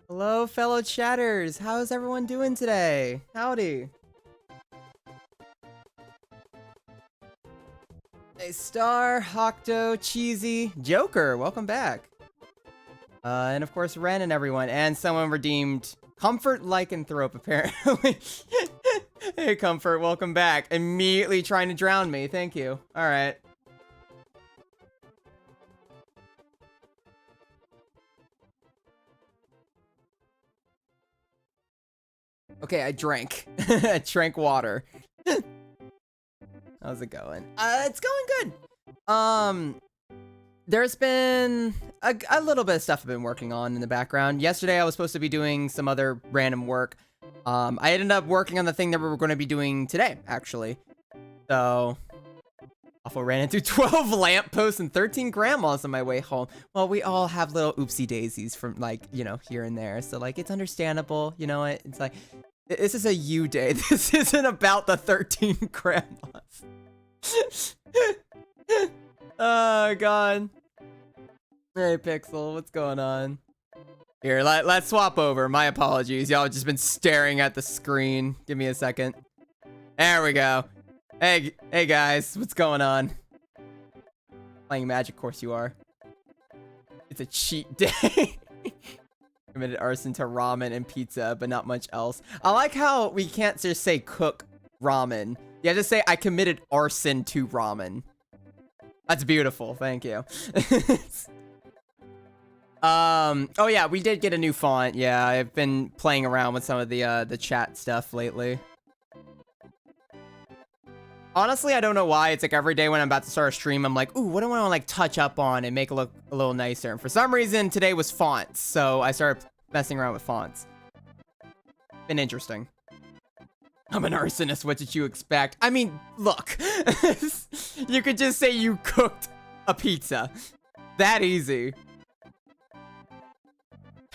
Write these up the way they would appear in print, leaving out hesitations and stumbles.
Hello, fellow chatters. How's everyone doing today? Howdy. Hey, Star, Hocto, Cheesy, Joker, welcome back. And of course, Ren and everyone. And someone redeemed Comfort Lycanthrope, apparently. Hey, Comfort, welcome back. Immediately trying to drown me. Thank you. All right. Okay, I drank. I drank water. How's it going? It's going good. There's been a little bit of stuff I've been working on in the background. Yesterday, I was supposed to be doing some other random work. I ended up working on the thing that we were going to be doing today, actually. So, also ran into 12 lampposts and 13 grandmas on my way home. Well, we all have little oopsie daisies from, like, you know, here and there. So, like, it's understandable. You know what? It's like, this is a you day. This isn't about the 13 grandmas. Oh, God. Hey, Pixel, what's going on? Here, let's swap over. My apologies. Y'all have just been staring at the screen. Give me a second. There we go. Hey guys, what's going on? Playing Magic, of course you are. It's a cheat day. Committed arson to ramen and pizza, but not much else. I like how we can't just say cook ramen. You have to say I committed arson to ramen. That's beautiful. Thank you. Oh yeah, we did get a new font. Yeah, I've been playing around with some of the chat stuff lately. Honestly, I don't know why. It's like every day when I'm about to start a stream, I'm like, ooh, what do I want to like touch up on and make it look a little nicer? And for some reason, today was fonts, so I started messing around with fonts. Been interesting. I'm an arsonist. What did you expect? I mean, look. You could just say you cooked a pizza. That easy.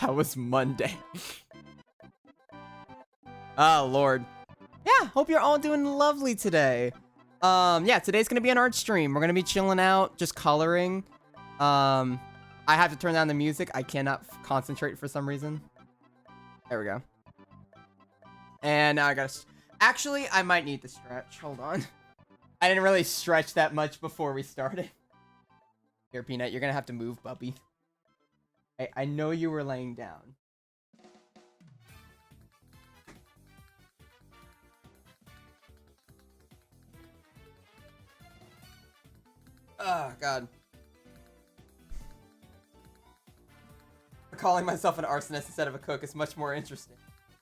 That was Monday. Oh, Lord. Yeah, hope you're all doing lovely today. Yeah, today's gonna be an art stream. We're gonna be chilling out, just coloring. I have to turn down the music. I cannot concentrate for some reason. There we go. And now I gotta... Actually, I might need to stretch. Hold on. I didn't really stretch that much before we started. Here, Peanut, you're gonna have to move, puppy. Hey, I know you were laying down. Oh, God. Calling myself an arsonist instead of a cook is much more interesting.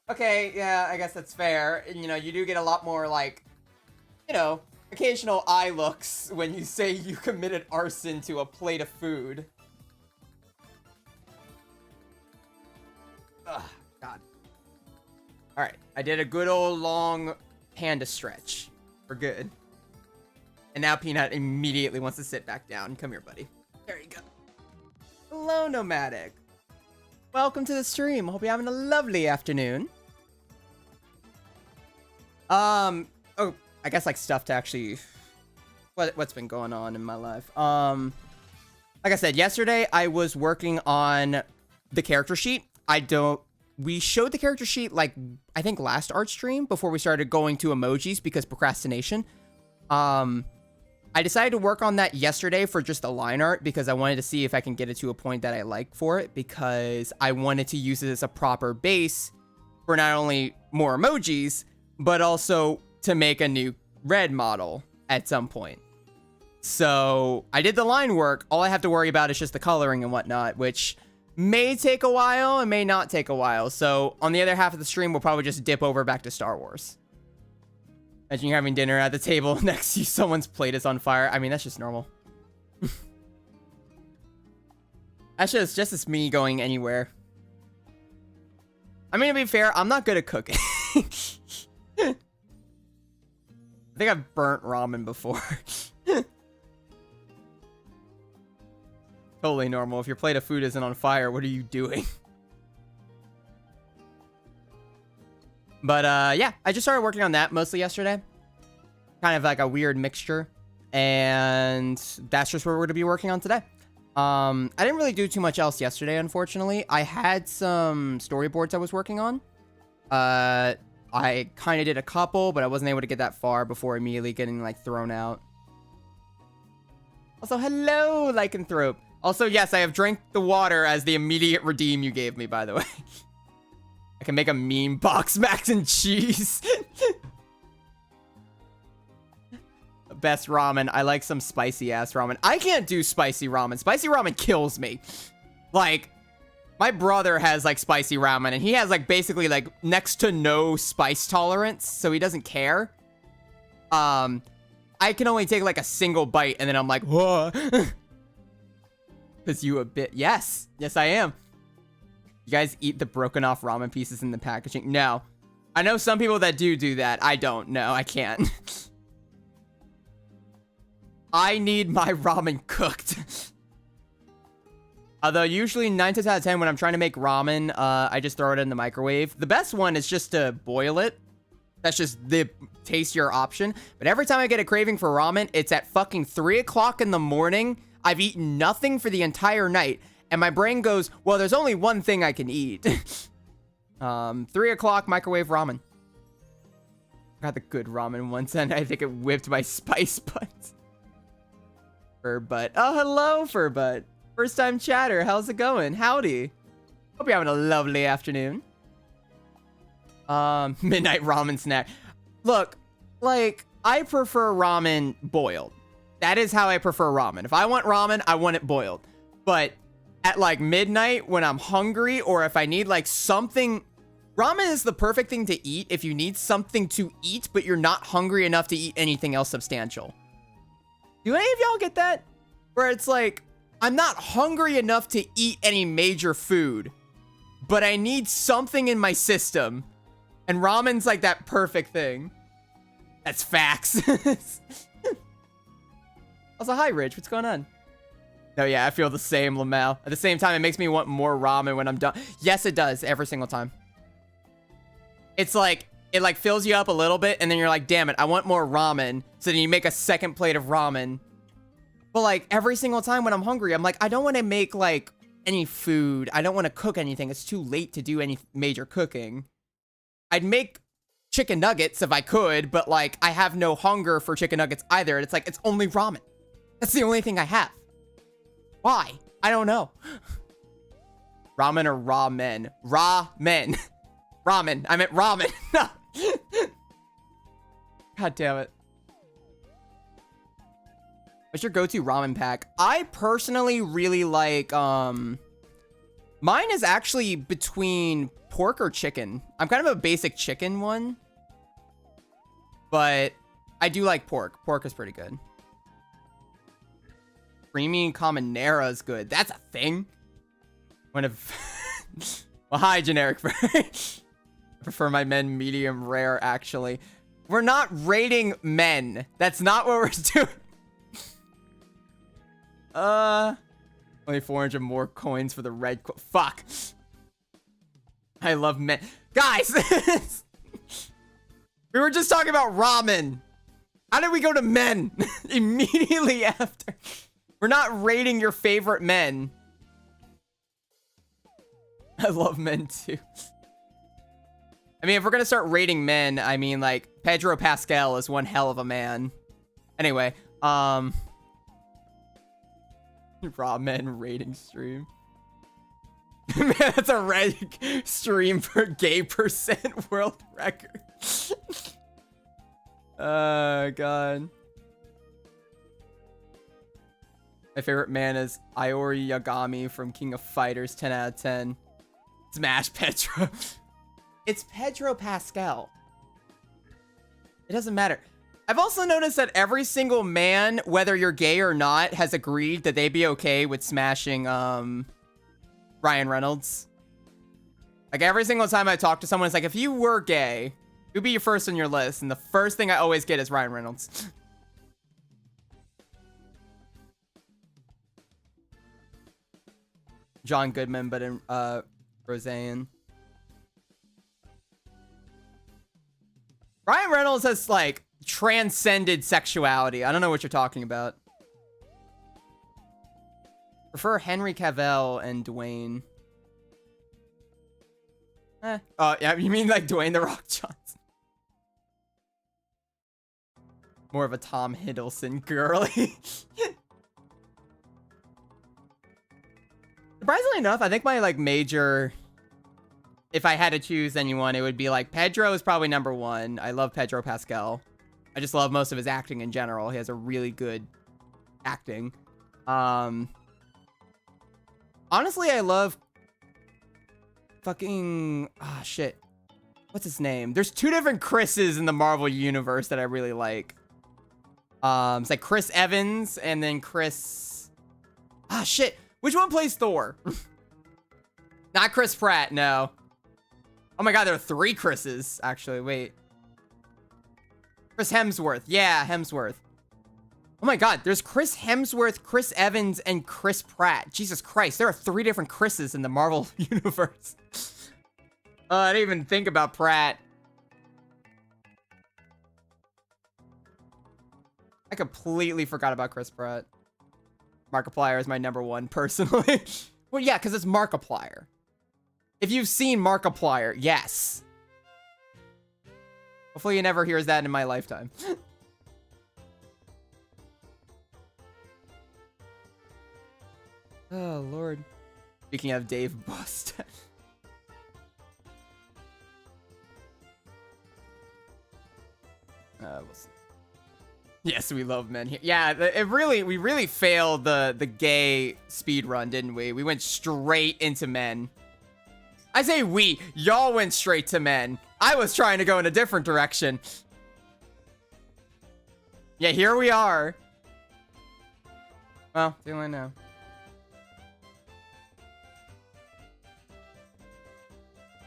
Okay, yeah, I guess that's fair. And, you know, you do get a lot more, like, you know, occasional eye looks when you say you committed arson to a plate of food. Ugh, God. Alright, I did a good old long panda stretch. We're good. And now Peanut immediately wants to sit back down. Come here, buddy. There you go. Hello, Nomadic. Welcome to the stream. Hope you're having a lovely afternoon. Oh, I guess like stuff to actually... What's been going on in my life? Like I said, yesterday I was working on the character sheet. We showed the character sheet, like, I think last art stream before we started going to emojis because procrastination. I decided to work on that yesterday for just the line art because I wanted to see if I can get it to a point that I like for it because I wanted to use it as a proper base for not only more emojis, but also to make a new red model at some point. So I did the line work. All I have to worry about is just the coloring and whatnot, which may take a while and may not take a while. So on the other half of the stream, we'll probably just dip over back to Star Wars. Imagine you're having dinner at the table next to you, someone's plate is on fire. I mean, that's just normal. Actually, it's just as me going anywhere. I mean, to be fair, I'm not good at cooking. I think I've burnt ramen before. Totally normal. If your plate of food isn't on fire, what are you doing? But, yeah, I just started working on that mostly yesterday. Kind of like a weird mixture. And that's just what we're going to be working on today. I didn't really do too much else yesterday, unfortunately. I had some storyboards I was working on. I kind of did a couple, but I wasn't able to get that far before immediately getting, like, thrown out. Also, hello, Lycanthrope. Also, yes, I have drank the water as the immediate redeem you gave me, by the way. I can make a meme box mac and cheese. Best ramen. I like some spicy ass ramen. I can't do spicy ramen. Spicy ramen kills me. Like, my brother has like spicy ramen and he has like basically like next to no spice tolerance, so he doesn't care. I can only take like a single bite and then I'm like, whoa. Cause you a bit. Yes, I am. You guys eat the broken off ramen pieces in the packaging? No. I know some people that do that. I don't. No, I can't. I need my ramen cooked. Although usually 9 times out of 10 when I'm trying to make ramen, I just throw it in the microwave. The best one is just to boil it. That's just the tastier option. But every time I get a craving for ramen, it's at fucking 3 o'clock in the morning. I've eaten nothing for the entire night. And my brain goes, well, there's only one thing I can eat. 3 o'clock microwave ramen. Got the good ramen once and I think it whipped my spice butt. Furbutt. Oh, hello, Furbutt. First time chatter. How's it going? Howdy. Hope you're having a lovely afternoon. Midnight ramen snack. Look, like, I prefer ramen boiled. That is how I prefer ramen. If I want ramen, I want it boiled. But at like midnight when I'm hungry or if I need like something, ramen is the perfect thing to eat if you need something to eat, but you're not hungry enough to eat anything else substantial. Do any of y'all get that? Where it's like, I'm not hungry enough to eat any major food, but I need something in my system. And ramen's like that perfect thing. That's facts. Also, hi, Rich. What's going on? No, yeah, I feel the same, Lamel. At the same time, it makes me want more ramen when I'm done. Yes, it does. Every single time. It's like, it like fills you up a little bit, and then you're like, damn it, I want more ramen. So then you make a second plate of ramen. But like, every single time when I'm hungry, I'm like, I don't want to make like any food. I don't want to cook anything. It's too late to do any major cooking. I'd make chicken nuggets if I could, but like, I have no hunger for chicken nuggets either. It's like, it's only ramen. That's the only thing I have. Why? I don't know. Ramen or raw men? Ramen. Ramen. I meant ramen. God damn it. What's your go-to ramen pack? I personally really like, mine is actually between pork or chicken. I'm kind of a basic chicken one. But I do like pork. Pork is pretty good. Creamy Combinera is good. That's a thing. One of... Well, hi, generic. I prefer my men medium rare, actually. We're not rating men. That's not what we're doing. Only 400 more coins for the red fuck. I love men. Guys! We were just talking about ramen. How did we go to men immediately after? We're not rating your favorite men. I love men too. I mean, if we're gonna start rating men, I mean, like, Pedro Pascal is one hell of a man. Anyway, raw men rating stream. Man, that's a red stream for gay percent world record. Oh, God. My favorite man is Iori Yagami from King of Fighters, 10 out of 10. Smash Pedro. It's Pedro Pascal. It doesn't matter. I've also noticed that every single man, whether you're gay or not, has agreed that they'd be okay with smashing, Ryan Reynolds. Like, every single time I talk to someone, it's like, if you were gay, who'd be your first on your list? And the first thing I always get is Ryan Reynolds. John Goodman, but in, Roseanne. Ryan Reynolds has, like, transcended sexuality. I don't know what you're talking about. prefer Henry Cavill and Dwayne. Oh, yeah, you mean like Dwayne The Rock Johnson? More of a Tom Hiddleston girly. Surprisingly enough, I think my like major, if I had to choose anyone, it would be like Pedro is probably number one. I love Pedro Pascal. I just love most of his acting in general. He has a really good acting. Honestly, I love fucking shit. What's his name? There's two different Chris's in the Marvel universe that I really like. It's like Chris Evans and then Chris. Shit. Which one plays Thor? Not Chris Pratt, no. Oh my god, there are three Chris's, actually. Wait. Chris Hemsworth. Yeah, Hemsworth. Oh my god, there's Chris Hemsworth, Chris Evans, and Chris Pratt. Jesus Christ, there are three different Chris's in the Marvel universe. I didn't even think about Pratt. I completely forgot about Chris Pratt. Markiplier is my number one, personally. Well, yeah, because it's Markiplier. If you've seen Markiplier, yes. Hopefully he never hears that in my lifetime. Oh, Lord. Speaking of Dave Bust. We'll see. Yes, we love men here. Yeah, we really failed the gay speed run, didn't we? We went straight into men. I say we. Y'all went straight to men. I was trying to go in a different direction. Yeah, here we are. Well, do I know?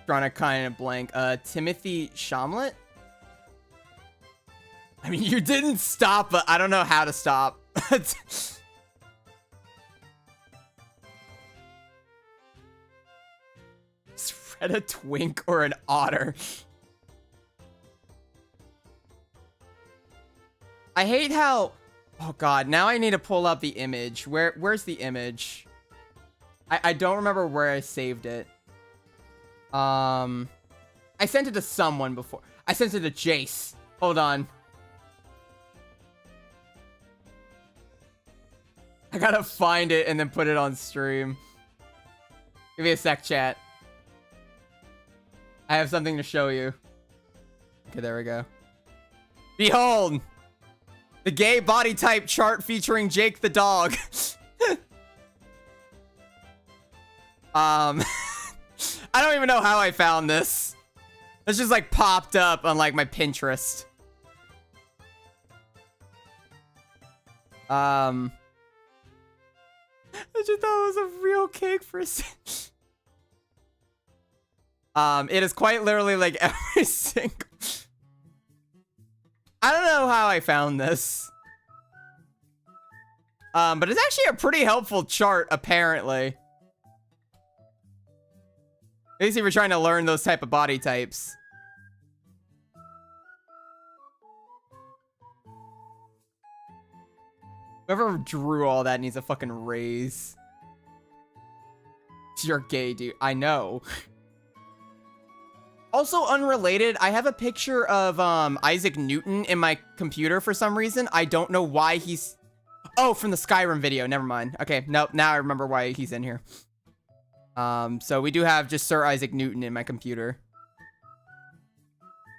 Drawing a kind of blank. Timothy Chalamet? I mean, you didn't stop, but I don't know how to stop. Is Fred a twink or an otter? I hate how... Oh god, now I need to pull up the image. Where's the image? I don't remember where I saved it. I sent it to someone before. I sent it to Jace. Hold on. I gotta find it and then put it on stream. Give me a sec, chat. I have something to show you. Okay, there we go. Behold! The gay body type chart featuring Jake the dog. I don't even know how I found this. This just like popped up on like my Pinterest. I just thought it was a real cake for a second. It is quite literally like every single... I don't know how I found this. But it's actually a pretty helpful chart, apparently. At least if you're trying to learn those type of body types. Whoever drew all that needs a fucking raise. You're gay, dude. I know. Also unrelated, I have a picture of Isaac Newton in my computer for some reason. I don't know why he's... Oh, from the Skyrim video. Never mind. Okay, nope. Now I remember why he's in here. So we do have just Sir Isaac Newton in my computer.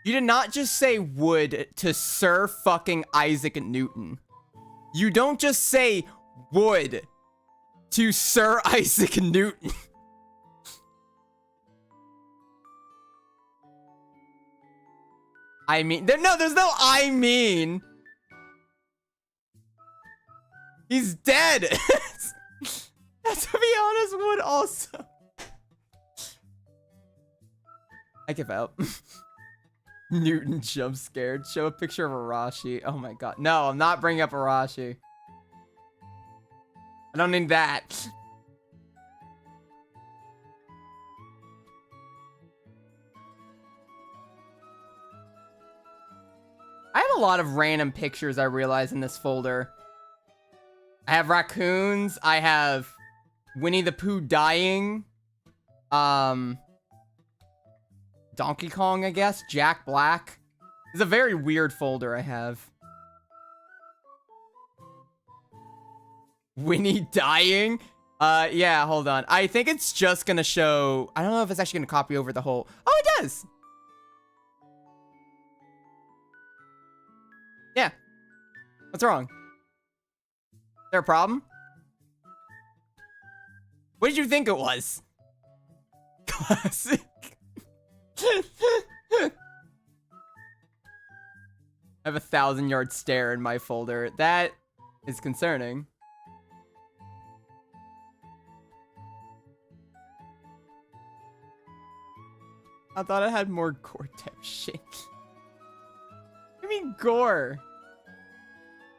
You did not just say would to Sir fucking Isaac Newton. You don't just say would to Sir Isaac Newton. I mean, there's no I mean. He's dead. To be honest, would also. I give up. Newton jump scared. Show a picture of Arashi. Oh my god. No, I'm not bringing up Arashi. I don't need that. I have a lot of random pictures I realize in this folder. I have raccoons. I have Winnie the Pooh dying. Donkey Kong, I guess. Jack Black. It's a very weird folder I have. Winnie dying? Yeah, hold on. I think it's just gonna show... I don't know if it's actually gonna copy over the whole... Oh, it does! Yeah. What's wrong? Is there a problem? What did you think it was? Classic. I have a 1,000-yard stare in my folder. That is concerning. I thought I had more gore type shit. What do you mean gore?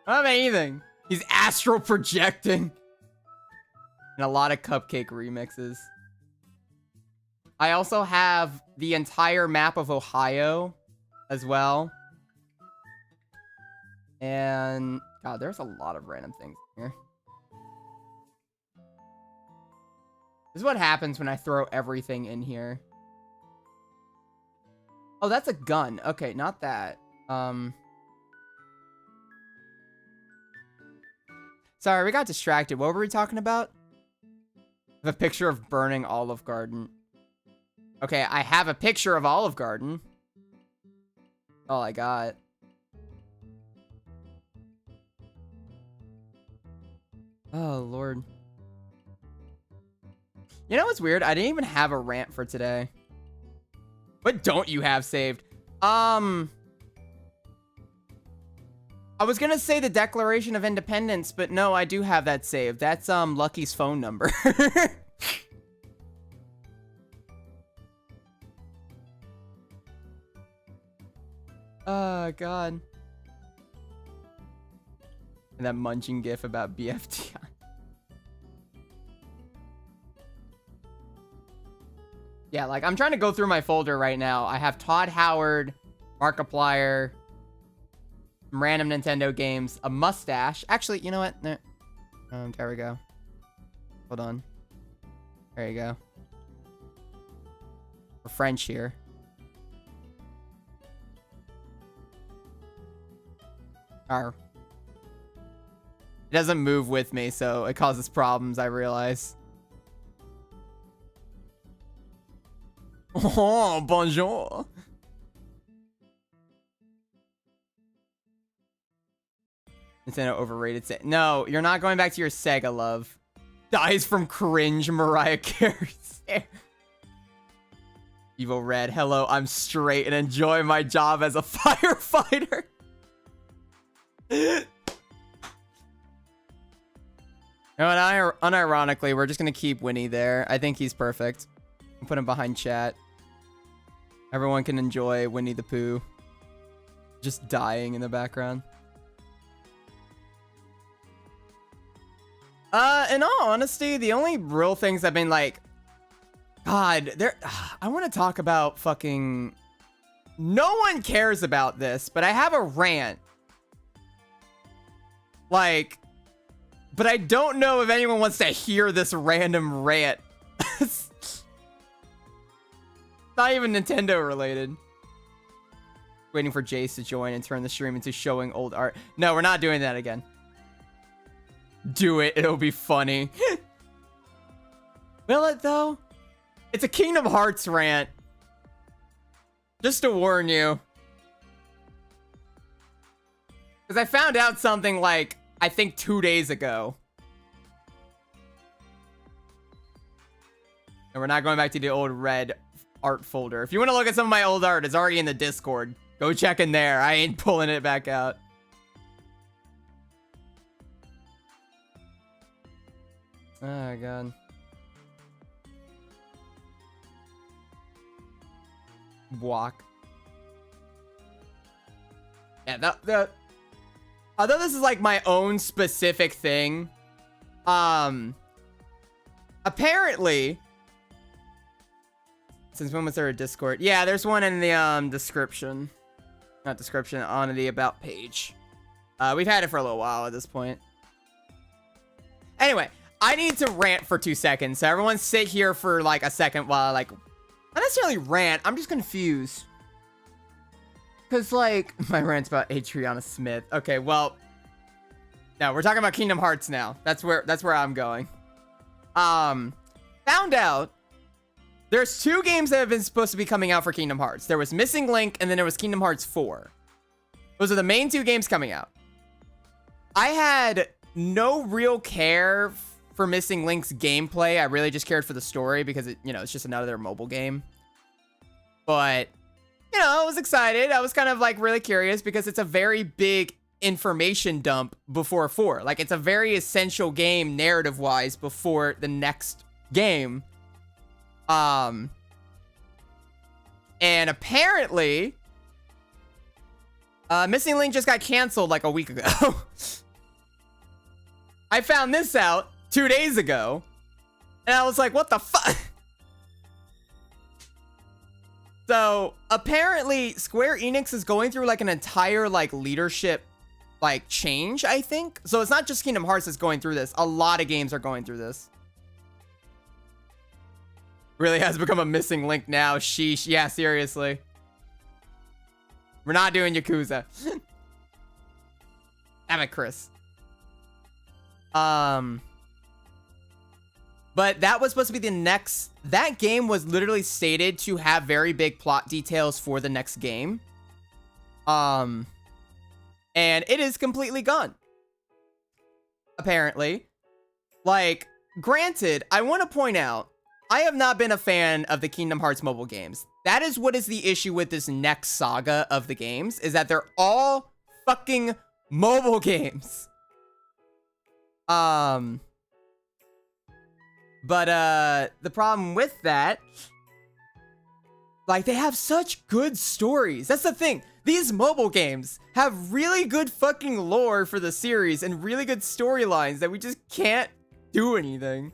I don't have anything. He's astral projecting. And a lot of Cupcake remixes. I also have the entire map of Ohio as well. And God, there's a lot of random things here. This is what happens when I throw everything in here. Oh, that's a gun. Okay, not that. Sorry, we got distracted. What were we talking about? The picture of burning Olive Garden. Okay, I have a picture of Olive Garden. All I got. Oh, Lord. You know what's weird? I didn't even have a rant for today. What don't you have saved? I was gonna say the Declaration of Independence, but no, I do have that saved. That's, Lucky's phone number. Oh, God. And that munching gif about BFTI. Yeah, like, I'm trying to go through my folder right now. I have Todd Howard, Markiplier, some random Nintendo games, a mustache. Actually, you know what? No. There we go. Hold on. There you go. We're French here. It doesn't move with me, so it causes problems, I realize. Oh, bonjour. Nintendo overrated. No, you're not going back to your Sega love. Dies from cringe Mariah Carey. Evil Red. Hello, I'm straight and enjoy my job as a firefighter. And unironically, we're just gonna keep Winnie there. I think he's perfect. I'll put him behind chat. Everyone can enjoy Winnie the Pooh just dying in the background. In all honesty, the only real things I've been like, God, I want to talk about fucking... No one cares about this, but I have a rant. Like, but I don't know if anyone wants to hear this random rant. Not even Nintendo related. Waiting for Jace to join and turn the stream into showing old art. No, we're not doing that again. Do it. It'll be funny. Will it, though? It's a Kingdom Hearts rant. Just to warn you. Because I found out something like, I think 2 days ago. And we're not going back to the old red art folder. If you want to look at some of my old art, it's already in the Discord. Go check in there. I ain't pulling it back out. Oh, God. Walk. Yeah, although this is like my own specific thing, apparently, since when was there a Discord? Yeah, there's one in the description. Not description, on the about page. We've had it for a little while at this point. Anyway, I need to rant for 2 seconds. So everyone sit here for like a second while I like, not necessarily rant. I'm just confused. Cause like my rant's about Adriana Smith. Okay, well, no, we're talking about Kingdom Hearts now. That's where I'm going. Found out there's 2 games that have been supposed to be coming out for Kingdom Hearts. There was Missing Link and then there was Kingdom Hearts 4. Those are the main 2 games coming out. I had no real care for Missing Link's gameplay. I really just cared for the story because it's just another mobile game. But I was excited. I was kind of like really curious because it's a very big information dump before 4. Like it's a very essential game narrative-wise before the next game. And apparently, Missing Link just got canceled like a week ago. I found this out 2 days ago, and I was like, what the fuck? So apparently Square Enix is going through like an entire like leadership like change, I think. So it's not just Kingdom Hearts that's going through this. A lot of games are going through this. Really has become a Missing Link now. Sheesh. Yeah, seriously. We're not doing Yakuza. Damn it, Chris. But that was supposed to be the next... That game was literally stated to have very big plot details for the next game. And it is completely gone. Apparently. Like, granted, I want to point out, I have not been a fan of the Kingdom Hearts mobile games. That is what is the issue with this next saga of the games, is that they're all fucking mobile games. But the problem with that, like, they have such good stories. That's the thing. These mobile games have really good fucking lore for the series and really good storylines that we just can't do anything.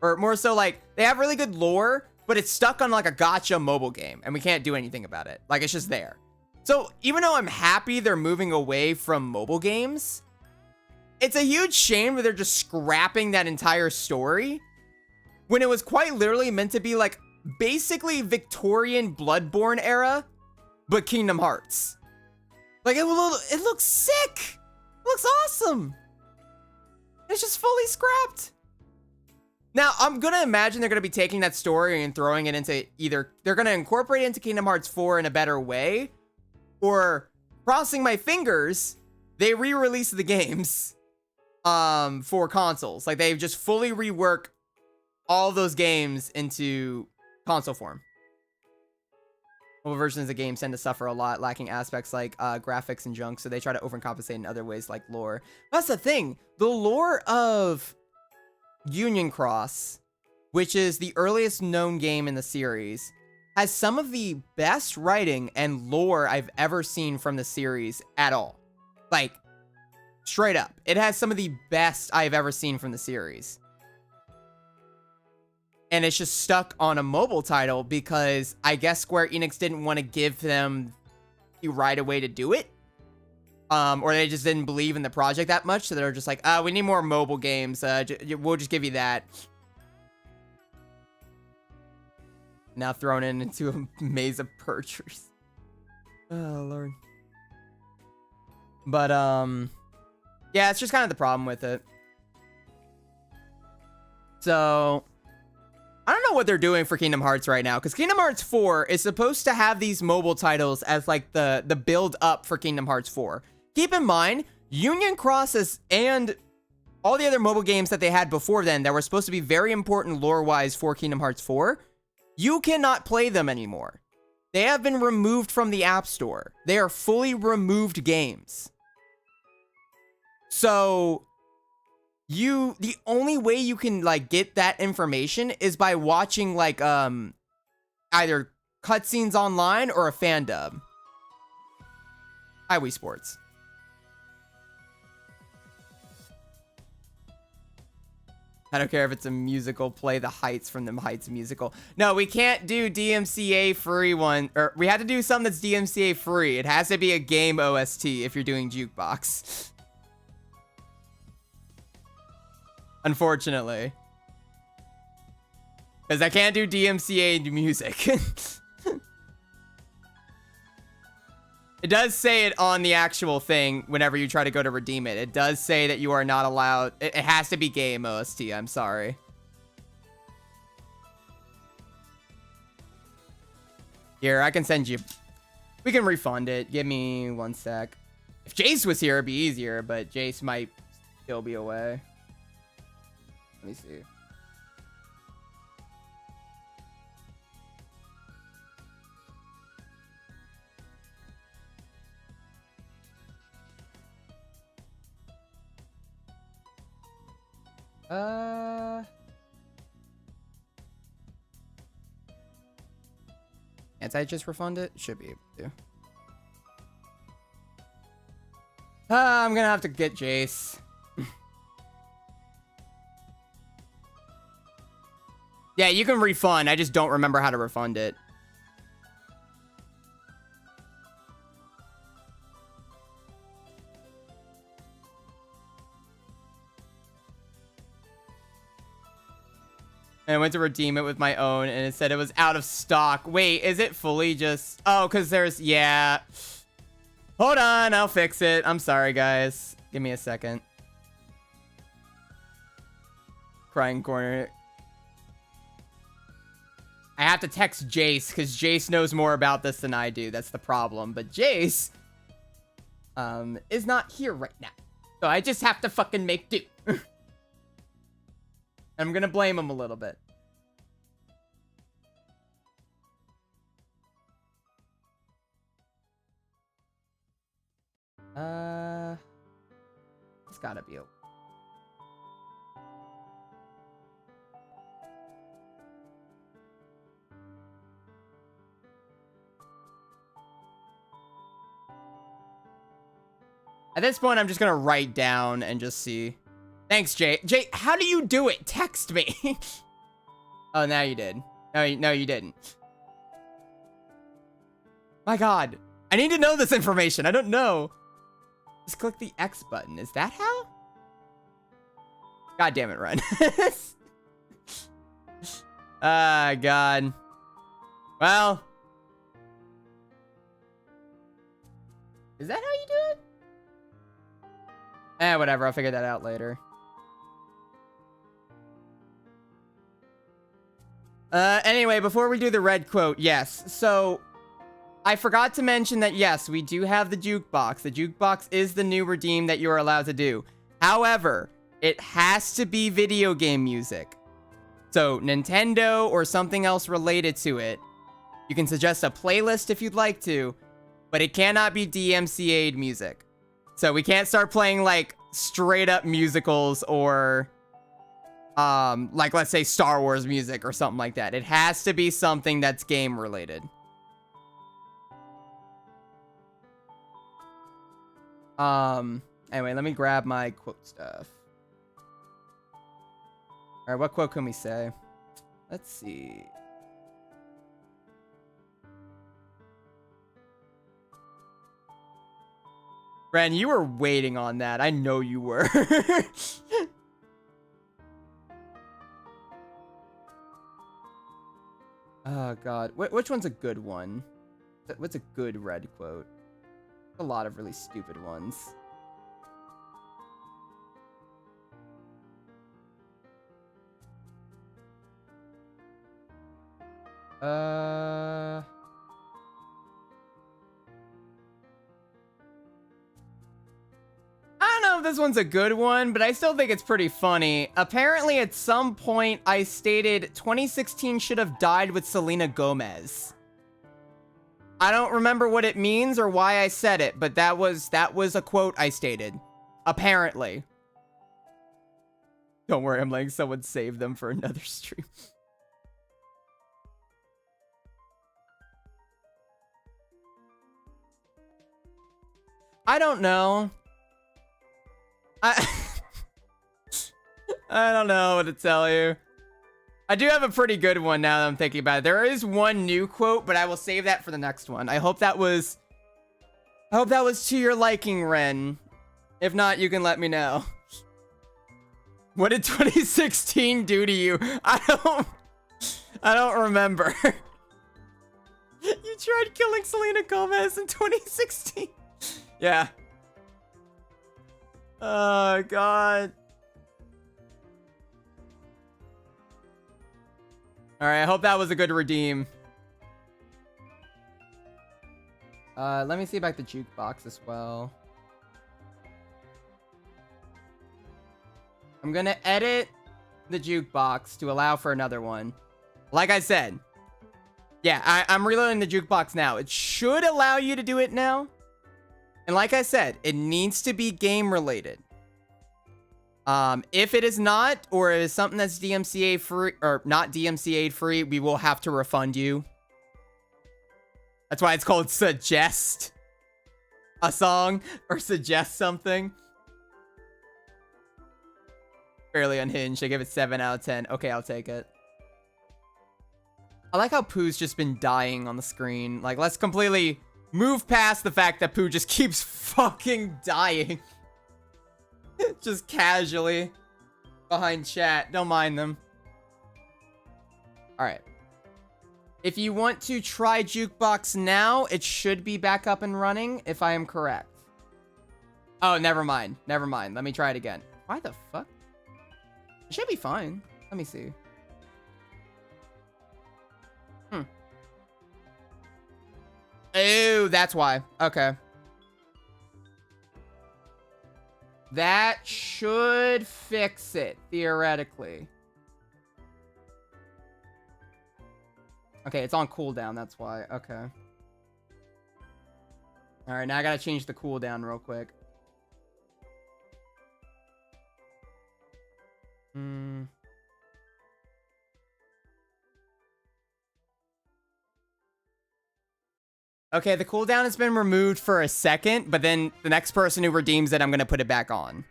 Or more so, like, they have really good lore, but it's stuck on, like, a gacha mobile game, and we can't do anything about it. Like, it's just there. So, even though I'm happy they're moving away from mobile games, it's a huge shame that they're just scrapping that entire story when it was quite literally meant to be, like, basically Victorian Bloodborne era, but Kingdom Hearts. Like, it looks sick! It looks awesome! It's just fully scrapped. Now, I'm gonna imagine they're gonna be taking that story and throwing it into either... They're gonna incorporate it into Kingdom Hearts 4 in a better way, or, crossing my fingers, they re-release the games for consoles. Like, they've just fully reworked all those games into console form. Mobile versions of the games tend to suffer a lot, lacking aspects like graphics and junk, so they try to overcompensate in other ways like lore. That's the thing. The lore of Union Cross, which is the earliest known game in the series, has some of the best writing and lore I've ever seen from the series at all. Like, straight up. It has some of the best I've ever seen from the series. And it's just stuck on a mobile title because I guess Square Enix didn't want to give them the right away to do it. Or they just didn't believe in the project that much. So they're just like, we need more mobile games. We'll just give you that. Now thrown into a maze of perchers. Oh, Lord. But, yeah, it's just kind of the problem with it. So, I don't know what they're doing for Kingdom Hearts right now, because Kingdom Hearts 4 is supposed to have these mobile titles as, like, the build-up for Kingdom Hearts 4. Keep in mind, Union Cross and all the other mobile games that they had before then that were supposed to be very important lore-wise for Kingdom Hearts 4, you cannot play them anymore. They have been removed from the App Store. They are fully removed games. So, the only way you can, like, get that information is by watching, like, either cutscenes online or a fan dub. Hi, Wii Sports. I don't care if it's a musical, play the Heights from the Heights musical. No, we can't do DMCA free one, or we have to do something that's DMCA free. It has to be a game OST if you're doing Jukebox. Unfortunately. Because I can't do DMCA music. It does say it on the actual thing whenever you try to go to redeem it. It does say that you are not allowed. It has to be game OST. I'm sorry. Here, I can send you. We can refund it. Give me 1 sec. If Jace was here, it'd be easier, but Jace might still be away. Let me see. Can't I just refund it? Should be able to. I'm gonna have to get Jace. Yeah, you can refund. I just don't remember how to refund it. And I went to redeem it with my own, and it said it was out of stock. Wait, is it fully just... Oh, because there's... Yeah. Hold on, I'll fix it. I'm sorry, guys. Give me a second. Crying corner. I have to text Jace, because Jace knows more about this than I do. That's the problem. But Jace... is not here right now. So I just have to fucking make do. I'm gonna blame him a little bit. It's gotta be a... At this point, I'm just gonna write down and just see. Thanks, Jay. Jay, how do you do it? Text me. Oh, now you did. No, you didn't. My God. I need to know this information. I don't know. Just click the X button. Is that how? God damn it, Run. Ah, God. Well. Is that how you do it? Whatever. I'll figure that out later. Anyway, before we do the red quote, yes. So, I forgot to mention that, yes, we do have the jukebox. The jukebox is the new redeem that you are allowed to do. However, it has to be video game music. So, Nintendo or something else related to it. You can suggest a playlist if you'd like to, but it cannot be DMCA'd music. So, we can't start playing, like, straight up musicals or... like, let's say Star Wars music or something like that. It has to be something that's game related. Anyway, let me grab my quote stuff. All right, what quote can we say? Let's see. Ren, you were waiting on that. I know you were. Oh, God. Which one's a good one? What's a good red quote? A lot of really stupid ones. I don't know if this one's a good one, but I still think it's pretty funny. Apparently, at some point, I stated 2016 should have died with Selena Gomez. I don't remember what it means or why I said it, but that was a quote I stated. Apparently. Don't worry, I'm letting someone save them for another stream. I don't know. I don't know what to tell you. I do have a pretty good one now that I'm thinking about it. There is one new quote, but I will save that for the next one. I hope that was to your liking, Ren. If not, you can let me know. What did 2016 do to you? I don't remember. You tried killing Selena Gomez in 2016. Yeah. Oh, God. All right, I hope that was a good redeem. Let me see about the jukebox as well. I'm gonna edit the jukebox to allow for another one. Like I said, yeah, I'm reloading the jukebox now. It should allow you to do it now. And like I said, it needs to be game related. If it is not, or it is something that's DMCA free, or not DMCA free, we will have to refund you. That's why it's called suggest a song or suggest something. Fairly unhinged. I give it 7 out of 10. Okay, I'll take it. I like how Pooh's just been dying on the screen. Like, let's completely move past the fact that Pooh just keeps fucking dying. Just casually behind chat. Don't mind them. Alright. If you want to try Jukebox now, it should be back up and running, if I am correct. Oh, never mind. Never mind. Let me try it again. Why the fuck? It should be fine. Let me see. Oh, that's why. Okay. That should fix it, theoretically. Okay, it's on cooldown, that's why. Okay. Alright, now I gotta change the cooldown real quick. Okay, the cooldown has been removed for a second, but then the next person who redeems it, I'm gonna put it back on.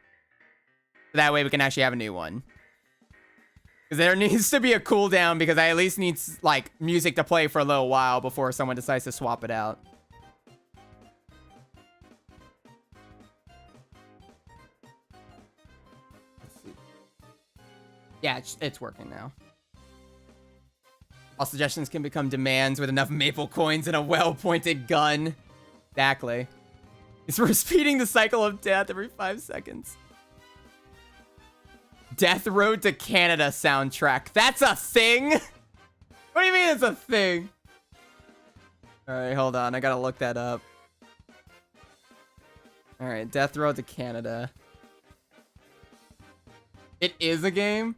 That way we can actually have a new one. Because there needs to be a cooldown, because I at least need, like, music to play for a little while before someone decides to swap it out. Let's see. Yeah, it's working now. All suggestions can become demands with enough maple coins and a well-pointed gun. Exactly. It's repeating the cycle of death every 5 seconds. Death Road to Canada soundtrack. That's a thing? What do you mean it's a thing? Alright, hold on. I gotta look that up. Alright, Death Road to Canada. It is a game?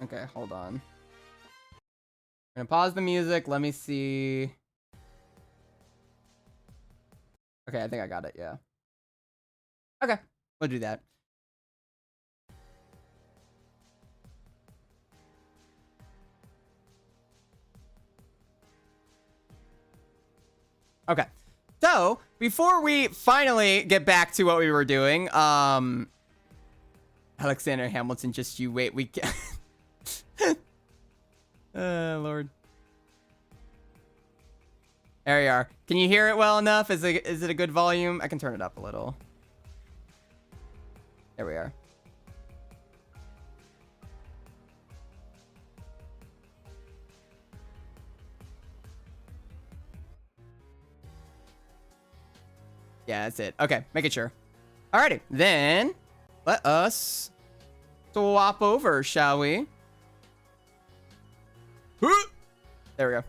Okay, hold on. I'm gonna pause the music. Let me see. Okay, I think I got it, yeah. Okay, we'll do that. Okay, so before we finally get back to what we were doing, Alexander Hamilton, just you wait, we can. Lord. There you are. Can you hear it well enough? Is it a good volume? I can turn it up a little. There we are. Yeah, that's it. Okay, making sure. Alrighty, then let us swap over, shall we? There we go.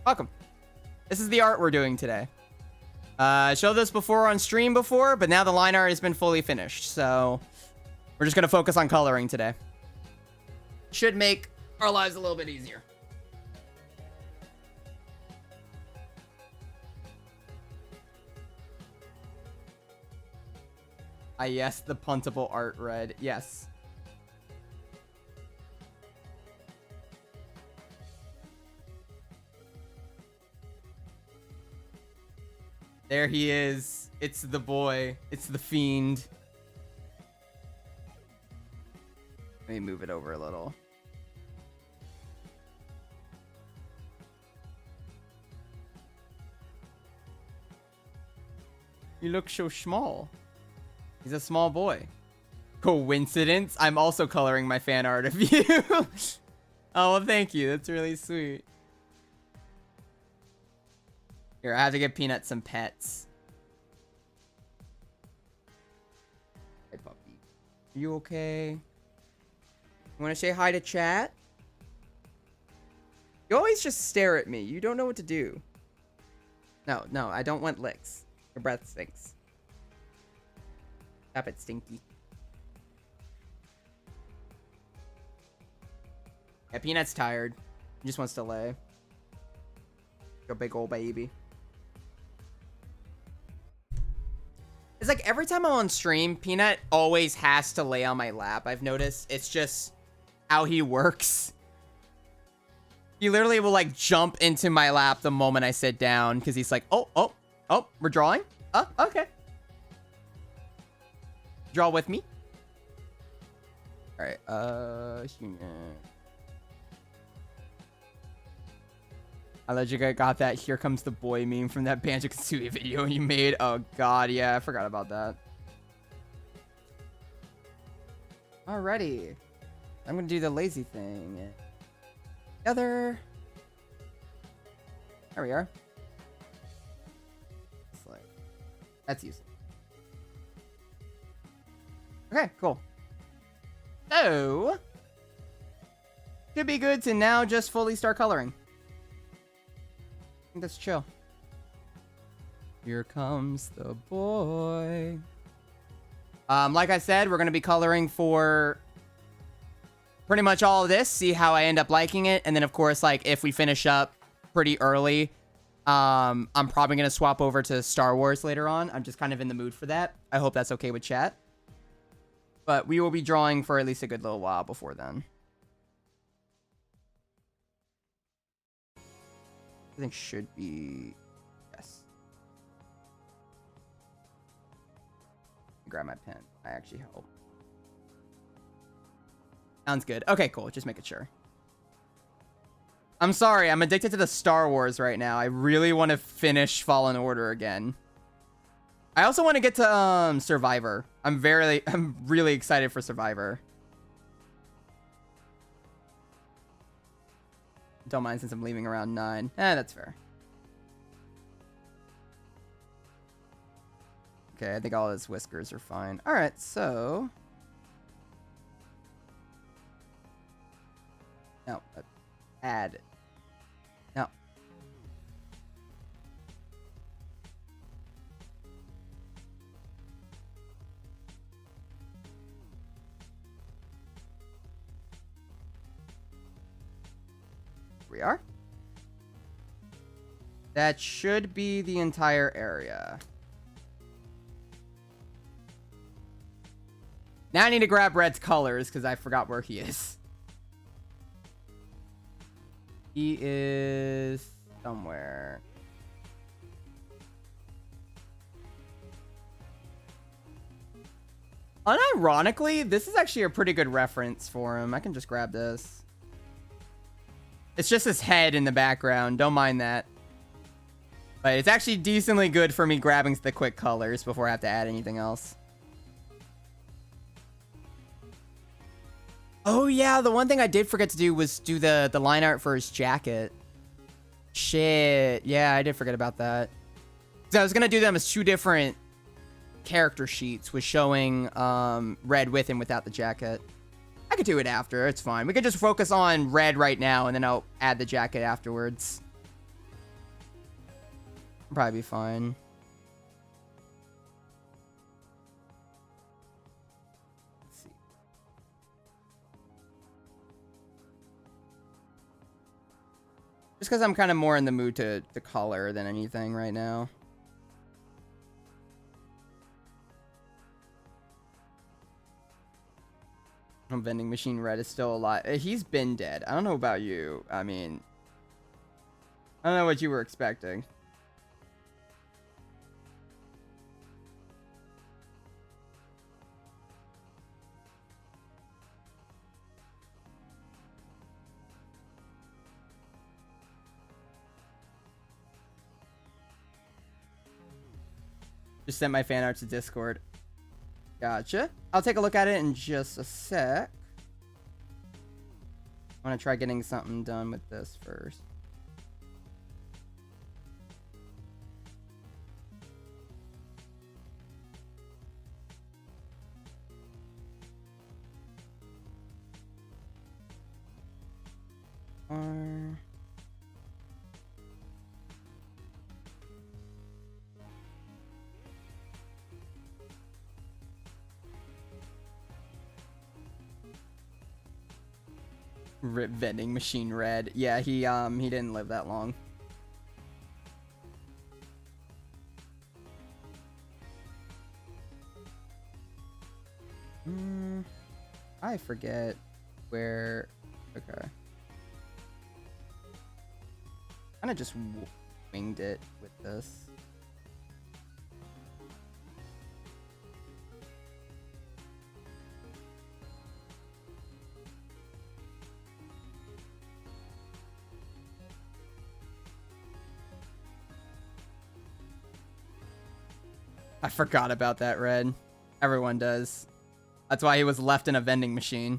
Welcome. This is the art we're doing today. I showed this before on stream before, but now the line art has been fully finished, so we're just gonna focus on coloring today. Should make our lives a little bit easier. Ah, yes, the puntable art red. Yes. There he is. It's the boy. It's the fiend. Let me move it over a little. You look so small. He's a small boy. Coincidence? I'm also coloring my fan art of you. Oh, well, thank you. That's really sweet. Here, I have to give Peanut some pets. Hey, puppy. Are you okay? You want to say hi to chat? You always just stare at me. You don't know what to do. No, no, I don't want licks. Your breath stinks. Stop it, Stinky. Yeah, Peanut's tired. He just wants to lay. Like a big old baby. It's like every time I'm on stream, Peanut always has to lay on my lap. I've noticed it's just how he works. He literally will like jump into my lap the moment I sit down because he's like, oh, we're drawing? Oh, okay. Draw with me. All right, human. I legit got that "Here Comes the Boy" meme from that Banjo-Kazooie video you made. Oh god, yeah, I forgot about that. Alrighty. I'm gonna do the lazy thing. Together. There we are. That's useful. Okay, cool. So, should be good to now just fully start coloring. I think that's chill. Here comes the boy. Like I said, we're going to be coloring for pretty much all of this. See how I end up liking it. And then, of course, like, if we finish up pretty early, I'm probably going to swap over to Star Wars later on. I'm just kind of in the mood for that. I hope that's okay with chat. But we will be drawing for at least a good little while before then. I think should be... Yes. Grab my pen. I actually help. Sounds good. Okay, cool. Just making sure. I'm sorry. I'm addicted to the Star Wars right now. I really want to finish Fallen Order again. I also want to get to Survivor. I'm really excited for Survivor. Don't mind since I'm leaving around 9. That's fair. Okay, I think all his whiskers are fine. All right, so... No, add. No. We are. That should be the entire area. Now I need to grab Red's colors because I forgot where he is. He is somewhere. Unironically, this is actually a pretty good reference for him. I can just grab this. It's just his head in the background. Don't mind that. But it's actually decently good for me grabbing the quick colors before I have to add anything else. Oh, yeah. The one thing I did forget to do was do the line art for his jacket. Shit. Yeah, I did forget about that. So I was going to do them as two different character sheets with showing Red with and without the jacket. I could do it after. It's fine. We could just focus on Red right now, and then I'll add the jacket afterwards. Probably be fine. Let's see. Just because I'm kind of more in the mood to color than anything right now. Vending machine Red is still alive. He's been dead. I don't know about you. I mean, I don't know what you were expecting. Just sent my fan art to Discord. Gotcha. I'll take a look at it in just a sec. I want to try getting something done with this first. Rip vending machine red. Yeah, he didn't live that long. I forget where. Okay. Kind of just winged it with this. I forgot about that, Red. Everyone does. That's why he was left in a vending machine.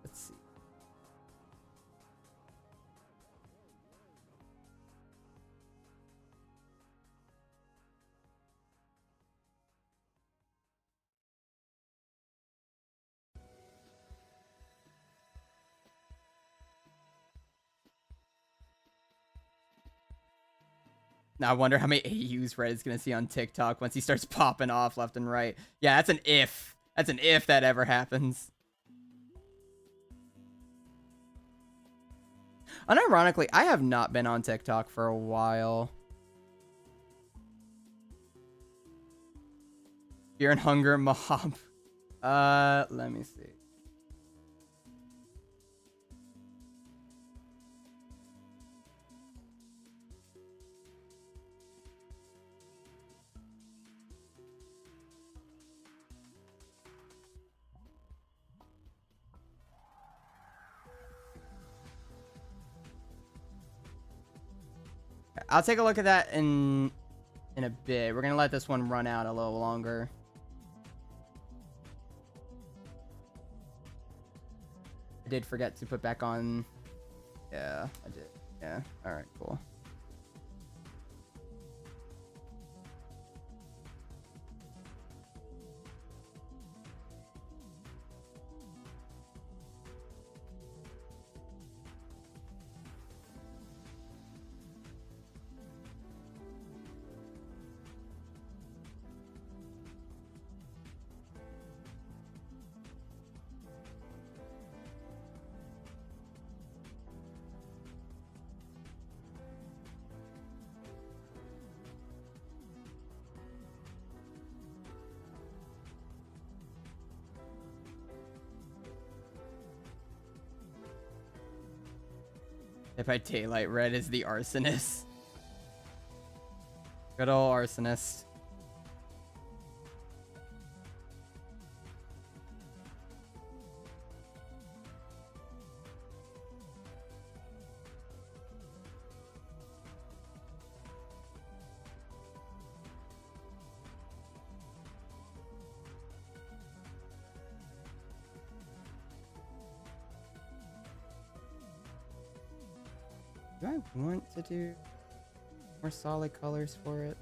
Let's see. Now I wonder how many AUs Red is going to see on TikTok once he starts popping off left and right. Yeah, that's an if. That's an if that ever happens. Unironically, I have not been on TikTok for a while. Fear and Hunger Mob. Let me see. I'll take a look at that in a bit. We're gonna let this one run out a little longer. I did forget to put back on. Yeah, I did. Yeah. All right. Cool. If by Daylight, Red is the arsonist. Good old arsonist. Do I want to do more solid colors for it?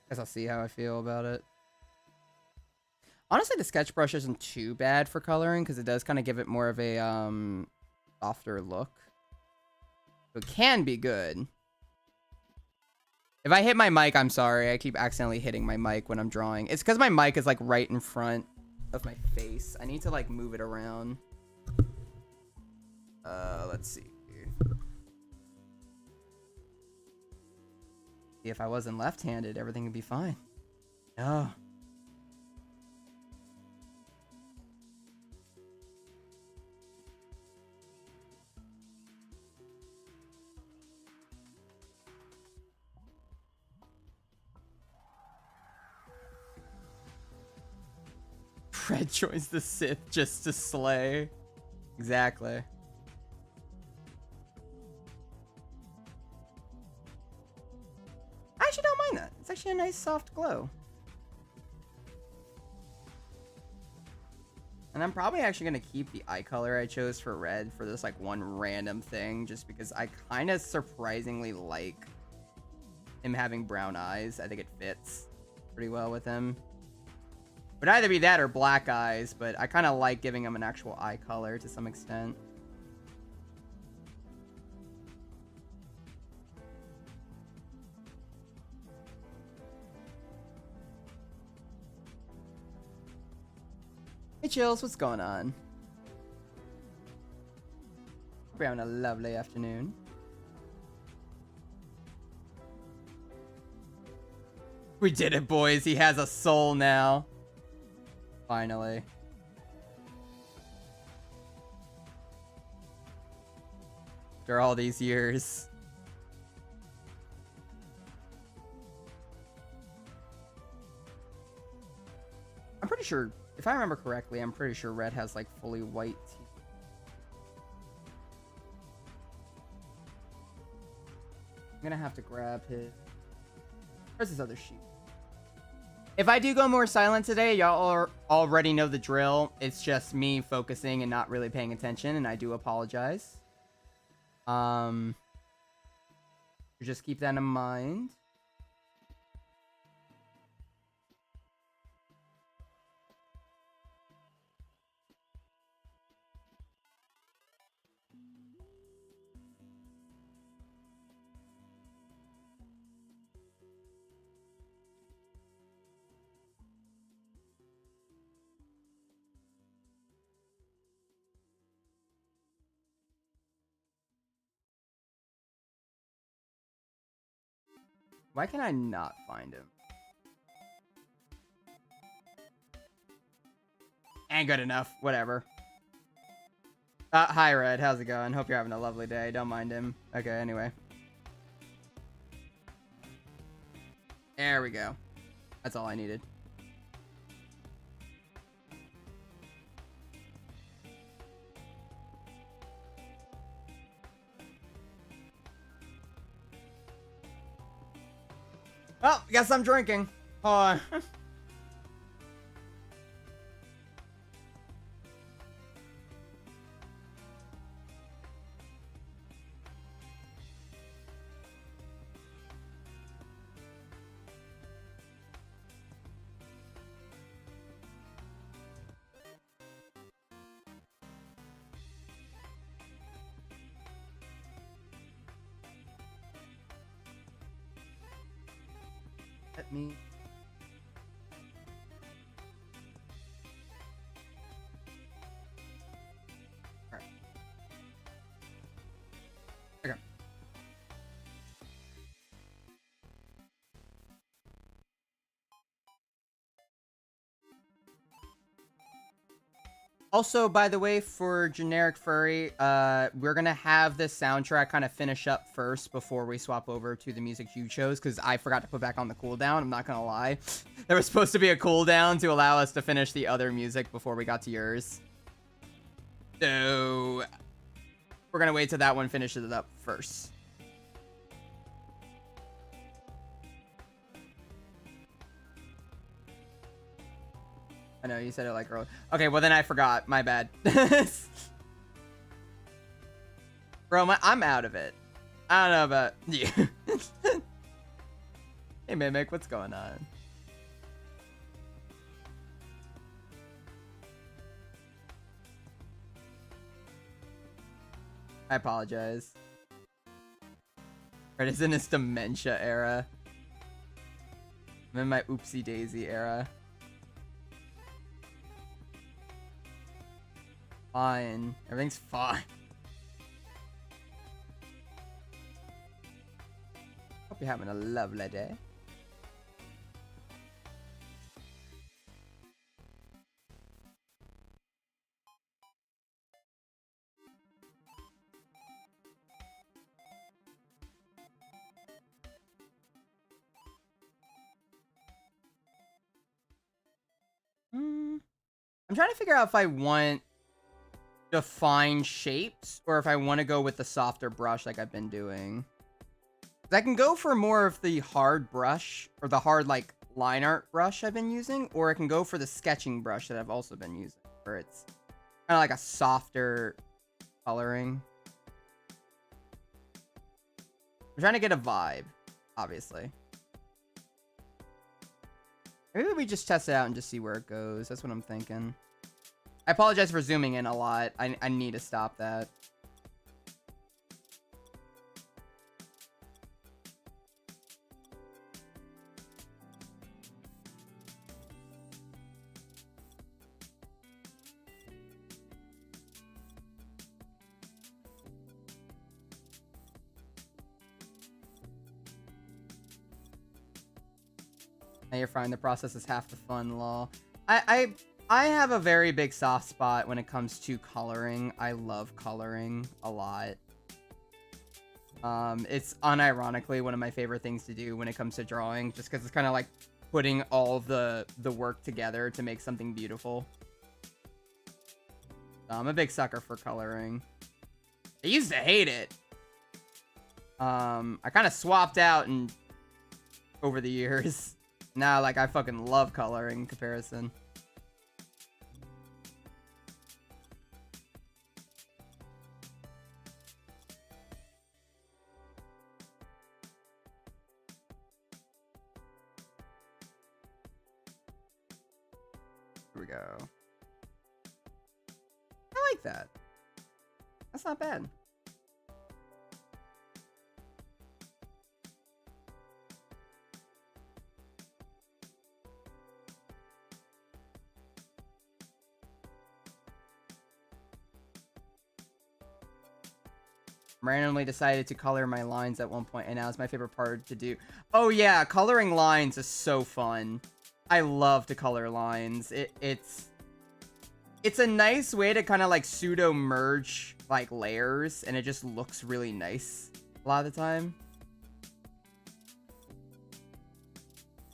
Guess I'll see how I feel about it. Honestly, the sketch brush isn't too bad for coloring because it does kind of give it more of a softer look. So it can be good. If I hit my mic, I'm sorry. I keep accidentally hitting my mic when I'm drawing. It's because my mic is like right in front of my face. I need to like move it around. Let's see. If I wasn't left-handed, everything would be fine. No. Fred joins the Sith just to slay. Exactly. actually a nice soft glow. And I'm probably actually going to keep the eye color I chose for red for this, like, one random thing, just because I kind of surprisingly like him having brown eyes. I think it fits pretty well with him. Would either be that or black eyes, but I kind of like giving him an actual eye color to some extent. Hey Chills, what's going on? Hope you're having a lovely afternoon. We did it, boys. He has a soul now. Finally. After all these years. I'm pretty sure, if I remember correctly, I'm pretty sure red has like fully white teeth. I'm gonna have to grab his... Where's his other sheet? If I do go more silent today, y'all already know the drill. It's just me focusing and not really paying attention, and I do apologize. Just keep that in mind. Why can I not find him? Ain't good enough. Whatever. Hi, Red. How's it going? Hope you're having a lovely day. Don't mind him. Okay, anyway. There we go. That's all I needed. Well, guess I'm drinking. Hold on. Let me... Alright. Okay. Also, by the way, for Generic Furry, we're gonna have this soundtrack kind of finish up first before we swap over to the music you chose, because I forgot to put back on the cooldown. I'm not gonna lie. There was supposed to be a cooldown to allow us to finish the other music before we got to yours. So, we're gonna wait till that one finishes it up first. I know, you said it like early. Okay, well then I forgot. My bad. Bro, I'm out of it. I don't know about you. Hey, Mimic, what's going on? I apologize. Red is in his dementia era. I'm in my oopsie daisy era. Fine. Everything's fine. Hope you're having a lovely day. I'm trying to figure out if I want defined shapes or if I want to go with the softer brush like I've been doing. I can go for more of the hard brush, or the hard, like, line art brush I've been using, or I can go for the sketching brush that I've also been using, where it's kind of like a softer coloring. I'm trying to get a vibe, obviously. Maybe we just test it out and just see where it goes. That's what I'm thinking. I apologize for zooming in a lot. I need to stop that. Now you're fine. The process is half the fun, lol. I have a very big soft spot when it comes to coloring. I love coloring a lot. It's unironically one of my favorite things to do when it comes to drawing, just because it's kind of like putting all the work together to make something beautiful. I'm a big sucker for coloring. I used to hate it. I kind of swapped out and over the years. Now, like, I fucking love coloring in comparison. Here we go. I like that. That's not bad. Randomly decided to color my lines at one point, and now it's my favorite part to do. Oh yeah, coloring lines is so fun. I love to color lines. It's a nice way to kind of like pseudo merge like layers, and it just looks really nice a lot of the time.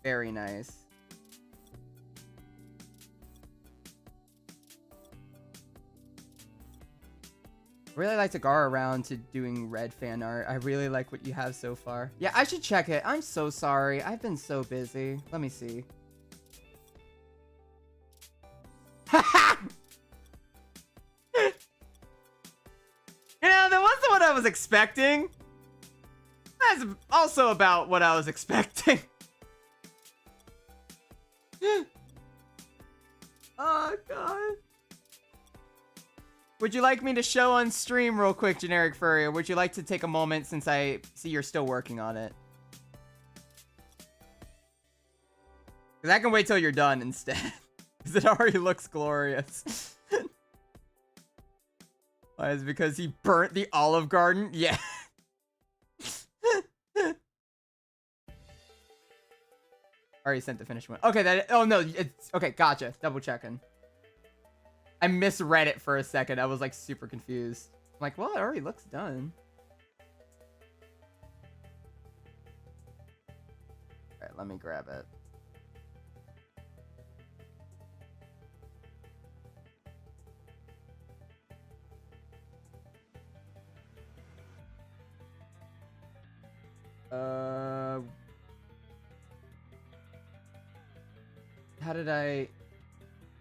Very nice. I really like to go around to doing red fan art. I really like what you have so far. Yeah, I should check it. I'm so sorry. I've been so busy. Let me see. You know, that wasn't what I was expecting. That's also about what I was expecting. Oh, God. Would you like me to show on stream real quick, Generic Furry, or would you like to take a moment since I see you're still working on it? Because I can wait till you're done instead. Because it already looks glorious. Why, is it because he burnt the Olive Garden? Yeah. Already sent the finished one. Okay, oh no, it's okay, gotcha. Double checking. I misread it for a second. I was like super confused. I'm like, well, it already looks done. Alright, let me grab it. How did I...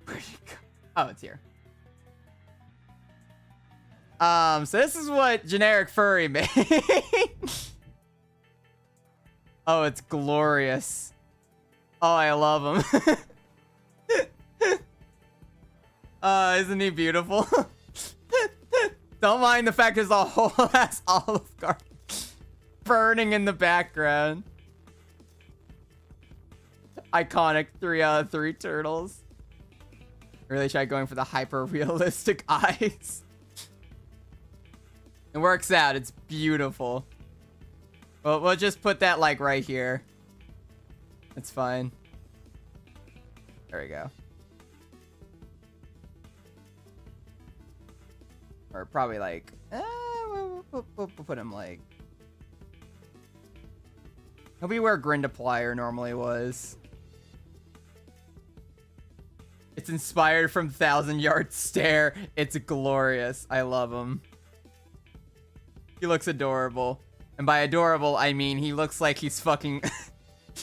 Where'd it go? Oh, it's here. So this is what Generic Furry made. Oh, it's glorious. Oh, I love him. Isn't he beautiful? Don't mind the fact there's a whole ass Olive Garden burning in the background. Iconic 3 out of 3 turtles. Really tried going for the hyper realistic eyes. It works out. It's beautiful. Well, we'll just put that like right here. It's fine. There we go. Or probably like, we'll put him like. He'll be where Grindaplier normally was. It's inspired from 1,000-Yard Stare. It's glorious. I love him. He looks adorable. And by adorable, I mean he looks like he's fucking...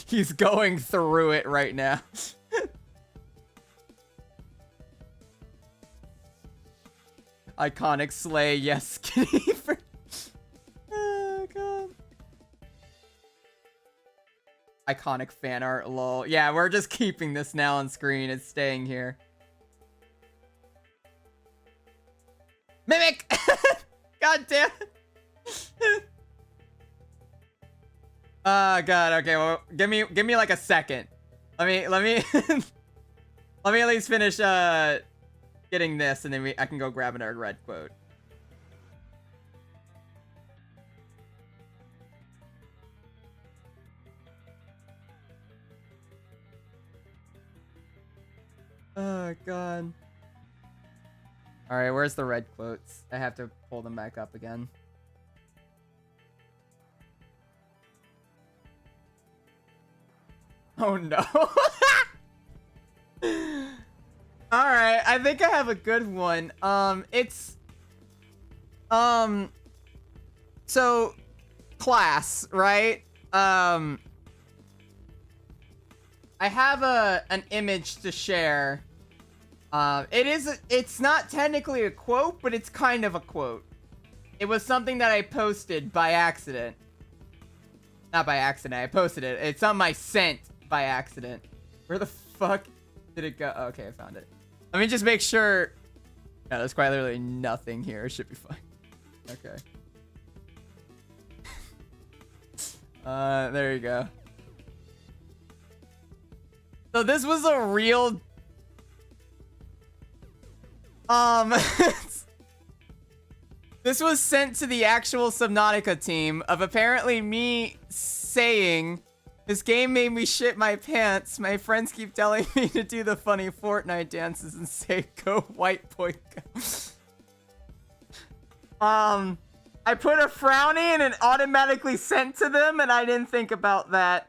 he's going through it right now. Iconic slay, yes, skinny. Oh, God. Iconic fan art, lol. Yeah, we're just keeping this now on screen. It's staying here. Mimic! God damn it. Oh, God. Okay, well, give me like a second. Let me let me at least finish getting this, and then I can go grab another red quote. Oh, God. Alright, where's the red quotes? I have to pull them back up again. Oh, no. Alright, I think I have a good one. So, class, right? I have an image to share. It's not technically a quote, but it's kind of a quote. It was something that I posted by accident. Not by accident, I posted it. It's something I sent by accident. Where the fuck did it go? Oh, okay, I found it. Let me just make sure. No, there's quite literally nothing here. It should be fine. Okay. There you go. So this was a real... This was sent to the actual Subnautica team of apparently me saying, this game made me shit my pants. My friends keep telling me to do the funny Fortnite dances and say, go white boy, go. I put a frowny and it automatically sent to them, and I didn't think about that.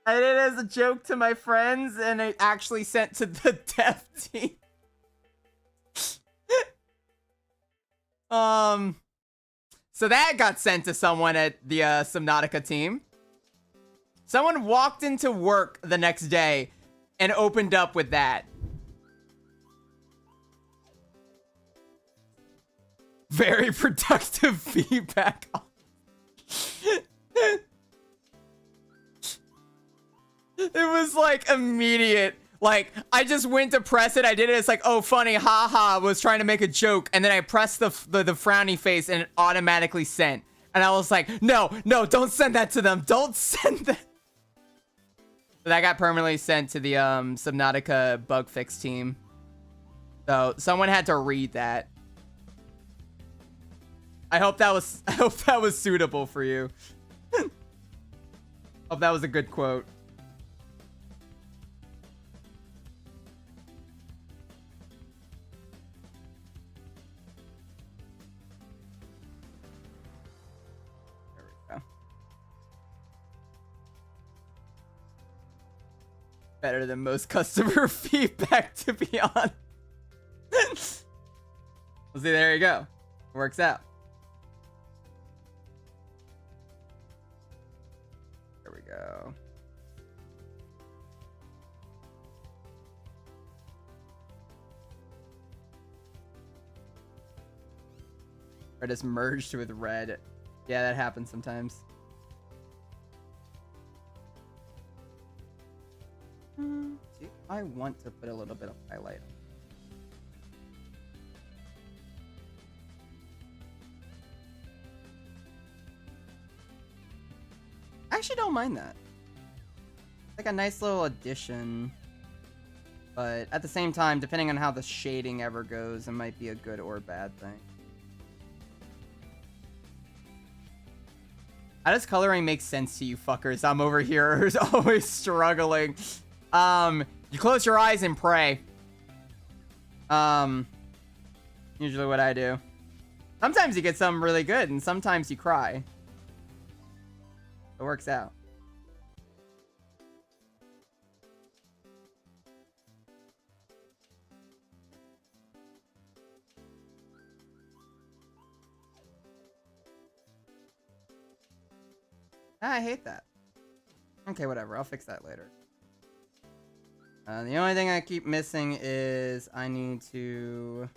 I did it as a joke to my friends, and it actually sent to the dev team. So that got sent to someone at the Subnautica team. Someone walked into work the next day and opened up with that. Very productive feedback. It was like immediate. Like, I just went to press it. I did it. It's like, oh, funny, haha. Was trying to make a joke. And then I pressed the frowny face and it automatically sent. And I was like, no, don't send that to them. Don't send that. So that got permanently sent to the Subnautica bug fix team. So someone had to read that. I hope that was suitable for you. Hope that was a good quote. There we go. Better than most customer feedback, to be honest. Well, see, there you go. It works out. There we go. Or just merged with red. Yeah, that happens sometimes. See, I want to put a little bit of highlight on. I actually don't mind that. Like a nice little addition. But at the same time, depending on how the shading ever goes, it might be a good or bad thing. How does coloring make sense to you fuckers? I'm over here always struggling. You close your eyes and pray. Usually what I do. Sometimes you get something really good, and sometimes you cry. It works out. Ah, I hate that. Okay, whatever. I'll fix that later. The only thing I keep missing is I need to...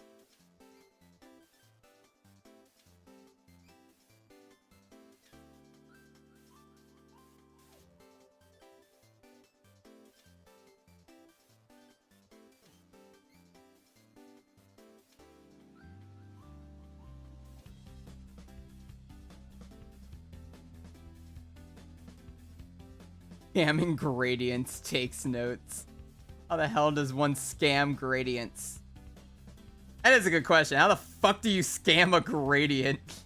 Scamming gradients takes notes. How the hell does one scam gradients? That is a good question. How the fuck do you scam a gradient?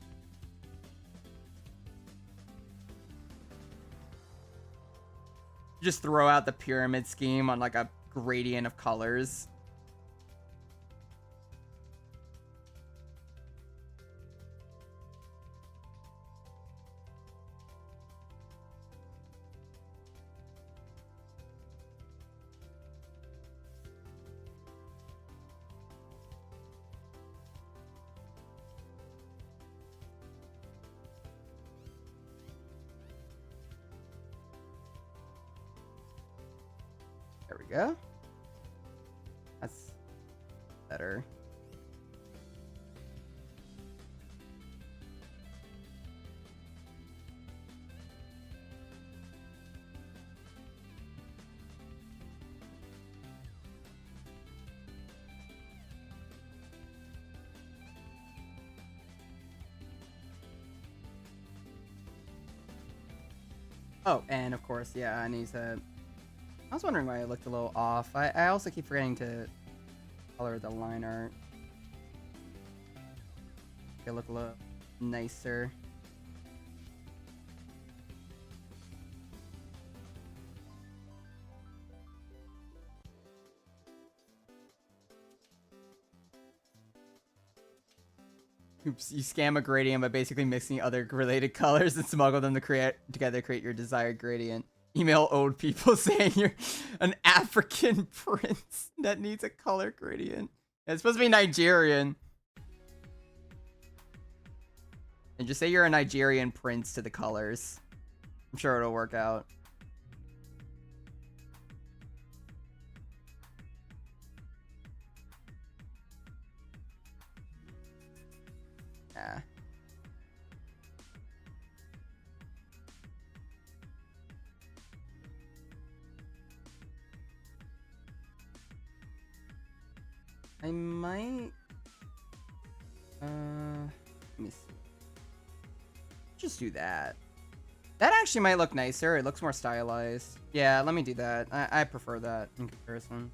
You just throw out the pyramid scheme on like a gradient of colors. There we go. That's better. Oh, and of course, yeah, I need to... I was wondering why it looked a little off. I also keep forgetting to color the line art. Make it look a little nicer. Oops, you scam a gradient by basically mixing other related colors and smuggle them to create your desired gradient. Email old people saying you're an African prince that needs a color gradient. Yeah, it's supposed to be Nigerian. And just say you're a Nigerian prince to the colors. I'm sure it'll work out. Yeah. I might... let me see. Just do that. That actually might look nicer. It looks more stylized. Yeah, let me do that. I prefer that in comparison.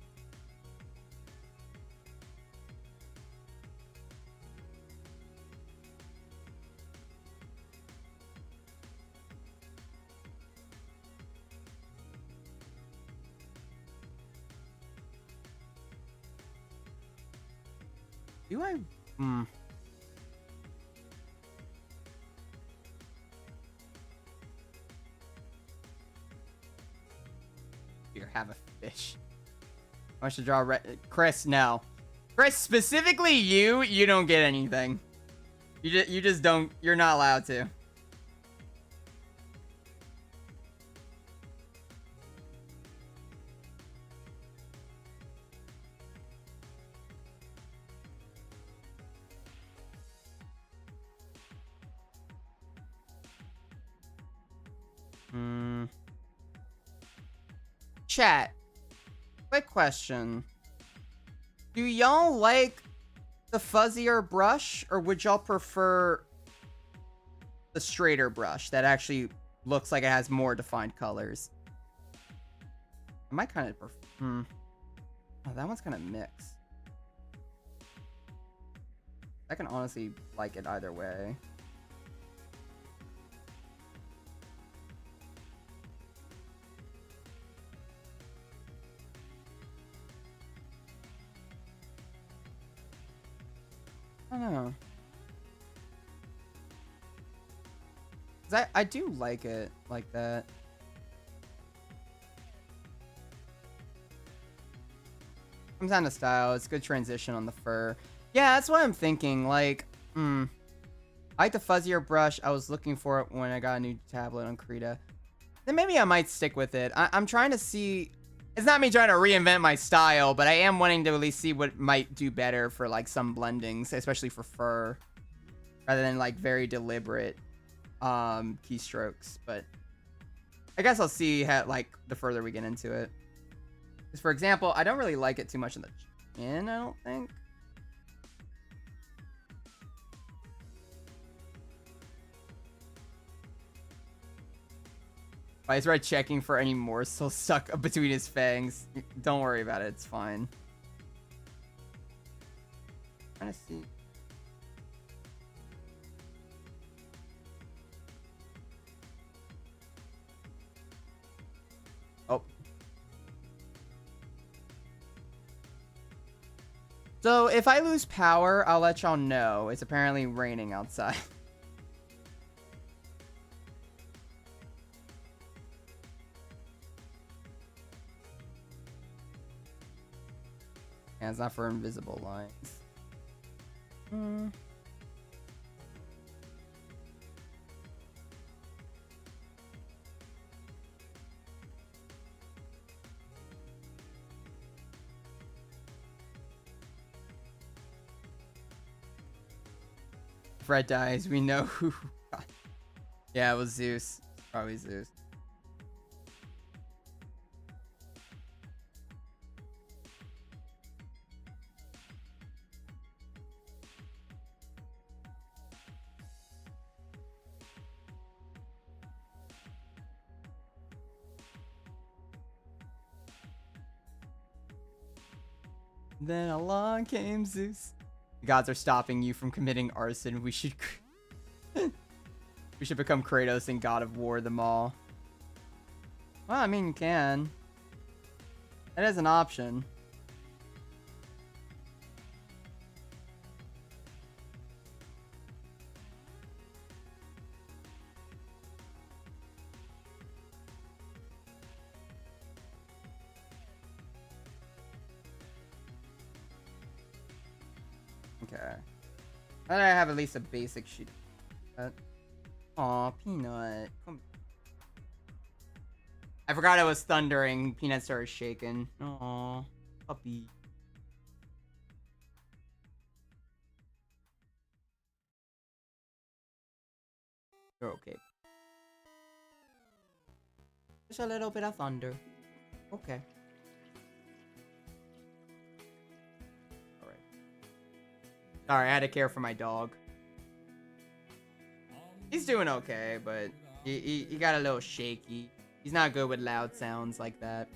Do I... Here, have a fish. I should draw Chris, no. Chris, specifically you don't get anything. You just don't, you're not allowed to. Chat, quick question. Do y'all like the fuzzier brush, or would y'all prefer the straighter brush that actually looks like it has more defined colors? I might kind of prefer... Oh, that one's kind of mixed. I can honestly like it either way. I don't know. 'Cause I do like it like that. Comes down to style. It's good transition on the fur. Yeah, that's what I'm thinking. Like, I like the fuzzier brush. I was looking for it when I got a new tablet on Krita. Then maybe I might stick with it. I'm trying to see. It's not me trying to reinvent my style, but I am wanting to at least see what might do better for like some blendings, especially for fur, rather than like very deliberate keystrokes. But I guess I'll see how, like, the further we get into it. Because, for example, I don't really like it too much in the chin, I don't think. I started checking for any morsel stuck between his fangs. Don't worry about it. It's fine. Trying to see. Oh. So if I lose power, I'll let y'all know. It's apparently raining outside. Yeah, it's not for invisible lines. If Red dies, we know who. Yeah, it was Zeus. Probably Zeus. Then along came Zeus. The gods are stopping you from committing arson. We should we should become Kratos and God of War them all. Well, I mean, you can. That is an option. Okay. Then I have at least a basic sheet. Aw, Peanut. Come. I forgot it was thundering. Peanut started shaking. Aw, puppy. You're okay. Just a little bit of thunder. Okay. Alright. Sorry, I had to care for my dog. He's doing okay, but he got a little shaky. He's not good with loud sounds like that.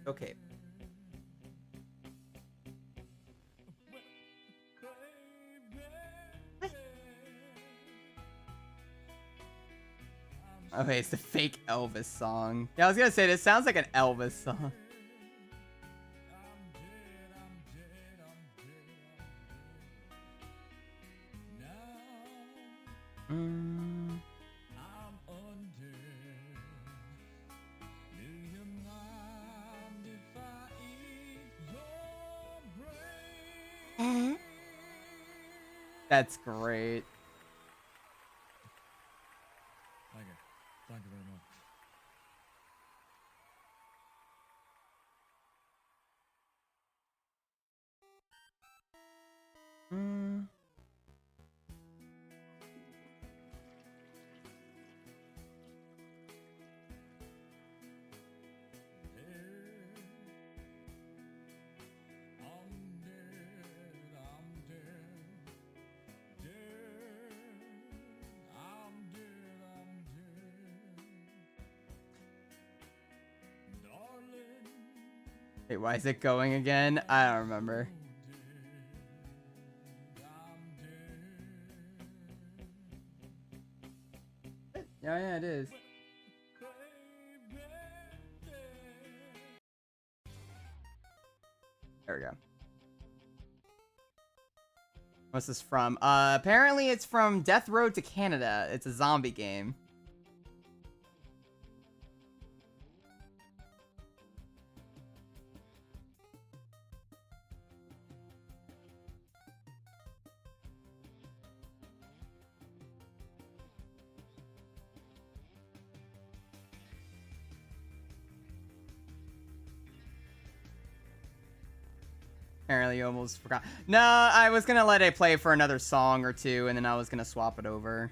Okay. Okay, it's the fake Elvis song. Yeah, I was gonna say, this sounds like an Elvis song. That's great. Thank you very much. Wait, why is it going again? I don't remember. Yeah, it is. There we go. What's this from? Apparently it's from Death Road to Canada. It's a zombie game. Apparently you almost forgot. No, I was gonna let it play for another song or two, and then I was gonna swap it over.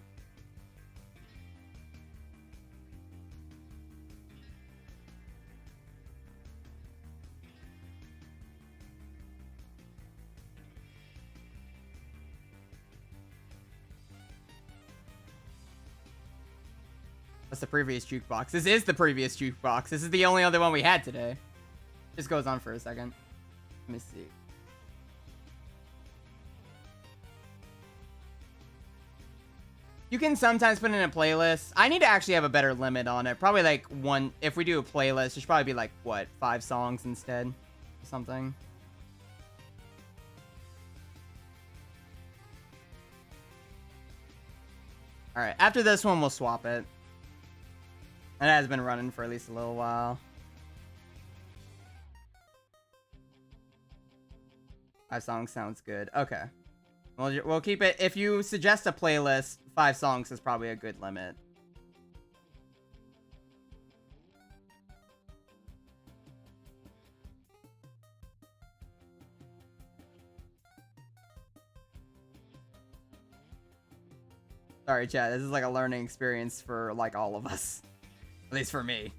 That's the previous jukebox. This is the previous jukebox. This is the only other one we had today. Just goes on for a second. Let me see. You can sometimes put in a playlist. I need to actually have a better limit on it. Probably like one. If we do a playlist, it should probably be like, what, 5 songs instead? Or something. Alright, after this one, we'll swap it. And it has been running for at least a little while. 5 songs sounds good. Okay. We'll keep it. If you suggest a playlist, 5 songs is probably a good limit. Sorry, chat. This is like a learning experience for like all of us. At least for me.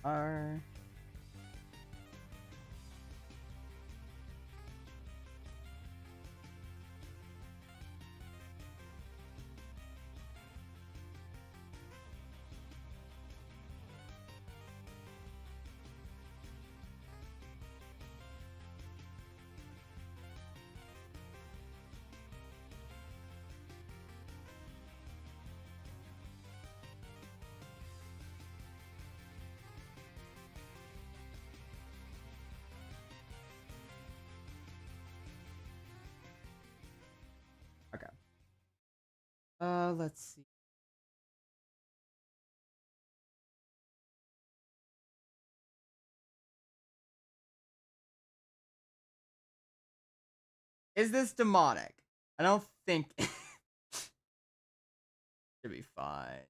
Are... Okay. Let's see. Is this demonic? I don't think... Should be fine.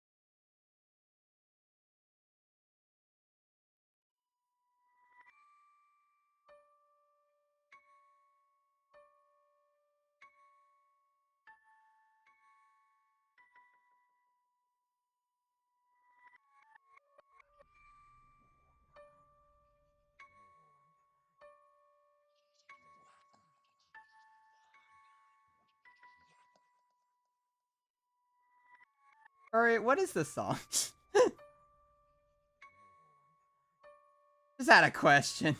Alright, what is this song? Just had a question.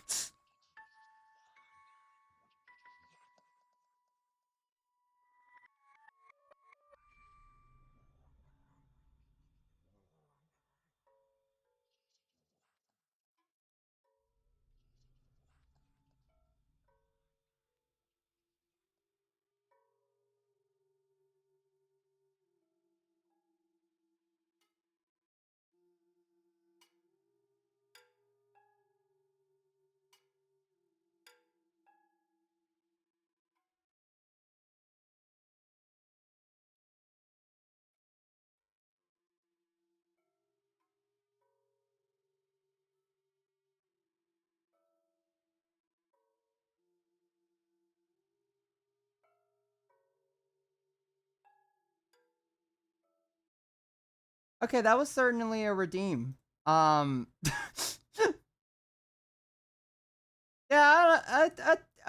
Okay, that was certainly a redeem. Yeah,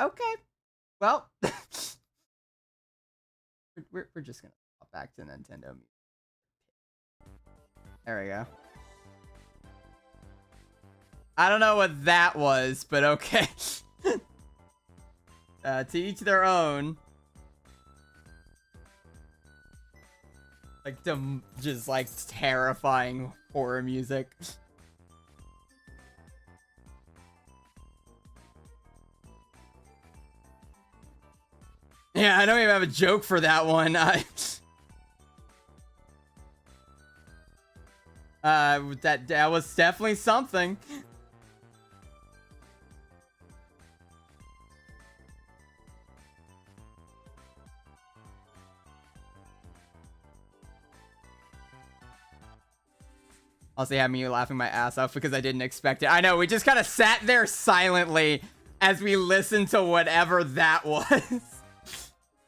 okay. Well, we're just gonna pop back to Nintendo. There we go. I don't know what that was, but okay. To each their own. Like, just like terrifying horror music. Yeah, I don't even have a joke for that one. That was definitely something. Also, had me laughing my ass off because I didn't expect it. I know, we just kind of sat there silently as we listened to whatever that was.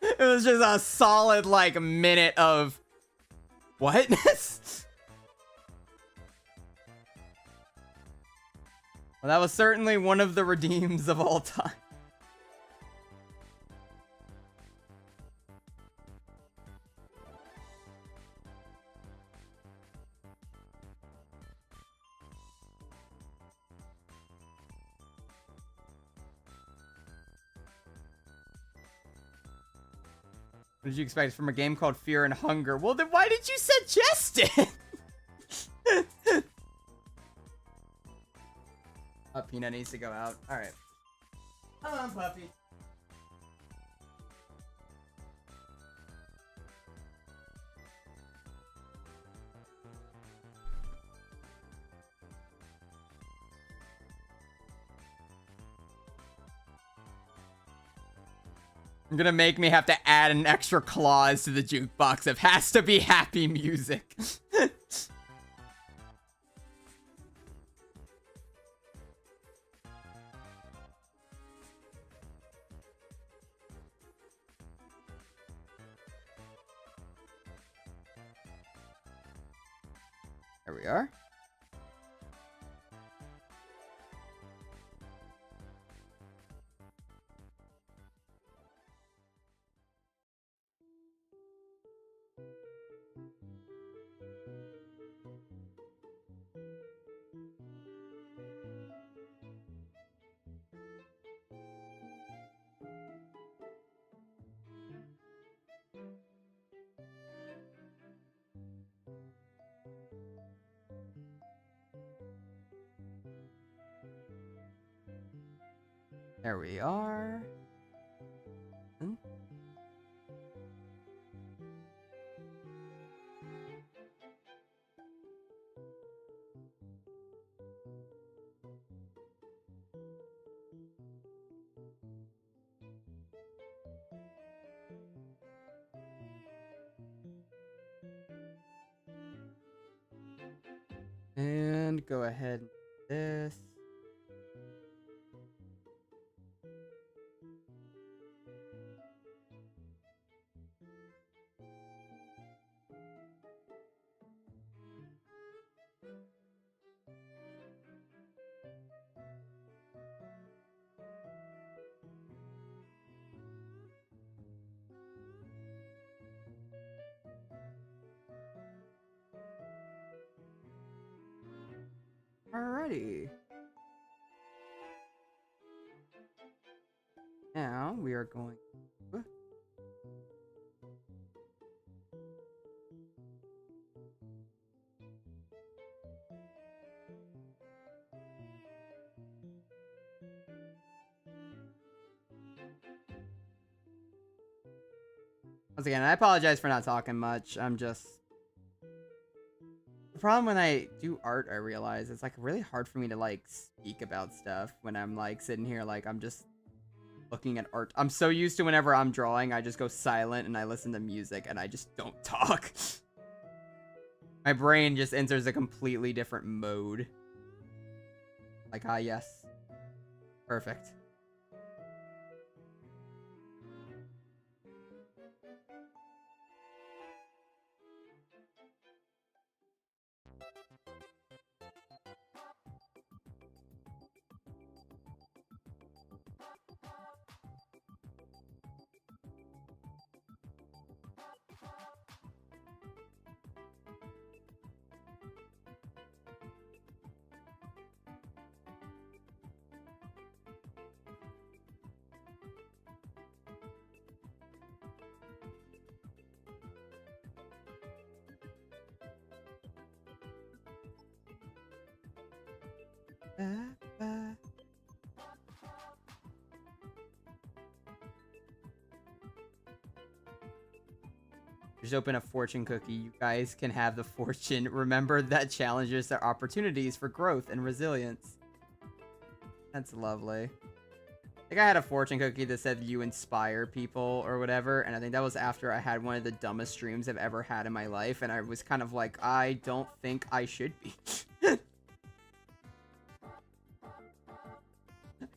It was just a solid, like, minute of... What? Well, that was certainly one of the redeems of all time. What did you expect from a game called Fear and Hunger? Well, then why did you suggest it? Peanut needs to go out. Alright. Come on, puppy. I'm gonna make me have to add an extra clause to the jukebox. It has to be happy music. There we are. There we are. And go ahead and do this. Alrighty. Now we are going. Once again, I apologize for not talking much. I'm just... The problem when I do art, I realize, it's like really hard for me to like speak about stuff when I'm like sitting here like I'm just looking at art. I'm so used to whenever I'm drawing, I just go silent and I listen to music and I just don't talk. My brain just enters a completely different mode. Like, ah, yes. Perfect. Just open a fortune cookie. You guys can have the fortune. Remember that challenges are opportunities for growth and resilience. That's lovely. I think I had a fortune cookie that said you inspire people or whatever, and I think that was after I had one of the dumbest streams I've ever had in my life, and I was kind of like, I don't think I should be.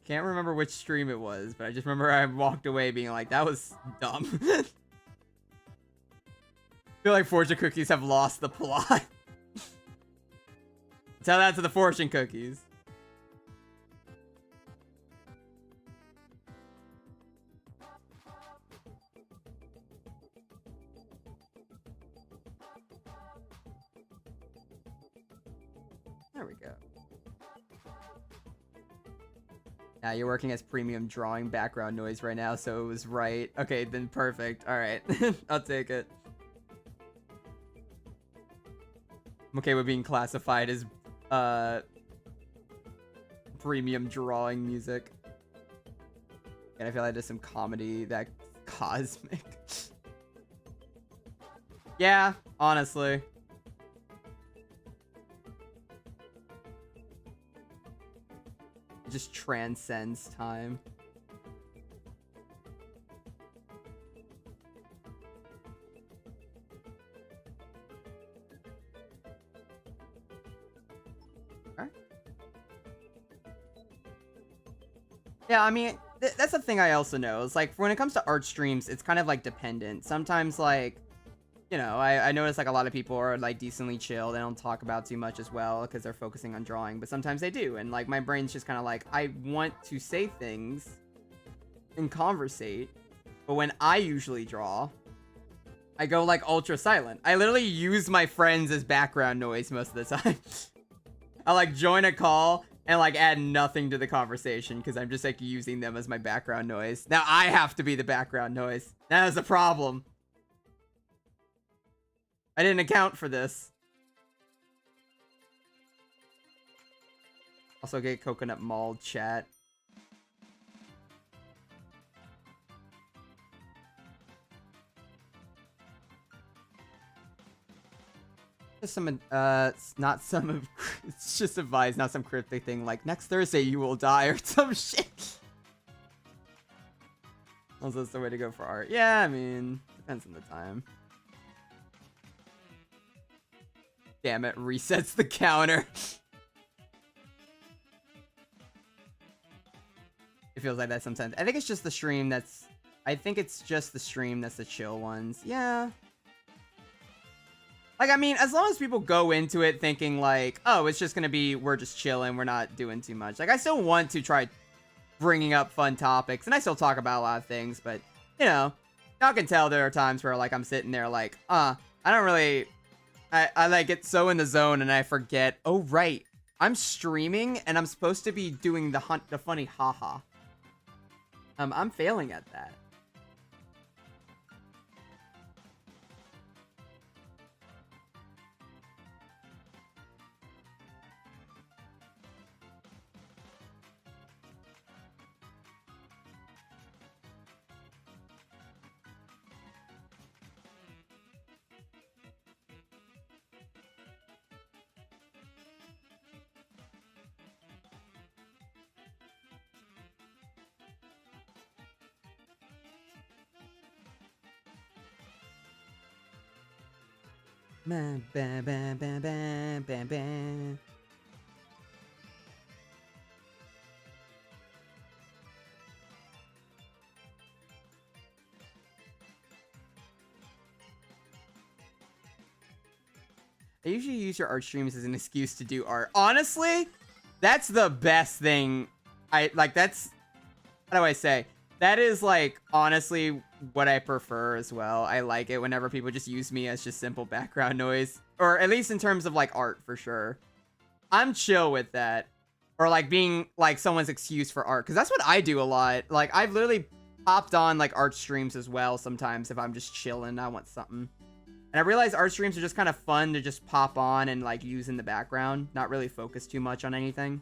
Can't remember which stream it was, but I just remember I walked away being like, that was dumb. I feel like fortune cookies have lost the plot. Tell that to the fortune cookies. There we go. Yeah, you're working as premium drawing background noise right now, so it was right. Okay, then perfect. All right, I'll take it. I'm okay with being classified as premium drawing music. And I feel like there's some comedy that cosmic. Yeah, honestly. It just transcends time. Yeah, I mean, that's the thing I also know. It's like, when it comes to art streams, it's kind of like dependent. Sometimes, like, you know, I notice like a lot of people are like decently chill. They don't talk about too much as well because they're focusing on drawing. But sometimes they do. And like, my brain's just kind of like, I want to say things and conversate. But when I usually draw, I go like ultra silent. I literally use my friends as background noise most of the time. I like join a call and like add nothing to the conversation because I'm just like using them as my background noise. Now I have to be the background noise. That is a problem. I didn't account for this. Also get Coconut Mall chat. Just some, not some of, it's just advice, not some cryptic thing like, next Thursday you will die or some shit. Also, that's the way to go for art. Yeah, I mean, depends on the time. Damn it, resets the counter. It feels like that sometimes. I think it's just the stream that's, the chill ones. Yeah. Like, I mean, as long as people go into it thinking like, oh, it's just gonna be, we're just chilling, we're not doing too much. Like, I still want to try bringing up fun topics, and I still talk about a lot of things, but, you know, y'all can tell there are times where, like, I'm sitting there like, I don't really, I like, get so in the zone, and I forget, oh, right, I'm streaming, and I'm supposed to be doing the funny haha. I'm failing at that. Bam, bam, bam, bam, bam, bam, bam. I usually use your art streams as an excuse to do art. Honestly, that's the best thing. That's, how do I say? That is, like, honestly what I prefer as well. I like it whenever people just use me as just simple background noise. Or at least in terms of, like, art, for sure. I'm chill with that. Or, like, being, like, someone's excuse for art. Because that's what I do a lot. Like, I've literally popped on, like, art streams as well sometimes if I'm just chilling. I want something. And I realize art streams are just kind of fun to just pop on and, like, use in the background. Not really focus too much on anything.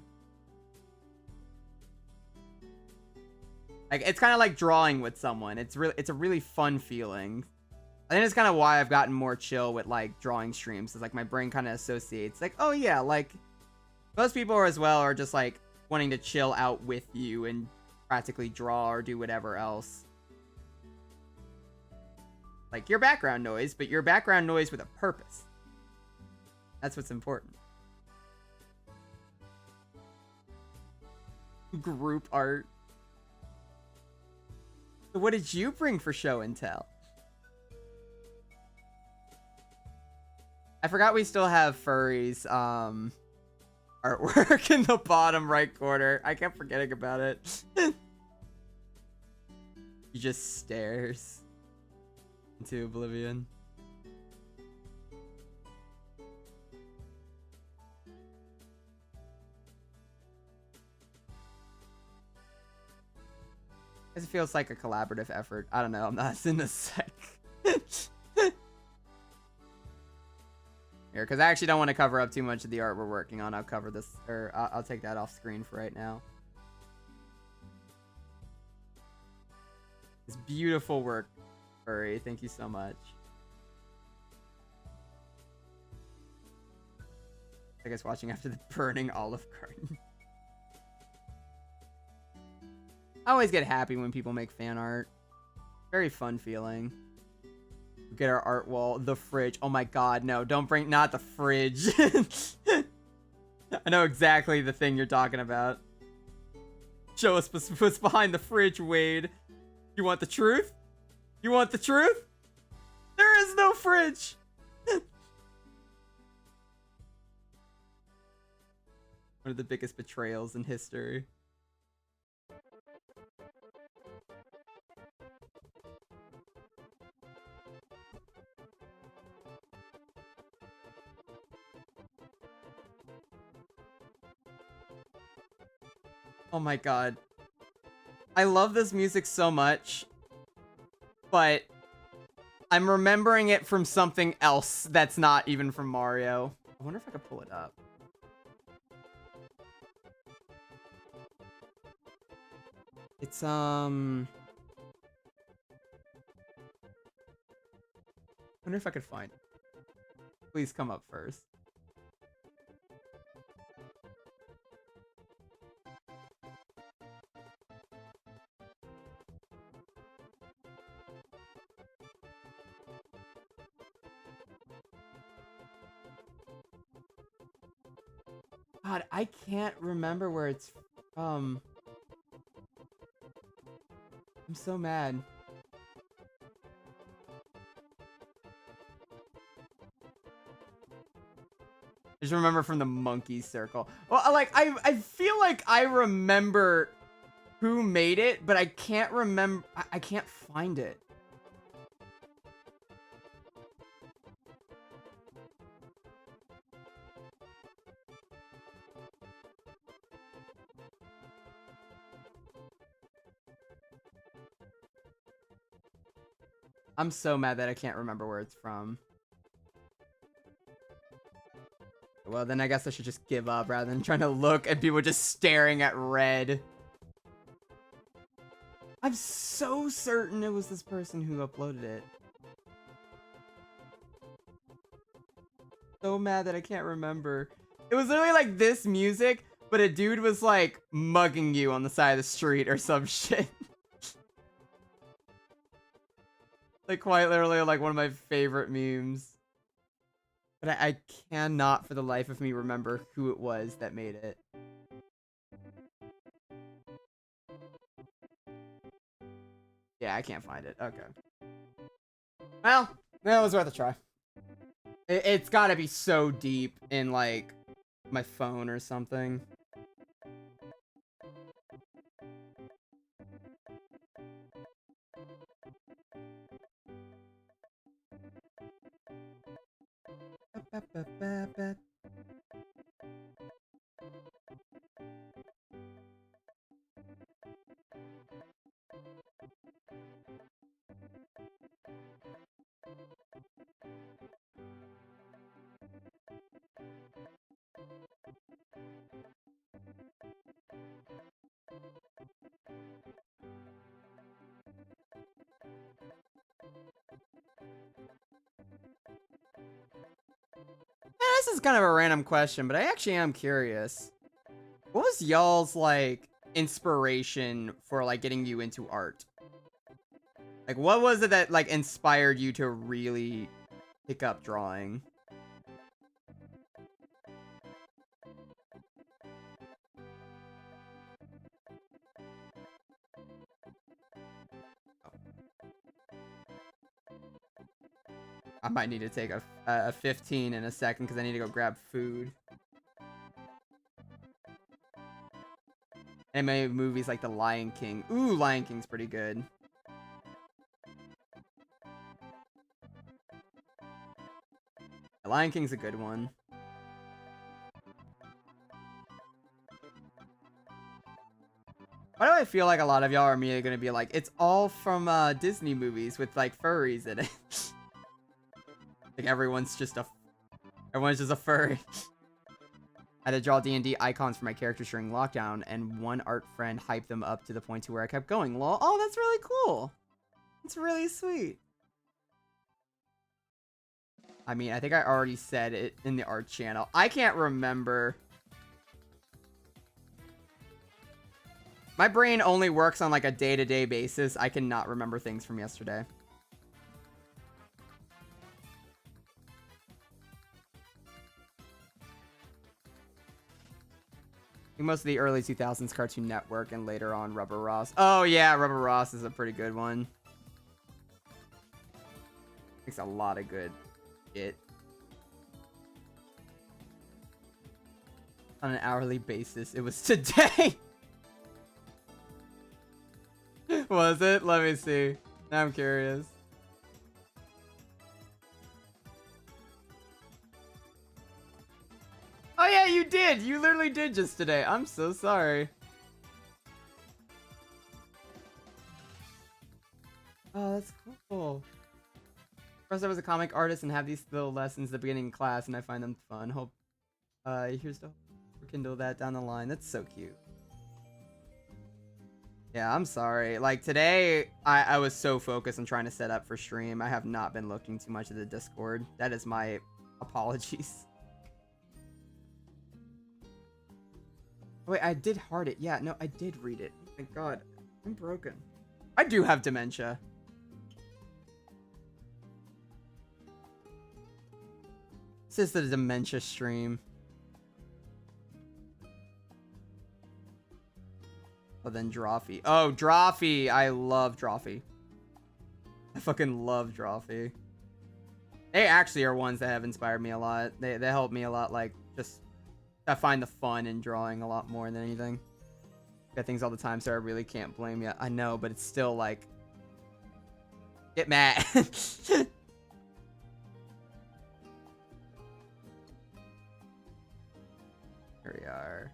Like, it's kind of like drawing with someone. It's a really fun feeling. I think it's kind of why I've gotten more chill with like drawing streams. It's like my brain kind of associates like, oh yeah, like most people are as well are just like wanting to chill out with you and practically draw or do whatever else. Like your background noise, but your background noise with a purpose. That's what's important. Group art. So what did you bring for show and tell? I forgot we still have Furry's artwork in the bottom right corner. I kept forgetting about it. He just stares into oblivion. It feels like a collaborative effort. I don't know. I'm not in a sec. Here, because I actually don't want to cover up too much of the art we're working on. I'll cover this, or I'll take that off screen for right now. It's beautiful work, Furry. Thank you so much. I guess watching after the burning Olive Garden. I always get happy when people make fan art. Very fun feeling. Get our art wall, the fridge. Oh my god, no, don't bring, not the fridge. I know exactly the thing you're talking about. Show us what's behind the fridge, Wade. You want the truth? You want the truth? There is no fridge. One of the biggest betrayals in history. Oh my god. I love this music so much, but I'm remembering it from something else that's not even from Mario. I wonder if I could pull it up. It's, I wonder if I could find it. Please come up first. God, I can't remember where it's from. I'm so mad. I just remember from the monkey circle. Well, like, I feel like I remember who made it, but I can't remember. I can't find it. I'm so mad that I can't remember where it's from. Well, then I guess I should just give up rather than trying to look at people just staring at red. I'm so certain it was this person who uploaded it. So mad that I can't remember. It was literally like this music, but a dude was like mugging you on the side of the street or some shit. Like quite literally like one of my favorite memes. But I cannot for the life of me remember who it was that made it. Yeah, I can't find it. Okay. Well, that was worth a try. It's gotta be so deep in like my phone or something. this is kind of a random question, but I actually am curious. What was y'all's, like, inspiration for, like, getting you into art? Like, what was it that, like, inspired you to really pick up drawing? I might need to take a 15 in a second because I need to go grab food. And maybe movies like The Lion King. Ooh, Lion King's pretty good. The Lion King's a good one. Why do I feel like a lot of y'all are immediately going to be like, it's all from Disney movies with like furries in it? Like everyone's just a furry. I had to draw D&D icons for my characters during lockdown, and one art friend hyped them up to the point to where I kept going. Lol. Oh, that's really cool. That's really sweet. I mean, I think I already said it in the art channel. I can't remember. My brain only works on like a day-to-day basis. I cannot remember things from yesterday. Most of the early 2000s Cartoon Network and later on Rubber Ross. Oh yeah, Rubber Ross is a pretty good one. Makes a lot of good shit. On an hourly basis, it was today. Was it? Let me see. Now I'm curious. Oh yeah, you did. You literally did just today. I'm so sorry. Oh, that's cool. First, I was a comic artist and have these little lessons at the beginning of class, and I find them fun. Hope here's to rekindle that down the line. That's so cute. Yeah, I'm sorry. Like today, I was so focused on trying to set up for stream. I have not been looking too much at the Discord. That is my apologies. Wait, I did heart it. Yeah, no, I did read it. Thank God. I'm broken. I do have dementia. This is the dementia stream. Oh, then Drawfee. Oh, Drawfee. I love Drawfee. I fucking love Drawfee. They actually are ones that have inspired me a lot. They help me a lot, like, just... I find the fun in drawing a lot more than anything. Get things all the time, so I really can't blame you. I know, but it's still like... Get mad. Here we are.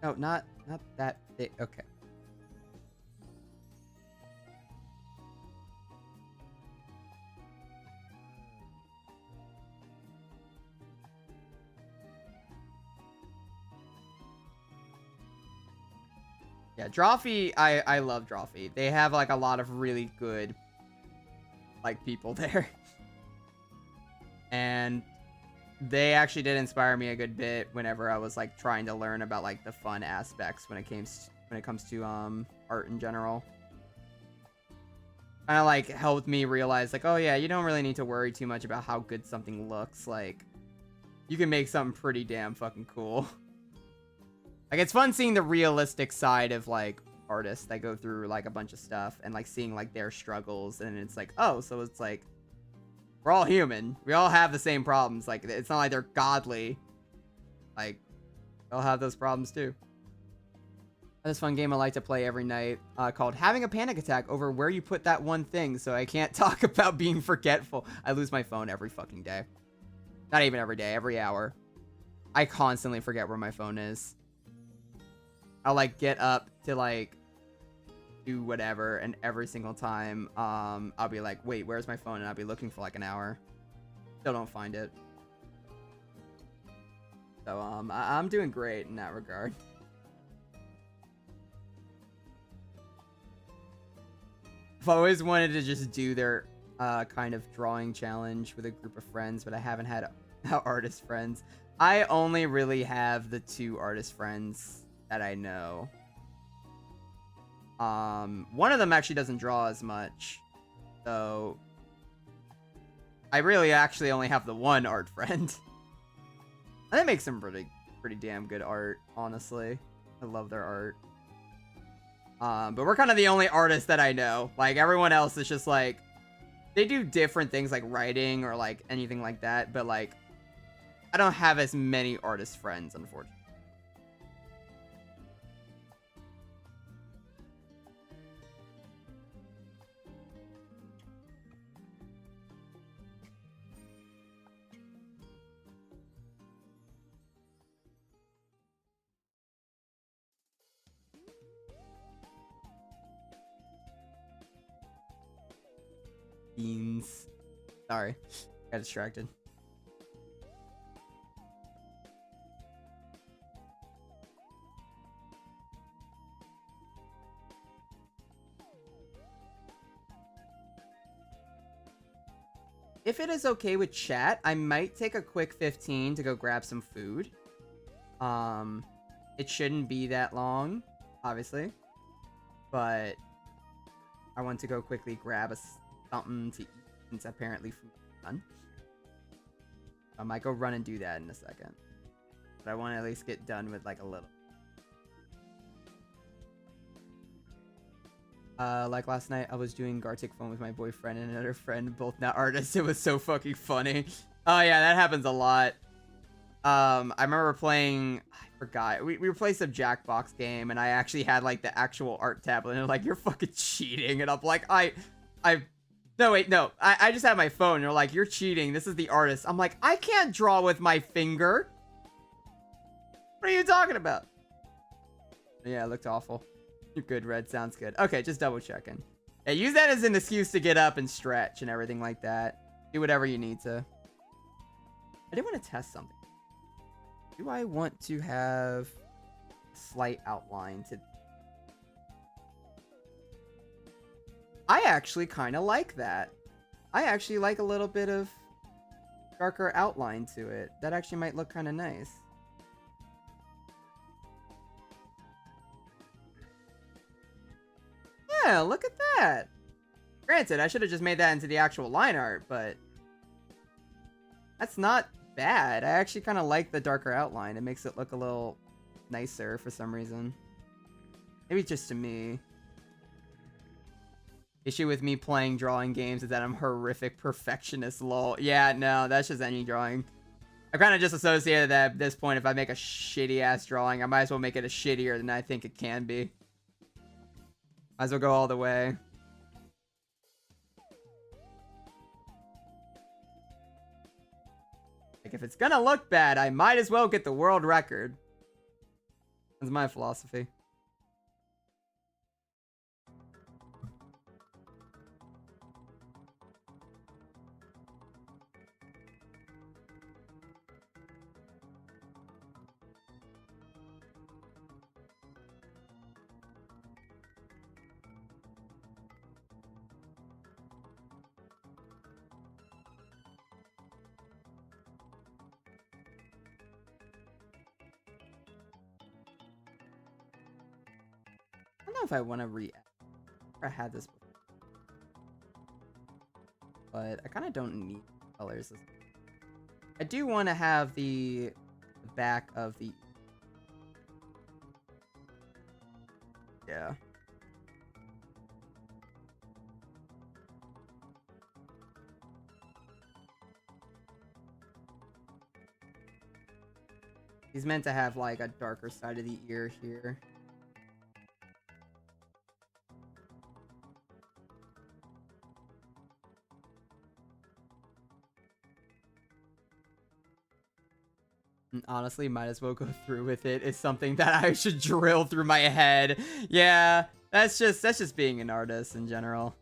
No, not that big. Okay. Yeah, Drawfee, I love Drawfee. They have like a lot of really good like people there. And they actually did inspire me a good bit whenever I was like trying to learn about like the fun aspects when it comes to art in general. Kind of like helped me realize like, oh yeah, you don't really need to worry too much about how good something looks. Like you can make something pretty damn fucking cool. Like it's fun seeing the realistic side of like artists that go through like a bunch of stuff and like seeing like their struggles, and it's like, oh, so it's like we're all human. We all have the same problems. Like it's not like they're godly. Like they'll have those problems too. This fun game I like to play every night called Having a Panic Attack over where you put that one thing, so I can't talk about being forgetful. I lose my phone every fucking day. Not even every day, every hour. I constantly forget where my phone is. I'll like get up to like do whatever, and every single time I'll be like, wait, where's my phone? And I'll be looking for like an hour. Still don't find it. So I'm doing great in that regard. I've always wanted to just do their kind of drawing challenge with a group of friends, but I haven't had artist friends. I only really have the 2 artist friends that I know. One of them actually doesn't draw as much, so I really actually only have the 1 art friend. And they make some pretty damn good art, honestly. I love their art. But we're kind of the only artists that I know. Like, everyone else is just like, they do different things like writing or like anything like that, but like, I don't have as many artist friends, unfortunately. Beans. Sorry. Got distracted. If it is okay with chat, I might take a quick 15 to go grab some food. It shouldn't be that long, obviously. But I want to go quickly grab something to eat since apparently food is done. I might go run and do that in a second. But I want to at least get done with like a little. Like last night, I was doing Gartic phone with my boyfriend and another friend, both not artists. It was so fucking funny. Oh yeah, that happens a lot. I remember playing, I forgot, we were playing some Jackbox game, and I actually had like the actual art tablet, and they're like, you're fucking cheating, and I'm like, no wait, no, I just have my phone, and they're like, you're cheating, this is the artist. I'm like, I can't draw with my finger. What are you talking about? Yeah, it looked awful. You're good, Red. Sounds good. Okay, just double checking. Yeah, use that as an excuse to get up and stretch and everything like that. Do whatever you need to. I did want to test something. Do I want to have a slight outline to... I actually kind of like that. I actually like a little bit of darker outline to it. That actually might look kind of nice. Yeah, look at that. Granted, I should have just made that into the actual line art, but that's not bad. I actually kind of like the darker outline. It makes it look a little nicer for some reason. Maybe just to me. Issue with me playing drawing games is that I'm horrific perfectionist, lol. Yeah, no, that's just any drawing. I kind of just associated that at this point, if I make a shitty ass drawing, I might as well make it a shittier than I think it can be. Might as well go all the way. Like, if it's gonna look bad, I might as well get the world record. That's my philosophy. I don't know if I want to react. I had this before. But I kind of don't need colors. I do want to have the back of the... Yeah. He's meant to have like a darker side of the ear here. Honestly, might as well go through with it. It's something that I should drill through my head. Yeah, that's just being an artist in general.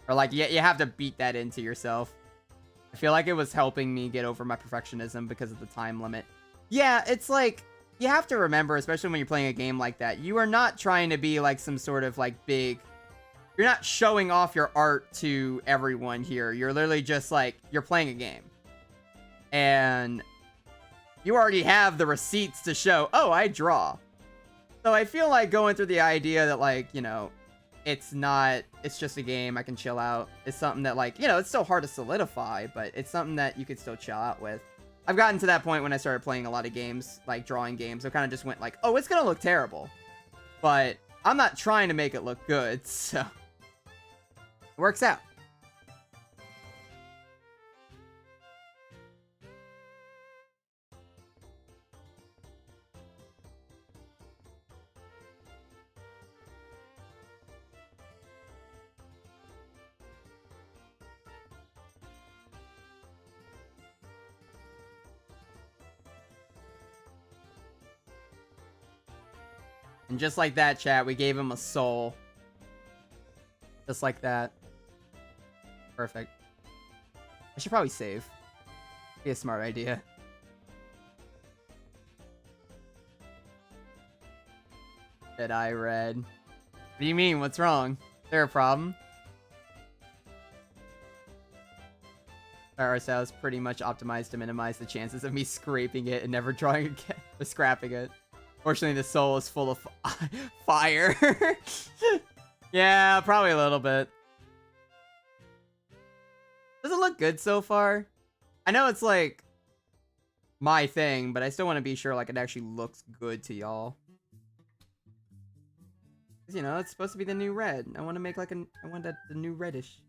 Or like, you have to beat that into yourself. I feel like it was helping me get over my perfectionism because of the time limit. Yeah, it's like, you have to remember, especially when you're playing a game like that, you are not trying to be like some sort of like big. You're not showing off your art to everyone here. You're literally just like, you're playing a game. And you already have the receipts to show, oh, I draw. So I feel like going through the idea that, like, you know, it's just a game, I can chill out. It's something that, like, you know, it's still hard to solidify, but it's something that you could still chill out with. I've gotten to that point when I started playing a lot of games, like drawing games. I kind of just went like, oh, it's going to look terrible. But I'm not trying to make it look good, so it works out. And just like that, chat, we gave him a soul. Just like that. Perfect. I should probably save. Be a smart idea. That I read. What do you mean? What's wrong? Is there a problem? Our is pretty much optimized to minimize the chances of me scraping it and never drawing again. Or scrapping it. Fortunately, the soul is full of fire. Yeah, probably a little bit. Does it look good so far? I know it's like my thing, but I still want to be sure like it actually looks good to y'all. You know, it's supposed to be the new red. I want to make like I want the new reddish.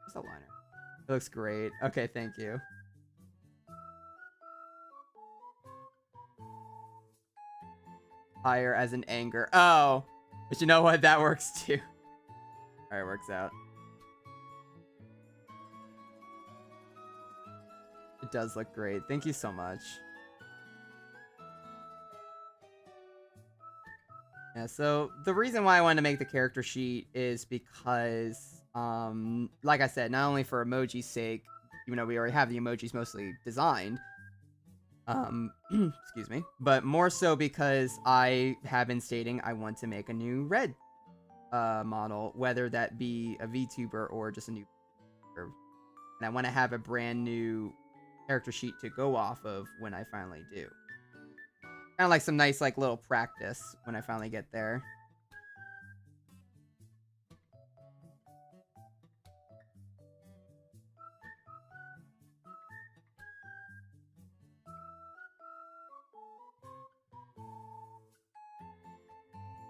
What's that liner? It looks great. Okay, thank you. Fire as in anger. Oh, but you know what? That works too. Alright, works out. It does look great. Thank you so much. Yeah, so the reason why I wanted to make the character sheet is because, like I said, not only for emoji's sake, even though we already have the emojis mostly designed, excuse me, but more so because I have been stating I want to make a new red model, whether that be a VTuber or just a new and I want to have a brand new character sheet to go off of when I finally do. Kind of like some nice like little practice when I finally get there.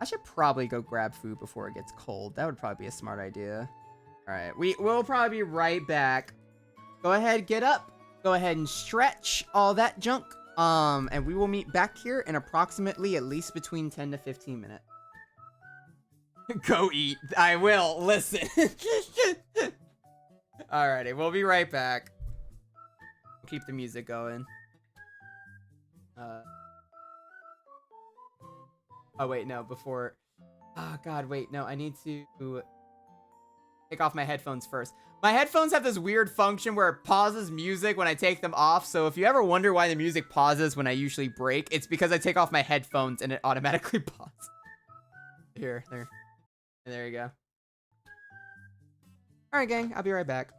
I should probably go grab food before it gets cold. That would probably be a smart idea. All right, we'll probably be right back. Go ahead, get up. Go ahead and stretch all that junk. And we will meet back here in approximately at least between 10 to 15 minutes. Go eat. I will. Listen. Alrighty, we'll be right back. Keep the music going. Oh, wait, no, before... Oh, God, wait, no, I need to take off my headphones first. My headphones have this weird function where it pauses music when I take them off, so if you ever wonder why the music pauses when I usually break, it's because I take off my headphones and it automatically pauses. Here, there you go. Alright, gang, I'll be right back.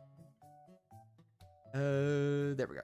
There we go.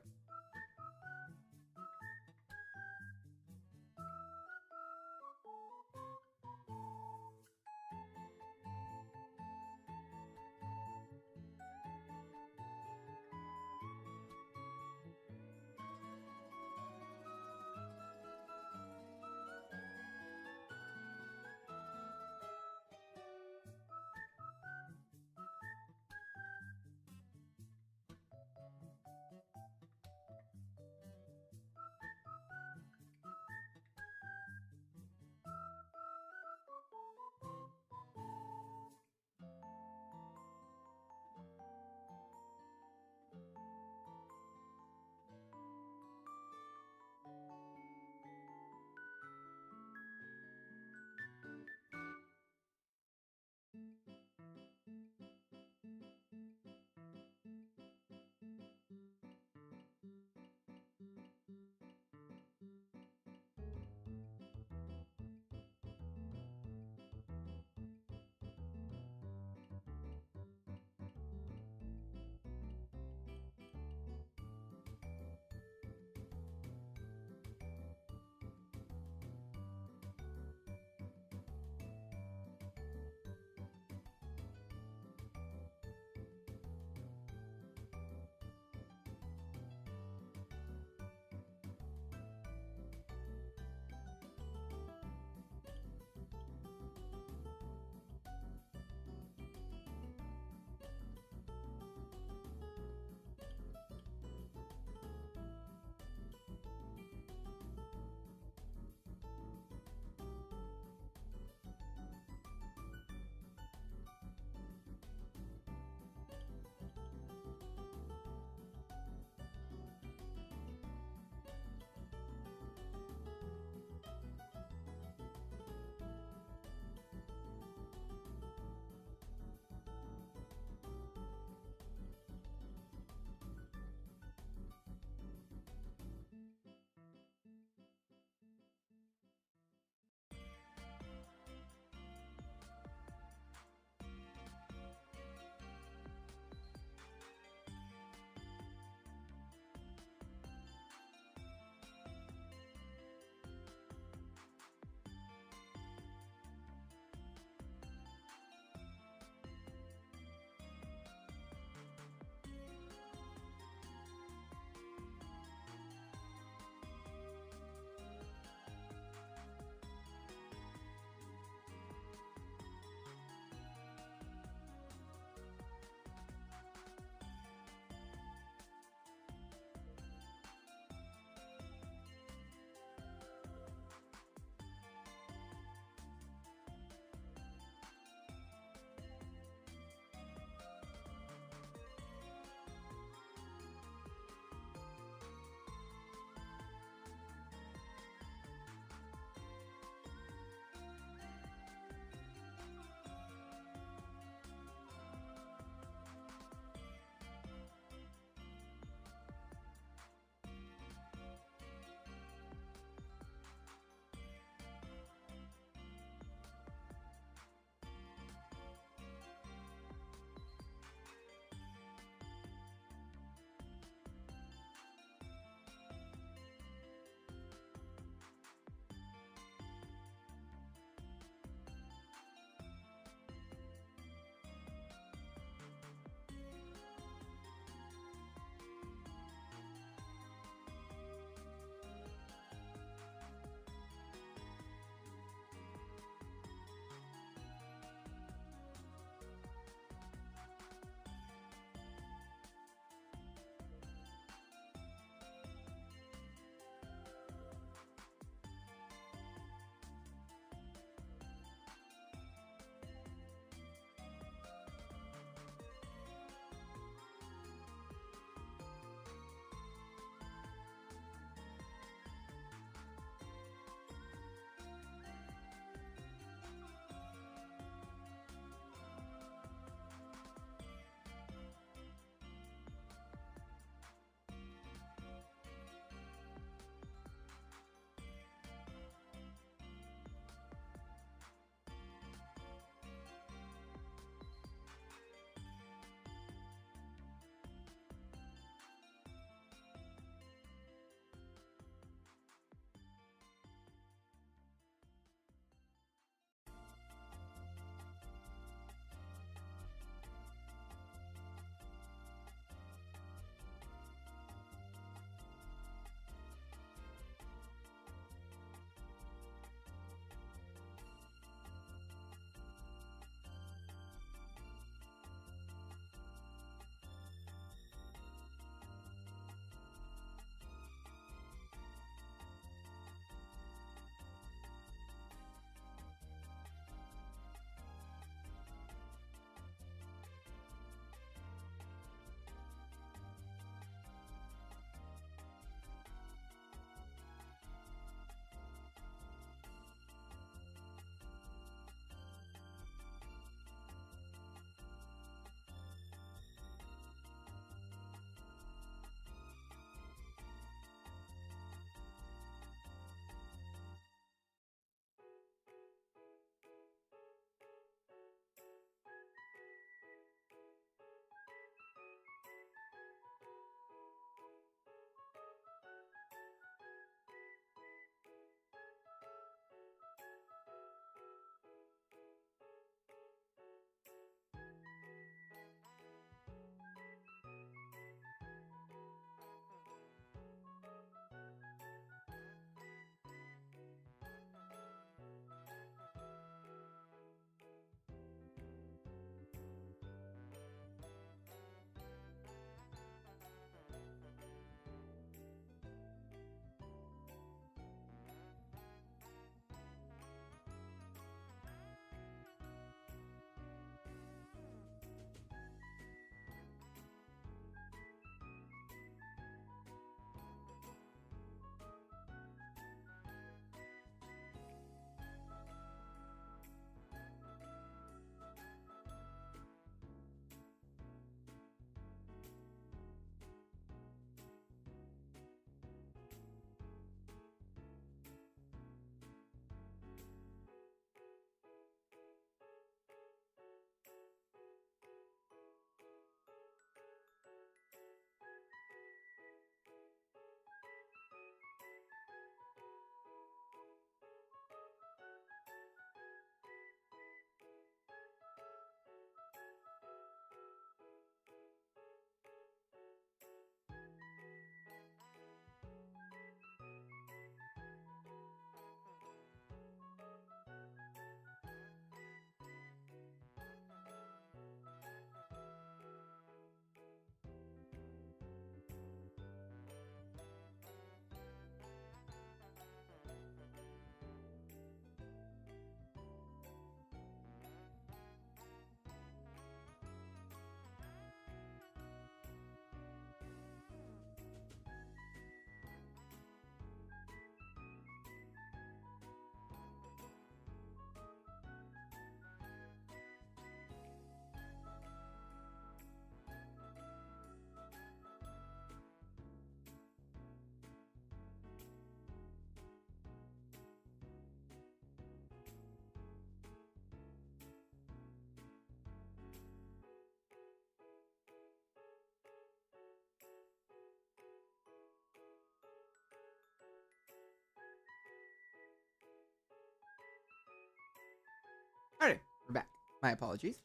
Alright, we're back. My apologies.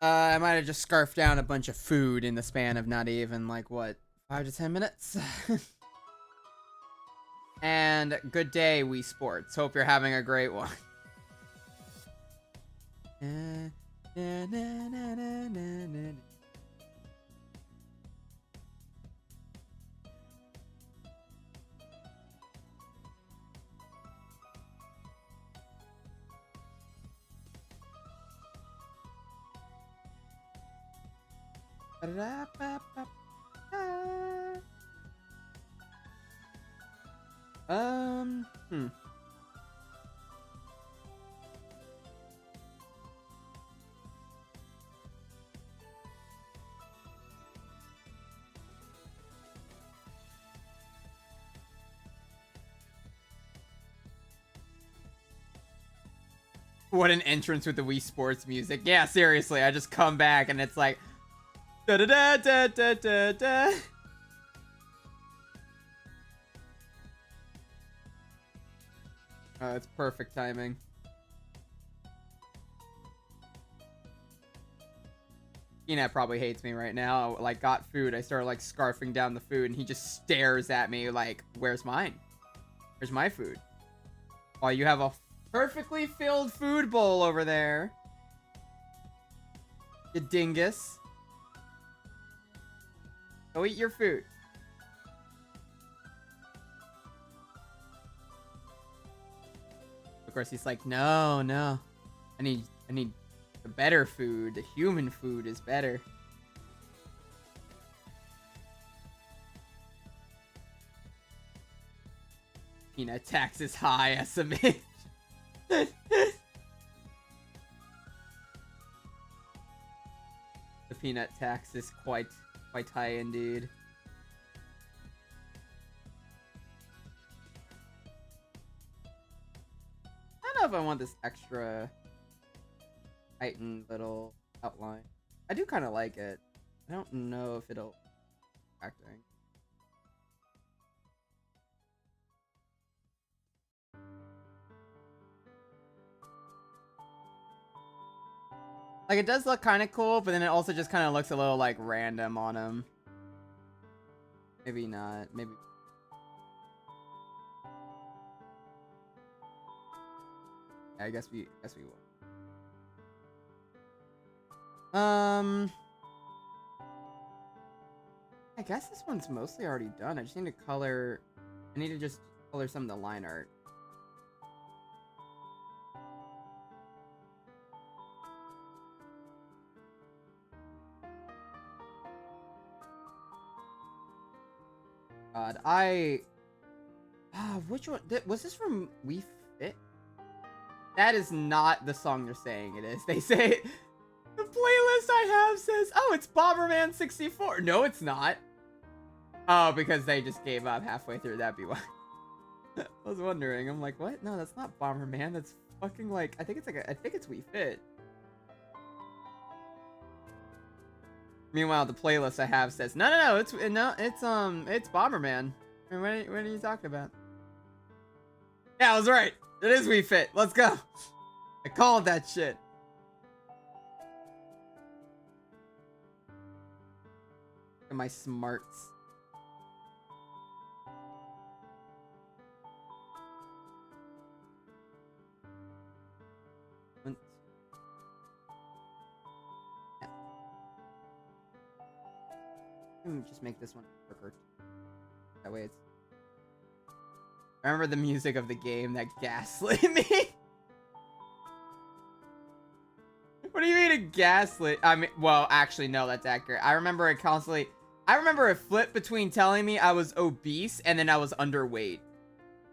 I might have just scarfed down a bunch of food in the span of not even, like, what, 5 to 10 minutes? And good day, Wii Sports. Hope you're having a great one. Hmm. What an entrance with the Wii Sports music. Yeah, seriously, I just come back and it's like da da da da da da da. Oh, it's perfect timing. Peanut probably hates me right now. Like, got food. I started, like, scarfing down the food, and he just stares at me like, where's mine? Where's my food? While you have a perfectly filled food bowl over there. You dingus. Go eat your food. Of course, he's like, no, no. I need the better food. The human food is better. Peanut tax is high, SMH. The peanut tax is quite high indeed. I don't know if I want this extra heightened little outline. I do kind of like it. I don't know if it'll acting. Like, it does look kind of cool, but then it also just kind of looks a little, like, random on him. Maybe not. Maybe. Yeah, I guess we will. I guess this one's mostly already done. I just need to color. I need to just color some of the line art. God, which one? Was this from We Fit? That is not the song they're saying it is. They say, the playlist I have says, oh, it's Bomberman 64. No, it's not. Oh, because they just gave up halfway through. That'd be why. I was wondering. I'm like, what? No, that's not Bomberman. That's fucking like, I think it's We Fit. Meanwhile, the playlist I have says, no, it's Bomberman. I mean, what are you talking about? Yeah, I was right. It is We Fit. Let's go. I called that shit. Look at my smarts. Just make this one quicker. That way it's... I remember the music of the game that gaslit me. What do you mean it gaslit? I mean, well, actually, no, that's accurate. I remember it constantly... I remember it flipped between telling me I was obese and then I was underweight.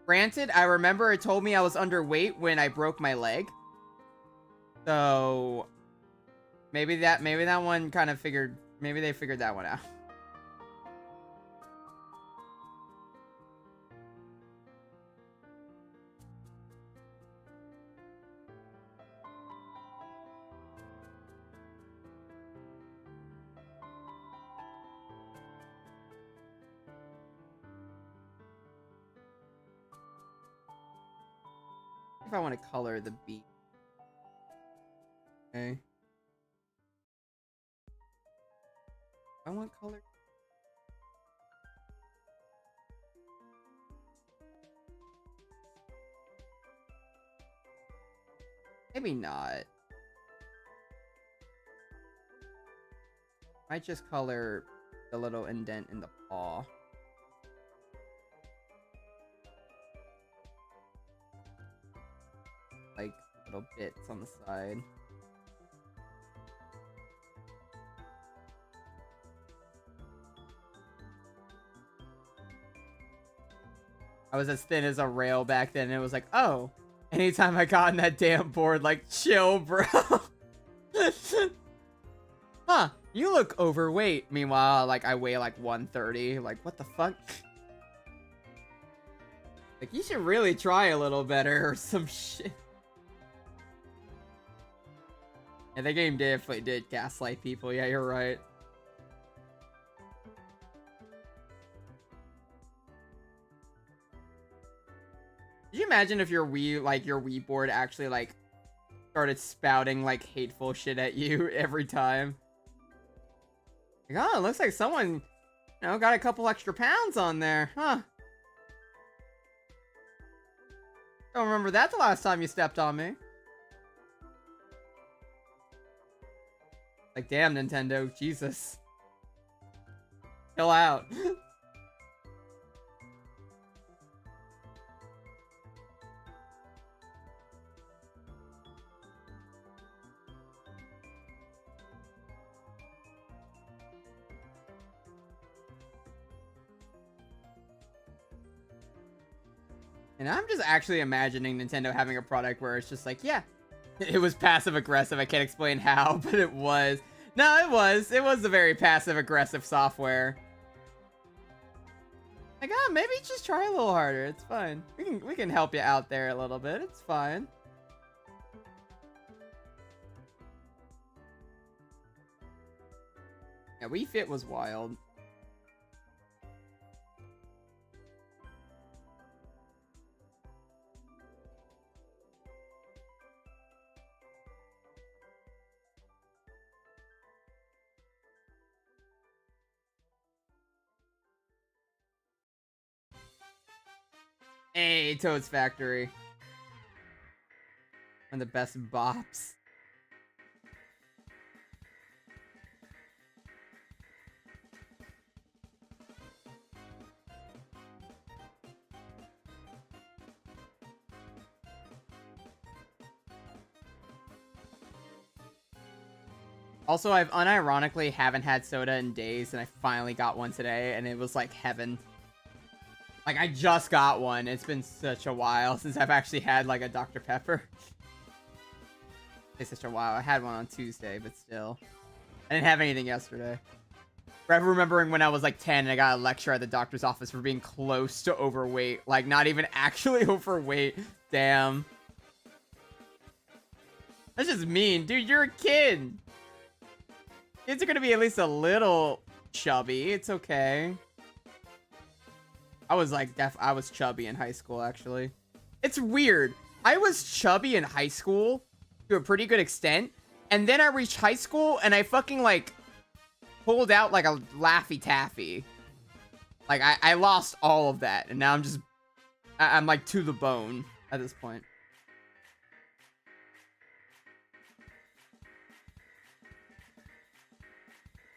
Granted, I remember it told me I was underweight when I broke my leg. So... maybe that one kind of figured... maybe they figured that one out. If I want to color the beat. Okay. I want color. Maybe not. Might just color the little indent in the paw. Like little bits on the side. I was as thin as a rail back then, and it was like, oh, anytime I got on that damn board, like, chill, bro. Huh, you look overweight. Meanwhile, like, I weigh like 130. Like, what the fuck? Like, you should really try a little better or some shit. Yeah, the game definitely did gaslight people. Yeah, you're right. Could you imagine if your Wii board actually, like, started spouting, like, hateful shit at you every time? Like, oh, it looks like someone, you know, got a couple extra pounds on there, huh? Don't remember that the last time you stepped on me. Like, damn, Nintendo, Jesus. Chill out. And I'm just actually imagining Nintendo having a product where it's just like, yeah, it was passive aggressive. I can't explain how, but it was. No, it was. It was a very passive aggressive software. Like, oh, maybe just try a little harder. It's fine. We can help you out there a little bit. It's fine. Yeah, Wii Fit was wild. Hey, Toad's Factory. One of the best bops. Also, I've unironically haven't had soda in days, and I finally got one today, and it was like heaven. Like, I just got one. It's been such a while since I've actually had, like, a Dr. Pepper. It's such a while. I had one on Tuesday, but still. I didn't have anything yesterday. Forever remembering when I was, like, 10 and I got a lecture at the doctor's office for being close to overweight. Like, not even actually overweight. Damn. That's just mean. Dude, you're a kid. Kids are gonna be at least a little chubby. It's okay. I was like, I was chubby in high school, actually. It's weird. I was chubby in high school to a pretty good extent. And then I reached high school and I fucking, like, pulled out like a Laffy Taffy. Like, I lost all of that. And now I'm just, I'm like to the bone at this point.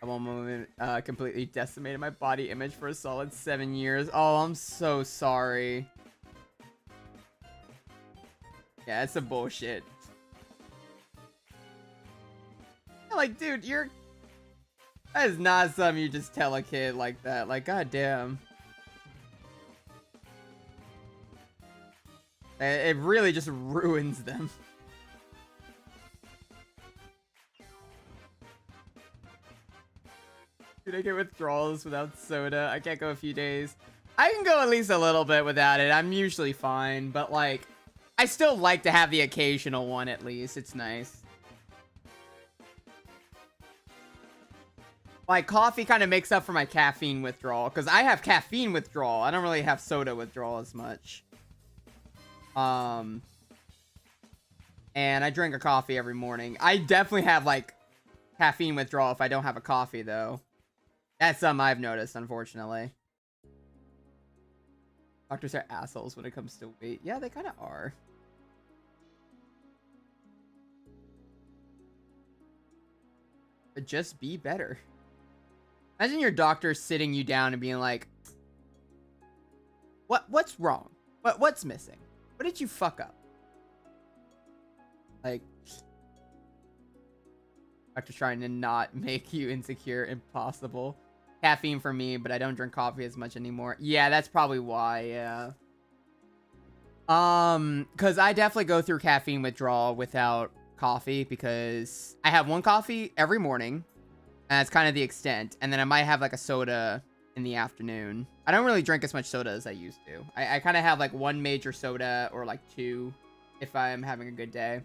At one moment, completely decimated my body image for a solid 7 years. Oh, I'm so sorry. Yeah, it's some bullshit. Like, dude, that is not something you just tell a kid like that. Like, goddamn. It really just ruins them. Dude, I get withdrawals without soda. I can't go a few days. I can go at least a little bit without it. I'm usually fine, but, like, I still like to have the occasional one at least. It's nice. Like, coffee kind of makes up for my caffeine withdrawal, because I have caffeine withdrawal. I don't really have soda withdrawal as much. And I drink a coffee every morning. I definitely have, like, caffeine withdrawal if I don't have a coffee, though. That's something I've noticed, unfortunately. Doctors are assholes when it comes to weight. Yeah, they kind of are. But just be better. Imagine your doctor sitting you down and being like, what's wrong? What's missing? What did you fuck up? Like, doctor trying to not make you insecure. Impossible. Caffeine for me, but I don't drink coffee as much anymore. Yeah, that's probably why, yeah. Because I definitely go through caffeine withdrawal without coffee, because I have one coffee every morning, and that's kind of the extent, and then I might have, like, a soda in the afternoon. I don't really drink as much soda as I used to. I kind of have, like, one major soda, or, like, two, if I'm having a good day.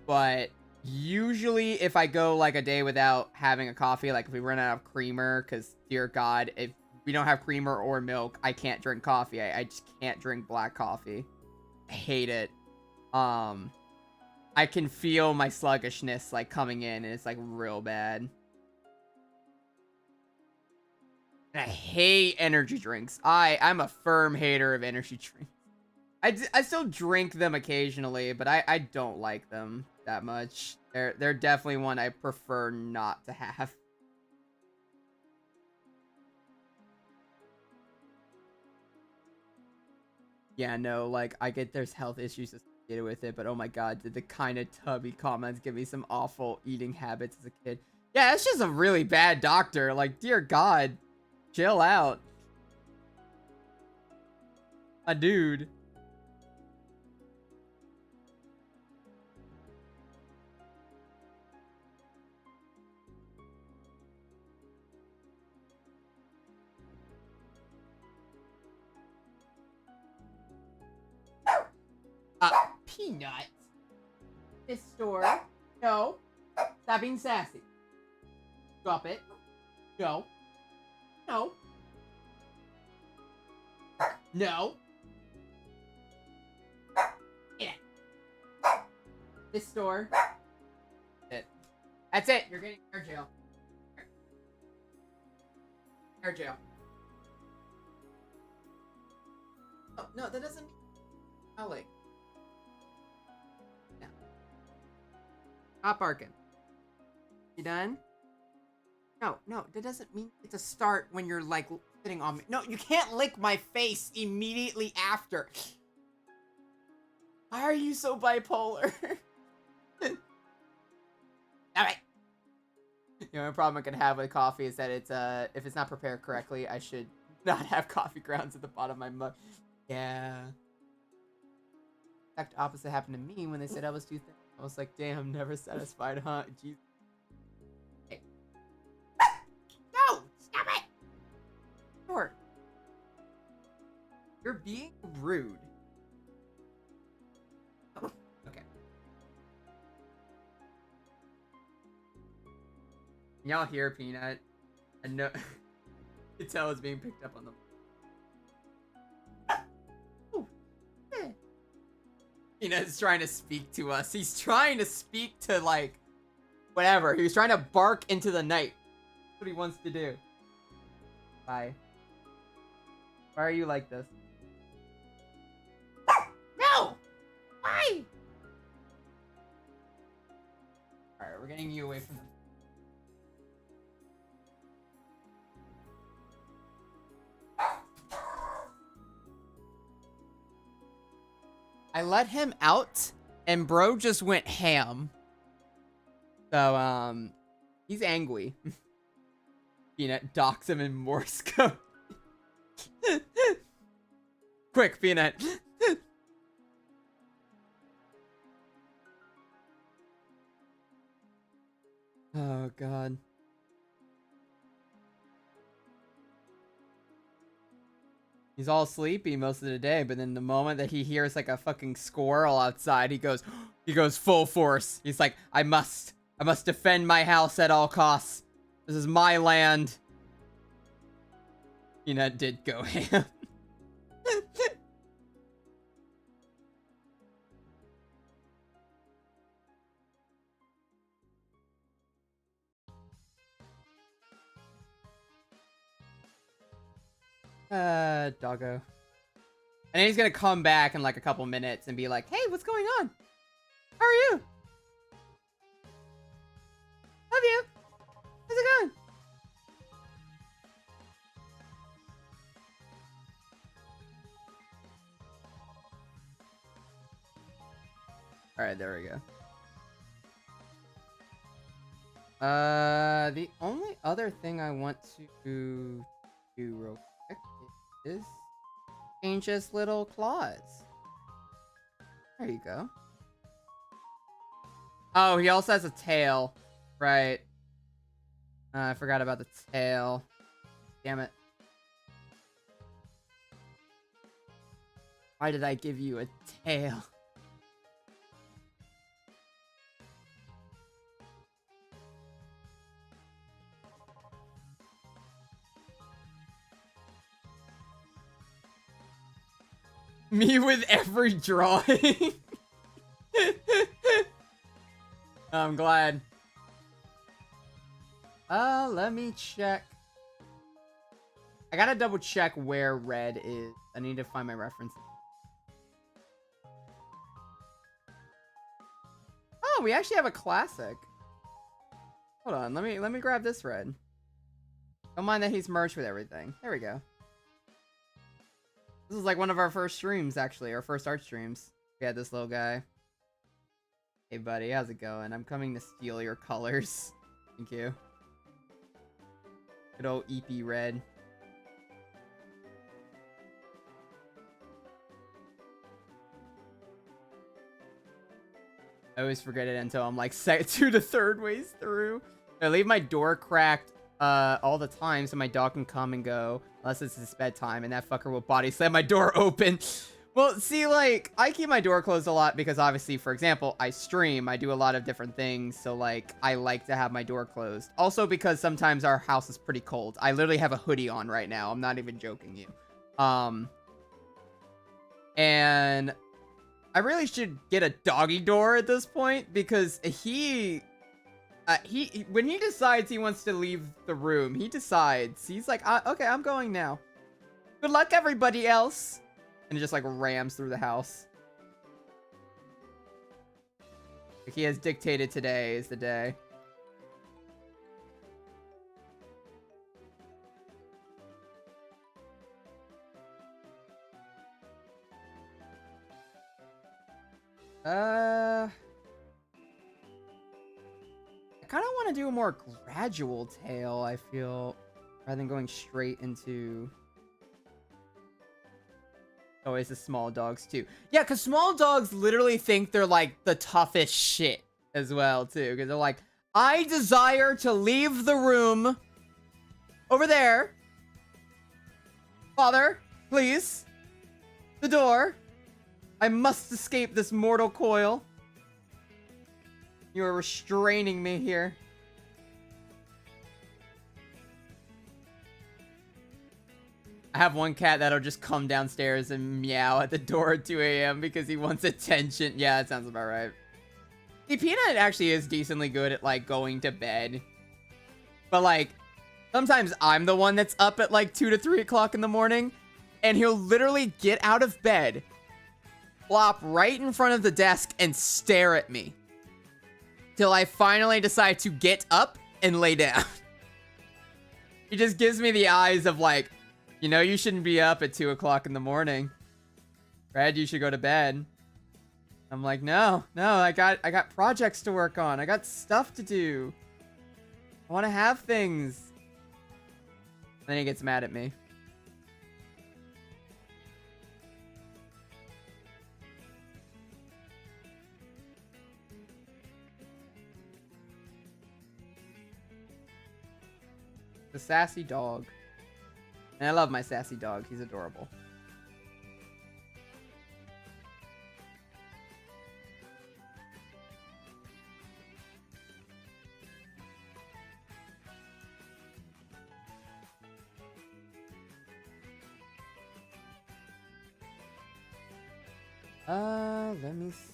But usually if I go like a day without having a coffee, like if we run out of creamer, because dear God, if we don't have creamer or milk, I can't drink coffee. I just can't drink black coffee. I hate it. I can feel my sluggishness like coming in, and it's like real bad. And I hate energy drinks. I'm a firm hater of energy drinks. I still drink them occasionally, but I don't like them that much. They're definitely one I prefer not to have. Yeah, no, like, I get there's health issues associated with it, but oh my God, did the kind of tubby comments give me some awful eating habits as a kid. Yeah, it's just a really bad doctor. Like, dear God, chill out. A dude. Peanut. This store. No. Stop being sassy. Drop it. No. No. No. Get it. This store. That's it. You're getting air jail. Air jail. Oh, no, that doesn't mean smelling. No. Stop barking. You done? No, that doesn't mean it's a start when you're like sitting on me. No, you can't lick my face immediately after. Why are you so bipolar? Alright. The only problem I can have with coffee is that it's if it's not prepared correctly, I should not have coffee grounds at the bottom of my mug. Yeah. Exact opposite happened to me when they said I was too thin. I was like, damn, never satisfied, huh? Jeez. Hey. No! Stop it! Sure. You're being rude. Okay. Y'all hear Peanut? I know. You can tell it's being picked up on the. Peanut's trying to speak to us. He's trying to speak to, like, whatever. He was trying to bark into the night. That's what he wants to do. Bye. Why are you like this? No! Why? Alright, we're getting you away from them. I let him out, and bro just went ham. So, he's angry. Peanut, dox him in Morse code. Quick, Peanut. Oh, God. He's all sleepy most of the day, but then the moment that he hears like a fucking squirrel outside, he goes full force. He's like, I must defend my house at all costs. This is my land. Peanut did go ham. Doggo. And then he's gonna come back in like a couple minutes and be like, hey, what's going on? How are you? Love you. How's it going? Alright, there we go. The only other thing I want to do real quick is change his little claws. There you go. Oh, he also has a tail. Right. I forgot about the tail. Damn it. Why did I give you a tail? Me with every drawing. I'm glad. Let me check. I gotta double check where red is. I need to find my references. Oh, we actually have a classic. Hold on, let me grab this red. Don't mind that he's merged with everything. There we go. This is like one of our first streams, actually. Our first art streams. We had this little guy. Hey, buddy. How's it going? I'm coming to steal your colors. Thank you. Good old EP red. I always forget it until I'm like 2 to 3rd ways through. I leave my door cracked all the time so my dog can come and go unless it's his bedtime, and that fucker will body slam my door open. Well, see, like, I keep my door closed a lot because obviously, for example, I stream, I do a lot of different things, so like I like to have my door closed. Also because sometimes our house is pretty cold. I literally have a hoodie on right now. I'm not even joking you. And I really should get a doggy door at this point because when he decides he wants to leave the room, he decides. He's like, okay, I'm going now. Good luck, everybody else. And it just, like, rams through the house. Like, he has dictated today is the day. I kind of want to do a more gradual tale, I feel, rather than going straight into... Always the small dogs, too. Yeah, because small dogs literally think they're, like, the toughest shit as well, too. Because they're like, I desire to leave the room over there. Father, please. The door. I must escape this mortal coil. You are restraining me here. I have one cat that'll just come downstairs and meow at the door at 2 a.m. because he wants attention. Yeah, that sounds about right. See, Peanut actually is decently good at, like, going to bed. But, like, sometimes I'm the one that's up at, like, 2 to 3 o'clock in the morning. And he'll literally get out of bed, plop right in front of the desk, and stare at me. Till I finally decide to get up and lay down. He just gives me the eyes of, like, you know, you shouldn't be up at 2 o'clock in the morning. Red, you should go to bed. I'm like, no, I got projects to work on. I got stuff to do. I want to have things. Then he gets mad at me. The sassy dog. And I love my sassy dog. He's adorable. Let me see.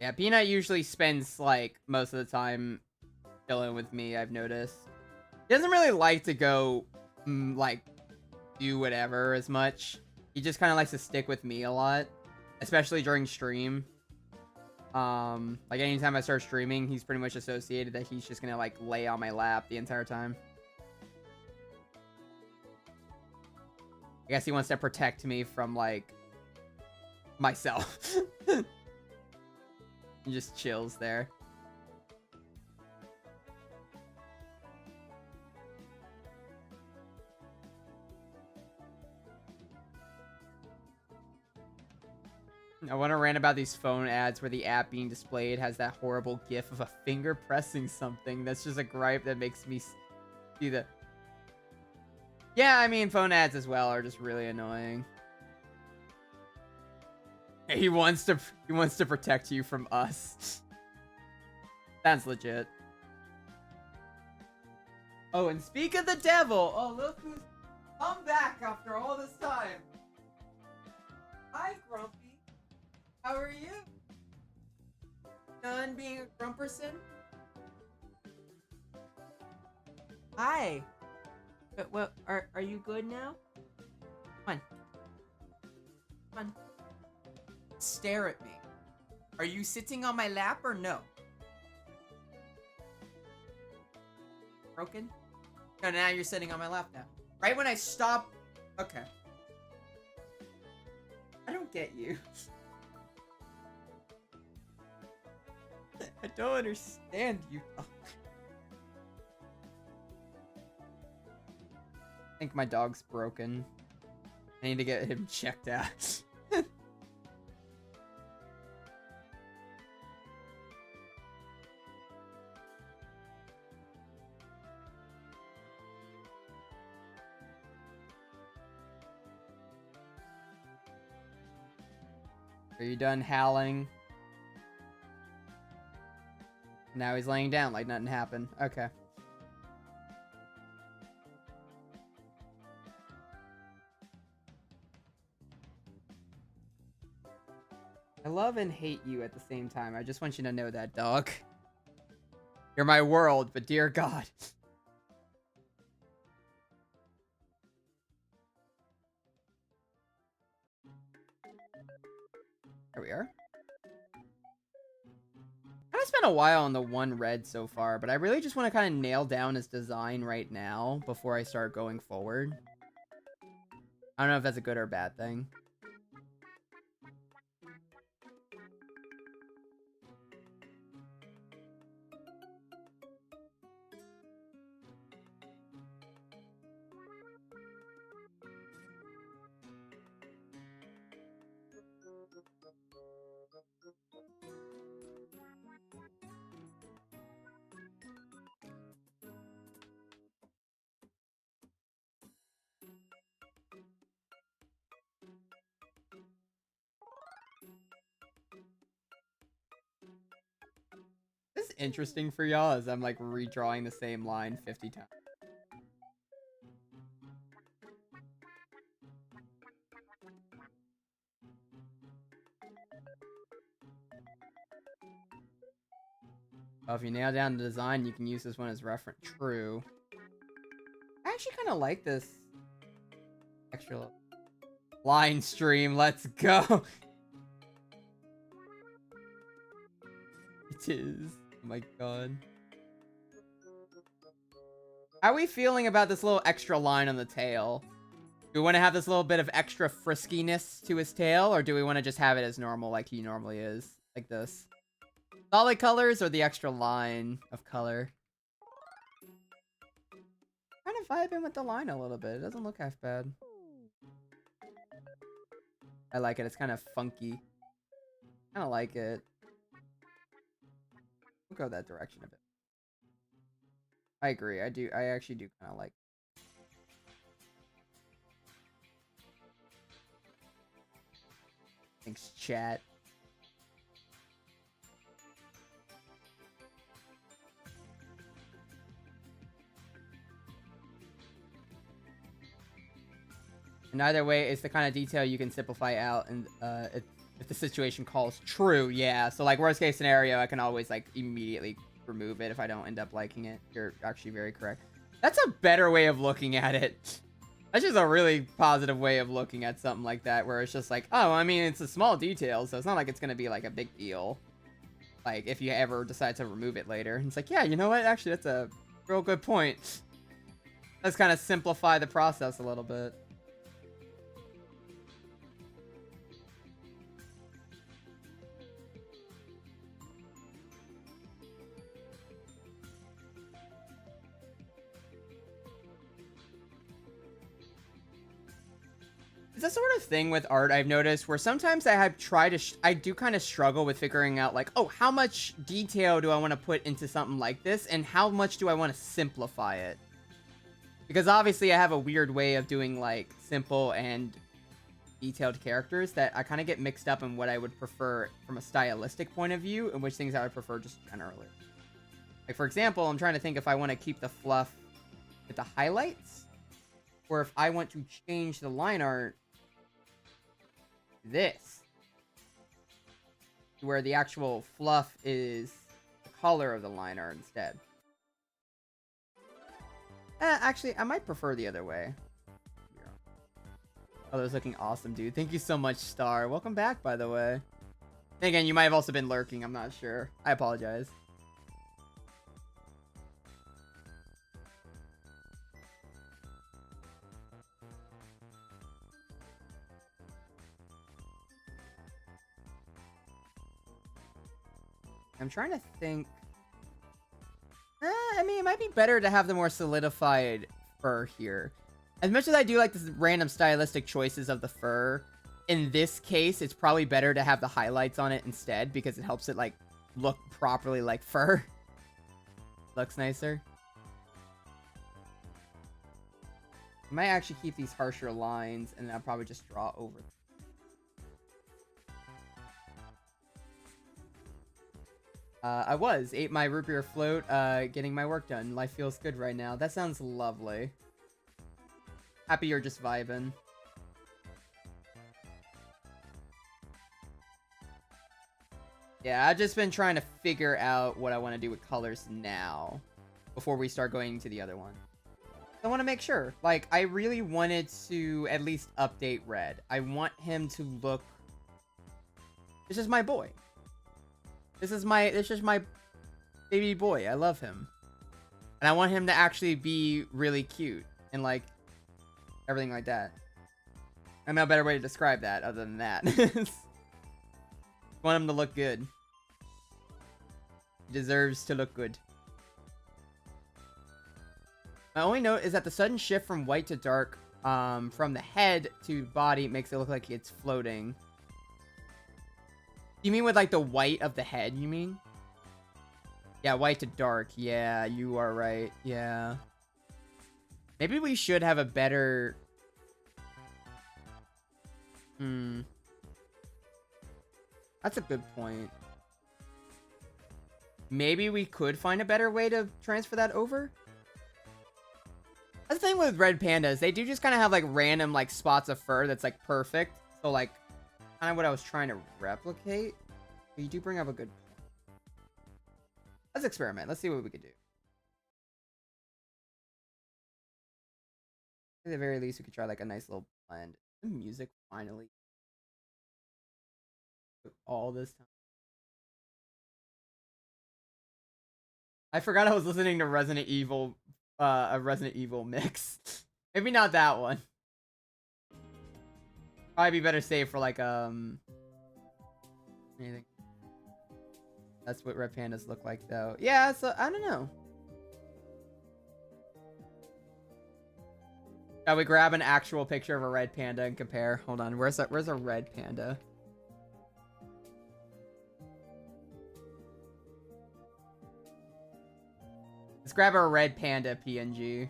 Yeah, Peanut usually spends, like, most of the time chilling with me, I've noticed. He doesn't really like to go, like, do whatever as much. He just kind of likes to stick with me a lot, especially during stream. Like, anytime I start streaming, he's pretty much associated that he's just gonna, like, lay on my lap the entire time. I guess he wants to protect me from, like, myself. He just chills there. I want to rant about these phone ads where the app being displayed has that horrible gif of a finger pressing something. That's just a gripe that makes me see the... Yeah, I mean, phone ads as well are just really annoying. He wants to protect you from us. Sounds legit. Oh, and speak of the devil. Oh, look who's come back after all this time. Hi, Grumpy. How are you? Done being a grumperson? Hi. What are you good now? Come on. Come on. Stare at me. Are you sitting on my lap or no? Broken? No, now you're sitting on my lap now. Right when I stop... Okay. I don't get you. I don't understand you. I think my dog's broken. I need to get him checked out. Are you done howling? Now he's laying down like nothing happened. Okay. I love and hate you at the same time. I just want you to know that, dog. You're my world, but dear God. There we are. I spent a while on the one red so far, but I really just want to kind of nail down his design right now before I start going forward. I don't know if that's a good or bad thing. This is interesting for y'all as I'm like redrawing the same line 50 times. Oh, if you nail down the design, you can use this one as reference. True. I actually kind of like this extra line stream. Let's go. It is. Oh my god. How are we feeling about this little extra line on the tail? Do we want to have this little bit of extra friskiness to his tail, or do we want to just have it as normal like he normally is? Like this. Solid colors or the extra line of color? Kind of vibing with the line a little bit. It doesn't look half bad. I like it. It's kind of funky. Kind of like it. We'll go that direction a bit. I agree. I actually do kind of like it. Thanks, chat. And either way, it's the kind of detail you can simplify out, and if if the situation calls true. Yeah, so like worst case scenario, I can always like immediately remove it if I don't end up liking it. You're actually very correct. That's a better way of looking at it. That's just a really positive way of looking at something like that, where it's just like, oh, I mean, it's a small detail, so it's not like it's gonna be like a big deal. Like if you ever decide to remove it later, it's like, yeah, you know what? Actually, that's a real good point. Let's kind of simplify the process a little bit. It's a sort of thing with art I've noticed where sometimes I have tried to, I do kind of struggle with figuring out like, oh, how much detail do I want to put into something like this? And how much do I want to simplify it? Because obviously I have a weird way of doing like simple and detailed characters that I kind of get mixed up in what I would prefer from a stylistic point of view and which things I would prefer just generally. Like for example, I'm trying to think if I want to keep the fluff with the highlights or if I want to change the line art this where the actual fluff is the color of the line art instead. Actually, I might prefer the other way. Oh, that was looking awesome, dude. Thank you so much, Star. Welcome back, by the way. And again, you might have also been lurking. I'm not sure. I apologize. I'm trying to think. I mean, it might be better to have the more solidified fur here. As much as I do like the random stylistic choices of the fur, in this case, it's probably better to have the highlights on it instead because it helps it, like, look properly like fur. Looks nicer. I might actually keep these harsher lines, and then I'll probably just draw over them. I ate my root beer float, getting my work done. Life feels good right now. That sounds lovely. Happy you're just vibing. Yeah, I've just been trying to figure out what I want to do with colors now before we start going to the other one. I want to make sure. Like, I really wanted to at least update Red. I want him to look... This is my boy. This is just my baby boy. I love him. And I want him to actually be really cute. And, like, everything like that. I don't know a better way to describe that other than that. Want him to look good. He deserves to look good. My only note is that the sudden shift from white to dark, from the head to body makes it look like it's floating. You mean with like the white of the head, you mean? Yeah, white to dark. Yeah, you are right. Yeah. Maybe we should have a better... That's a good point. Maybe we could find a better way to transfer that over? That's the thing with red pandas. They do just kind of have like random like spots of fur that's like perfect. So like kind of what I was trying to replicate. But you do bring up a good point. Let's experiment. Let's see what we can do. At the very least, we could try like a nice little blend. The music finally. All this time. I forgot I was listening to Resident Evil, a Resident Evil mix. Maybe not that one. Probably be better saved for like, anything. That's what red pandas look like though. Yeah, so, I don't know. Shall we grab an actual picture of a red panda and compare? Hold on, where's a red panda? Let's grab a red panda PNG.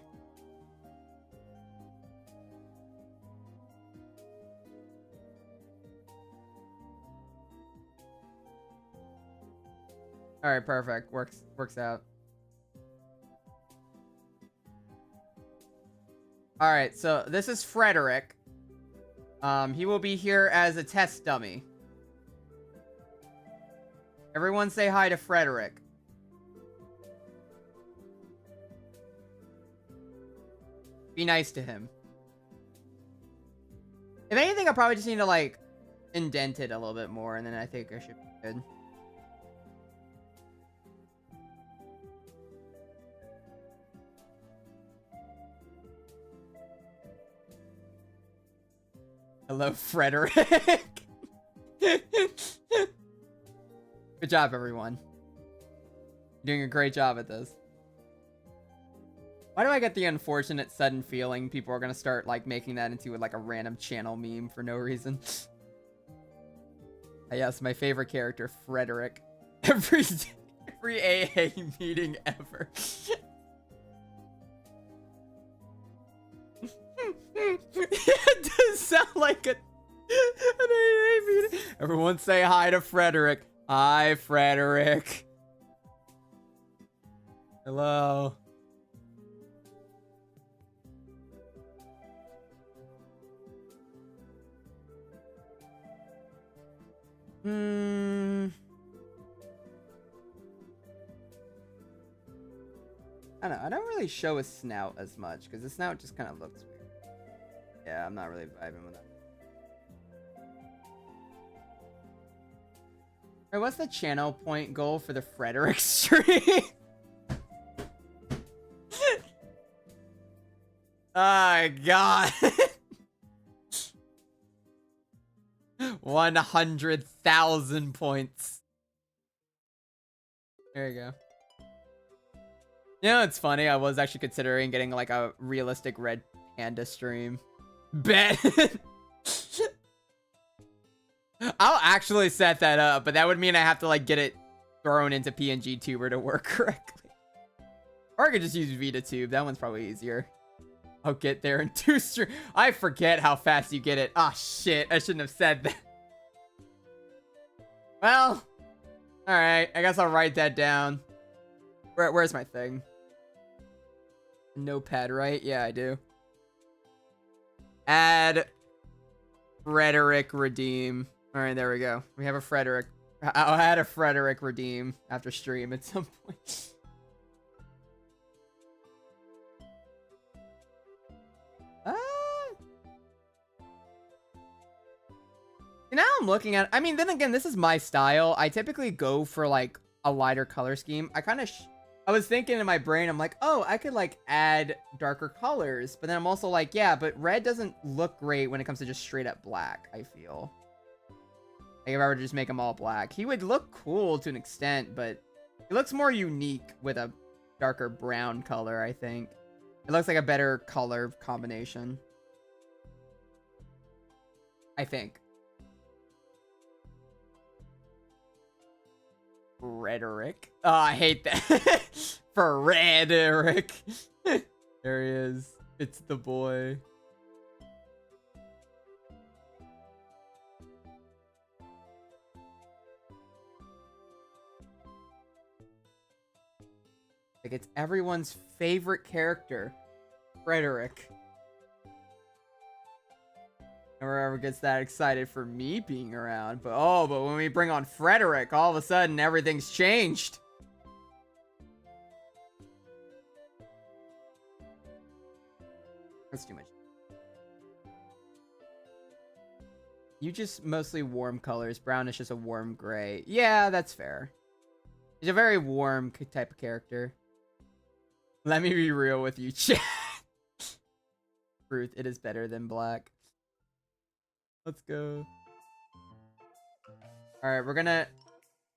All right, perfect. Works out. All right, so this is Frederick. He will be here as a test dummy. Everyone say hi to Frederick. Be nice to him. If anything, I probably just need to, like, indent it a little bit more, and then I think I should be good. Hello, Frederick. Good job, everyone. You're doing a great job at this. Why do I get the unfortunate sudden feeling people are gonna start like making that into like a random channel meme for no reason? Yes, my favorite character, Frederick. Every AA meeting ever. It does sound like an AA meeting. Everyone say hi to Frederick. Hi, Frederick. Hello. I don't know. I don't really show a snout as much because the snout just kind of looks weird. Yeah, I'm not really vibing with that. Alright, what's the channel point goal for the Frederick stream? Oh, God. 100,000 points. There you go. You know, it's funny. I was actually considering getting like a realistic red panda stream. Bet. I'll actually set that up, but that would mean I have to like get it thrown into PNG Tuber to work correctly. Or I could just use VitaTube. That one's probably easier. I'll get there in 2 streams. I forget how fast you get it. Ah, shit. I shouldn't have said that. Well, alright. I guess I'll write that down. Where's my thing? Notepad, right? Yeah, I do. Add Frederick redeem. Alright, there we go. We have a Frederick. I'll add a Frederick redeem after stream at some point. Now I'm looking at, I mean, then again, this is my style. I typically go for like a lighter color scheme. I was thinking in my brain, I'm like, oh, I could like add darker colors, but then I'm also like, yeah, but red doesn't look great when it comes to just straight up black, I feel. Like if I were to just make them all black, he would look cool to an extent, but he looks more unique with a darker brown color, I think. It looks like a better color combination. I think. Frederick. Oh, I hate that. Frederick. There he is. It's the boy. Like, it's everyone's favorite character. Frederick. Never ever gets that excited for me being around. But when we bring on Frederick, all of a sudden everything's changed. That's too much. You just mostly warm colors. Brown is just a warm gray. Yeah, that's fair. He's a very warm type of character. Let me be real with you, chat. Truth, it is better than black. Let's go. Alright, we're gonna...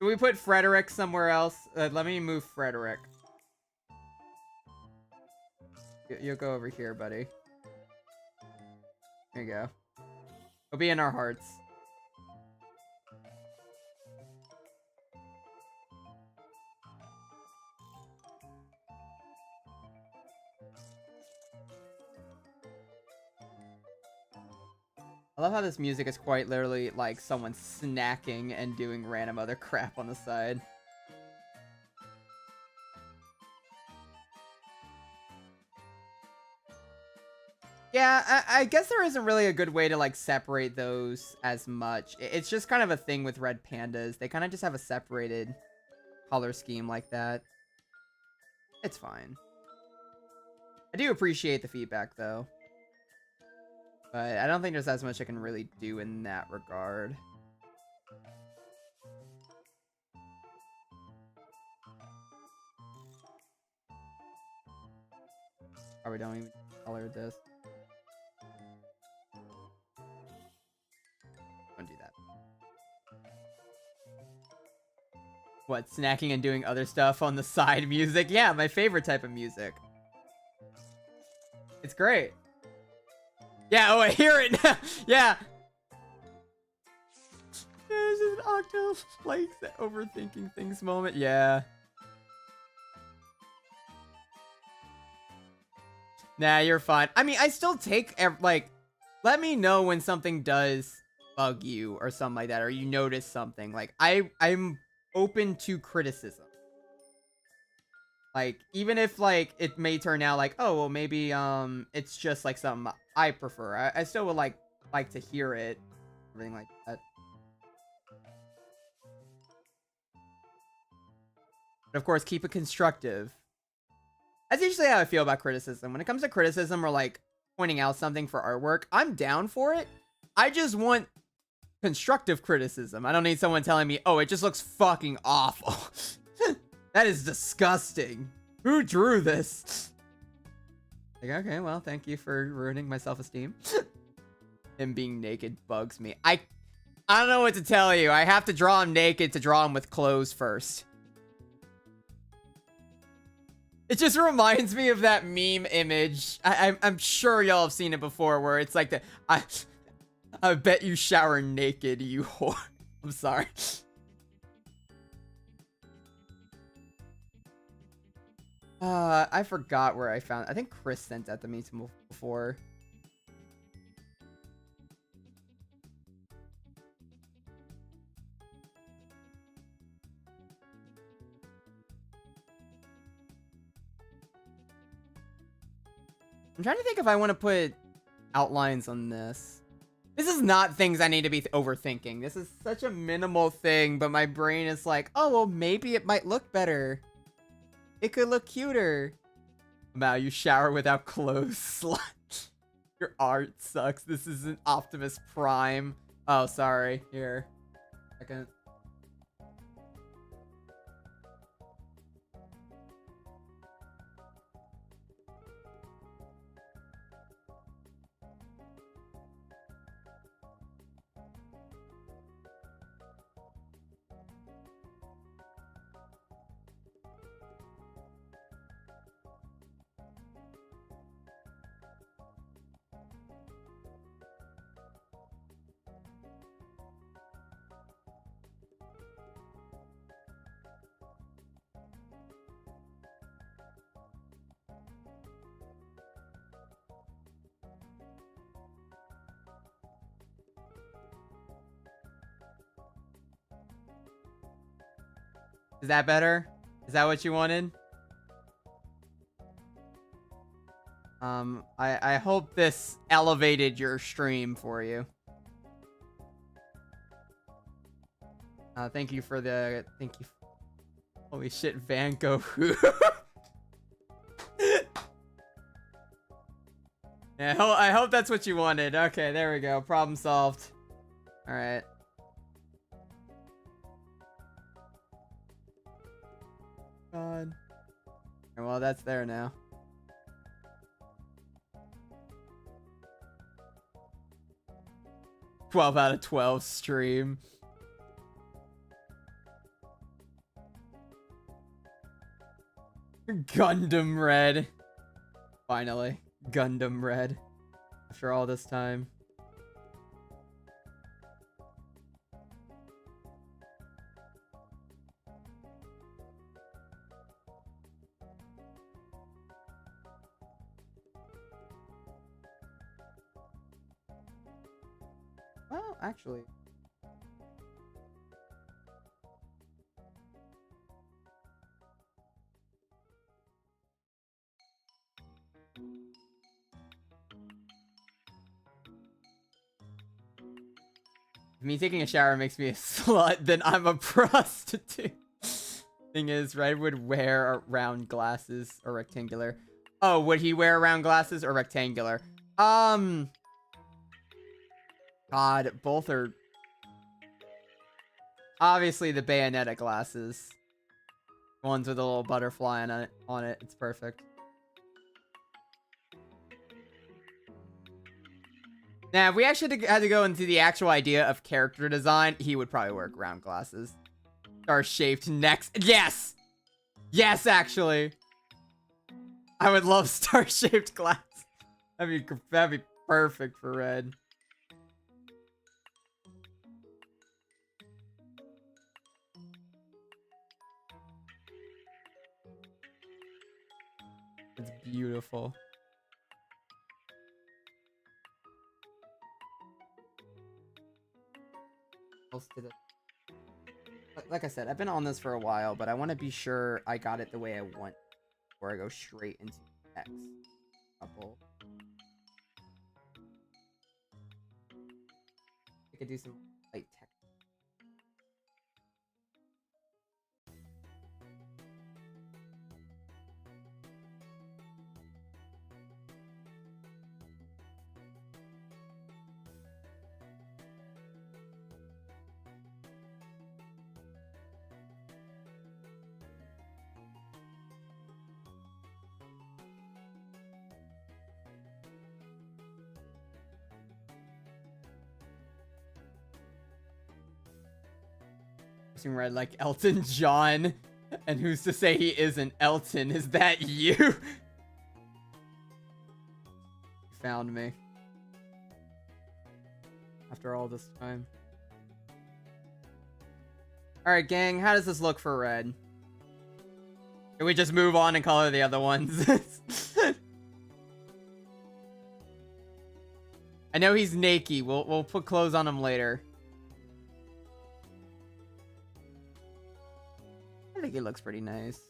Can we put Frederick somewhere else? Let me move Frederick. You'll go over here, buddy. There you go. He'll be in our hearts. I love how this music is quite literally like someone snacking and doing random other crap on the side. Yeah, I guess there isn't really a good way to, like, separate those as much. It's just kind of a thing with red pandas. They kind of just have a separated color scheme like that. It's fine. I do appreciate the feedback, though. But I don't think there's as much I can really do in that regard. Probably don't even color this. Don't do that. What, snacking and doing other stuff on the side music? Yeah, my favorite type of music. It's great. Yeah, oh, I hear it. Yeah. This is an Octo Flakes overthinking things moment. Yeah. Nah, you're fine. I mean, I still take, like, let me know when something does bug you or something like that, or you notice something. Like, I'm open to criticism. Like, even if, like, it may turn out like, oh, well, maybe, it's just, like, something I prefer. I still would, like to hear it. Everything like that. But, of course, keep it constructive. That's usually how I feel about criticism. When it comes to criticism or, like, pointing out something for artwork, I'm down for it. I just want constructive criticism. I don't need someone telling me, oh, it just looks fucking awful. That is disgusting. Who drew this? Like, okay, well, thank you for ruining my self-esteem. Him being naked bugs me. I don't know what to tell you. I have to draw him naked to draw him with clothes first. It just reminds me of that meme image. I'm sure y'all have seen it before, where it's like I bet you shower naked, you whore. I'm sorry. I forgot where I found. I think Chris sent that to me before. I'm trying to think if I want to put outlines on this. This is not things I need to be overthinking. This is such a minimal thing, but my brain is like, oh, well, maybe it might look better. It could look cuter. Wow, you shower without clothes, slut. Your art sucks. This isn't Optimus Prime. Oh, sorry. Here. Second. Is that better? Is that what you wanted? I hope this elevated your stream for you. Thank you for the... Thank you. Holy shit, Van Gogh. Yeah, I hope that's what you wanted. Okay, there we go. Problem solved. Alright. God. Well, that's there now. "12 out of 12 stream." Gundam Red. Finally. Gundam Red. After all this time. Well, actually. me taking a shower makes me a slut, then I'm a prostitute. Thing is, Red would wear round glasses or rectangular. Oh, would he wear round glasses or rectangular? God, both are... Obviously, the Bayonetta glasses. Ones with a little butterfly on it. It's perfect. Now, if we actually had to go into the actual idea of character design, he would probably wear round glasses. Star-shaped necks. Yes! Yes, actually. I would love star-shaped glasses. That'd be perfect for Red. It's beautiful. Like I said, I've been on this for a while, but I want to be sure I got it the way I want before I go straight into the next couple. I could do some light tech. Red like Elton John, and who's to say he isn't Elton? Is that you? You found me after all this time. All right, gang, how does this look for Red? Can we just move on and color the other ones? I know he's naked. We'll put clothes on him later. I think it looks pretty nice.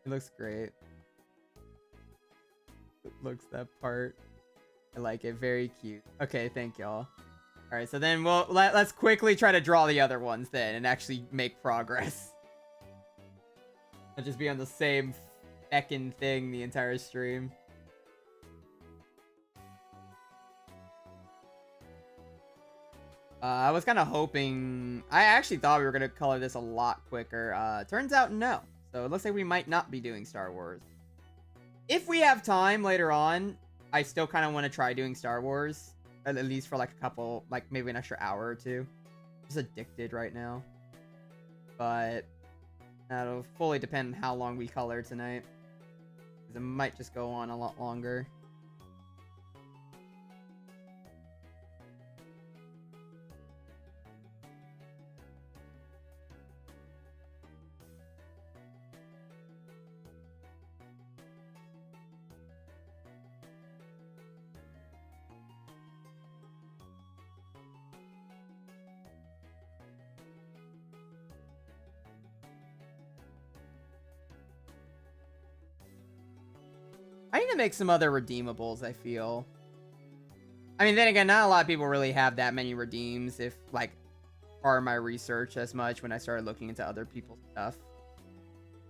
It looks great. It looks that part. I like it. Very cute. Okay, thank y'all. Alright, so then let's quickly try to draw the other ones then and actually make progress. I'll just be on the same feckin' thing the entire stream. I was kind of hoping... I actually thought we were going to color this a lot quicker. Turns out no. So it looks like we might not be doing Star Wars. If we have time later on, I still kind of want to try doing Star Wars. At least for like a couple, like maybe an extra hour or two. I'm just addicted right now. But that'll fully depend on how long we color tonight. Because it might just go on a lot longer. I need to make some other redeemables, I feel. I mean, then again, not a lot of people really have that many redeems, if, like, part of my research as much when I started looking into other people's stuff.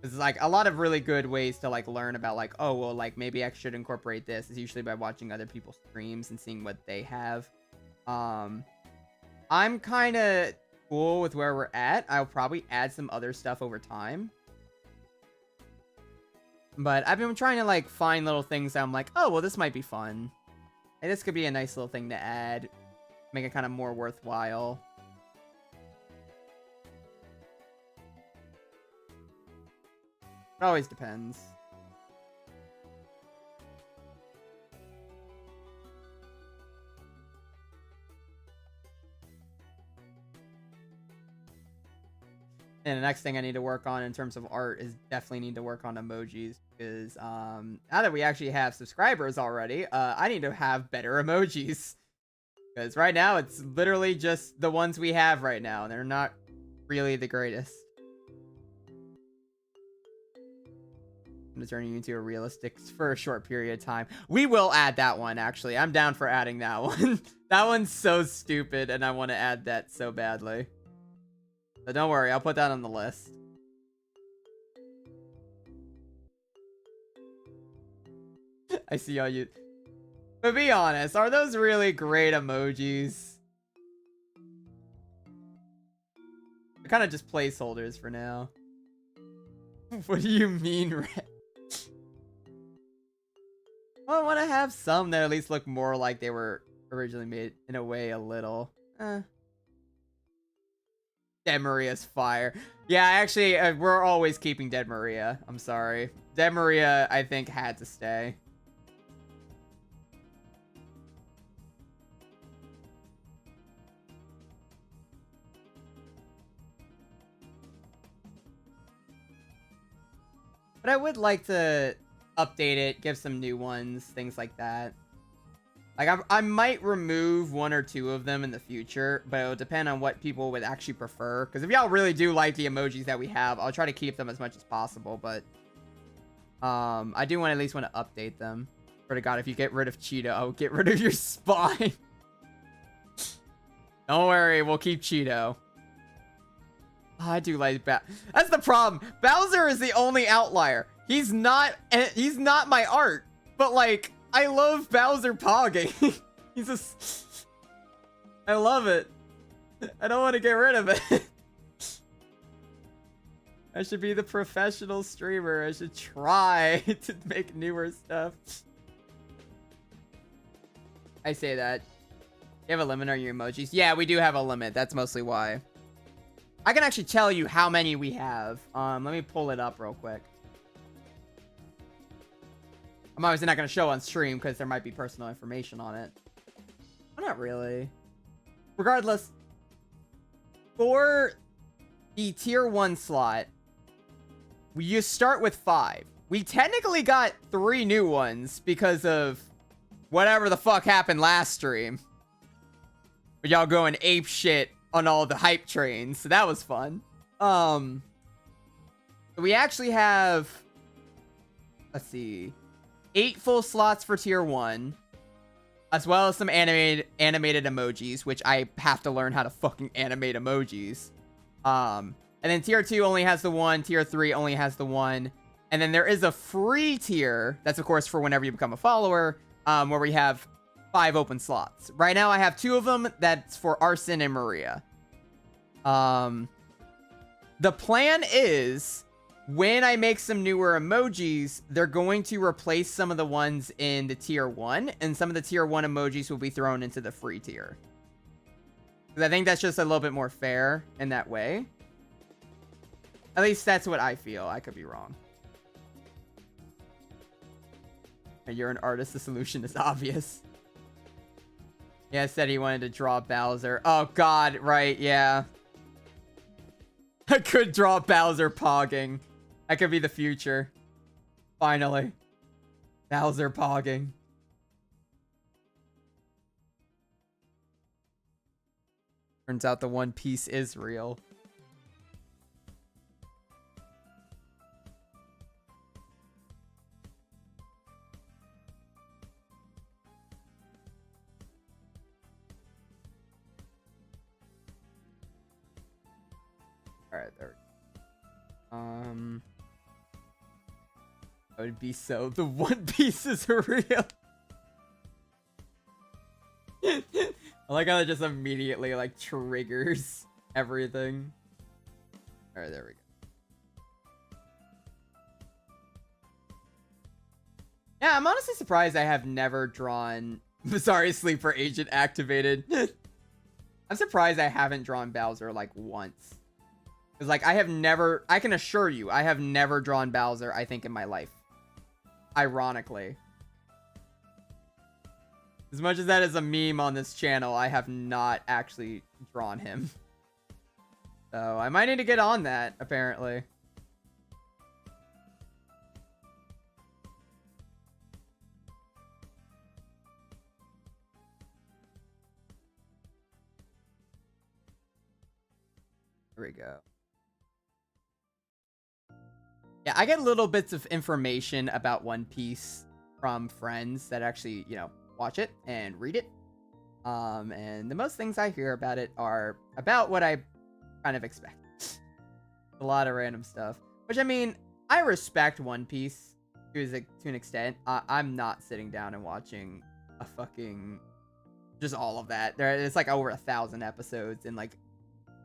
There's, like, a lot of really good ways to, like, learn about, like, oh, well, like, maybe I should incorporate this. It's usually by watching other people's streams and seeing what they have. I'm kind of cool with where we're at. I'll probably add some other stuff over time. But I've been trying to, like, find little things that I'm like, oh, well, this might be fun. And this could be a nice little thing to add. Make it kind of more worthwhile. It always depends. And the next thing I need to work on in terms of art is definitely need to work on emojis, because now that we actually have subscribers already, I need to have better emojis. Because right now it's literally just the ones we have right now, and they're not really the greatest. to turn you into a realistic for a short period of time. We will add that one, actually. I'm down for adding that one. That one's so stupid, and I want to add that so badly. But don't worry, I'll put that on the list. I see all you... But be honest, are those really great emojis? They're kind of just placeholders for now. What do you mean, Red? Well, I want to have some that at least look more like they were originally made, in a way, a little. Dead Maria's fire. Yeah, actually, we're always keeping Dead Maria. I'm sorry. Dead Maria, I think, had to stay. But I would like to update it, give some new ones, things like that. Like, I might remove one or two of them in the future, but it'll depend on what people would actually prefer. Because if y'all really do like the emojis that we have, I'll try to keep them as much as possible, but... I do at least want to update them. Swear to God, if you get rid of Cheeto, I'll get rid of your spine. Don't worry, we'll keep Cheeto. Oh, I do like that's the problem. Bowser is the only outlier. He's not my art. But like, I love Bowser pogging. He's just... I love it. I don't want to get rid of it. I should be the professional streamer. I should try to make newer stuff. I say that. You have a limit on your emojis? Yeah, we do have a limit. That's mostly why. I can actually tell you how many we have. Let me pull it up real quick. I'm obviously not going to show on stream because there might be personal information on it. Well, not really. Regardless, for the tier 1 slot, you start with 5. We technically got 3 new ones because of whatever the fuck happened last stream. But y'all going ape shit on all the hype trains, so that was fun. We actually have, let's see, 8 full slots for tier 1, as well as some animated emojis, which I have to learn how to fucking animate emojis. And then tier 2 only has the 1, tier 3 only has the 1, and then there is a free tier, that's of course for whenever you become a follower, where we have 5 open slots. Right now I have 2 of them, that's for Arson and Maria. The plan is, when I make some newer emojis, they're going to replace some of the ones in the tier 1, and some of the tier 1 emojis will be thrown into the free tier. Because I think that's just a little bit more fair in that way. At least that's what I feel. I could be wrong. You're an artist, the solution is obvious. Yeah, said he wanted to draw Bowser. Oh god, right, yeah. I could draw Bowser pogging. That could be the future. Finally. Bowser pogging. Turns out the One Piece is real. Alright, there we go. That would be so. The One Piece is real. I like how that just immediately like triggers everything. Alright, there we go. Yeah, I'm honestly surprised I have never drawn... Sorry, Sleeper Agent activated. I'm surprised I haven't drawn Bowser like once. Because, like, I have never... I can assure you, I have never drawn Bowser, I think, in my life. Ironically. As much as that is a meme on this channel, I have not actually drawn him. So, I might need to get on that, apparently. There we go. Yeah, I get little bits of information about One Piece from friends that actually, watch it and read it. And the most things I hear about it are about what I kind of expect. A lot of random stuff. Which, I mean, I respect One Piece to an extent. I'm not sitting down and watching a fucking... just all of that. It's like over 1,000 episodes, and like,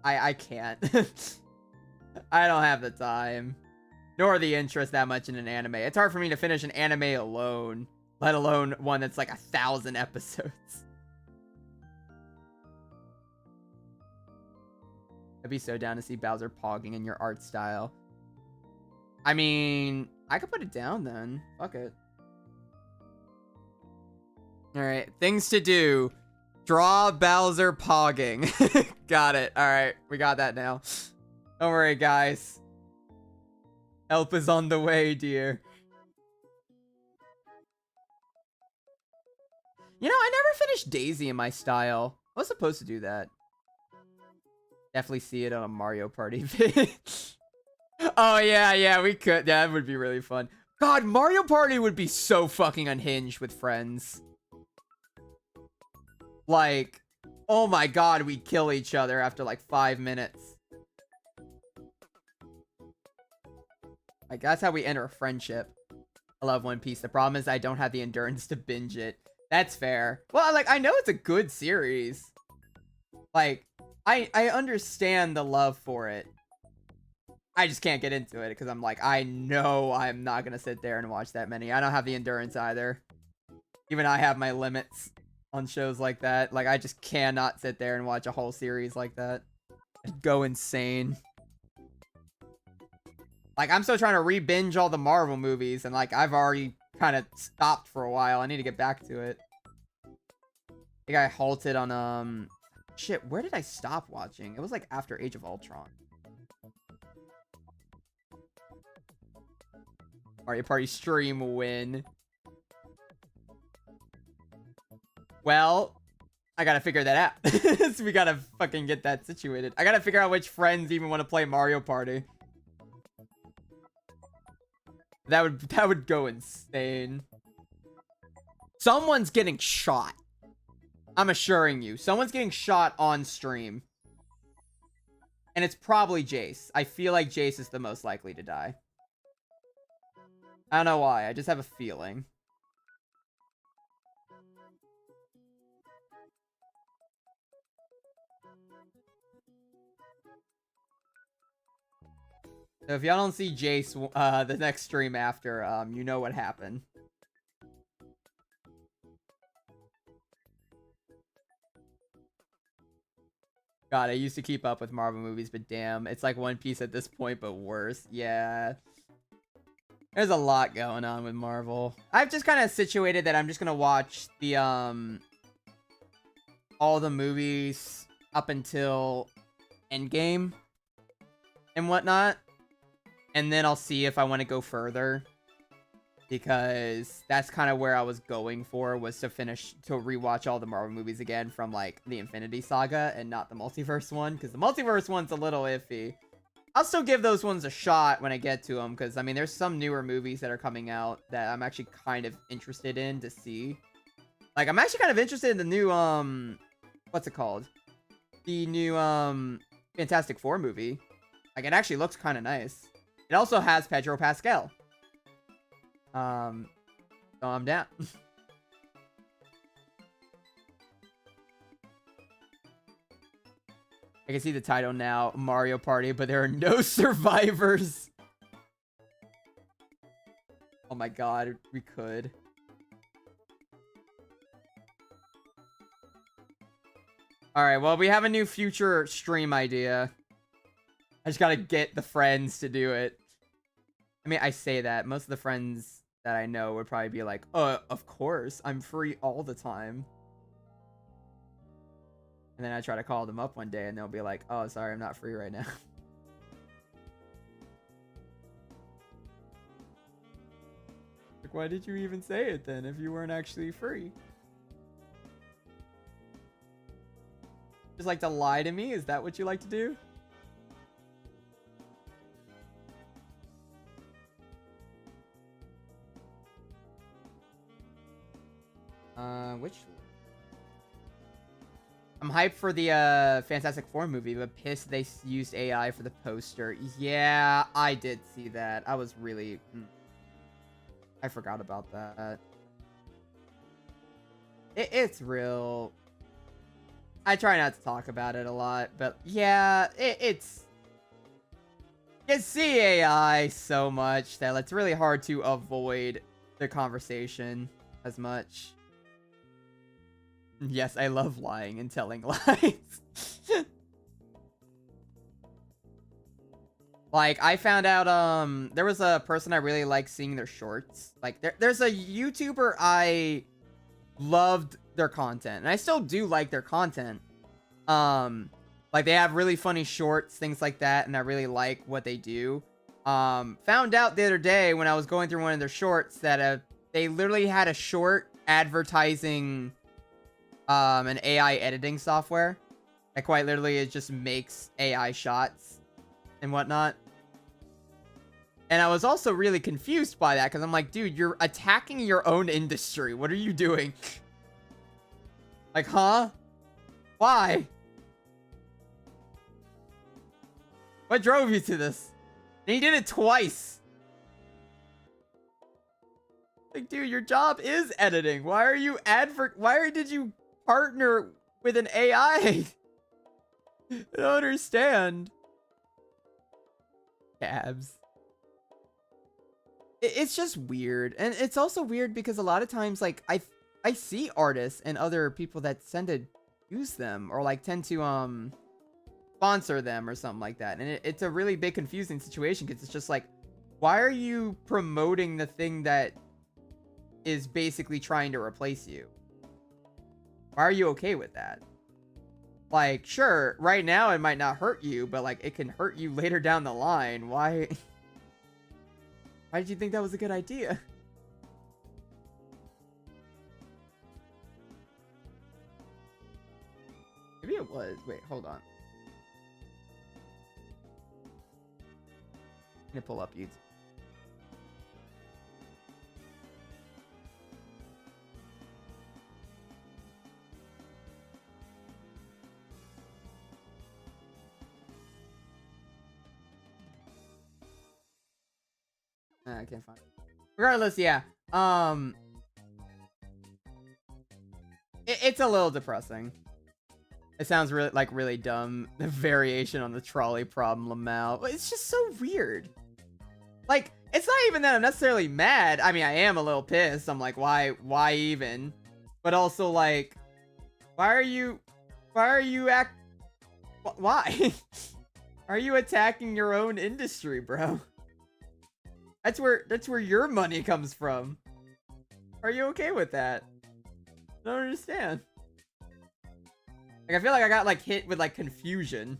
I can't. I don't have the time. Nor the interest that much in an anime. It's hard for me to finish an anime alone, let alone one that's like 1,000 episodes. I'd be so down to see Bowser pogging in your art style. I mean, I could put it down then. Fuck it. Alright, things to do. Draw Bowser pogging. Got it. Alright, we got that now. Don't worry, guys. Help is on the way, dear. You know, I never finished Daisy in my style. I was supposed to do that. Definitely see it on a Mario Party vid. Oh, yeah, we could. That would be really fun. God, Mario Party would be so fucking unhinged with friends. Like, oh my god, we'd kill each other after like 5 minutes. Like, that's how we enter a friendship. I love One Piece. The problem is I don't have the endurance to binge it. That's fair. Well, like, I know it's a good series. Like, I understand the love for it. I just can't get into it because I'm like, I know I'm not going to sit there and watch that many. I don't have the endurance either. Even I have my limits on shows like that. Like, I just cannot sit there and watch a whole series like that. I'd go insane. Like, I'm still trying to re-binge all the Marvel movies, and like, I've already kind of stopped for a while. I need to get back to it. I think I halted on, shit, where did I stop watching? It was like after Age of Ultron. Mario Party stream win. Well, I gotta figure that out. So we gotta fucking get that situated. I gotta figure out which friends even want to play Mario Party. That would go insane. Someone's getting shot. I'm assuring you. Someone's getting shot on stream. And it's probably Jace. I feel like Jace is the most likely to die. I don't know why. I just have a feeling. So if y'all don't see Jace the next stream after, you know what happened. God, I used to keep up with Marvel movies, but damn, it's like One Piece at this point, but worse. Yeah. There's a lot going on with Marvel. I've just kind of situated that I'm just gonna watch the, all the movies up until Endgame and whatnot. And then I'll see if I want to go further. Because that's kind of where I was going for, was to rewatch all the Marvel movies again from, like, the Infinity Saga and not the Multiverse one. Because the Multiverse one's a little iffy. I'll still give those ones a shot when I get to them. Because, I mean, there's some newer movies that are coming out that I'm actually kind of interested in to see. Like, I'm actually kind of interested in the new, what's it called? The new, Fantastic Four movie. Like, it actually looks kind of nice. It also has Pedro Pascal. So I'm down. I can see the title now, Mario Party, but there are no survivors. Oh my god, we could. Alright, well, we have a new future stream idea. I just gotta get the friends to do it. I mean, I say that. Most of the friends that I know would probably be like, of course, I'm free all the time. And then I try to call them up one day and they'll be like, oh, sorry, I'm not free right now. Like, why did you even say it then if you weren't actually free? Just like to lie to me? Is that what you like to do? I'm hyped for the Fantastic Four movie, but pissed they used AI for the poster. Yeah, I did see that. I was really... I forgot about that. It's real. I try not to talk about it a lot, but yeah, it's... You see AI so much that it's really hard to avoid the conversation as much. Yes, I love lying and telling lies. Like, I found out, there was a person I really liked seeing their shorts. Like, there's a YouTuber I loved their content, and I still do like their content. Like, they have really funny shorts, things like that, and I really like what they do. Found out the other day when I was going through one of their shorts that, they literally had a short advertising, an AI editing software. That quite literally, it just makes AI shots and whatnot. And I was also really confused by that, because I'm like, dude, you're attacking your own industry. What are you doing? Like, huh? Why? What drove you to this? And he did it twice. Like, dude, your job is editing. Why are you why did you partner with an AI? I don't understand. Cabs. It's just weird. And it's also weird because a lot of times, like, I see artists and other people that tend to use them or, like, tend to, sponsor them or something like that. And it's a really big confusing situation because it's just like, why are you promoting the thing that is basically trying to replace you? Why are you okay with that? Like, sure, right now it might not hurt you, but, like, it can hurt you later down the line. Why? Why did you think that was a good idea? Maybe it was. Wait, hold on. I'm gonna pull up YouTube. I can't find it. Regardless, yeah. It's a little depressing. It sounds really dumb. The variation on the trolley problem out. It's just so weird. Like, it's not even that I'm necessarily mad. I mean, I am a little pissed. I'm like, why even? But also, like, why are you why? Are you attacking your own industry, bro? That's where your money comes from. Are you okay with that? I don't understand. Like, I feel like I got, like, hit with, like, confusion.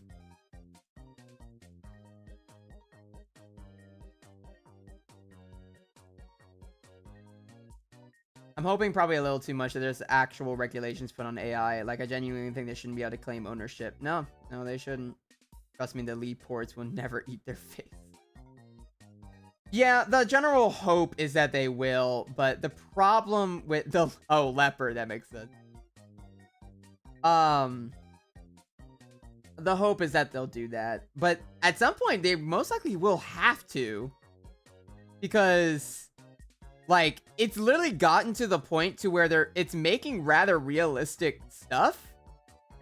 I'm hoping probably a little too much that there's actual regulations put on AI. Like, I genuinely think they shouldn't be able to claim ownership. No, they shouldn't. Trust me, the lead ports will never eat their face. Yeah, the general hope is that they will, but the problem with the... Oh, leopard, that makes sense. The hope is that they'll do that. But at some point, they most likely will have to. Because, like, it's literally gotten to the point to where it's making rather realistic stuff.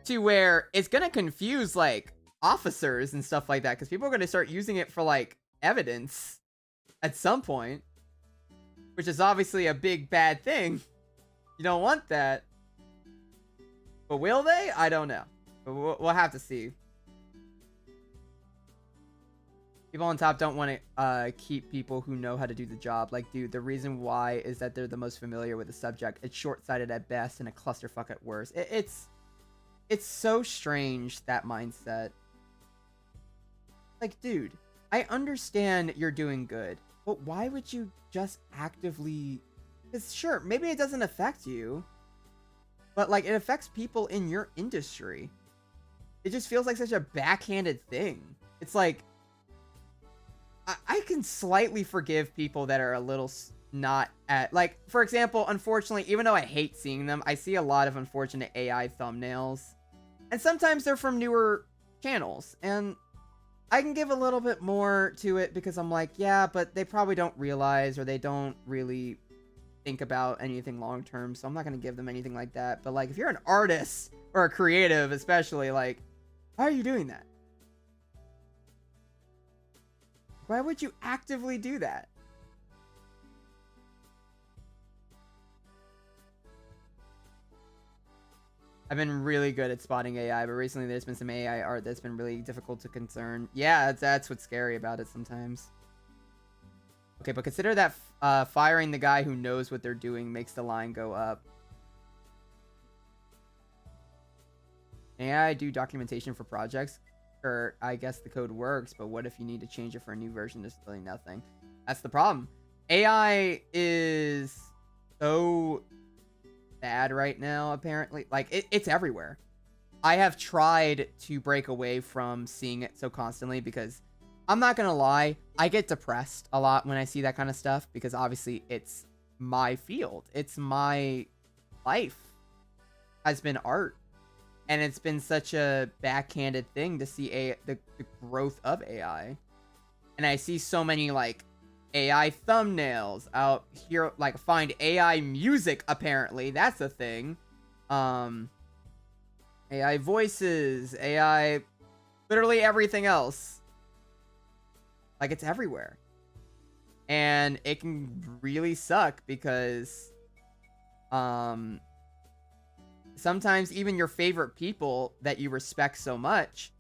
To where it's gonna confuse, like, officers and stuff like that. Because people are gonna start using it for, like, evidence. At some point. Which is obviously a big bad thing. You don't want that. But will they? I don't know. But we'll have to see. People on top don't want to keep people who know how to do the job. Like, dude, the reason why is that they're the most familiar with the subject. It's short-sighted at best and a clusterfuck at worst. It's so strange, that mindset. Like, dude, I understand you're doing good. But why would you just actively... Because sure, maybe it doesn't affect you. But, like, it affects people in your industry. It just feels like such a backhanded thing. It's like... I can slightly forgive people that are a little not at... Like, for example, unfortunately, even though I hate seeing them, I see a lot of unfortunate AI thumbnails. And sometimes they're from newer channels, and I can give a little bit more to it because I'm like, yeah, but they probably don't realize, or they don't really think about anything long term, so I'm not going to give them anything like that. But like, if you're an artist or a creative especially, like, why are you doing that? Why would you actively do that? I've been really good at spotting AI, but recently there's been some AI art that's been really difficult to concern. Yeah, that's what's scary about it sometimes. Okay, but consider that firing the guy who knows what they're doing makes the line go up. AI do documentation for projects? Or I guess the code works, but what if you need to change it for a new version? There's really nothing. That's the problem. AI is so bad right now, apparently. Like, it's everywhere. I have tried to break away from seeing it so constantly because I'm not gonna lie, I get depressed a lot when I see that kind of stuff because obviously it's my field. It's my life has been art. And it's been such a backhanded thing to see the growth of AI. And I see so many like AI thumbnails out here, like find AI music, apparently. That's a thing. AI voices, AI, literally everything else. Like, it's everywhere. And it can really suck because sometimes even your favorite people that you respect so much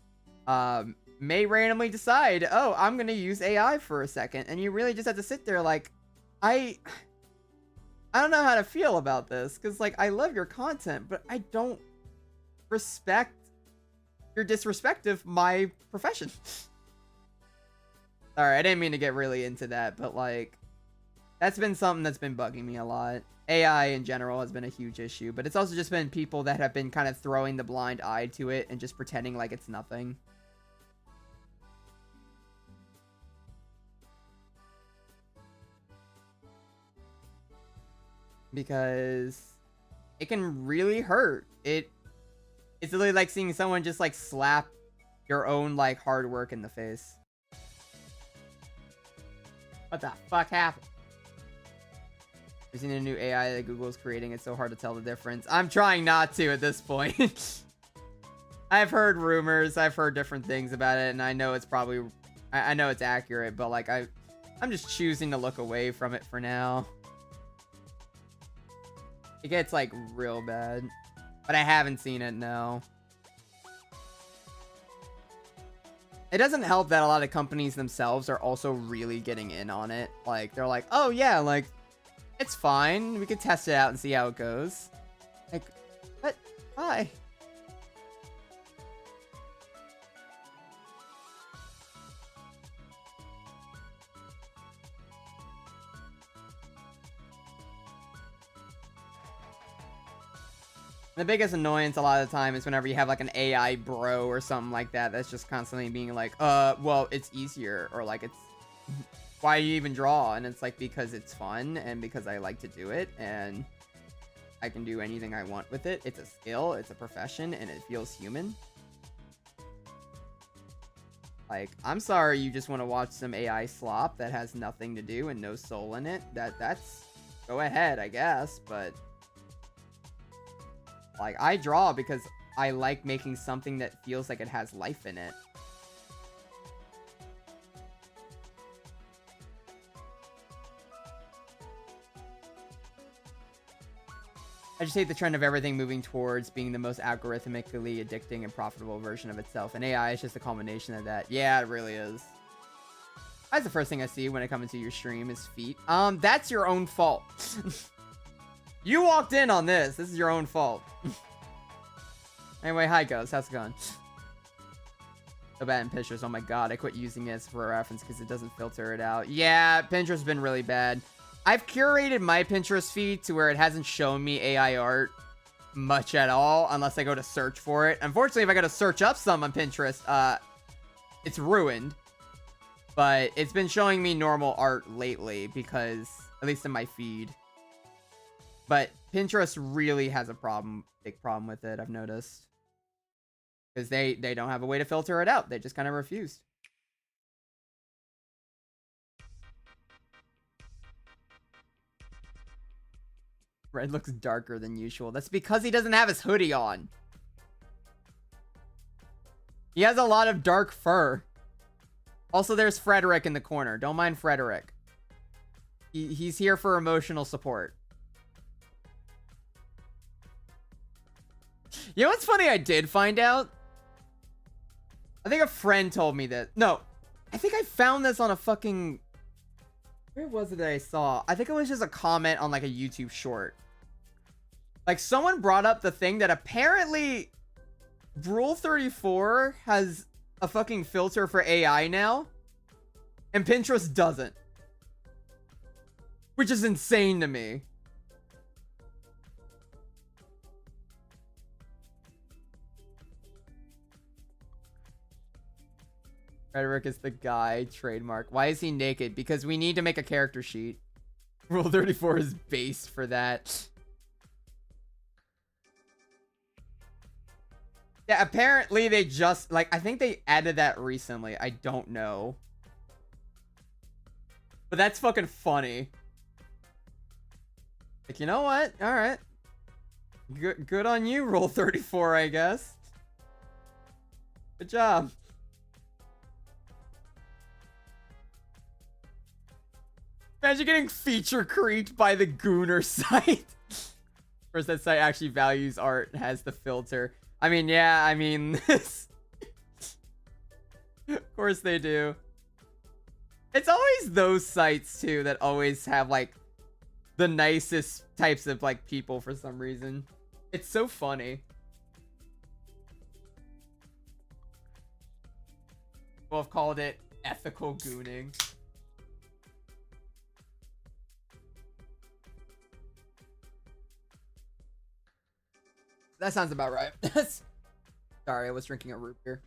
may randomly decide, oh, I'm going to use AI for a second. And you really just have to sit there like, I don't know how to feel about this. Because, like, I love your content, but I don't respect your disrespect of my profession. Sorry, I didn't mean to get really into that, but, like, that's been something that's been bugging me a lot. AI in general has been a huge issue, but it's also just been people that have been kind of throwing the blind eye to it and just pretending like it's nothing. Because it can really hurt. It's literally like seeing someone just like slap your own like hard work in the face. What the fuck happened? I've seen a new AI that Google's creating. It's so hard to tell the difference. I'm trying not to at this point. I've heard rumors. I've heard different things about it, and I know it's probably... I know it's accurate, but, like, I'm just choosing to look away from it for now. It gets, like, real bad. But I haven't seen it, no. It doesn't help that a lot of companies themselves are also really getting in on it. Like, they're like, oh, yeah, like... it's fine. We could test it out and see how it goes. Like, what? Why? The biggest annoyance a lot of the time is whenever you have like an AI bro or something like that that's just constantly being like, well, it's easier, or like, it's... why do you even draw? And it's like, because it's fun and because I like to do it and I can do anything I want with it. It's a skill, it's a profession, and it feels human. Like, I'm sorry you just want to watch some AI slop that has nothing to do and no soul in it. That's go ahead, I guess, but like, I draw because I like making something that feels like it has life in it. I just hate the trend of everything moving towards being the most algorithmically addicting and profitable version of itself. And AI is just a culmination of that. Yeah, it really is. That's the first thing I see when I come into your stream is feet. That's your own fault. You walked in on this. This is your own fault. Anyway, hi, Ghost. How's it going? So bad in Pinterest. Oh my god, I quit using it for a reference because it doesn't filter it out. Yeah, Pinterest has been really bad. I've curated my Pinterest feed to where it hasn't shown me AI art much at all unless I go to search for it. Unfortunately, if I go to search up some on Pinterest, it's ruined. But it's been showing me normal art lately because, at least in my feed. But Pinterest really has a big problem with it, I've noticed. Because they don't have a way to filter it out. They just kind of refused. Red looks darker than usual. That's because he doesn't have his hoodie on. He has a lot of dark fur. Also, there's Frederick in the corner. Don't mind Frederick. He's here for emotional support. You know what's funny? I did find out. I think a friend told me that. No, I think I found this on a fucking... Where was it that I saw? I think it was just a comment on like a YouTube short. Like someone brought up the thing that apparently Rule 34 has a fucking filter for AI now. And Pinterest doesn't. Which is insane to me. Frederick is the guy, trademark. Why is he naked? Because we need to make a character sheet. Rule 34 is based for that. Yeah, apparently they just, like, I think they added that recently. I don't know. But that's fucking funny. Like, you know what? Alright. Good on you, Rule 34, I guess. Good job. Imagine getting feature creeped by the Gooner site. First, that site actually values art, has the filter. I mean, yeah, I mean, of course they do. It's always those sites, too, that always have, like, the nicest types of, like, people for some reason. It's so funny. We'll have called it ethical gooning. That sounds about right. Sorry, I was drinking a root beer.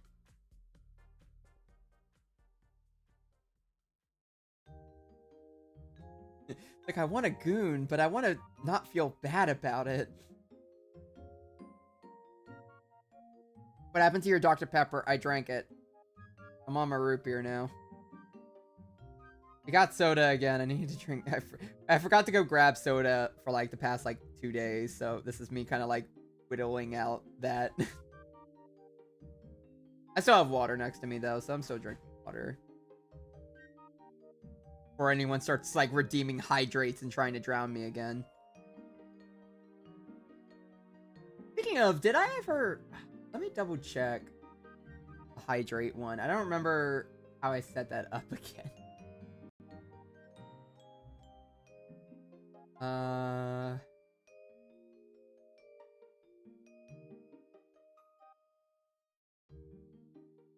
Like, I want a goon, but I want to not feel bad about it. What happened to your Dr. Pepper? I drank it. I'm on my root beer now. I got soda again. I need to drink. I forgot to go grab soda for like the past like 2 days. So this is me kind of like whittling out that. I still have water next to me though, so I'm still drinking water. Before anyone starts like redeeming hydrates and trying to drown me again. Speaking of, did I ever... Let me double check the hydrate one. I don't remember how I set that up again.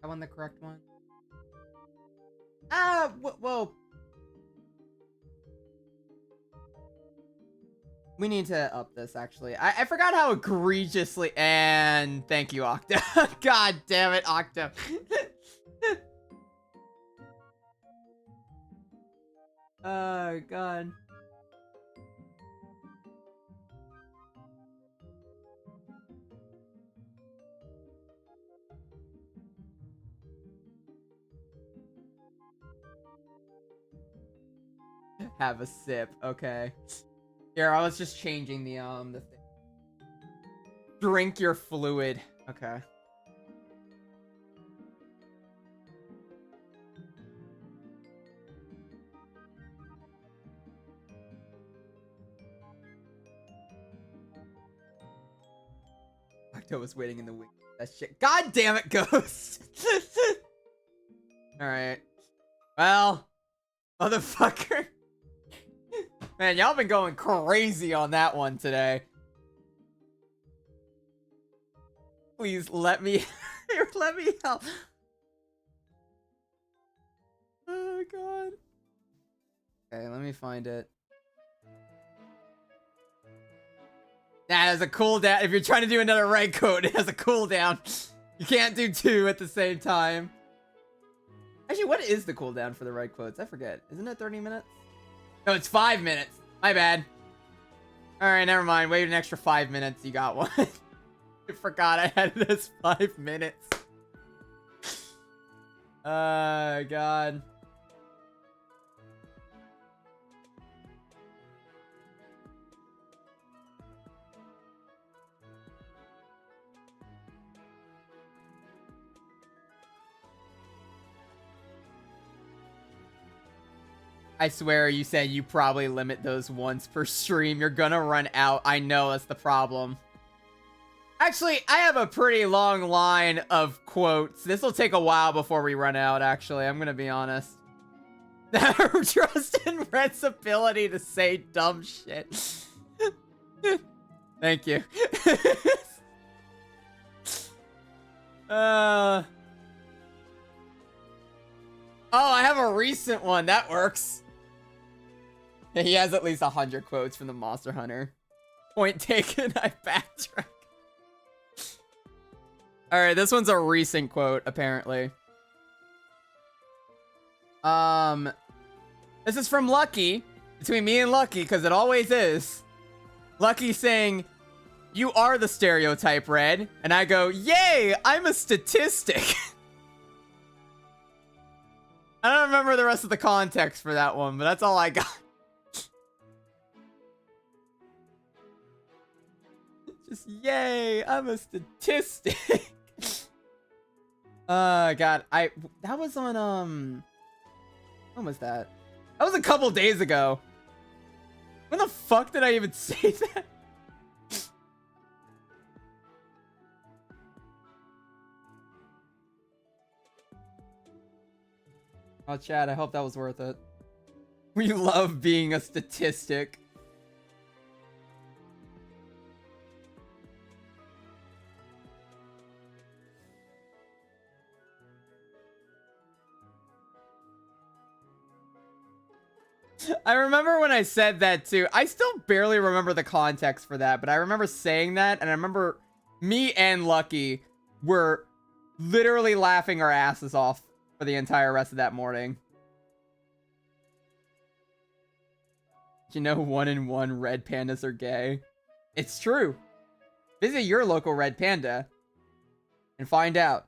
That one the correct one? Whoa. We need to up this, actually. I forgot how egregiously... And thank you, Octa. God damn it, Octa. Oh, God. Have a sip. Okay. Here, I was just changing the thing. Drink your fluid. Okay. Octo was waiting in the wing. That shit. God damn it, Ghost. Alright. Well, motherfucker. Man, y'all been going crazy on that one today. Please let me let me help. Oh god. Okay, let me find it. That has a cooldown. If you're trying to do another right code, it has a cooldown. You can't do two at the same time. Actually, what is the cooldown for the right quotes? I forget. Isn't it 30 minutes? No, it's 5 minutes. My bad. Alright, never mind. Wait an extra 5 minutes. You got one. I forgot I had this 5 minutes. God. I swear you said you probably limit those once per stream. You're gonna run out. I know, that's the problem. Actually, I have a pretty long line of quotes. This will take a while before we run out, actually. I'm gonna be honest. Trust in Red's ability to say dumb shit. Thank you. Oh, I have a recent one. That works. He has at least 100 quotes from the Monster Hunter. Point taken, I backtrack. Alright, this one's a recent quote, apparently. This is from Lucky. Between me and Lucky, because it always is. Lucky saying, "You are the stereotype, Red." And I go, "Yay, I'm a statistic." I don't remember the rest of the context for that one, but that's all I got. Just, yay, I'm a statistic. God, that was on, when was that? That was a couple days ago. When the fuck did I even say that? Oh, Chad, I hope that was worth it. We love being a statistic. I remember when I said that too. I still barely remember the context for that, but I remember saying that, and I remember me and Lucky were literally laughing our asses off for the entire rest of that morning. Did you know 1 in 1 red pandas are gay? It's true. Visit your local red panda and find out.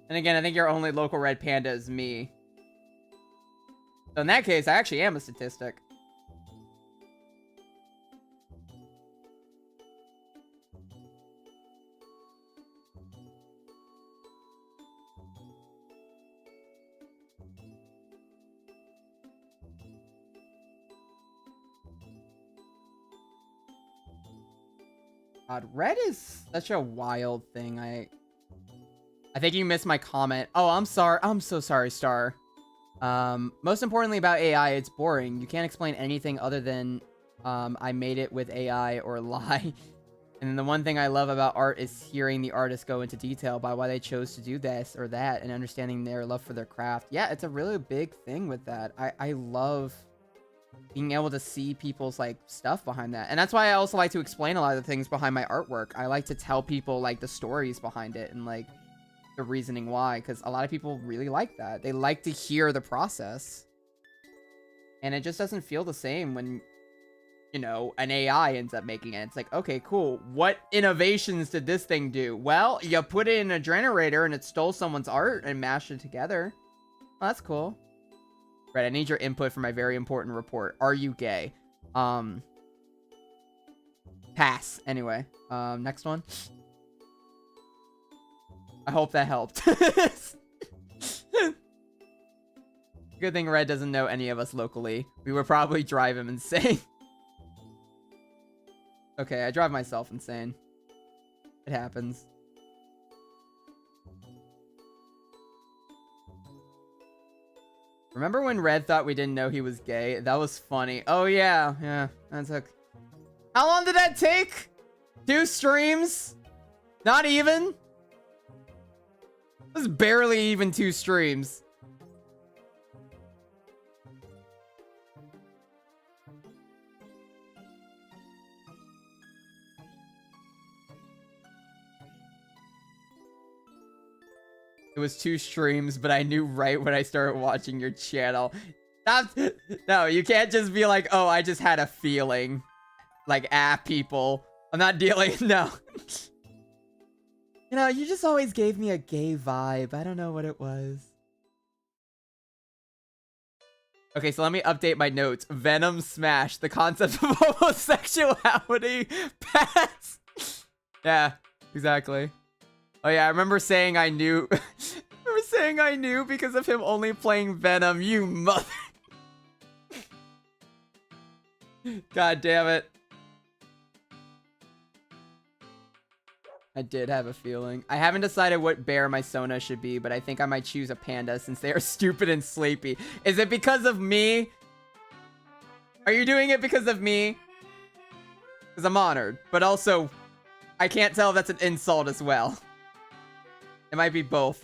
And again, I think your only local red panda is me. So in that case, I actually am a statistic. God, red is such a wild thing. I think you missed my comment. Oh, I'm sorry. I'm so sorry, Star. Most importantly about AI, it's boring. You can't explain anything other than I made it with AI or lie. And then the one thing I love about art is hearing the artist go into detail by why they chose to do this or that and understanding their love for their craft. Yeah, it's a really big thing with that. I love being able to see people's like stuff behind that. And that's why I also like to explain a lot of the things behind my artwork. I like to tell people like the stories behind it and like the reasoning why, because a lot of people really like that. They like to hear the process. And it just doesn't feel the same when, you know, an AI ends up making it. It's like, okay, cool. What innovations did this thing do? Well, you put it in a generator and it stole someone's art and mashed it together. Oh, that's cool. Right, I need your input for my very important report. Are you gay? Pass. Anyway, next one. I hope that helped. Good thing Red doesn't know any of us locally. We would probably drive him insane. Okay, I drive myself insane. It happens. Remember when Red thought we didn't know he was gay? That was funny. Oh, yeah. Yeah, that took... How long did that take? 2 streams? Not even? It was barely even 2 streams. It was 2 streams, but I knew right when I started watching your channel. No, you can't just be like, oh, I just had a feeling. like, people. I'm not dealing, no. You know, you just always gave me a gay vibe. I don't know what it was. Okay, so let me update my notes. Venom smash. The concept of homosexuality. Pass. Yeah, exactly. Oh yeah, I remember saying I knew. I remember saying I knew because of him only playing Venom. You mother. God damn it. I did have a feeling. I haven't decided what bear my Sona should be, but I think I might choose a panda since they are stupid and sleepy. Is it because of me? Are you doing it because of me? Because I'm honored, but also, I can't tell if that's an insult as well. It might be both.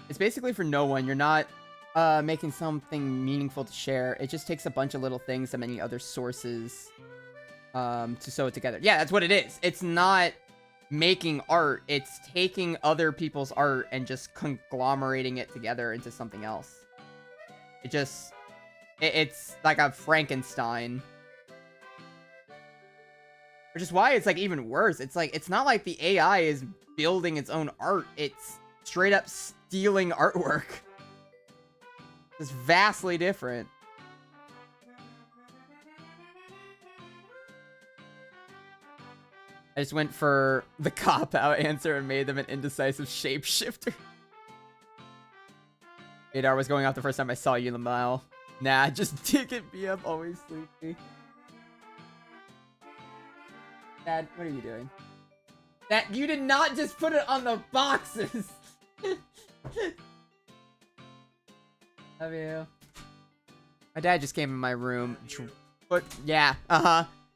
It's basically for no one. You're not making something meaningful to share. It just takes a bunch of little things and many other sources to sew it together. Yeah, that's what it is. It's not making art. It's taking other people's art and just conglomerating it together into something else. It's like a Frankenstein. Which is why it's like even worse. It's like, it's not like the AI is building its own art. It's straight up stealing artwork. It's vastly different. I just went for the cop-out answer and made them an indecisive shapeshifter. Adar was going off the first time I saw you in the mile. Nah, just dig it, B. I'm always sleepy. Dad, what are you doing? That you did not just put it on the boxes. Love you. My dad just came in my room. Yeah,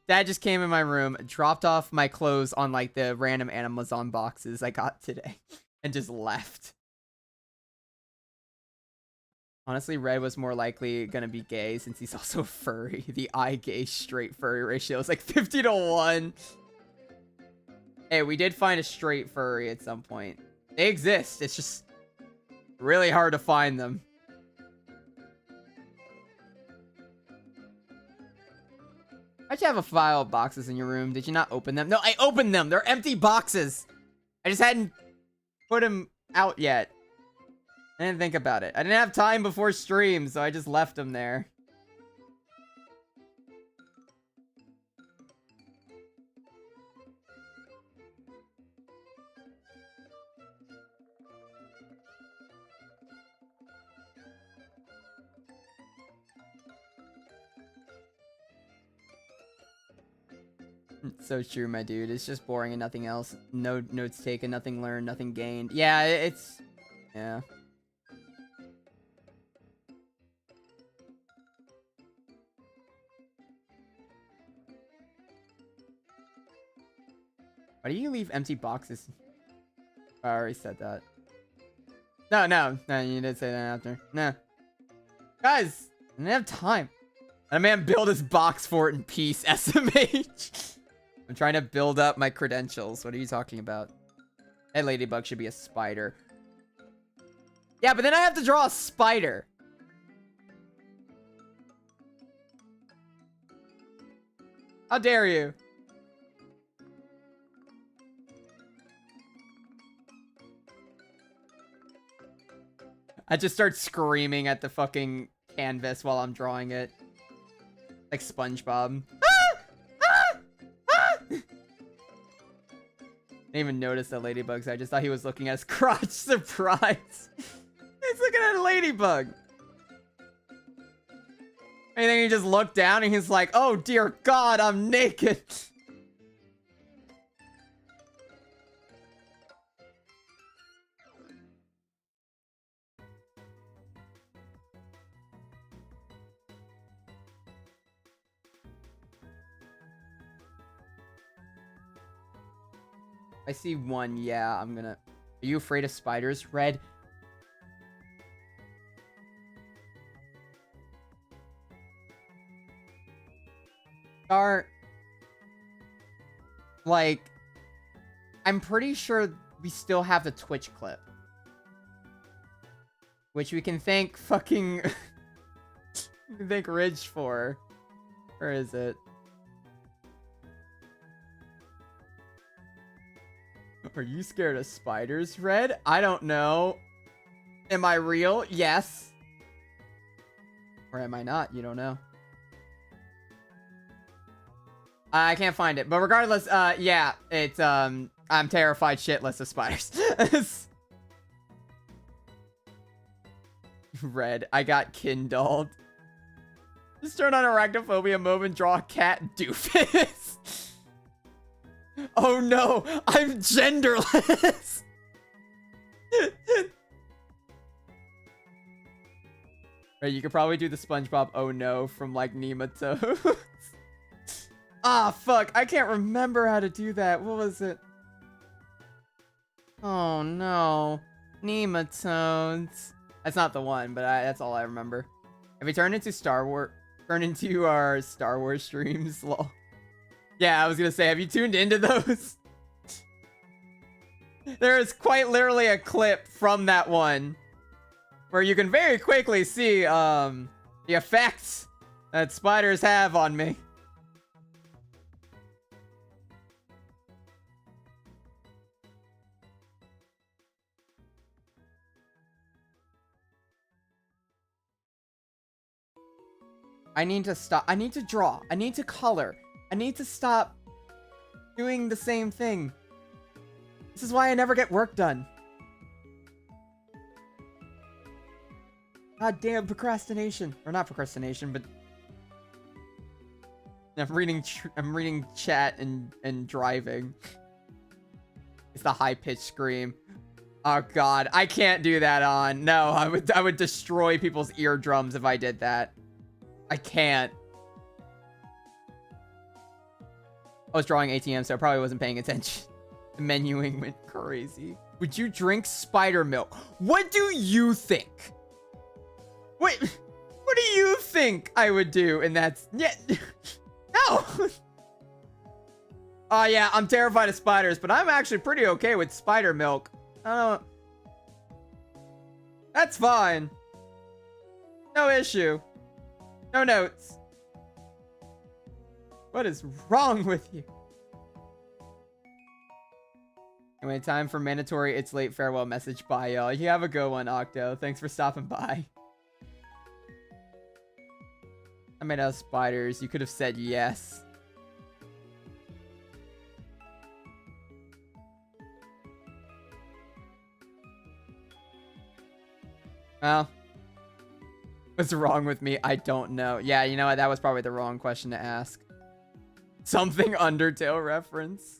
Dad just came in my room, dropped off my clothes on like the random Amazon boxes I got today, and just left. Honestly, Red was more likely gonna be gay since he's also furry. The eye-gay straight furry ratio is like 50-1. Hey, we did find a straight furry at some point. They exist. It's just really hard to find them. Why'd you have a file of boxes in your room? Did you not open them? No, I opened them. They're empty boxes. I just hadn't put them out yet. I didn't think about it. I didn't have time before stream, so I just left them there. So true, my dude. It's just boring and nothing else. No notes taken, nothing learned, nothing gained. Yeah, it's... Yeah. Why do you leave empty boxes? I already said that. No, you did say that after. No. Guys, I didn't have time. That man built his box fort in peace, SMH. I'm trying to build up my credentials. What are you talking about? That ladybug should be a spider. Yeah, but then I have to draw a spider. How dare you? I just start screaming at the fucking canvas while I'm drawing it. Like SpongeBob. I didn't even notice the ladybugs. I just thought he was looking at his crotch. Surprise. He's looking at a ladybug. And then he just looked down and he's like, oh dear God, I'm naked. I see one. Yeah, I'm gonna... Are you afraid of spiders, Red? Like... I'm pretty sure we still have the Twitch clip. Which we can thank fucking... we can thank Ridge for. Where is it? Are you scared of spiders, Red? I don't know. Am I real? Yes. Or am I not? You don't know. I can't find it. But regardless, yeah, it's, I'm terrified shitless of spiders. Red, I got kindled. Just turn on arachnophobia mode and draw a cat doofus. Oh no, I'm genderless. Right, you could probably do the SpongeBob oh no from like nematodes. Ah, fuck, I can't remember how to do that. What was it? Oh no, nematodes. That's not the one, but that's all I remember. Have we turned into our Star Wars streams? Lol. Yeah, I was gonna say, have you tuned into those? There is quite literally a clip from that one where you can very quickly see the effects that spiders have on me. I need to stop. I need to draw. I need to color. I need to stop doing the same thing. This is why I never get work done. God damn procrastination. Or not procrastination, but I'm reading chat and driving. It's the high-pitched scream. Oh god, I can't do that on. No, I would destroy people's eardrums if I did that. I can't. I was drawing ATM, so I probably wasn't paying attention. The menuing went crazy. Would you drink spider milk? What do you think? What do you think I would do? And that's... Yeah. No. Oh, yeah, I'm terrified of spiders, but I'm actually pretty okay with spider milk. I don't... That's fine. No issue. No notes. What is wrong with you? Anyway, time for mandatory it's late farewell message. Bye, y'all. You have a good one, Octo. Thanks for stopping by. I made out of spiders. You could have said yes. Well, what's wrong with me? I don't know. Yeah, you know what? That was probably the wrong question to ask. Something Undertale reference.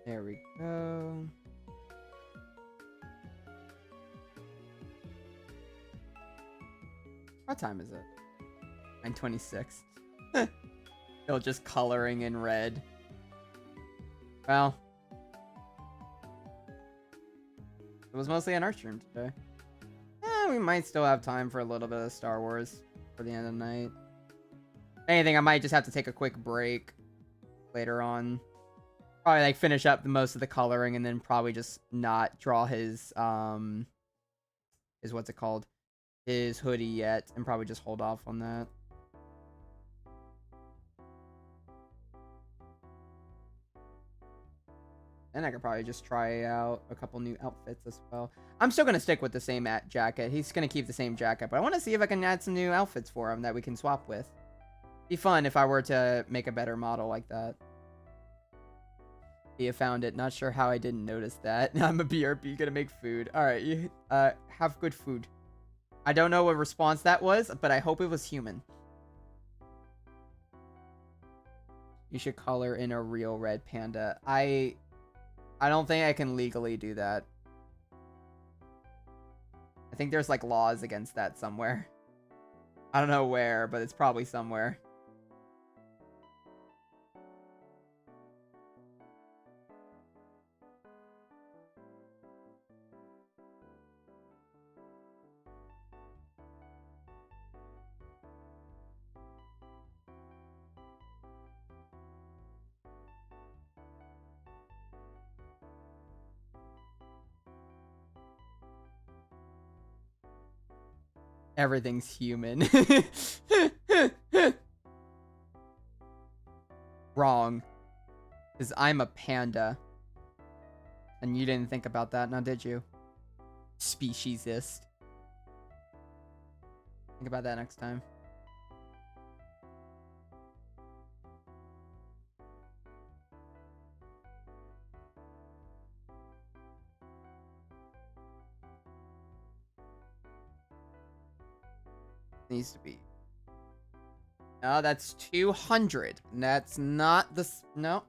There we go. What time is it? 9:26. Still just coloring in red. Well, it was mostly an art stream today. We might still have time for a little bit of Star Wars for the end of the night. If anything, I might just have to take a quick break later on. Probably like finish up the most of the coloring and then probably just not draw his what's it called? His hoodie yet, and probably just hold off on that. And I could probably just try out a couple new outfits as well. I'm still gonna stick with the same jacket. He's gonna keep the same jacket, but I want to see if I can add some new outfits for him that we can swap with. Be fun if I were to make a better model like that. You found it. Not sure how I didn't notice that. I'm a BRB, gonna make food. Alright, you have good food. I don't know what response that was, but I hope it was human. You should color in a real red panda. I don't think I can legally do that. I think there's like laws against that somewhere. I don't know where, but it's probably somewhere. Everything's human. Wrong. Because I'm a panda. And you didn't think about that, now did you? Speciesist. Think about that next time. Needs to be. No, that's 200. That's not the... No.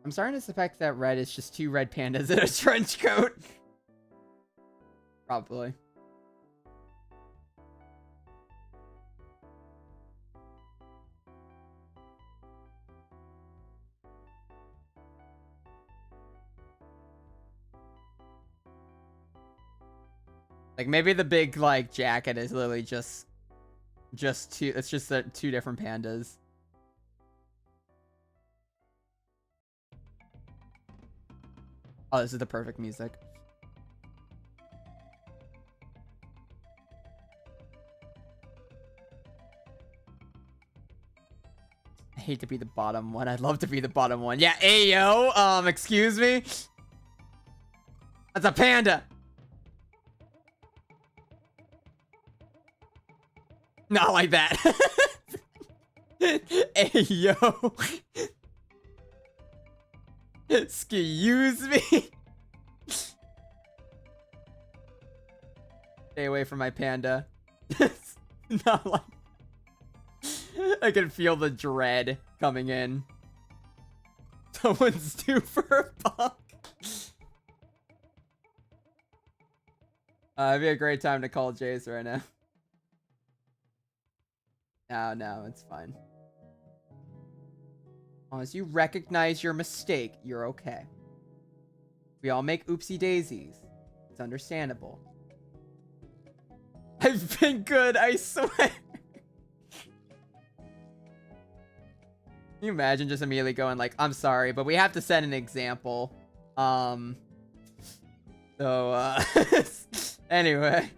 I'm starting to suspect that red is just 2 red pandas in a trench coat. Probably. Like, maybe the big, like, jacket is literally just two... It's just 2 different pandas. Oh, this is the perfect music. I hate to be the bottom one. I'd love to be the bottom one. Yeah, ayo! Excuse me? That's a panda! Not like that. Ayo! Excuse me? Stay away from my panda. Not like... I can feel the dread coming in. Someone's due for a buck. It'd be a great time to call Jace right now. No, it's fine. As long as you recognize your mistake, you're okay. We all make oopsie daisies. It's understandable. I've been good, I swear. Can you imagine just immediately going like, I'm sorry, but we have to set an example. Anyway.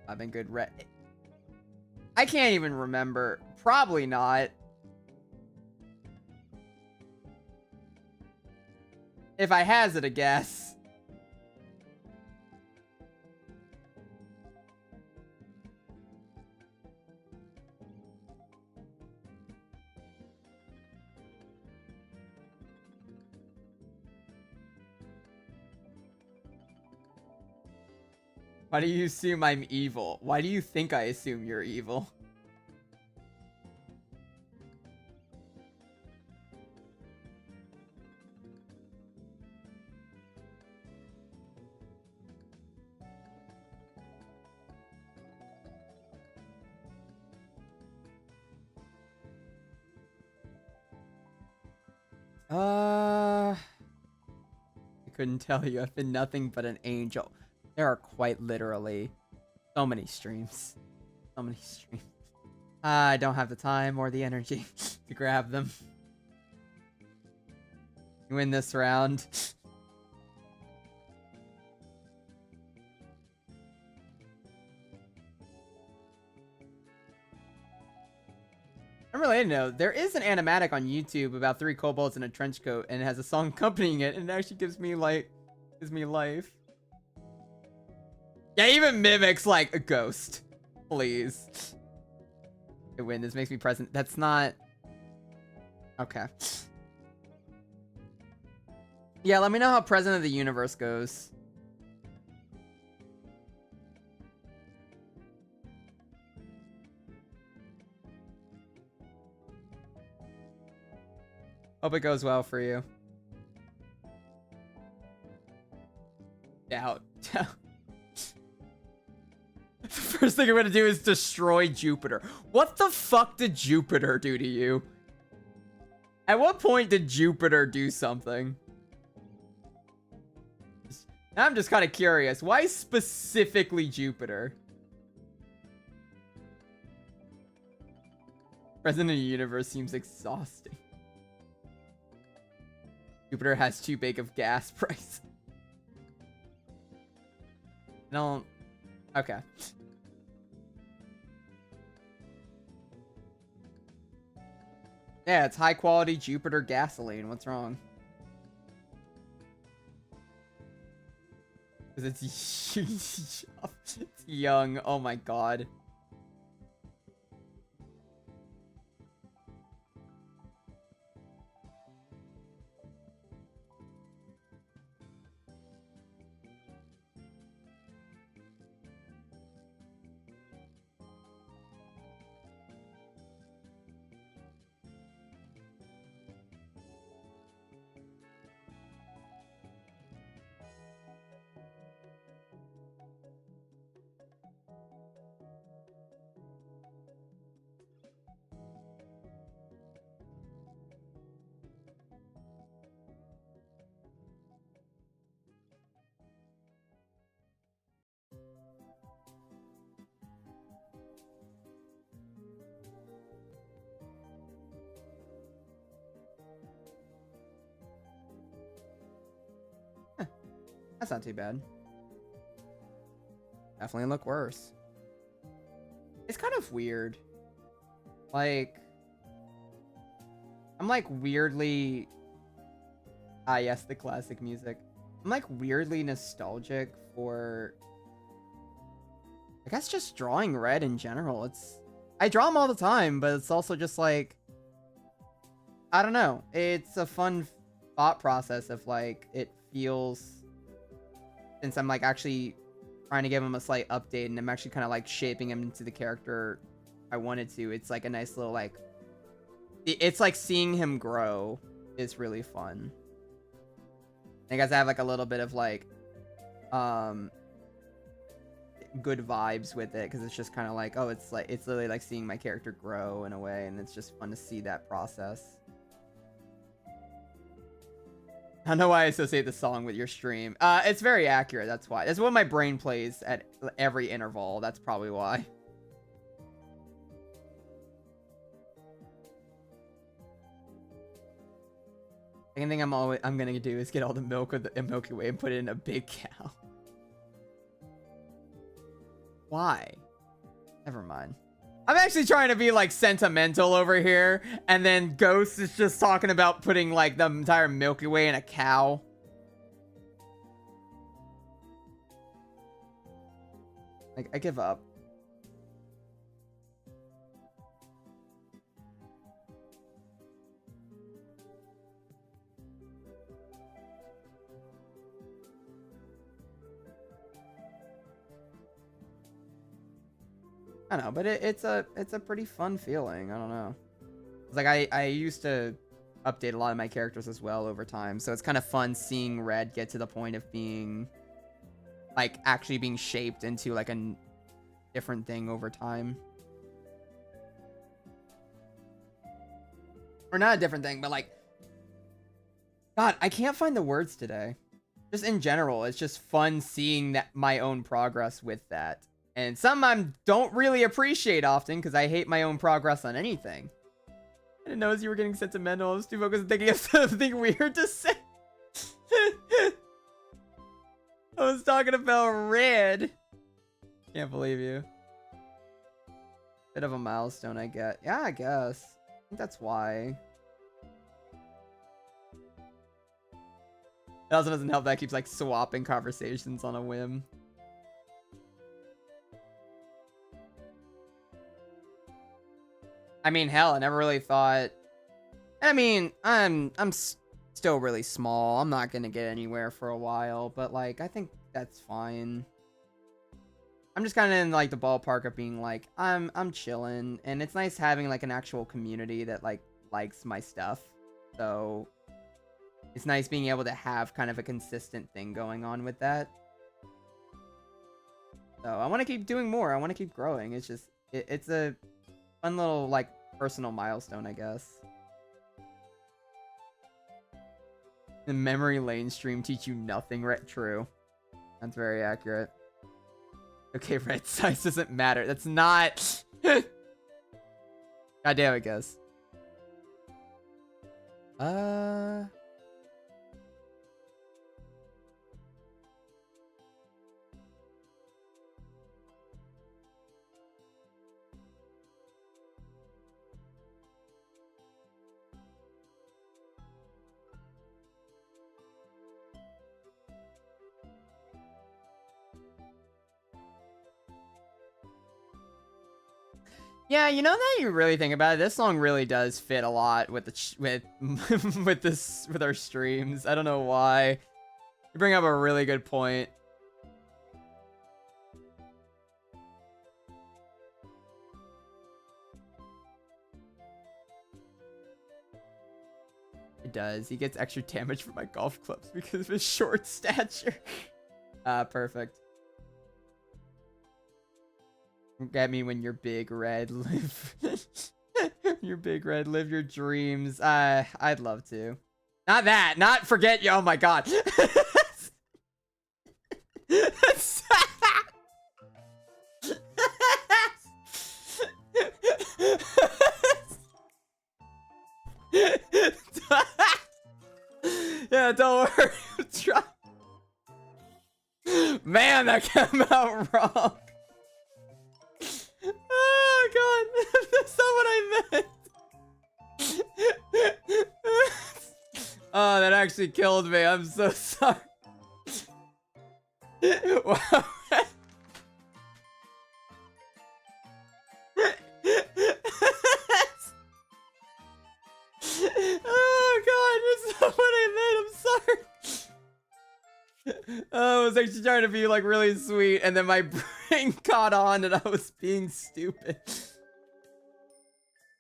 I've been good. I can't even remember. Probably not. If I hazard a guess. Why do you assume I'm evil? Why do you think I assume you're evil? I couldn't tell you. I've been nothing but an angel. There are quite literally so many streams. So many streams. I don't have the time or the energy to grab them. You win this round. I Unrelated note, there is an animatic on YouTube about 3 kobolds in a trench coat, and it has a song accompanying it, and it actually gives me life. Yeah, even mimics like a ghost. Please. Hey, Win, this makes me present. That's not... Okay. Yeah, let me know how President of the Universe goes. Hope it goes well for you. Doubt. The first thing I'm gonna do is destroy Jupiter. What the fuck did Jupiter do to you? At what point did Jupiter do something? Now I'm just kind of curious. Why specifically Jupiter? President of the Universe seems exhausting. Jupiter has too big of gas price. No. Okay. Yeah, it's high quality Jupiter gasoline. What's wrong? Because it's young. Oh my god. That's not too bad. Definitely look worse. It's kind of weird. Like, I'm like weirdly... Ah, yes, the classic music. I'm like weirdly nostalgic for... I guess just drawing red in general. It's... I draw them all the time, but it's also just like... I don't know. It's a fun thought process of like, it feels... Since I'm like actually trying to give him a slight update and I'm actually kind of like shaping him into the character I wanted to, it's like a nice little like, it's like seeing him grow is really fun. I guess I have like a little bit of like good vibes with it because it's just kind of like, oh, it's like, it's literally like seeing my character grow in a way, and it's just fun to see that process. I don't know why I associate the song with your stream. It's very accurate, that's why. That's what my brain plays at every interval. That's probably why. The only thing I'm gonna do is get all the milk of the Milky Way and put it in a big cow. Why? Never mind. I'm actually trying to be like sentimental over here, and then Ghost is just talking about putting like the entire Milky Way in a cow. Like, I give up. I don't know, but it's a pretty fun feeling. I don't know. It's like I used to update a lot of my characters as well over time, so it's kind of fun seeing Red get to the point of being like actually being shaped into like a different thing over time. Or not a different thing, but like, God, I can't find the words today. Just in general, it's just fun seeing that my own progress with that. And some I don't really appreciate often because I hate my own progress on anything. I didn't know as you were getting sentimental. I was too focused on thinking of something weird to say. I was talking about red. Can't believe you. Bit of a milestone, I get. Yeah, I guess. think that's why. It also doesn't help that it keeps like swapping conversations on a whim. I mean, hell, I never really thought. I mean, I'm still really small. I'm not gonna get anywhere for a while, but like, I think that's fine. I'm just kind of in like the ballpark of being like, I'm chilling, and it's nice having like an actual community that like likes my stuff. So it's nice being able to have kind of a consistent thing going on with that. So I want to keep doing more. I want to keep growing. It's just it's a fun little like personal milestone, I guess. The memory lane stream teach you nothing, right? True. That's very accurate. Okay, red size doesn't matter. That's not. God damn it, guys. Yeah, you know that you really think about it, this song really does fit a lot with the with our streams. I don't know why. You bring up a really good point. It does. He gets extra damage from my golf clubs because of his short stature. Perfect. Get me when you're big, red. Live. You're big, red. Live your dreams. I'd love to. Not that. Not forget you. Oh my god. Yeah, don't worry. I'm trying. Man, that came out wrong. Oh god, that's not what I meant. Oh, that actually killed me. I'm so sorry. Wow. Oh god, that's not what I meant. I'm sorry. Oh, I was actually trying to be like really sweet, and then my brain caught on and I was being stupid.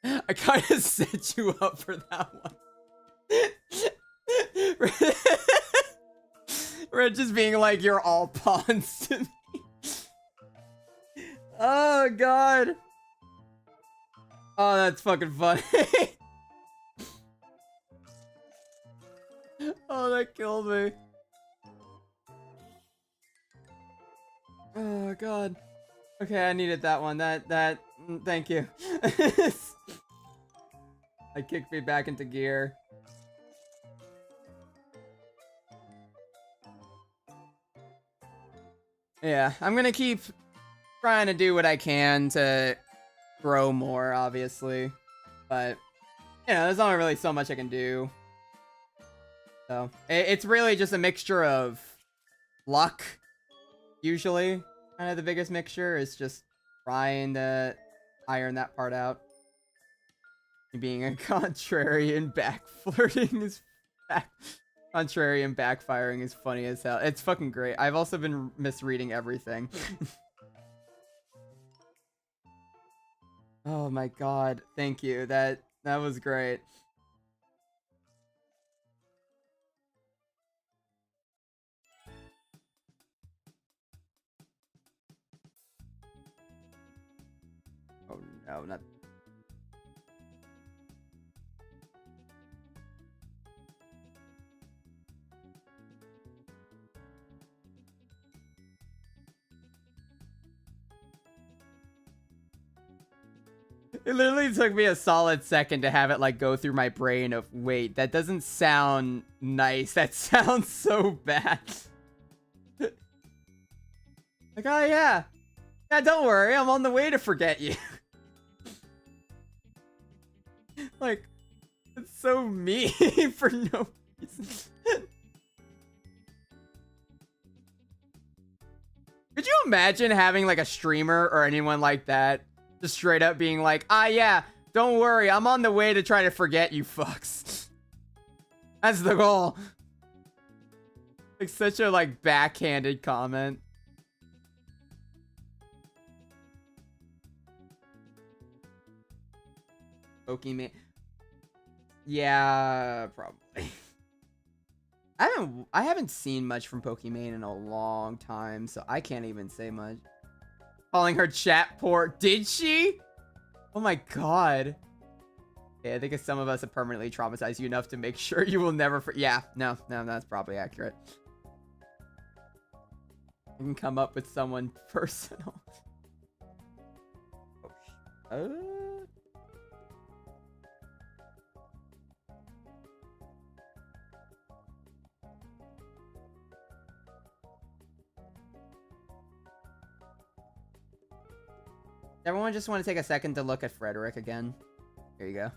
I kind of set you up for that one. We're just being like, you're all pawns to me. Oh god. Oh, that's fucking funny. Oh, that killed me. Oh god. Okay, I needed that one. Thank you. I kicked me back into gear. Yeah, I'm gonna keep trying to do what I can to grow more, obviously. But, you know, there's only really so much I can do. So, it's really just a mixture of luck, usually. Kind of the biggest mixture is just trying to iron that part out. Being a contrarian backflirting is contrarian backfiring is funny as hell. It's fucking great. I've also been misreading everything. Oh my god, thank you. That was great. Oh no, not. It literally took me a solid second to have it like go through my brain of, wait, that doesn't sound nice. That sounds so bad. Like, oh yeah. Yeah, don't worry. I'm on the way to forget you. Like, it's so mean for no reason. Could you imagine having like a streamer or anyone like that just straight up being like, ah, yeah, don't worry, I'm on the way to try to forget you fucks. That's the goal. Like such a like backhanded comment. Pokemon. Yeah, probably. I haven't seen much from Pokemon in a long time, so I can't even say much. Calling her chat poor. Did she? Oh my god. Yeah, I think some of us have permanently traumatized you enough to make sure you will never yeah, no, that's probably accurate. I can come up with someone personal. Everyone just want to take a second to look at Frederick again. Here you go.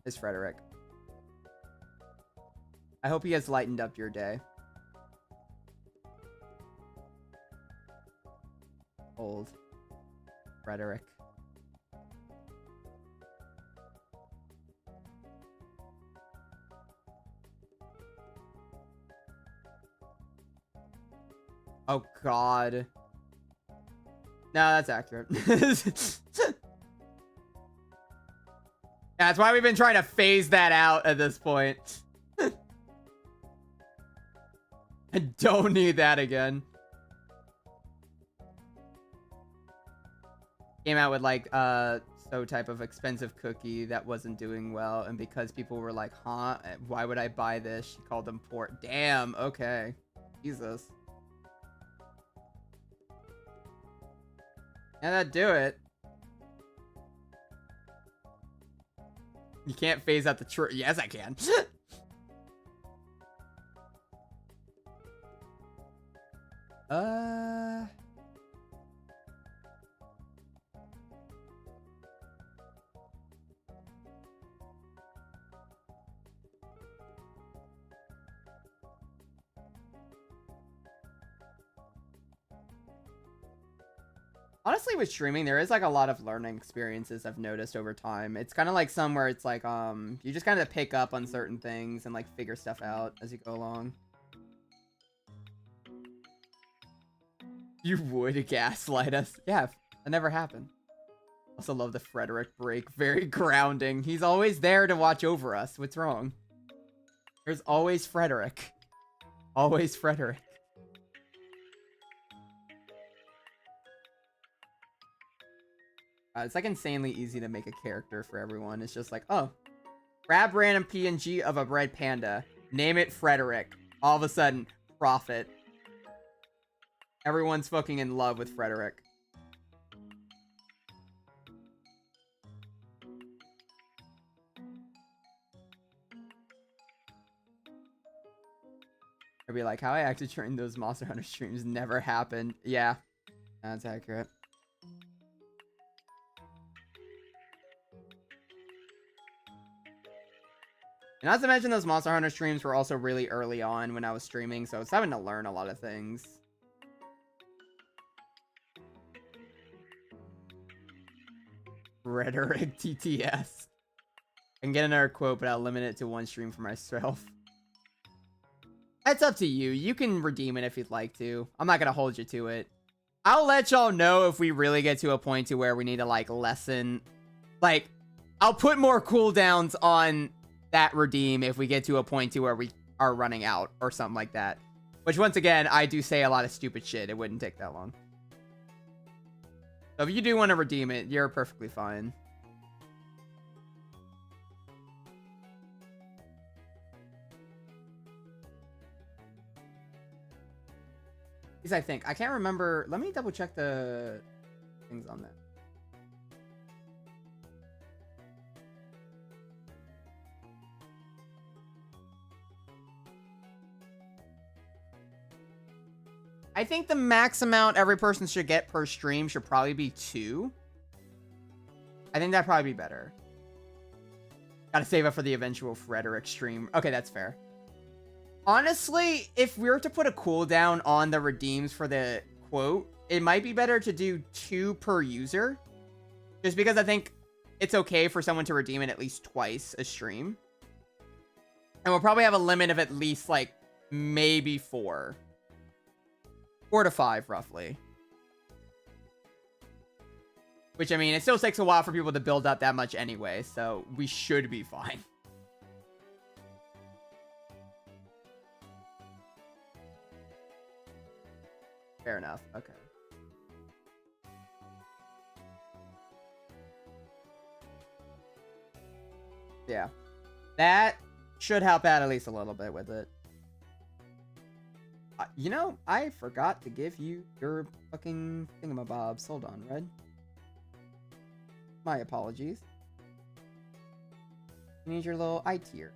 It's Frederick. I hope he has lightened up your day. Old Frederick. Oh god. No, that's accurate. That's why we've been trying to phase that out at this point. I don't need that again. Came out with like so type of expensive cookie that wasn't doing well, and because people were like, huh, why would I buy this? She called them poor. Damn, okay. Jesus. Yeah, that'd do it. You can't phase out the truth. Yes, I can. Honestly, with streaming, there is like a lot of learning experiences I've noticed over time. It's kind of like some where it's like, you just kind of pick up on certain things and like figure stuff out as you go along. You would gaslight us. Yeah, that never happened. Also love the Frederick break. Very grounding. He's always there to watch over us. What's wrong? There's always Frederick. Always Frederick. It's like insanely easy to make a character for everyone. It's just like, oh, grab random PNG of a red panda. Name it Frederick. All of a sudden, profit. Everyone's fucking in love with Frederick. I'd be like, how I acted during those Monster Hunter streams never happened. Yeah, that's accurate. And not to mention those Monster Hunter streams were also really early on when I was streaming, so I was having to learn a lot of things. Rhetoric TTS. I can get another quote, but I'll limit it to one stream for myself. That's up to you. You can redeem it if you'd like to. I'm not going to hold you to it. I'll let y'all know if we really get to a point to where we need to, like, lessen. Like, I'll put more cooldowns on that redeem if we get to a point to where we are running out or something like that. Which, once again, I do say a lot of stupid shit. It wouldn't take that long. So if you do want to redeem it, you're perfectly fine. At least I think. I can't remember. Let me double check the things on that. I think the max amount every person should get per stream should probably be 2. I think that'd probably be better. Gotta save up for the eventual Frederick stream. Okay, that's fair. Honestly, if we were to put a cooldown on the redeems for the quote, it might be better to do 2 per user. Just because I think it's okay for someone to redeem it at least twice a stream. And we'll probably have a limit of at least, like, maybe 4. 4 to 5, roughly. Which, I mean, it still takes a while for people to build up that much anyway, so we should be fine. Fair enough. Okay. Yeah. That should help out at least a little bit with it. You know, I forgot to give you your fucking thingamabobs. Hold on, Red. My apologies. You need your little I tier.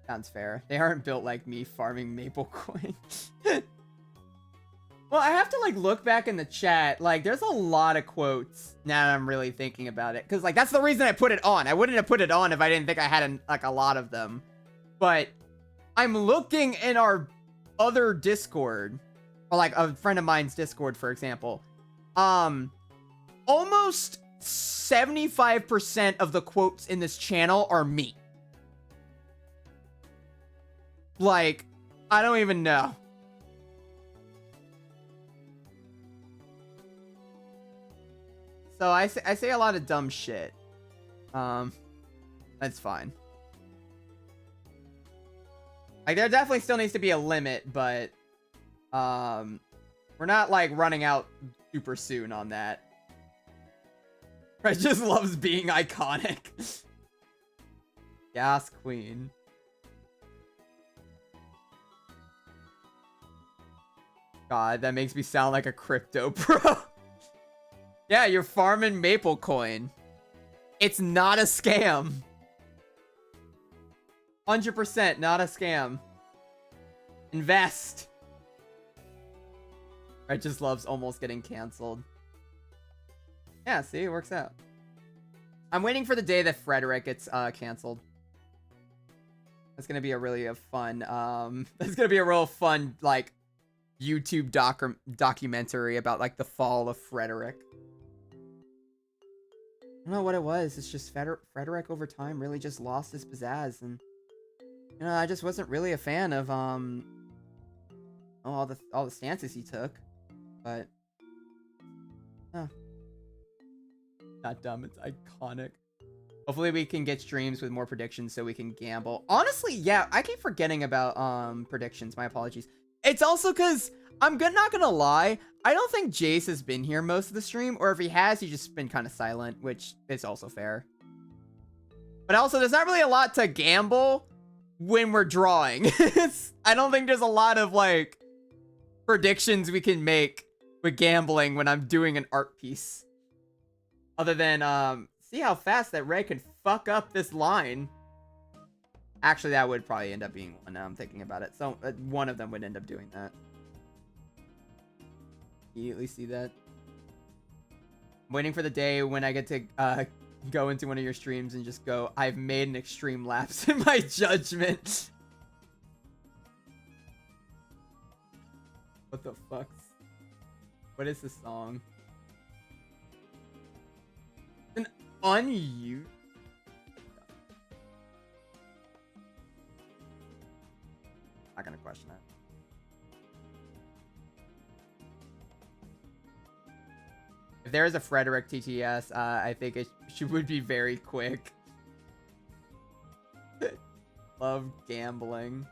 Sounds fair. They aren't built like me farming maple coin. Well, I have to, like, look back in the chat. Like, there's a lot of quotes now that I'm really thinking about it. Because, like, that's the reason I put it on. I wouldn't have put it on if I didn't think I had, like, a lot of them. But I'm looking in our other Discord. Or, like, a friend of mine's Discord, for example. Almost 75% of the quotes in this channel are me. Like, I don't even know. So I say a lot of dumb shit. That's fine. Like, there definitely still needs to be a limit, but we're not, like, running out super soon on that. Red just loves being iconic. Gas Queen. God, that makes me sound like a crypto pro. Yeah, you're farming maple coin. It's not a scam. 100% not a scam. Invest. Red just loves almost getting canceled. Yeah, see, it works out. I'm waiting for the day that Frederick gets canceled. That's gonna be a really fun, that's gonna be a real fun, like, YouTube documentary about, like, the fall of Frederick. I don't know what it was. It's just Frederick over time really just lost his pizzazz, and you know, I just wasn't really a fan of all the stances he took. But not dumb, it's iconic. Hopefully we can get streams with more predictions so we can gamble. Honestly, yeah, I keep forgetting about predictions. My apologies. It's also because I'm not gonna lie, I don't think Jace has been here most of the stream, or if he has, he's just been kind of silent, which is also fair. But also, there's not really a lot to gamble when we're drawing. I don't think there's a lot of, like, predictions we can make with gambling when I'm doing an art piece. Other than, see how fast that Ray could fuck up this line. Actually, that would probably end up being one now I'm thinking about it. So, one of them would end up doing that. Immediately see that. I'm waiting for the day when I get to go into one of your streams and just go, I've made an extreme lapse in my judgment. What the fuck? What is this song? An unused. Not gonna question that. If there is a Frederick TTS, I think she would be very quick. Love gambling.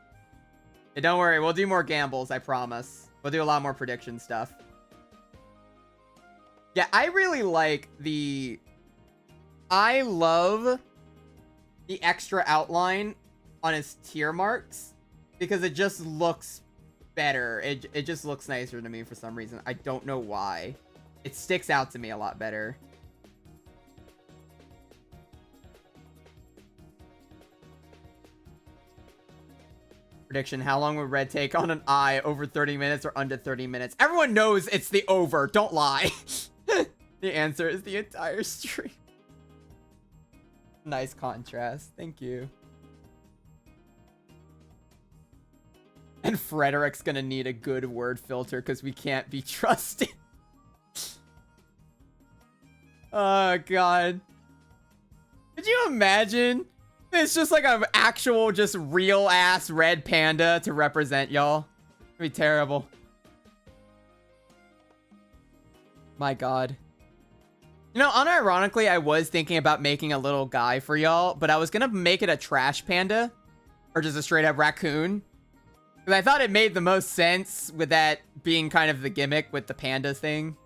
Hey, don't worry, we'll do more gambles, I promise. We'll do a lot more prediction stuff. Yeah, I really like I love the extra outline on his tier marks because it just looks better. It just looks nicer to me for some reason. I don't know why. It sticks out to me a lot better. Prediction, how long would Red take on an eye? Over 30 minutes or under 30 minutes? Everyone knows it's the over. Don't lie. The answer is the entire stream. Nice contrast. Thank you. And Frederick's gonna need a good word filter because we can't be trusted. Oh, God. Could you imagine? It's just like an actual, just real-ass red panda to represent y'all. It'd be terrible. My God. You know, unironically, I was thinking about making a little guy for y'all, but I was gonna make it a trash panda. Or just a straight-up raccoon. Because I thought it made the most sense with that being kind of the gimmick with the panda thing.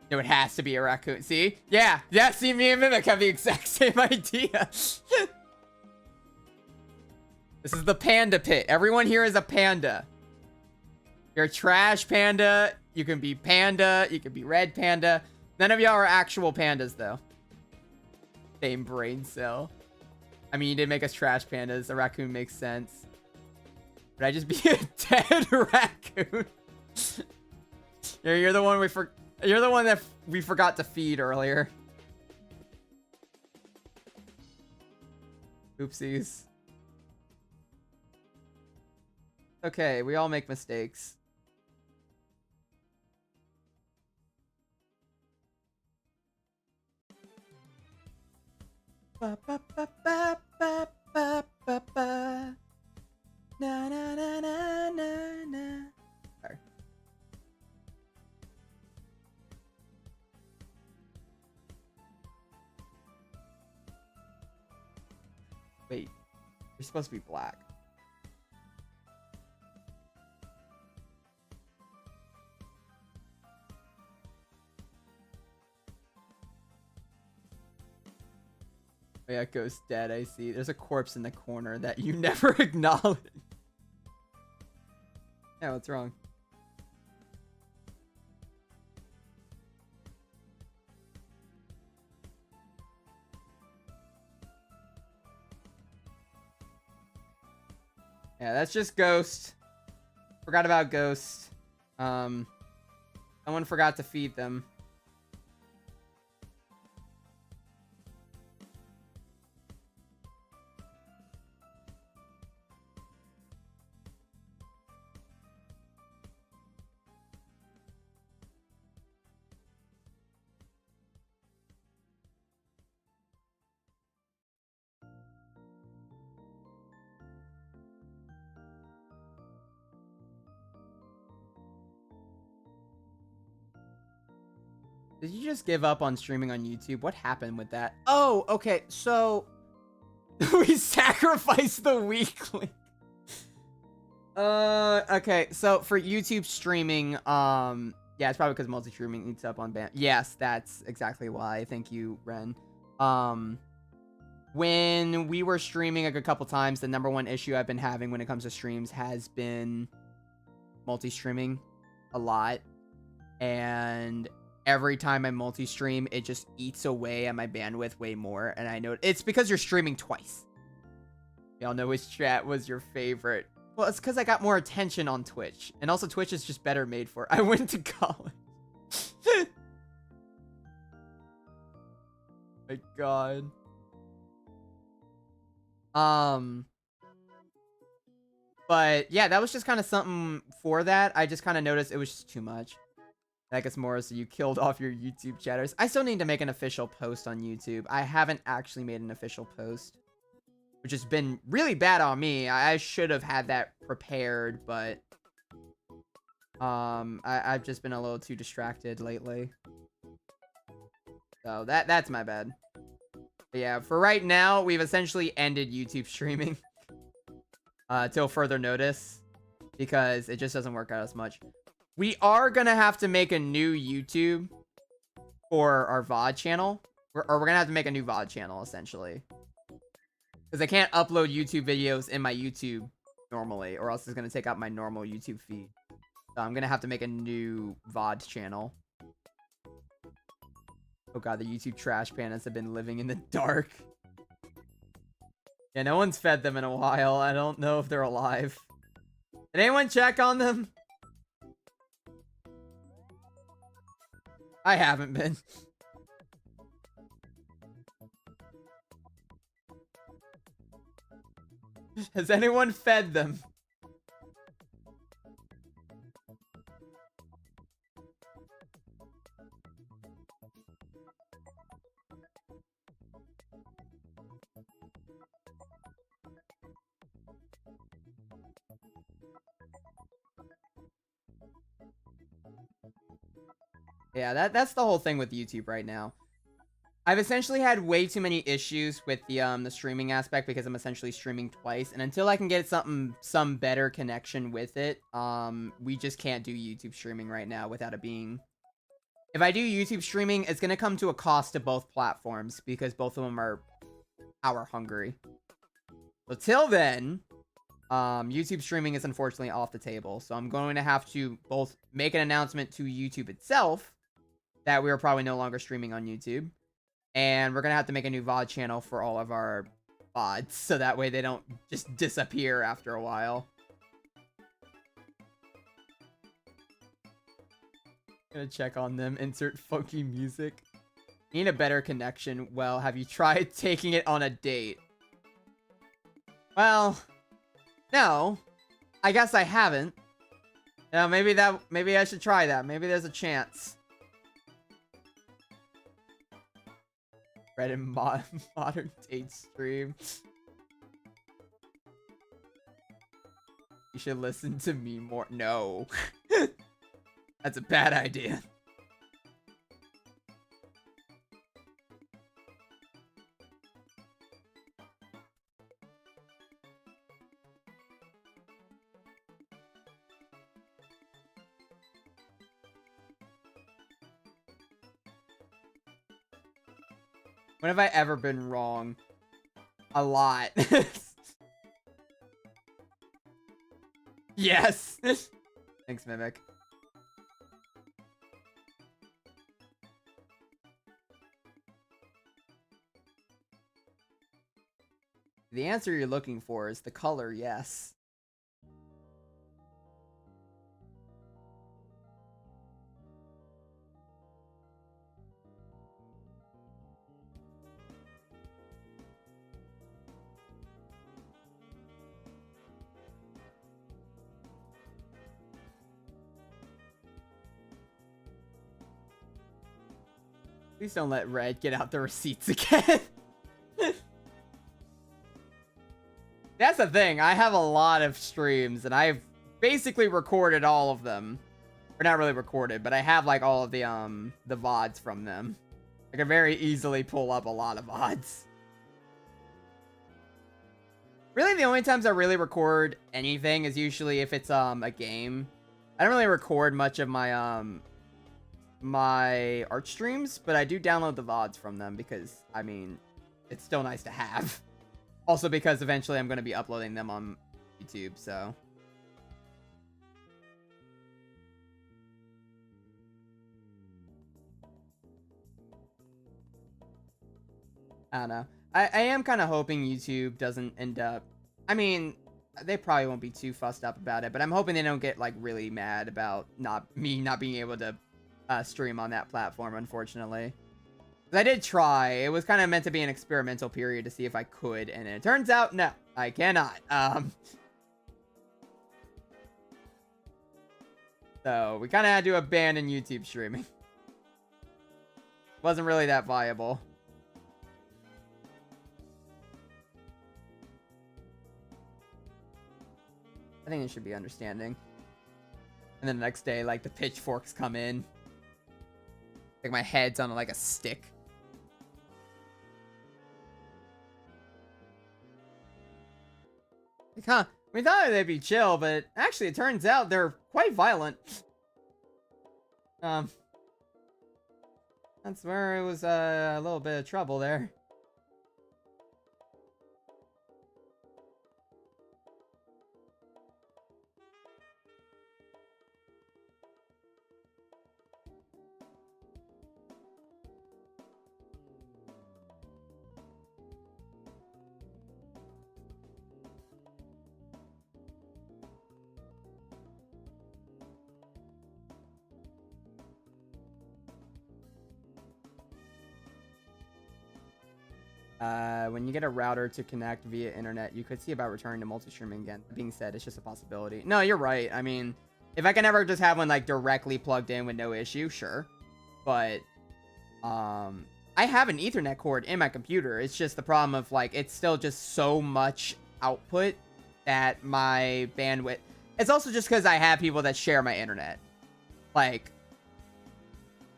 No, it has to be a raccoon. See? Yeah. Yeah, see, me and Mimic have the exact same idea. This is the panda pit. Everyone here is a panda. You're a trash panda. You can be panda. You can be red panda. None of y'all are actual pandas, though. Same brain cell. I mean, you did make us trash pandas. A raccoon makes sense. Would I just be a dead raccoon? You're the one You're the one that we forgot to feed earlier. Oopsies. Okay, we all make mistakes. Ba, ba, ba, ba, ba, ba, ba, ba. Na, na, na, na, na, na. Sorry. Wait, you're supposed to be black. Oh yeah, Ghost dead, I see. There's a corpse in the corner that you never acknowledge. Yeah, what's wrong? Yeah, that's just Ghost. Forgot about Ghost. Someone forgot to feed them. Did you just give up on streaming on YouTube? What happened with that? Oh, okay. So we sacrificed the weekly. Okay. So for YouTube streaming, yeah, it's probably because multi-streaming eats up on ban. Yes, that's exactly why. Thank you, Ren. When we were streaming like a couple times, the number one issue I've been having when it comes to streams has been multi-streaming a lot. And every time I multi-stream, it just eats away at my bandwidth way more. And I know it's because you're streaming twice. Y'all know which chat was your favorite. Well, it's because I got more attention on Twitch. And also Twitch is just better made for it. I went to college. My God. But yeah, that was just kind of something for that. I just kind of noticed it was just too much. I guess more so you killed off your YouTube chatters. I still need to make an official post on YouTube. I haven't actually made an official post, which has been really bad on me. I should have had that prepared, but I've just been a little too distracted lately. So that's my bad. But yeah, for right now, we've essentially ended YouTube streaming till further notice because it just doesn't work out as much. We are gonna have to make a new YouTube for our VOD channel. Or we're gonna have to make a new VOD channel, essentially. Because I can't upload YouTube videos in my YouTube normally, or else it's gonna take out my normal YouTube feed. So I'm gonna have to make a new VOD channel. Oh god, the YouTube trash pandas have been living in the dark. Yeah, no one's fed them in a while. I don't know if they're alive. Did anyone check on them? I haven't been. Has anyone fed them? Yeah, that's the whole thing with YouTube right now. I've essentially had way too many issues with the streaming aspect because I'm essentially streaming twice, and until I can get some better connection with it, we just can't do YouTube streaming right now without it being. If I do YouTube streaming, it's gonna come to a cost to both platforms because both of them are power hungry. So till then, YouTube streaming is unfortunately off the table. So I'm going to have to both make an announcement to YouTube itself that we are probably no longer streaming on YouTube. And we're going to have to make a new VOD channel for all of our VODs. So that way they don't just disappear after a while. Gonna check on them. Insert funky music. Need a better connection. Well, have you tried taking it on a date? Well, no. I guess I haven't. You know, maybe I should try that. Maybe there's a chance. Reddit modern date stream. You should listen to me more. No. That's a bad idea. When have I ever been wrong? A lot. Yes. Thanks, Mimic. The answer you're looking for is the color, yes. Please don't let Red get out the receipts again. That's the thing. I have a lot of streams, and I've basically recorded all of them. Or not really recorded, but I have like all of the VODs from them. I can very easily pull up a lot of VODs. Really, the only times I really record anything is usually if it's a game. I don't really record much of my my art streams, but I do download the VODs from them because, I mean, it's still nice to have. Also because eventually I'm going to be uploading them on YouTube, so. I don't know. I am kind of hoping YouTube doesn't end up... I mean, they probably won't be too fussed up about it, but I'm hoping they don't get, like, really mad about me not being able to stream on that platform, unfortunately. I did try. It was kind of meant to be an experimental period to see if I could, and it turns out, no, I cannot. So, we kind of had to abandon YouTube streaming. Wasn't really that viable. I think it should be understanding. And then the next day, like, the pitchforks come in. Like, my head's on, like, a stick. Like, huh, we thought they'd be chill, but actually it turns out they're quite violent. That's where it was a little bit of trouble there. When you get a router to connect via internet, you could see about returning to multi-streaming again. That being said, it's just a possibility. No, you're right. I mean, if I can ever just have one like directly plugged in with no issue, sure. But I have an Ethernet cord in my computer. It's just the problem of like it's still just so much output that my bandwidth. It's also just because I have people that share my internet. Like,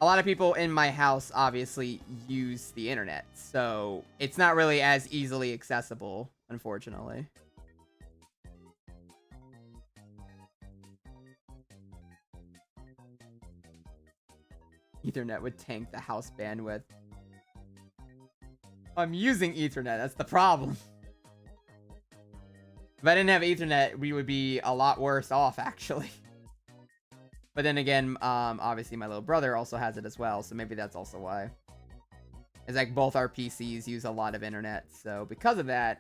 a lot of people in my house obviously use the internet, so it's not really as easily accessible, unfortunately. Ethernet would tank the house bandwidth. I'm using Ethernet, that's the problem. If I didn't have Ethernet, we would be a lot worse off, actually. But then again, obviously my little brother also has it as well, so maybe that's also why. It's like both our PCs use a lot of internet, so because of that,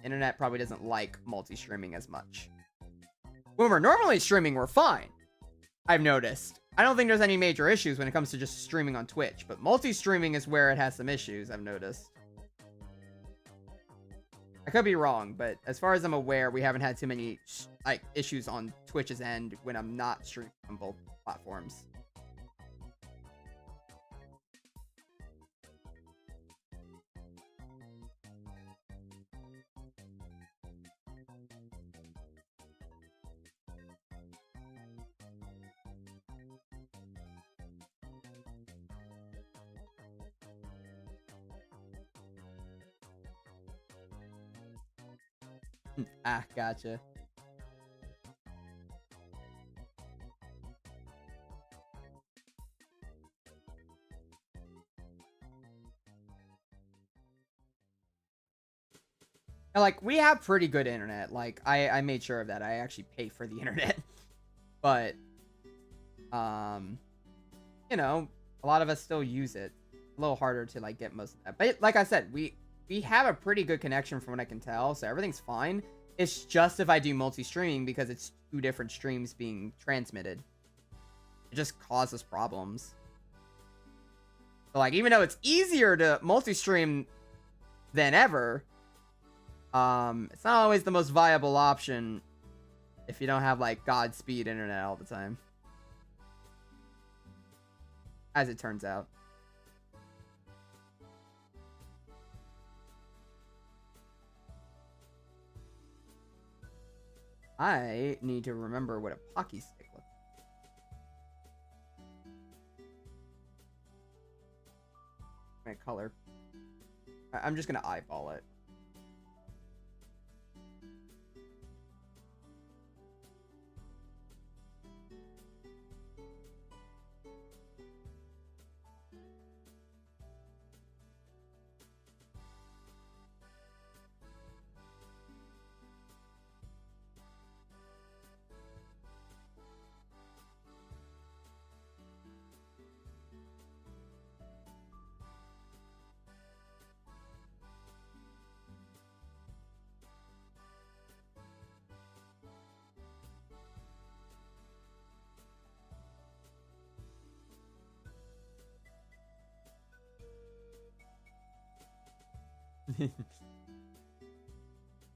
internet probably doesn't like multi-streaming as much. When we're normally streaming, we're fine, I've noticed. I don't think there's any major issues when it comes to just streaming on Twitch, but multi-streaming is where it has some issues, I've noticed. I could be wrong, but as far as I'm aware, we haven't had too many like issues on Twitch's end when I'm not streaming on both platforms. Ah, gotcha. Like, we have pretty good internet. Like, I made sure of that. I actually pay for the internet. But, you know, a lot of us still use it. A little harder to, like, get most of that. But, like I said, we have a pretty good connection from what I can tell. So, everything's fine. It's just if I do multi-streaming because it's 2 different streams being transmitted. It just causes problems. So, like, even though it's easier to multi-stream than ever, it's not always the most viable option if you don't have, like, Godspeed internet all the time. As it turns out. I need to remember what a Pocky stick looks like. Color. I'm just gonna eyeball it.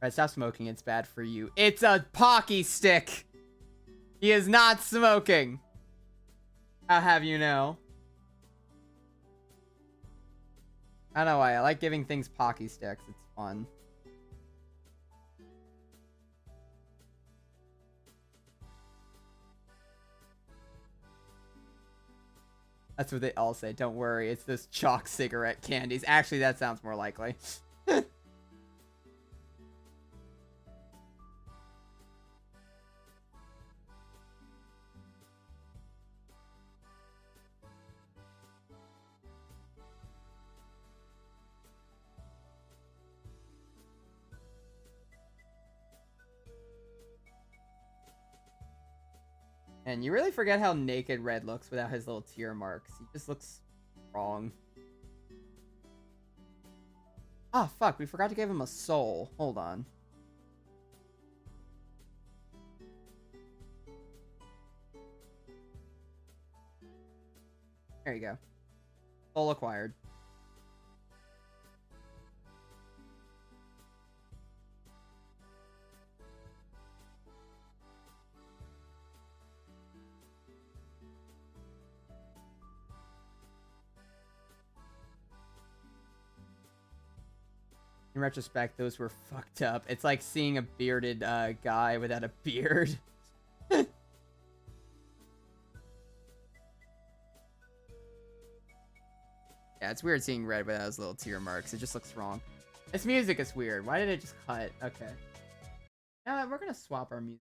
Alright, stop smoking. It's bad for you. It's a Pocky stick. He is not smoking. I'll have you know. I don't know why. I like giving things Pocky sticks. It's fun. That's what they all say. Don't worry. It's this chalk cigarette candies. Actually, that sounds more likely. And you really forget how naked Red looks without his little tear marks. He just looks wrong. Oh, fuck. We forgot to give him a soul. Hold on. There you go. Soul acquired. In retrospect, those were fucked up. It's like seeing a bearded guy without a beard. Yeah, it's weird seeing red without those little tear marks. It just looks wrong. This music is weird. Why did it just cut? Okay. Now we're gonna swap our music.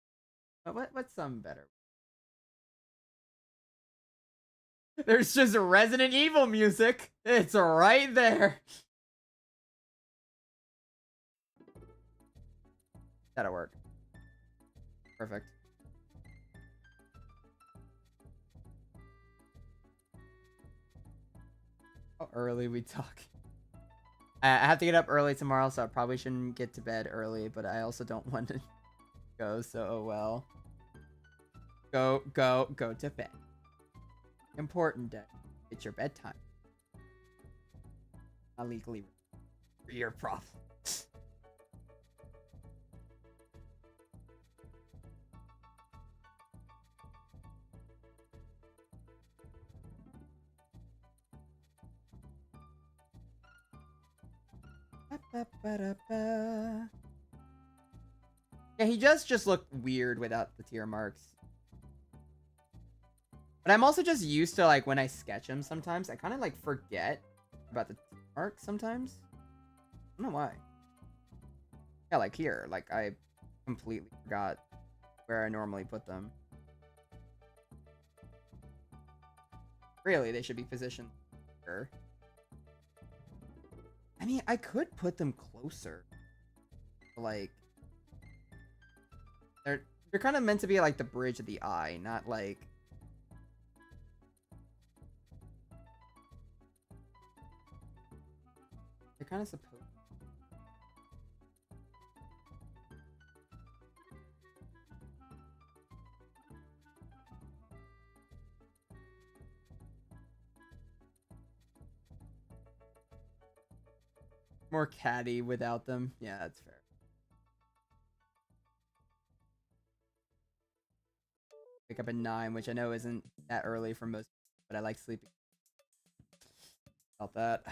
What's some better? There's just Resident Evil music. It's right there. That'll work. Perfect. How early we talk? I have to get up early tomorrow, so I probably shouldn't get to bed early, but I also don't want to go, so oh well. Go to bed. Important day. It's your bedtime. Not legally your problem. Yeah, he just looked weird without the tear marks. But I'm also just used to, like, when I sketch him sometimes, I kind of, like, forget about the tear marks sometimes. I don't know why. Yeah, like here. Like, I completely forgot where I normally put them. Really, they should be positioned here. I mean, I could put them closer. Like, they're kind of meant to be like the bridge of the eye, not like. They're kind of supposed. More catty without them. Yeah, that's fair. Wake up at 9, which I know isn't that early for most, but I like sleeping. Felt that.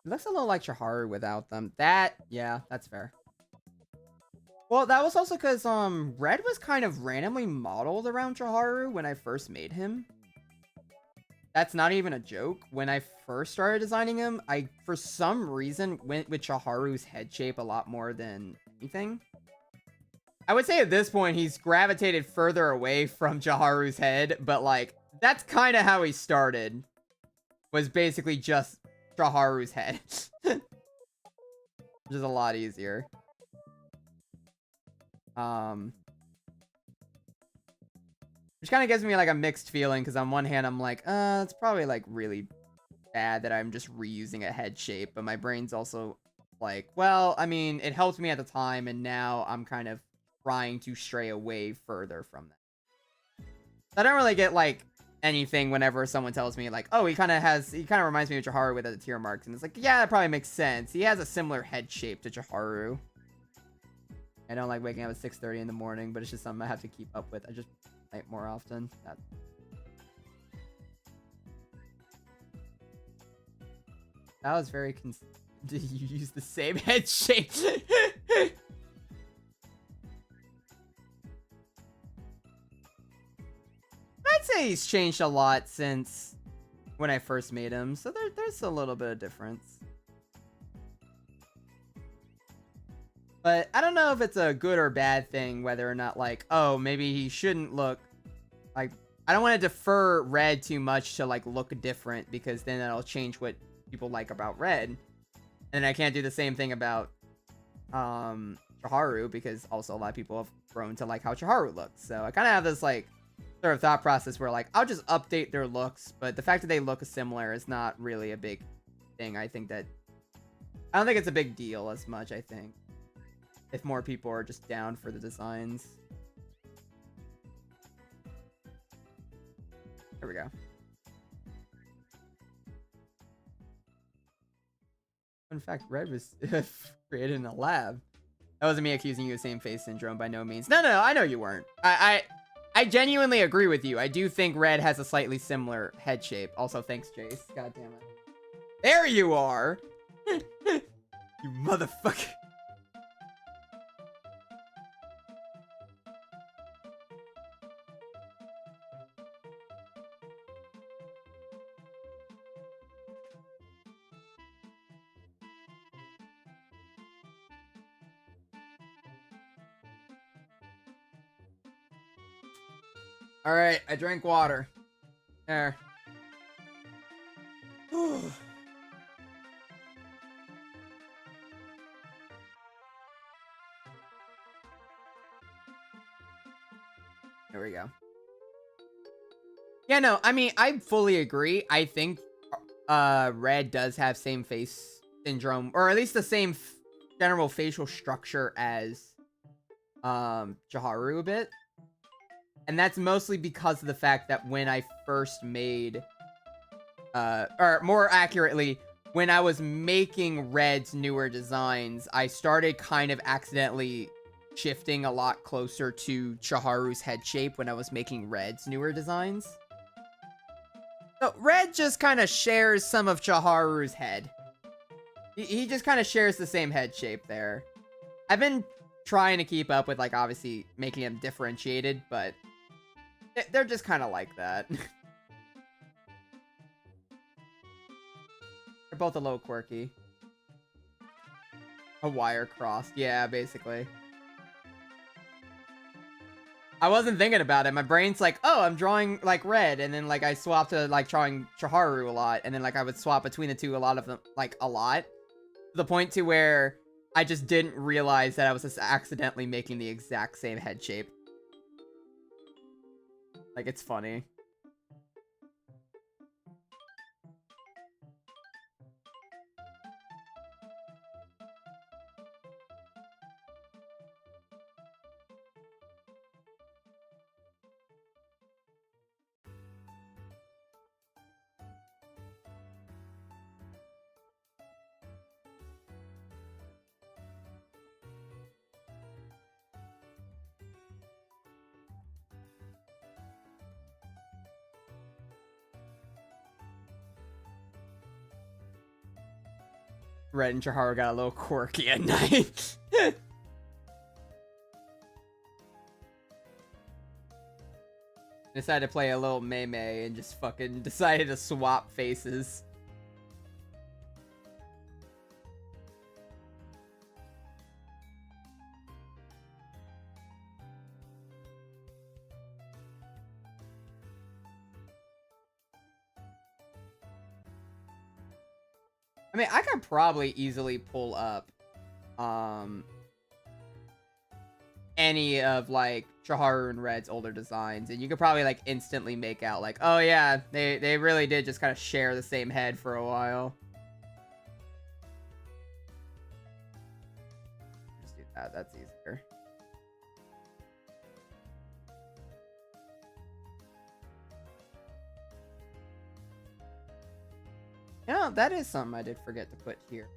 It looks a little like Chiharu without them. Yeah, that's fair. Well, that was also because Red was kind of randomly modeled around Chiharu when I first made him. That's not even a joke. When I first started designing him, I, for some reason, went with Chiharu's head shape a lot more than anything. I would say at this point, he's gravitated further away from Chiharu's head, but, like, that's kind of how he started. Was basically just Chiharu's head. Which is a lot easier. Which kind of gives me, like, a mixed feeling, because on one hand, I'm like, it's probably, like, really bad that I'm just reusing a head shape, but my brain's also like, well, I mean, it helped me at the time, and now I'm kind of trying to stray away further from that. I don't really get, like, anything whenever someone tells me, like, oh, he kind of reminds me of Chiharu with the tear marks, and it's like, yeah, that probably makes sense. He has a similar head shape to Chiharu. I don't like waking up at 6:30 in the morning, but it's just something I have to keep up with. I just night more often. That was very did you use the same head shape? I'd say he's changed a lot since when I first made him, so there's a little bit of difference. But I don't know if it's a good or bad thing, whether or not, like, oh, maybe he shouldn't look, like, I don't want to defer Red too much to, like, look different, because then that'll change what people like about Red. And I can't do the same thing about Chiharu, because also a lot of people have grown to like how Chiharu looks. So I kind of have this like sort of thought process where like I'll just update their looks, but the fact that they look similar is not really a big thing. I don't think it's a big deal as much. I think if more people are just down for the designs. There we go. In fact, Red was created in a lab. That wasn't me accusing you of same face syndrome, by no means. No, I know you weren't. I genuinely agree with you. I do think Red has a slightly similar head shape. Also, thanks, Jace. God damn it. There you are! You motherfucker. Alright, I drank water. There. There we go. Yeah, no, I mean, I fully agree. I think Red does have same face syndrome, or at least the same general facial structure as Chiharu a bit. And that's mostly because of the fact that when I first made, or more accurately, when I was making Red's newer designs, I started kind of accidentally shifting a lot closer to Chiharu's head shape when I was making Red's newer designs. So Red just kind of shares some of Chiharu's head. He just kind of shares the same head shape there. I've been trying to keep up with, like, obviously making him differentiated, but they're just kind of like that. They're both a little quirky. A wire crossed. Yeah, basically. I wasn't thinking about it. My brain's like, oh, I'm drawing, like, Red. And then, like, I swapped to, like, drawing Chiharu a lot. And then, like, I would swap between the two a lot of them, like, a lot. To the point to where I just didn't realize that I was just accidentally making the exact same head shape. Like, it's funny. Red and Chiharu got a little quirky at night. Decided to play a little Mei and just fucking decided to swap faces. I mean, I could probably easily pull up any of, like, Chiharu and Red's older designs, and you could probably, like, instantly make out, like, oh yeah, they really did just kind of share the same head for a while. Just do that, that's easier. You know, that is something I did forget to put here.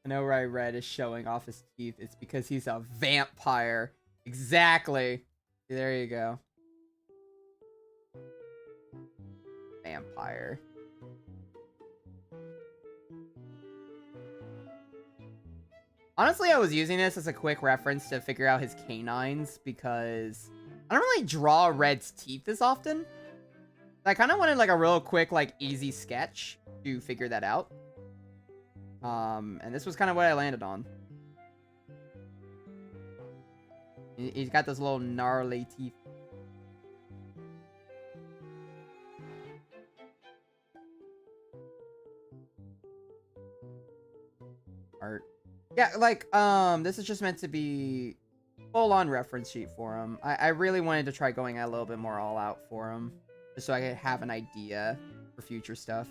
I know why Red is showing off his teeth. It's because he's a vampire. Exactly. There you go. Vampire. Honestly, I was using this as a quick reference to figure out his canines because I don't really draw Red's teeth as often. I kind of wanted like a real quick, like easy sketch to figure that out. And this was kind of what I landed on. He's got those little gnarly teeth. Art. Yeah, like, this is just meant to be full-on reference sheet for him. I really wanted to try going a little bit more all-out for him, just so I could have an idea for future stuff.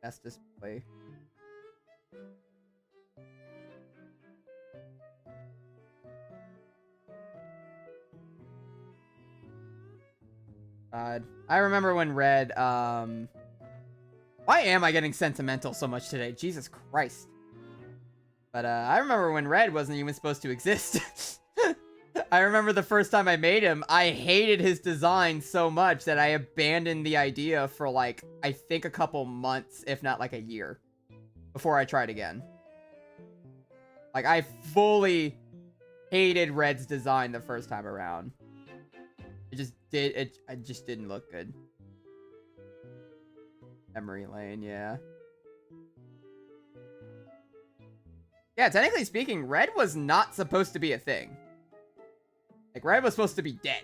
Best display. God. I remember when Red, why am I getting sentimental so much today? Jesus Christ. But, I remember when Red wasn't even supposed to exist. I remember the first time I made him, I hated his design so much that I abandoned the idea for, like, I think a couple months, if not, like, a year. Before I tried again. Like, I fully hated Red's design the first time around. It just didn't look good. Memory lane, yeah. Yeah, technically speaking, Red was not supposed to be a thing. Like, Red was supposed to be dead.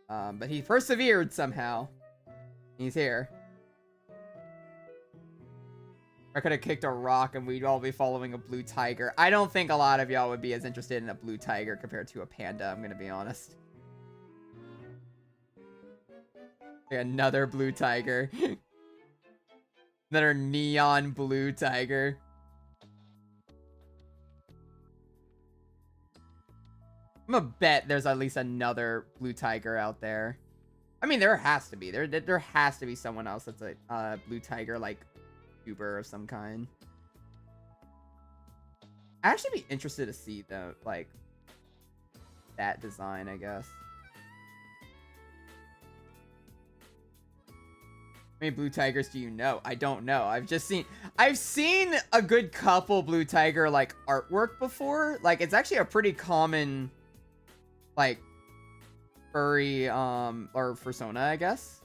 But he persevered somehow. He's here. I could have kicked a rock and we'd all be following a blue tiger. I don't think a lot of y'all would be as interested in a blue tiger compared to a panda, I'm gonna be honest. Another blue tiger. Another neon blue tiger. I'm gonna bet there's at least another blue tiger out there. I mean, there has to be. There has to be someone else that's a blue tiger, like, tuber of some kind. I'd actually be interested to see, though, like, that design, I guess. How many blue tigers do you know? I don't know. I've seen a good couple blue tiger, like, artwork before. Like, it's actually a pretty common, like, furry, or persona, I guess.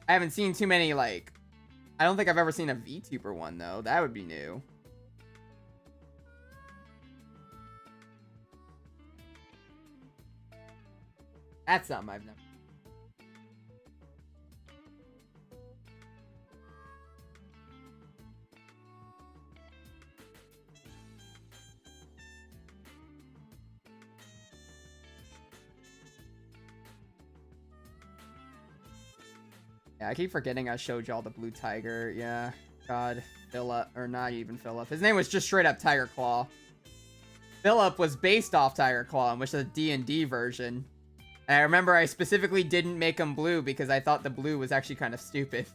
I haven't seen too many, like, I don't think I've ever seen a VTuber one, though. That would be new. That's something I've never. Yeah, I keep forgetting I showed y'all the blue tiger. Yeah, God, Philip, or not even Philip. His name was just straight up Tiger Claw. Philip was based off Tiger Claw, which is a D&D version. And I remember I specifically didn't make him blue because I thought the blue was actually kind of stupid.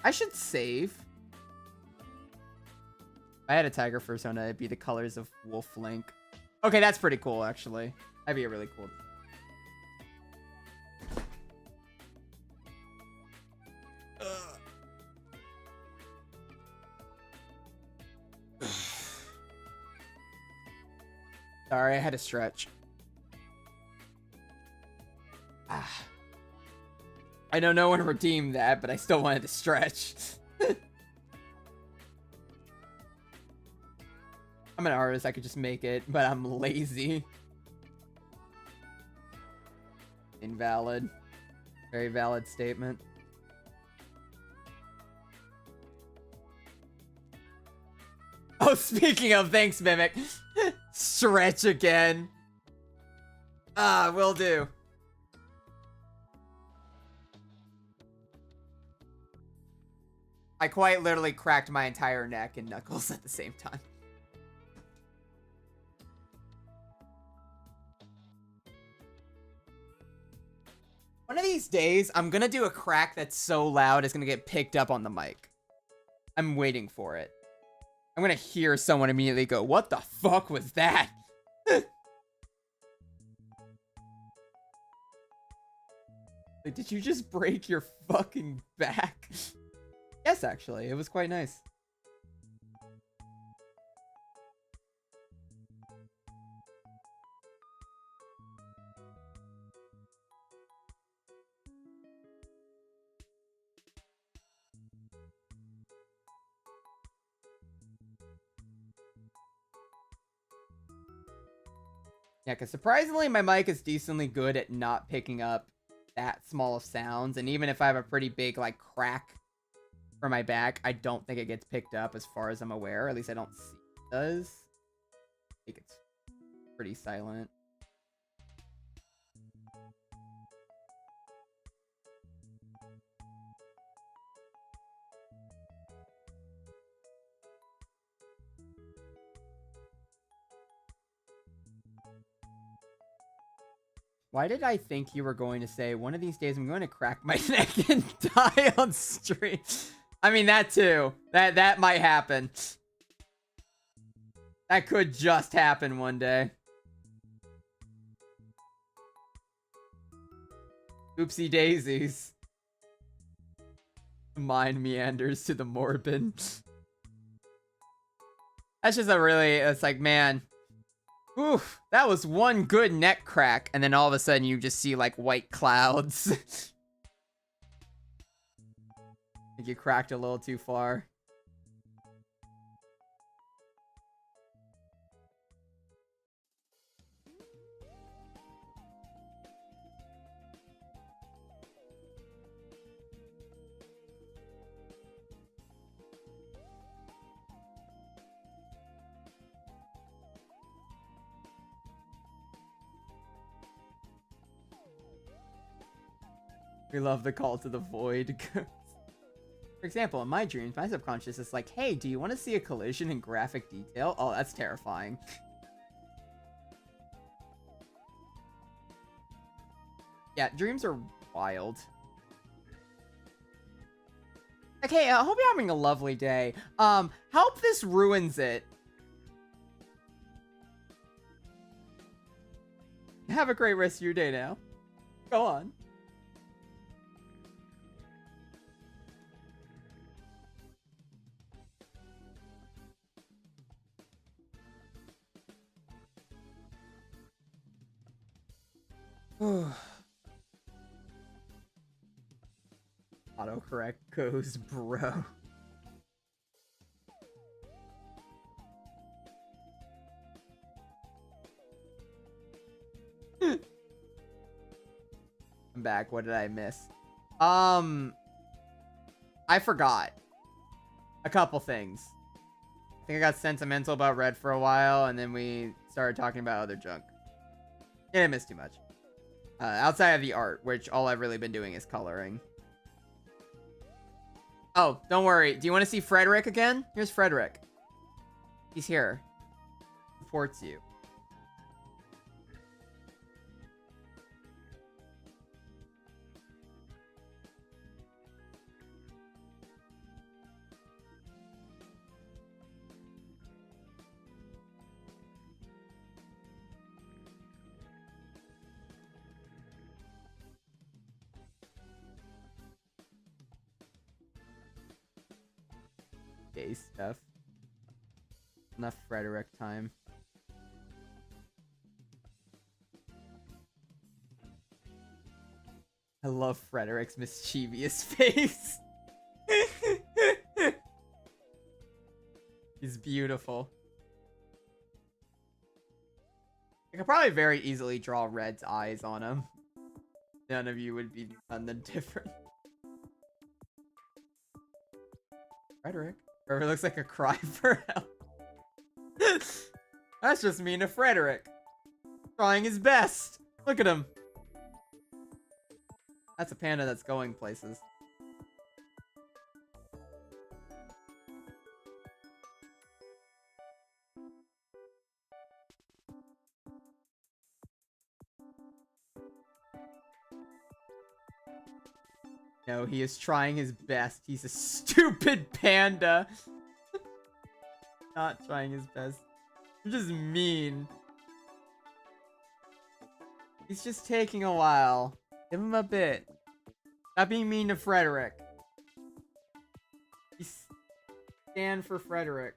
I should save. If I had a tiger persona, it'd be the colors of Wolf Link. Okay, that's pretty cool, actually. That'd be a really cool. Sorry, I had to stretch. I know no one redeemed that, but I still wanted to stretch. I'm an artist, I could just make it, but I'm lazy. Invalid. Very valid statement. Oh, speaking of, thanks, Mimic. Stretch again. Will do. I quite literally cracked my entire neck and knuckles at the same time. One of these days, I'm gonna do a crack that's so loud it's gonna get picked up on the mic. I'm waiting for it. I'm gonna hear someone immediately go, "What the fuck was that?" Like, did you just break your fucking back? Yes, actually. It was quite nice. Yeah, because surprisingly, my mic is decently good at not picking up that small of sounds. And even if I have a pretty big, like, crack for my back, I don't think it gets picked up as far as I'm aware. At least I don't see it does. I think it's pretty silent. Why did I think you were going to say, one of these days I'm going to crack my neck and die on stream? I mean, that too. That might happen. That could just happen one day. Oopsie daisies. Mind meanders to the morbid. That's just a really, it's like, man. Oof, that was one good neck crack, and then all of a sudden you just see like white clouds. I think you cracked a little too far. We love the call to the void. For example, in my dreams, my subconscious is like, hey, do you want to see a collision in graphic detail? Oh, that's terrifying. Yeah, dreams are wild. Okay, I hope you're having a lovely day. Hope this ruins it. Have a great rest of your day now. Go on. Autocorrect goes, bro. I'm back. What did I miss? I forgot a couple things. I think I got sentimental about Red for a while, and then we started talking about other junk. Didn't miss too much. Outside of the art, which all I've really been doing is coloring. Oh, don't worry. Do you want to see Frederick again? Here's Frederick. He's here. Supports you. Gay stuff. Enough Frederick time. I love Frederick's mischievous face. He's beautiful. I could probably very easily draw Red's eyes on him. None of you would be none the different. Frederick. Or looks like a cry for help. That's just mean to Frederick. Trying his best. Look at him. That's a panda that's going places. No, he is trying his best. He's a stupid panda. Not trying his best. You're just mean. He's just taking a while. Give him a bit. Stop being mean to Frederick. Stand for Frederick.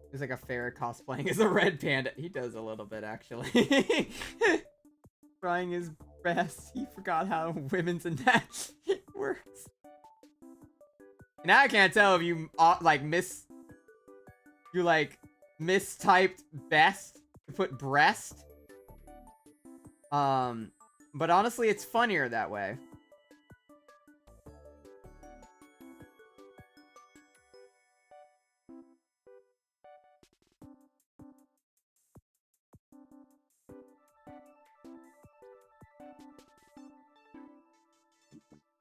He's like a ferret cosplaying as a red panda. He does a little bit, actually. Trying his best. He forgot how women's anatomy works. Now I can't tell if you, like, mistyped best to put breast. But honestly, it's funnier that way.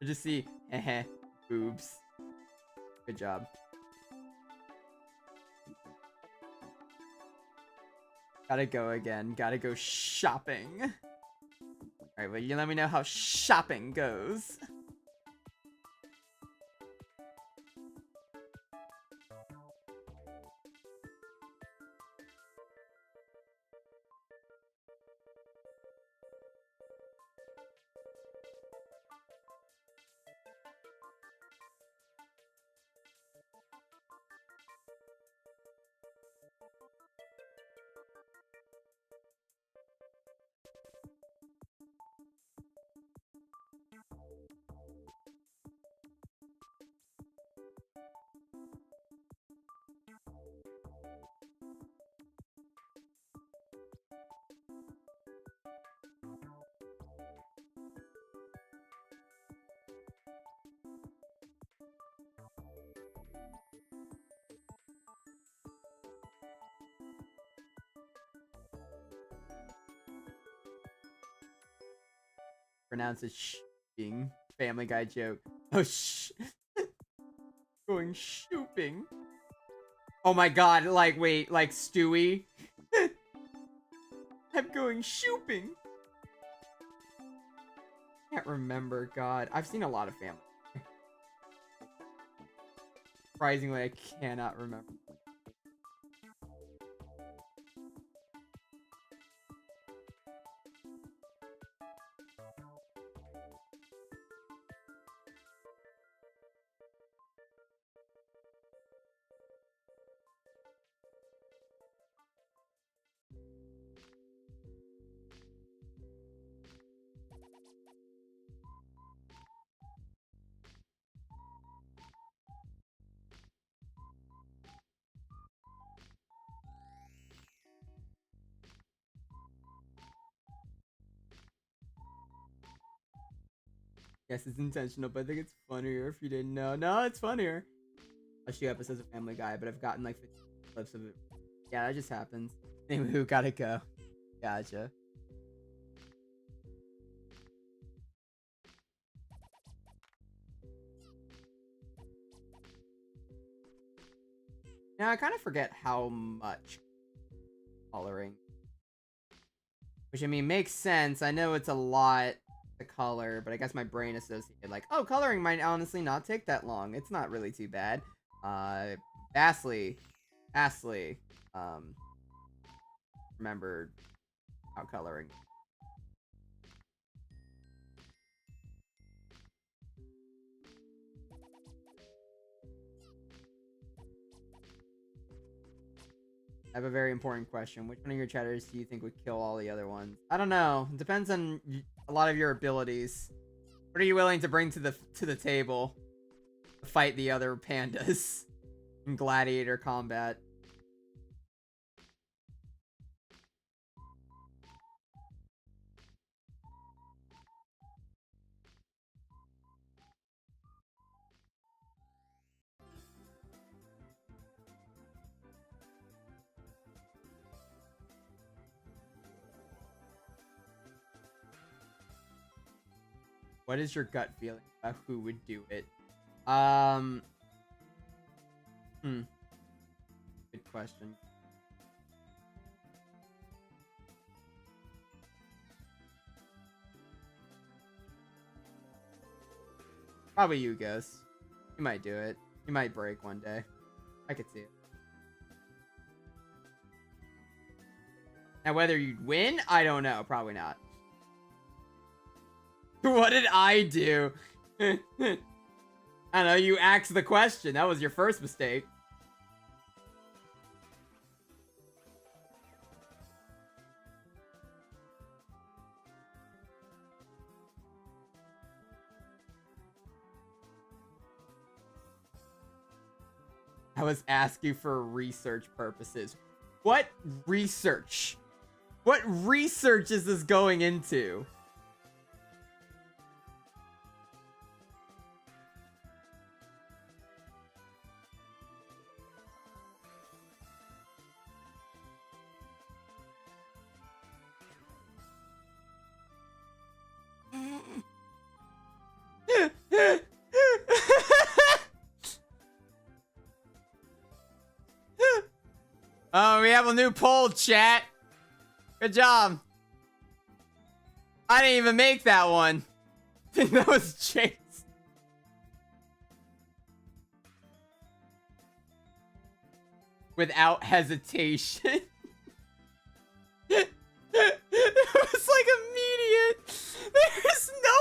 Just see, boobs. Good job. Gotta go again. Gotta go shopping. Alright, well, you let me know how shopping goes. Pronounce it being Family Guy joke. Oh, going shooping. Oh my god, like, wait, like Stewie? I'm going shooping. Can't remember, god. I've seen a lot of Family Guy. Surprisingly, I cannot remember. Yes, it's intentional, but I think it's funnier if you didn't know. No, it's funnier. I shoot episodes of Family Guy, but I've gotten like 50 clips of it. Yeah, that just happens. Anyway, who gotta go? Gotcha. Yeah, I kind of forget how much coloring. Which, I mean, makes sense. I know it's a lot to color, but I guess my brain associated, like, oh, coloring might honestly not take that long. It's not really too bad. Astley, remembered how coloring. I have a very important question. Which one of your chatters do you think would kill all the other ones? I don't know. It depends on a lot of your abilities. What are you willing to bring to the table to fight the other pandas in gladiator combat? What is your gut feeling about who would do it? Good question. Probably you, Ghost. You might do it. You might break one day. I could see it. Now, whether you'd win, I don't know. Probably not. What did I do? I don't know. You asked the question. That was your first mistake. I was asking for research purposes. What research? What research is this going into? Oh, we have a new poll, chat. Good job. I didn't even make that one. That was Chase. Without hesitation. It was like immediate. There's no...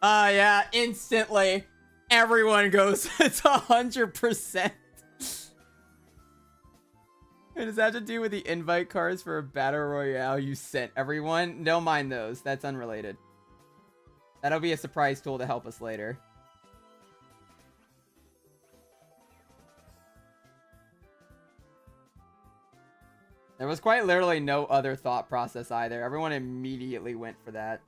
yeah, instantly. Everyone goes, it's 100%. What does that have to do with the invite cards for a battle royale you sent everyone? Don't mind those. That's unrelated. That'll be a surprise tool to help us later. There was quite literally no other thought process either. Everyone immediately went for that.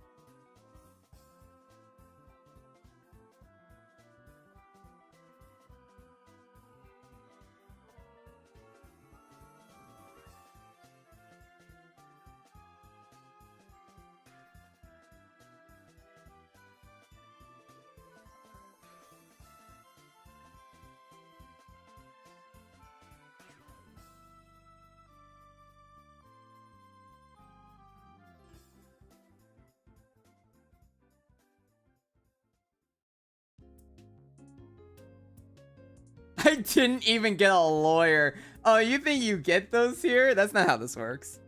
I didn't even get a lawyer. Oh, you think you get those here? That's not how this works.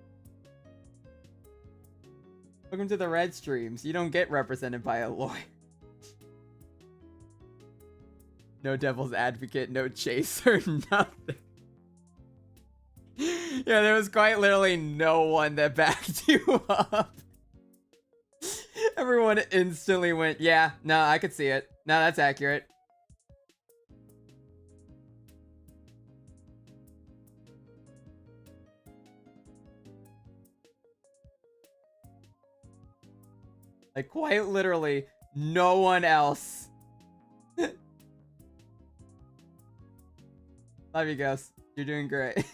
Welcome to the red streams. You don't get represented by a lawyer. No devil's advocate, no chaser, nothing. Yeah, there was quite literally no one that backed you up. Everyone instantly went, yeah, no, I could see it. No, that's accurate. Like, quite literally, no one else. Love you, Ghost. You're doing great.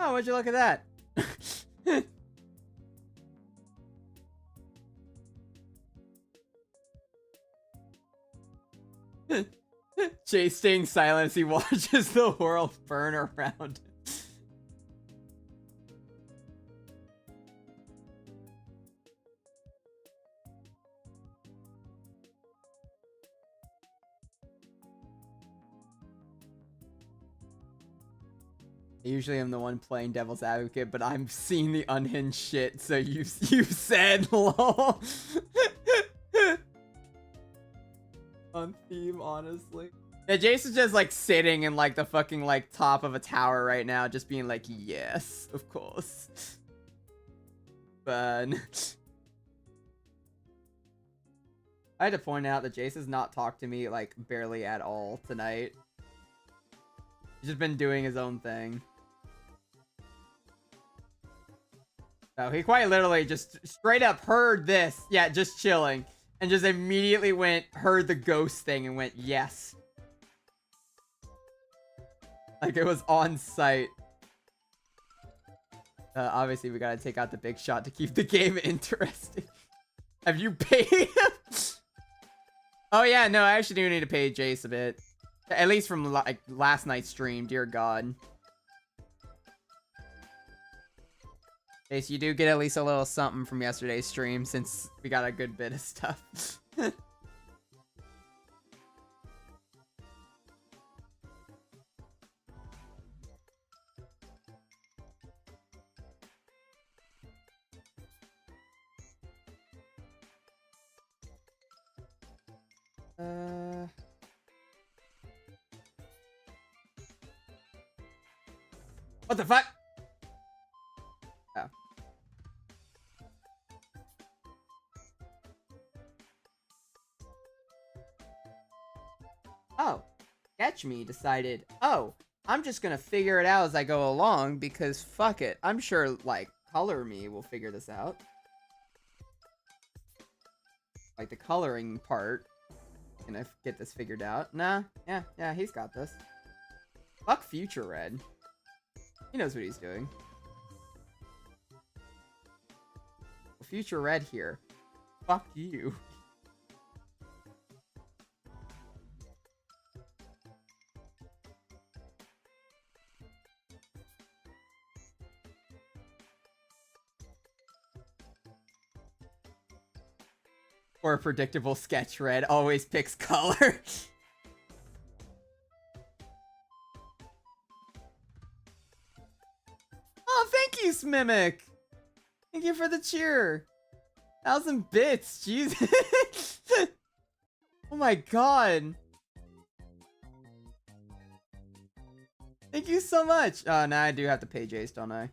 Oh, would you look at that? Jay staying silent as he watches the world burn around him. Usually I'm the one playing devil's advocate, but I'm seeing the unhinged shit, so you said lol. On theme, honestly. Yeah, Jason's just like sitting in like the fucking like top of a tower right now, just being like, yes, of course. Fun. I had to point out that Jace has not talked to me, like, barely at all tonight. He's just been doing his own thing. So he quite literally just straight up heard this. Yeah, just chilling. And just immediately heard the ghost thing and went, yes. Like it was on site. Obviously, we gotta take out the big shot to keep the game interesting. Have you paid him? Oh yeah, no, I actually do need to pay Jace a bit. At least from like last night's stream, dear God. Jace, you do get at least a little something from yesterday's stream since we got a good bit of stuff. What the fuck? Oh. Oh. Sketch Me decided, oh, I'm just gonna figure it out as I go along because fuck it. I'm sure, like, Color Me will figure this out. Like, the coloring part. Gonna get this figured out. Nah, yeah, he's got this. Fuck Future Red. He knows what he's doing. Future Red here. Fuck you. Or a predictable Sketch Red always picks color. Oh, thank you, Smimic. Thank you for the cheer. 1,000 bits, Jesus. Oh my God. Thank you so much. Oh, now I do have to pay Jace, don't I?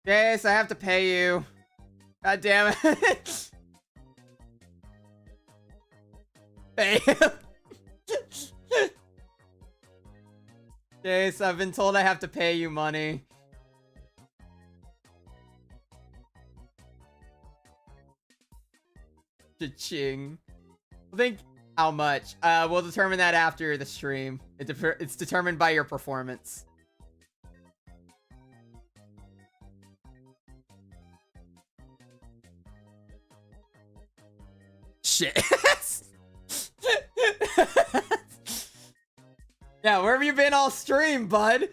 Jace, I have to pay you. God damn it. Pay him. Jace, I've been told I have to pay you money. Cha-ching. Think how much? We'll determine that after the stream. It's determined by your performance. Shit. Yeah, where have you been all stream, bud?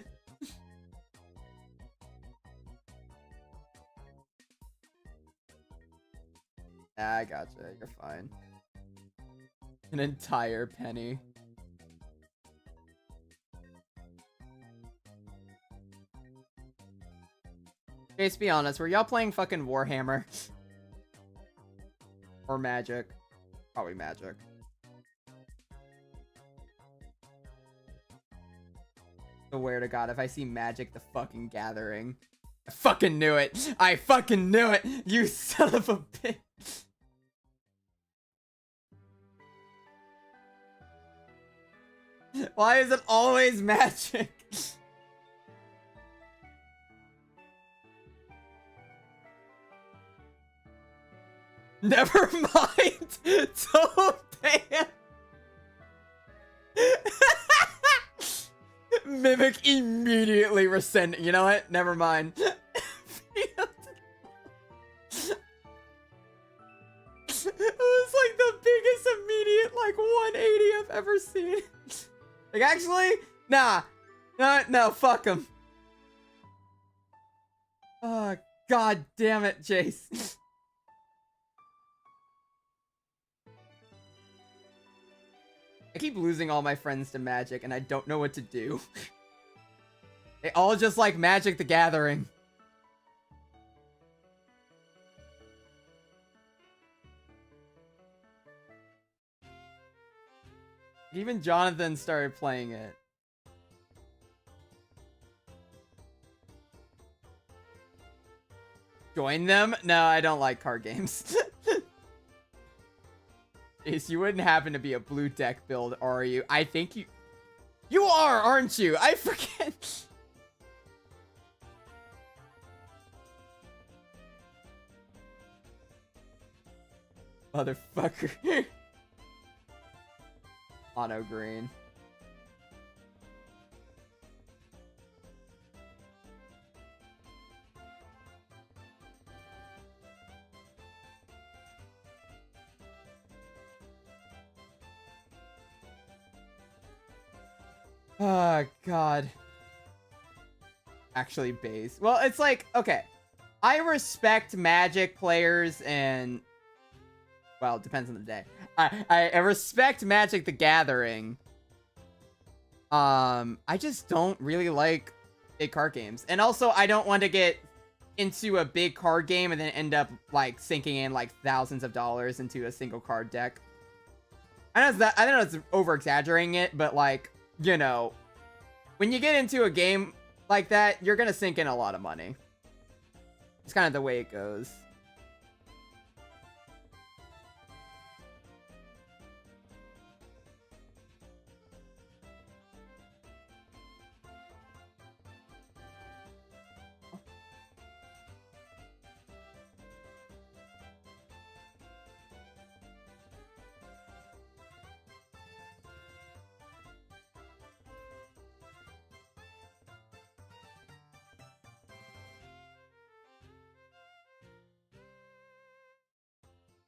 Yeah, I gotcha. You're fine. An entire penny. Jace, be honest. Were y'all playing fucking Warhammer? Or Magic? Probably Magic. I swear to God, if I see Magic the fucking Gathering. I fucking knew it! I fucking knew it! You son of a bitch! Why is it always Magic? Never mind! Don't pay him! Mimic immediately rescinding. You know what? Never mind. It was like the biggest immediate like 180 I've ever seen. Like actually, nah. No, fuck him. Oh, God damn it, Jace. I keep losing all my friends to Magic, and I don't know what to do. They all just like Magic the Gathering. Even Jonathan started playing it. Join them? No, I don't like card games. Ace, you wouldn't happen to be a blue deck build, are you? I think you... You are, aren't you? I forget. Motherfucker. Mono green. Oh, God. Actually, base. Well, it's like, okay. I respect Magic players and... Well, it depends on the day. I respect Magic the Gathering. I just don't really like big card games. And also, I don't want to get into a big card game and then end up, like, sinking in, like, thousands of dollars into a single card deck. I know it's over-exaggerating it, but, like... You know, when you get into a game like that, you're gonna sink in a lot of money. It's kind of the way it goes.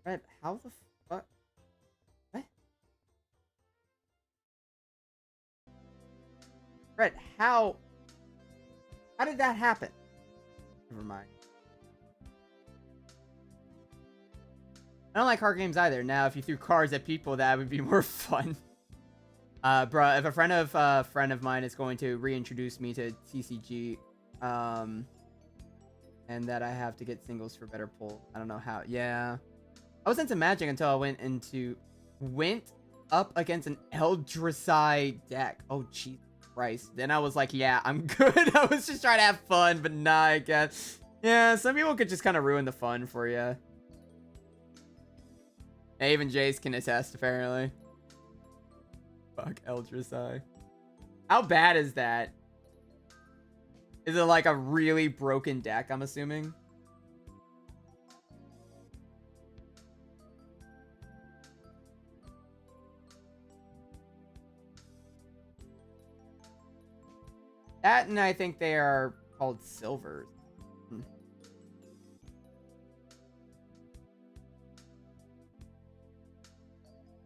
Red, how the fuck? What? Red, how? How did that happen? Never mind. I don't like card games either. Now, if you threw cards at people, that would be more fun. Bruh, if a friend of mine is going to reintroduce me to TCG, and that I have to get singles for better pull. I don't know how. Yeah. I was into Magic until I went up against an Eldrazi deck. Oh, Jesus Christ. Then I was like, yeah, I'm good. I was just trying to have fun, but nah, I guess. Yeah, some people could just kind of ruin the fun for you. Yeah, even Jace can attest, apparently. Fuck Eldrazi. How bad is that? Is it like a really broken deck, I'm assuming? That, and I think they are called silvers.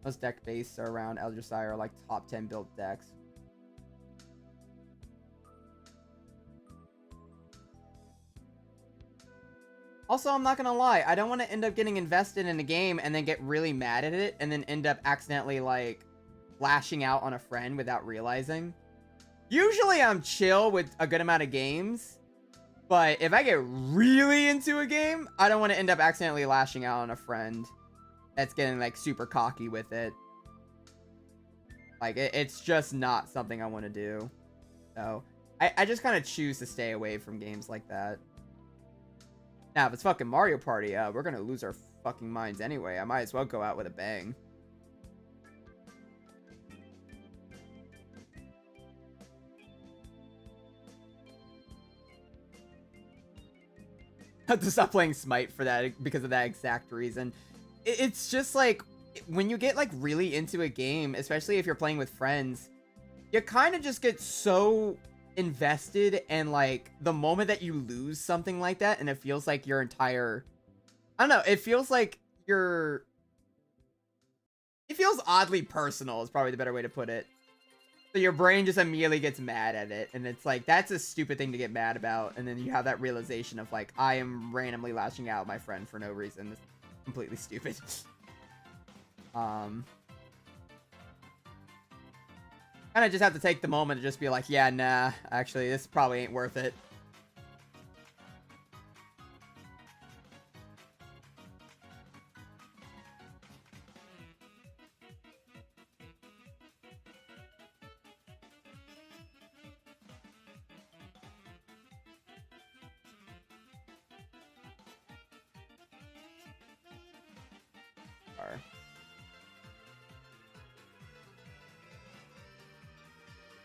Most deck base are around Eldrazi are like top 10 built decks. Also, I'm not gonna lie, I don't want to end up getting invested in a game and then get really mad at it and then end up accidentally like lashing out on a friend without realizing. Usually I'm chill with a good amount of games, but if I get really into a game, I don't want to end up accidentally lashing out on a friend that's getting like super cocky with it. Like it's just not something I want to do. So I just kind of choose to stay away from games like that. Now, if it's fucking Mario Party, we're gonna lose our fucking minds anyway. I might as well go out with a bang. Have to stop playing Smite for that because of that exact reason. It's just like when you get like really into a game, especially if you're playing with friends, you kind of just get so invested, and like the moment that you lose something like that and it feels like your entire, I don't know, it feels like it feels oddly personal is probably the better way to put it. So your brain just immediately gets mad at it, and it's like, that's a stupid thing to get mad about, and then you have that realization of like, I am randomly lashing out at my friend for no reason. It's completely stupid. Kind of just have to take the moment to just be like, yeah, nah, actually, this probably ain't worth it.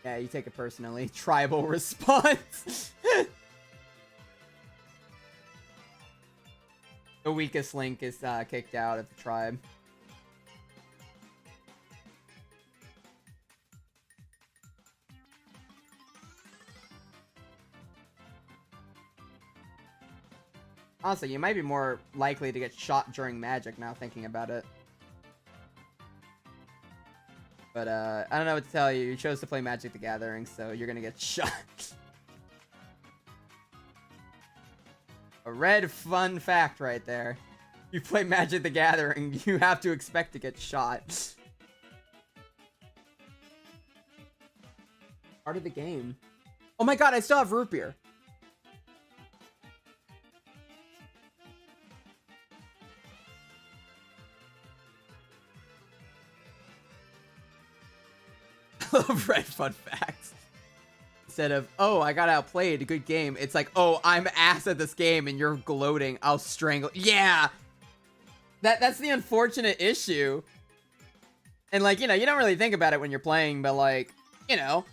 Yeah, you take it personally. Tribal response. The weakest link is kicked out of the tribe. Honestly, you might be more likely to get shot during magic now thinking about it. But, I don't know what to tell you. You chose to play Magic the Gathering, so you're gonna get shot. A red fun fact right there. You play Magic the Gathering, you have to expect to get shot. Part of the game. Oh my god, I still have root beer. I love red fun facts. Instead of, oh, I got outplayed, a good game. It's like, oh, I'm ass at this game and you're gloating. I'll strangle. Yeah. That's the unfortunate issue. And like, you know, you don't really think about it when you're playing, but like, you know,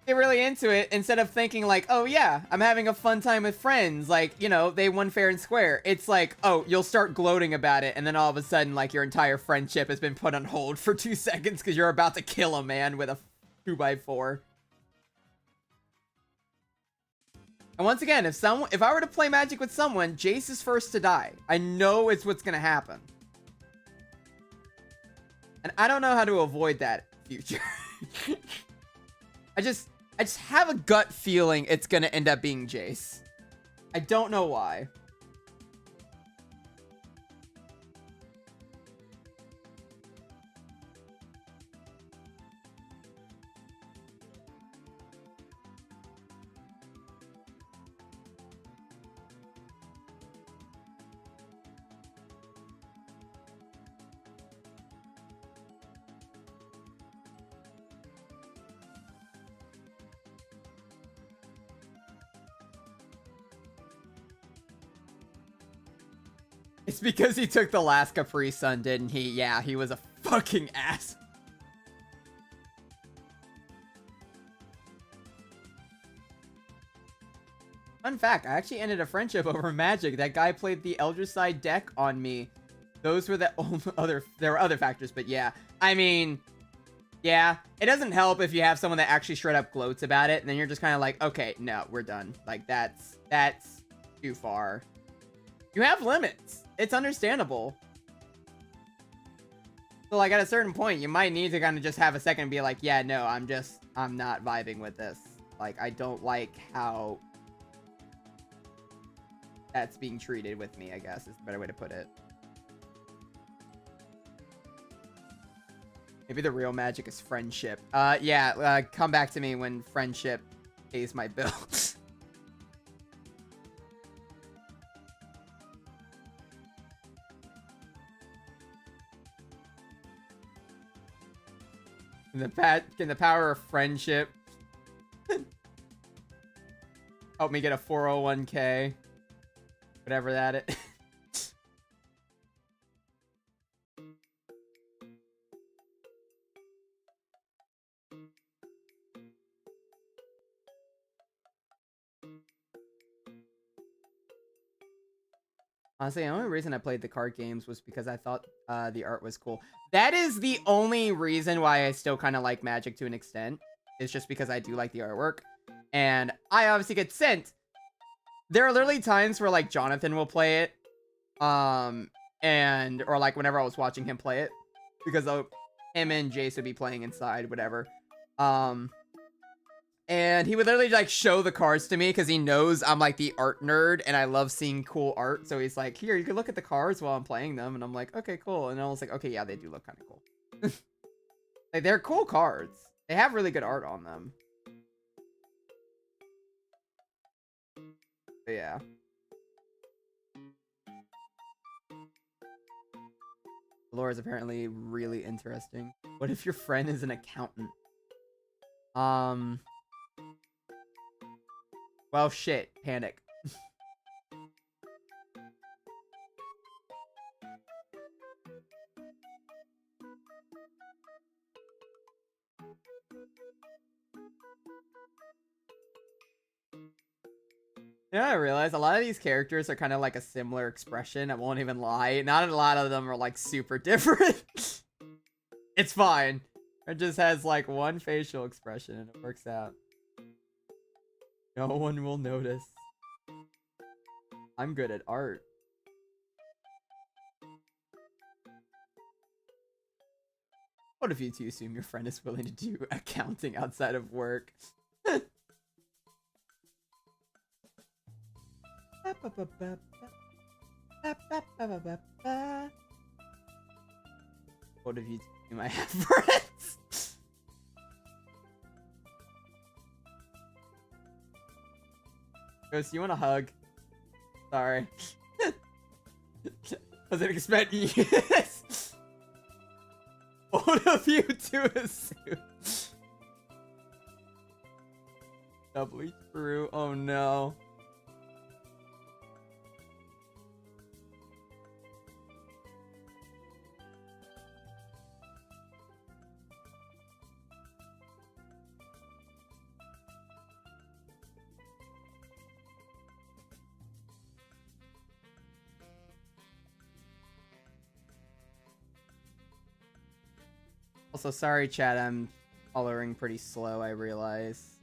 get really into it instead of thinking like, oh yeah, I'm having a fun time with friends. Like, you know, they won fair and square. It's like, oh, you'll start gloating about it. And then all of a sudden, like your entire friendship has been put on hold for 2 seconds because you're about to kill a man with a 2x4. And once again, if I were to play Magic with someone, Jace is first to die. I know it's what's gonna happen. And I don't know how to avoid that future. I just have a gut feeling it's gonna end up being Jace. I don't know why. It's because he took the last Capri Sun, didn't he? Yeah, he was a fucking ass. Fun fact, I actually ended a friendship over Magic. That guy played the Eldraside deck on me. Those were the there were other factors, but yeah. I mean, yeah, it doesn't help if you have someone that actually straight up gloats about it, and then you're just kind of like, okay, no, we're done. Like, that's too far. You have limits. It's understandable. So, like, at a certain point, you might need to kind of just have a second and be like, yeah, no, I'm not vibing with this. Like, I don't like how that's being treated with me, I guess, is a better way to put it. Maybe the real magic is friendship. Yeah, come back to me when friendship pays my bills. Can the power of friendship help me get a 401k? Whatever that is. Honestly, the only reason I played the card games was because I thought the art was cool. That is the only reason why I still kind of like Magic to an extent. It's just because I do like the artwork. And I obviously get sent. There are literally times where, like, Jonathan will play it. Or, like, whenever I was watching him play it. Because him and Jace would be playing inside, whatever. And he would literally, like, show the cards to me because he knows I'm, like, the art nerd and I love seeing cool art. So he's like, here, you can look at the cards while I'm playing them. And I'm like, okay, cool. And I was like, okay, yeah, they do look kind of cool. Like, they're cool cards. They have really good art on them. But yeah. The lore is apparently really interesting. What if your friend is an accountant? Well, shit. Panic. Yeah, I realize a lot of these characters are kind of like a similar expression. I won't even lie. Not a lot of them are like super different. It's fine. It just has like one facial expression and it works out. No one will notice. I'm good at art. What if you two assume your friend is willing to do accounting outside of work? What if you two might have friends? Ghost, you want a hug? Sorry. Wasn't expecting this. What of you two assume? Doubly true. Oh no. Also, sorry, chat. I'm coloring pretty slow, I realize.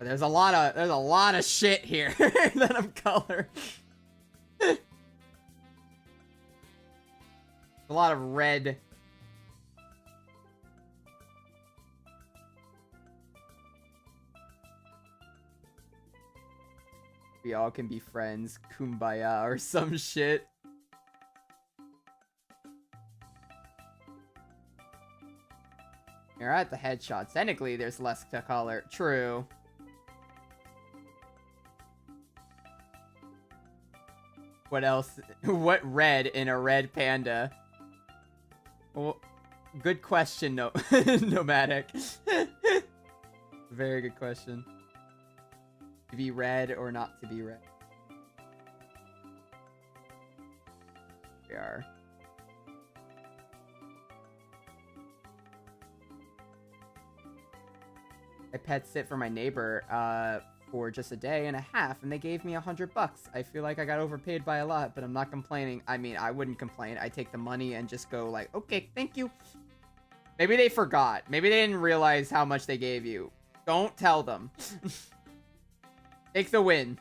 But there's a lot of shit here that I'm coloring. A lot of red. We all can be friends. Kumbaya or some shit. You're at the headshots. Technically, there's less to color. True. What else? What red in a red panda? Well, good question, no Nomadic. Very good question. To be red or not to be red? We are. I pet sit for my neighbor for just a day and a half, and they gave me $100. I feel like I got overpaid by a lot, but I'm not complaining. I mean, I wouldn't complain. I take the money and just go like, okay, thank you. Maybe they forgot. Maybe they didn't realize how much they gave you. Don't tell them. Take the win.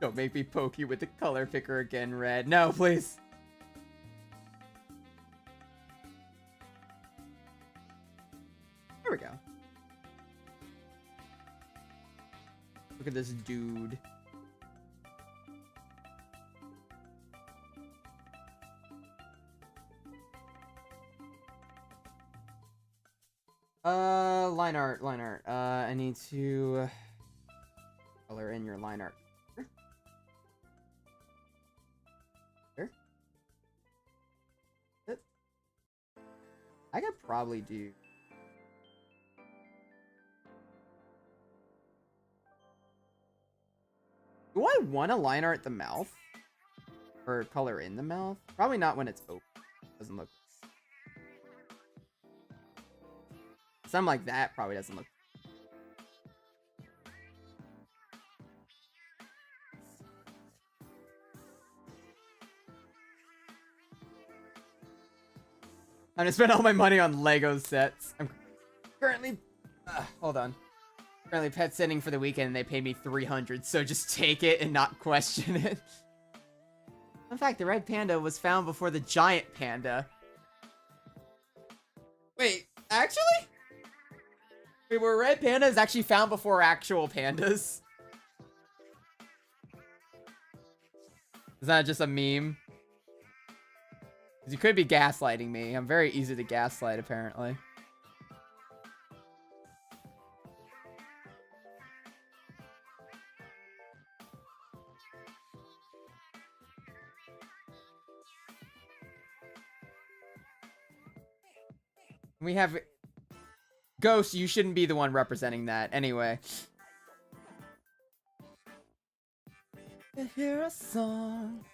Don't make me poke you with the color picker again, Red. No, please. There we go. Look at this dude. Line art. I need to color in your line art. Here. I could probably do. Do I want to line art the mouth? Or color in the mouth? Probably not when it's open. Doesn't look. Something like that probably doesn't look. I'm gonna spend all my money on Lego sets. I'm currently, hold on. Currently pet sitting for the weekend and they paid me $300, so just take it and not question it. In fact, the red panda was found before the giant panda. Wait, actually? Wait, were red pandas actually found before actual pandas? Is that just a meme? You could be gaslighting me. I'm very easy to gaslight, apparently. We have... Ghost, you shouldn't be the one representing that. Anyway. I hear a song.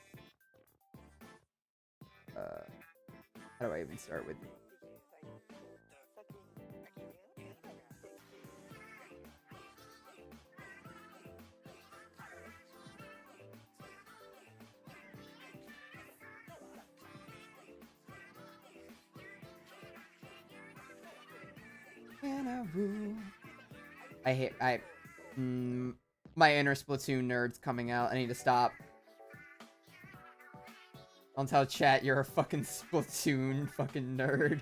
How do I even start with? My inner Splatoon nerd's coming out. I need to stop. Don't tell chat you're a fucking Splatoon fucking nerd.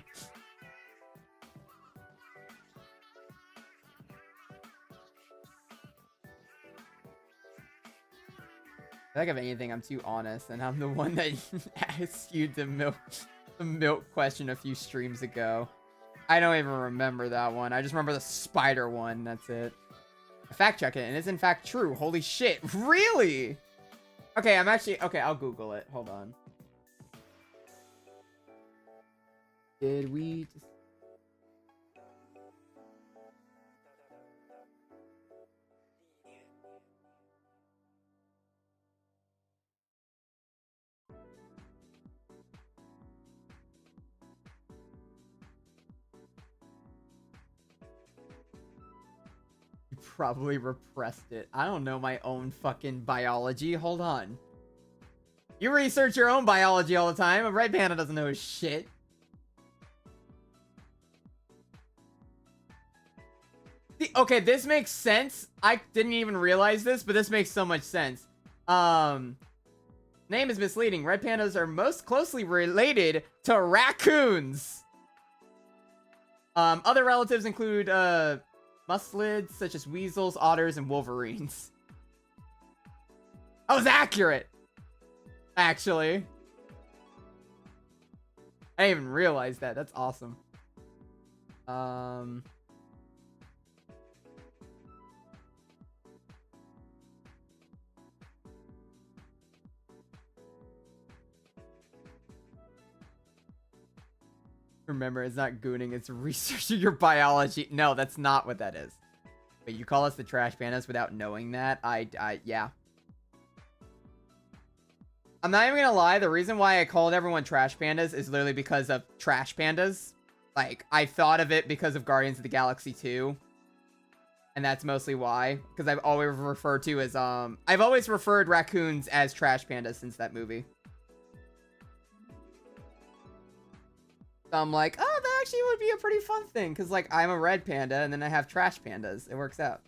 I think if anything, I'm too honest, and I'm the one that asked you the milk question a few streams ago. I don't even remember that one. I just remember the spider one. That's it. I fact check it, and it's in fact true. Holy shit! Really? Okay, okay. I'll Google it. Hold on. Did we? Probably repressed it. I don't know my own fucking biology. Hold on. You research your own biology all the time. A red panda doesn't know his shit. Okay, this makes sense. I didn't even realize this, but this makes so much sense. Name is misleading. Red pandas are most closely related to raccoons. Other relatives include, mustelids, such as weasels, otters, and wolverines. I was accurate! Actually. I didn't even realize that. That's awesome. Remember, it's not gooning, it's researching your biology. No, that's not what that is. But you call us the trash pandas without knowing that? Yeah. I'm not even gonna lie, the reason why I called everyone trash pandas is literally because of trash pandas. Like, I thought of it because of Guardians of the Galaxy 2. And that's mostly why. Because I've always referred raccoons as trash pandas since that movie. So I'm like, oh, that actually would be a pretty fun thing. Because, like, I'm a red panda and then I have trash pandas. It works out.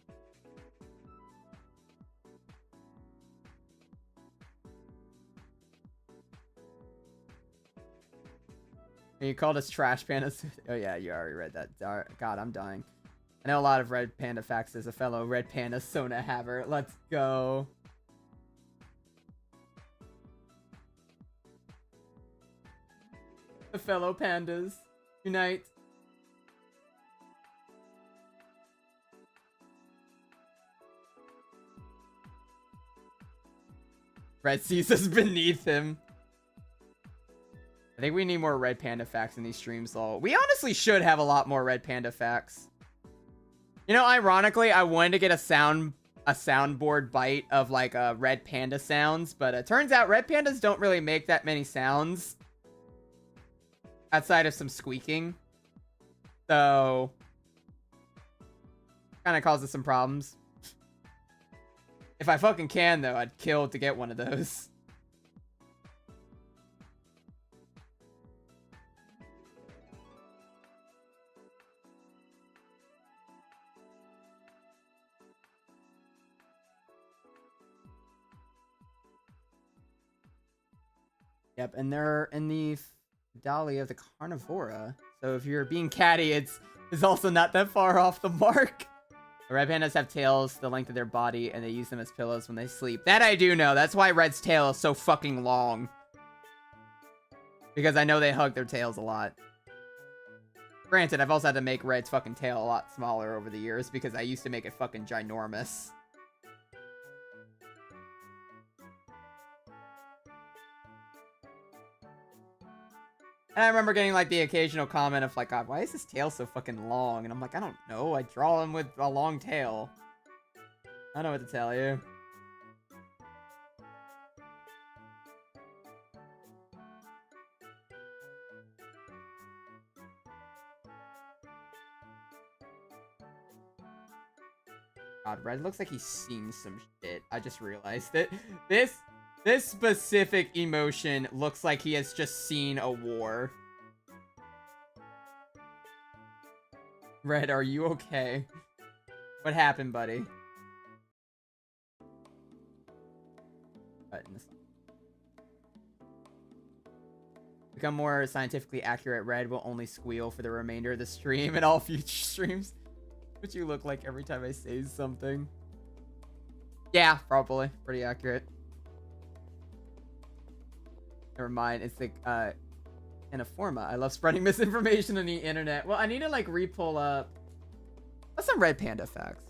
And you called us trash pandas? Oh, yeah, you already read that. God, I'm dying. I know a lot of red panda facts as a fellow red panda Sona haver. Let's go. The fellow pandas unite. Red sees us beneath him. I think we need more red panda facts in these streams, though. We honestly should have a lot more red panda facts. You know, ironically, I wanted to get a soundboard bite of like red panda sounds, but it turns out red pandas don't really make that many sounds outside of some squeaking. So kind of causes some problems. If I fucking can, though, I'd kill to get one of those. Yep, and they're in the Dali of the Carnivora. So if you're being catty, it's also not that far off the mark. The red pandas have tails the length of their body, and they use them as pillows when they sleep. That I do know. That's why Red's tail is so fucking long. Because I know they hug their tails a lot. Granted, I've also had to make Red's fucking tail a lot smaller over the years, because I used to make it fucking ginormous. And I remember getting, like, the occasional comment of, like, God, why is his tail so fucking long? And I'm like, I don't know. I draw him with a long tail. I don't know what to tell you. Red looks like he's seen some shit. I just realized it. This specific emotion looks like he has just seen a war. Red, are you okay? What happened, buddy? Buttons. Become more scientifically accurate. Red will only squeal for the remainder of the stream and all future streams. What you look like every time I say something. Yeah, probably. Pretty accurate. Never mind. It's the Anaforma. I love spreading misinformation on the internet. Well, I need to like re-pull up. What's some red panda facts?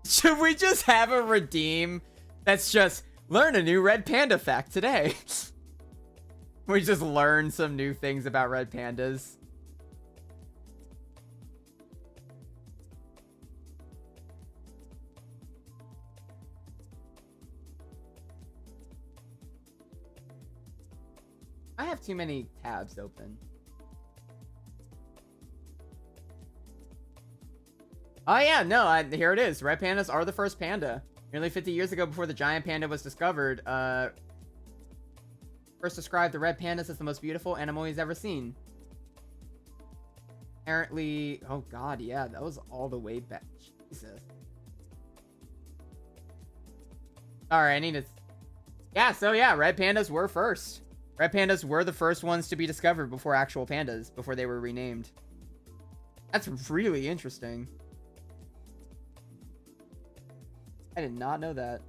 Should we just have a redeem that's just learn a new red panda fact today? We just learn some new things about red pandas. I have too many tabs open. Oh yeah, no, here it is. Red pandas are the first panda. Nearly 50 years ago, before the giant panda was discovered, first described the red pandas as the most beautiful animal he's ever seen. Apparently, oh god, yeah, that was all the way back. Jesus. Alright, I need to... Yeah, so yeah, red pandas were first. Red pandas were the first ones to be discovered before actual pandas, before they were renamed. That's really interesting. I did not know that.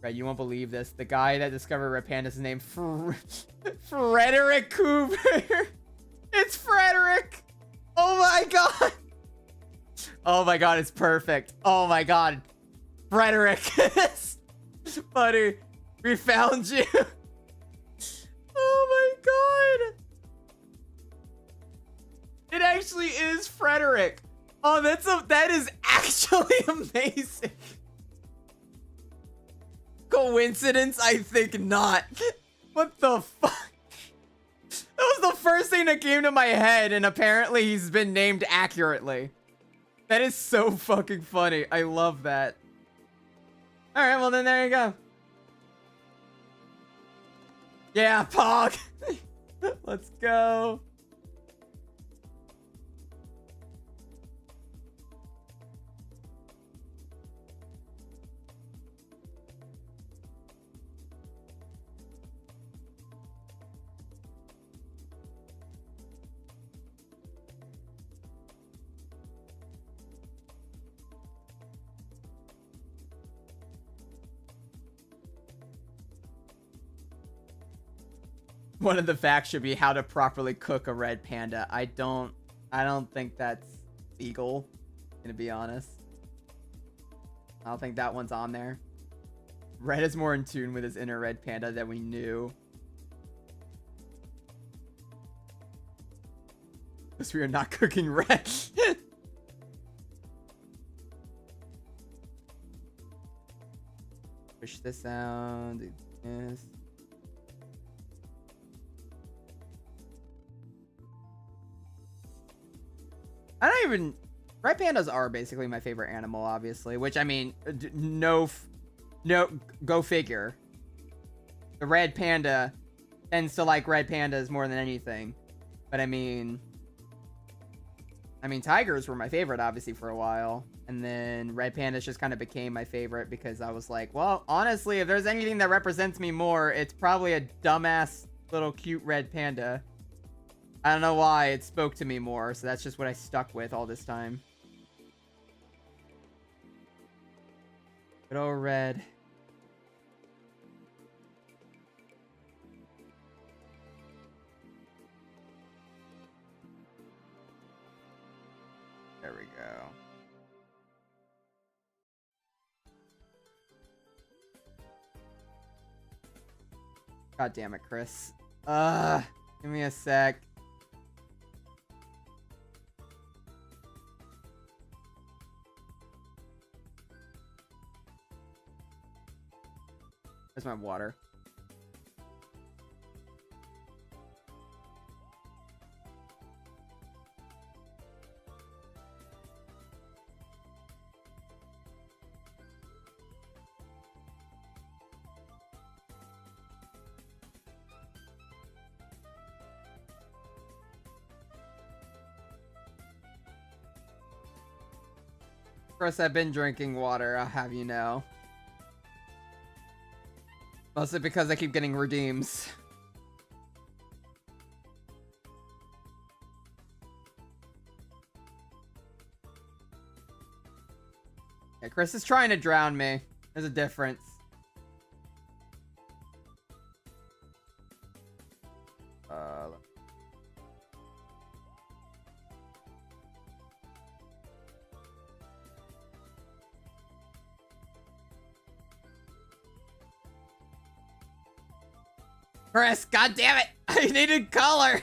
Right, you won't believe this. The guy that discovered red pandas is named Frederick Cooper. It's Frederick. Oh my god. Oh my god, it's perfect. Oh my god. Frederick. Buddy, we found you. Oh my god. It actually is Frederick. Oh, that is actually amazing. Coincidence? I think not. What the fuck? That was the first thing that came to my head, and apparently he's been named accurately. That is so fucking funny. I love that. Alright, well then there you go. Yeah, Pog. Let's go. One of the facts should be how to properly cook a red panda. I don't think that's legal, gonna be honest. I don't think that one's on there. Red is more in tune with his inner red panda than we knew. Because we are not cooking red. Push this down, do this. I don't even... Red pandas are basically my favorite animal, obviously. Which, I mean, no, go figure. The red panda tends to like red pandas more than anything. But, I mean, tigers were my favorite, obviously, for a while. And then red pandas just kind of became my favorite because I was like, well, honestly, if there's anything that represents me more, it's probably a dumbass little cute red panda. I don't know why it spoke to me more, so that's just what I stuck with all this time. Good old red. There we go. God damn it, Chris. Give me a sec. There's my water. course, I've been drinking water, I'll have you know. Mostly because I keep getting redeems. Yeah, Chris is trying to drown me. There's a difference. Chris, god damn it! I needed color!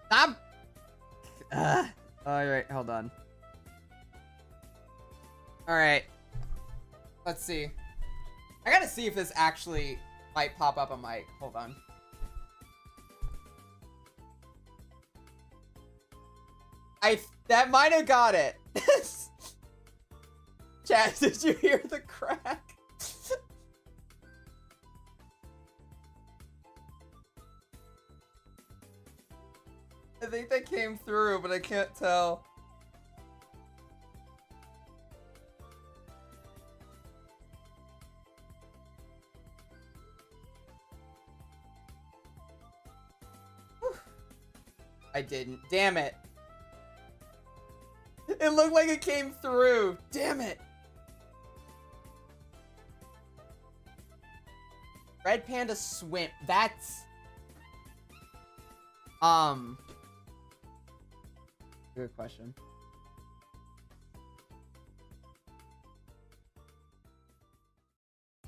Stop! Alright, hold on. Alright. Let's see. I gotta see if this actually might pop up on my... Hold on. That might have got it. Chat, did you hear the crack? I think that came through, but I can't tell. Whew. I didn't. Damn it. It looked like it came through. Damn it. Red Panda Swim. That's... Good question.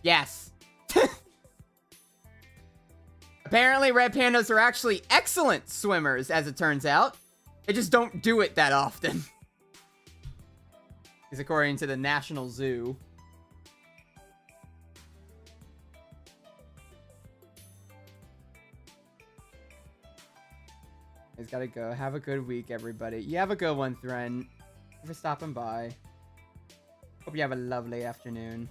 Yes. Apparently, red pandas are actually excellent swimmers, as it turns out. They just don't do it that often. Is according to the National Zoo. He's gotta go. Have a good week, everybody. You have a good one, Thren. Thanks for stopping by. Hope you have a lovely afternoon.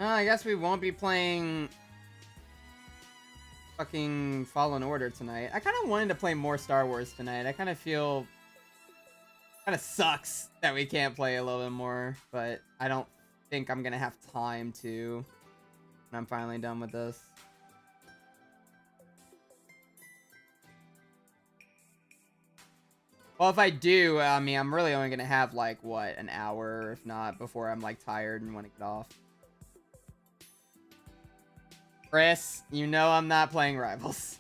I guess we won't be playing fucking Fallen Order tonight. I kind of wanted to play more Star Wars tonight. I kind of feel... kind of sucks that we can't play a little bit more, but I don't think I'm gonna have time to when I'm finally done with this. Well, if I do, I mean, I'm really only gonna have, like, what, an hour, if not, before I'm, like, tired and want to get off. Chris, you know I'm not playing Rivals.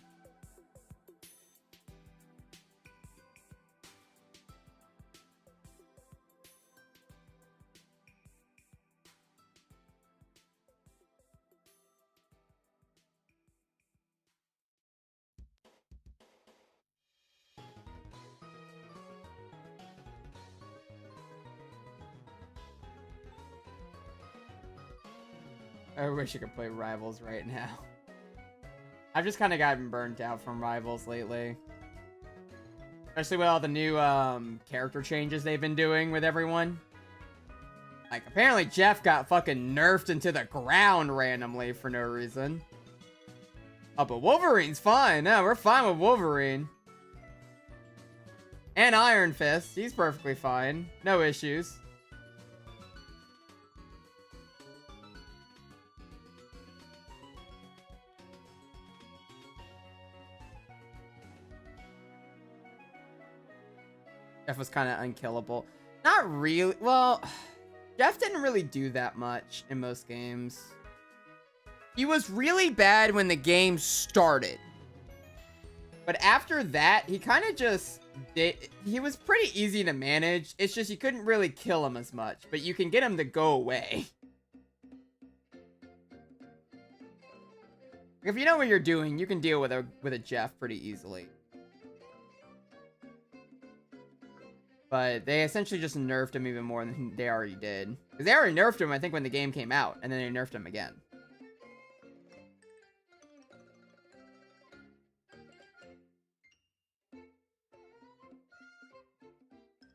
I wish I could play Rivals right now. I've just kind of gotten burnt out from Rivals lately. Especially with all the new character changes they've been doing with everyone. Like, apparently Jeff got fucking nerfed into the ground randomly for no reason. Oh, but Wolverine's fine. No, we're fine with Wolverine. And Iron Fist. He's perfectly fine. No issues. Jeff was kind of unkillable. Not really. Well, Jeff didn't really do that much in most games. He was really bad when the game started. But after that, he kind of just did. He was pretty easy to manage. It's just you couldn't really kill him as much. But you can get him to go away. If you know what you're doing, you can deal with a Jeff pretty easily. But they essentially just nerfed him even more than they already did. Because they already nerfed him, I think, when the game came out. And then they nerfed him again.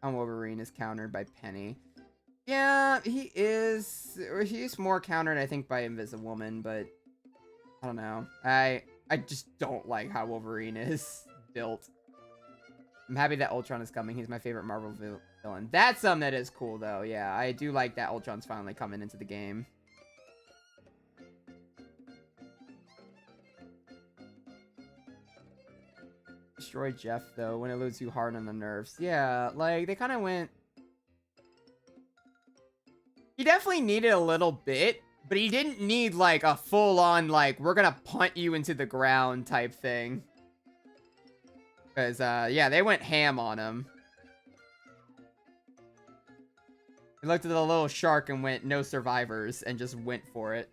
Wolverine is countered by Penny. Yeah, he is. He's more countered, I think, by Invisiwoman, but I don't know. I just don't like how Wolverine is built. I'm happy that Ultron is coming. He's my favorite Marvel villain. That's something that is cool, though. Yeah, I do like that Ultron's finally coming into the game. Destroy Jeff, though, when it loads too hard on the nerfs. Yeah, like, they kind of went... He definitely needed a little bit, but he didn't need, like, a full-on, like, we're gonna punt you into the ground type thing. Because, yeah, they went ham on him. He looked at the little shark and went, no survivors, and just went for it.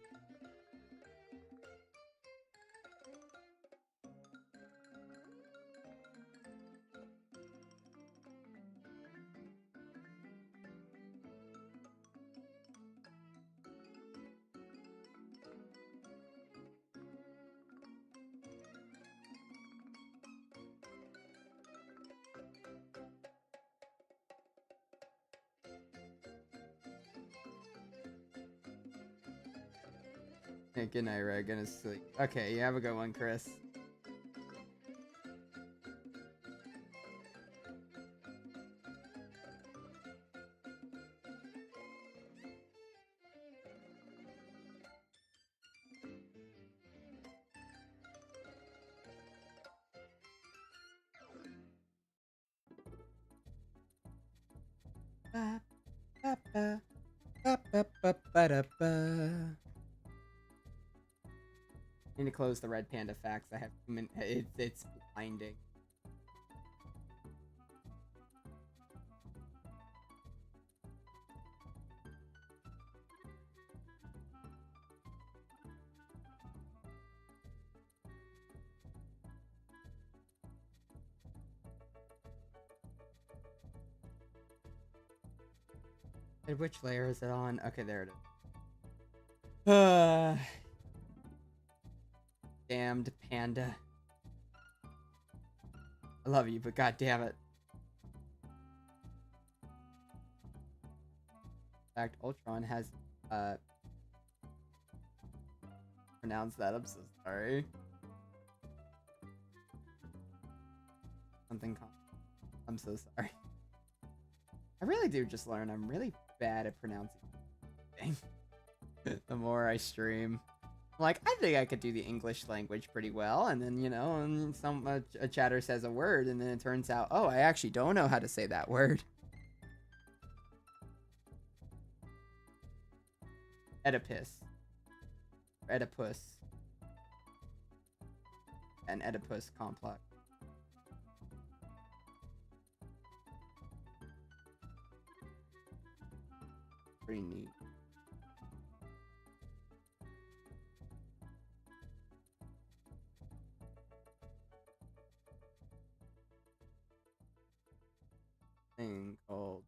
Hey, good night, Red. Gonna sleep. Okay, you have a good one, Chris. Ba, ba, ba, ba, ba, ba, ba, da, ba. Need to close the Red Panda facts. I have it's blinding. And which layer is it on? Okay, there it is. Damned panda. I love you, but god damn it. In fact, Ultron has pronounced that. I'm so sorry. I'm so sorry. I really do just learn I'm really bad at pronouncing things. The more I stream. Like, I think I could do the English language pretty well, and then, you know, and a chatter says a word, and then it turns out, oh, I actually don't know how to say that word. Oedipus. Oedipus. An Oedipus complex. Pretty neat. Thing called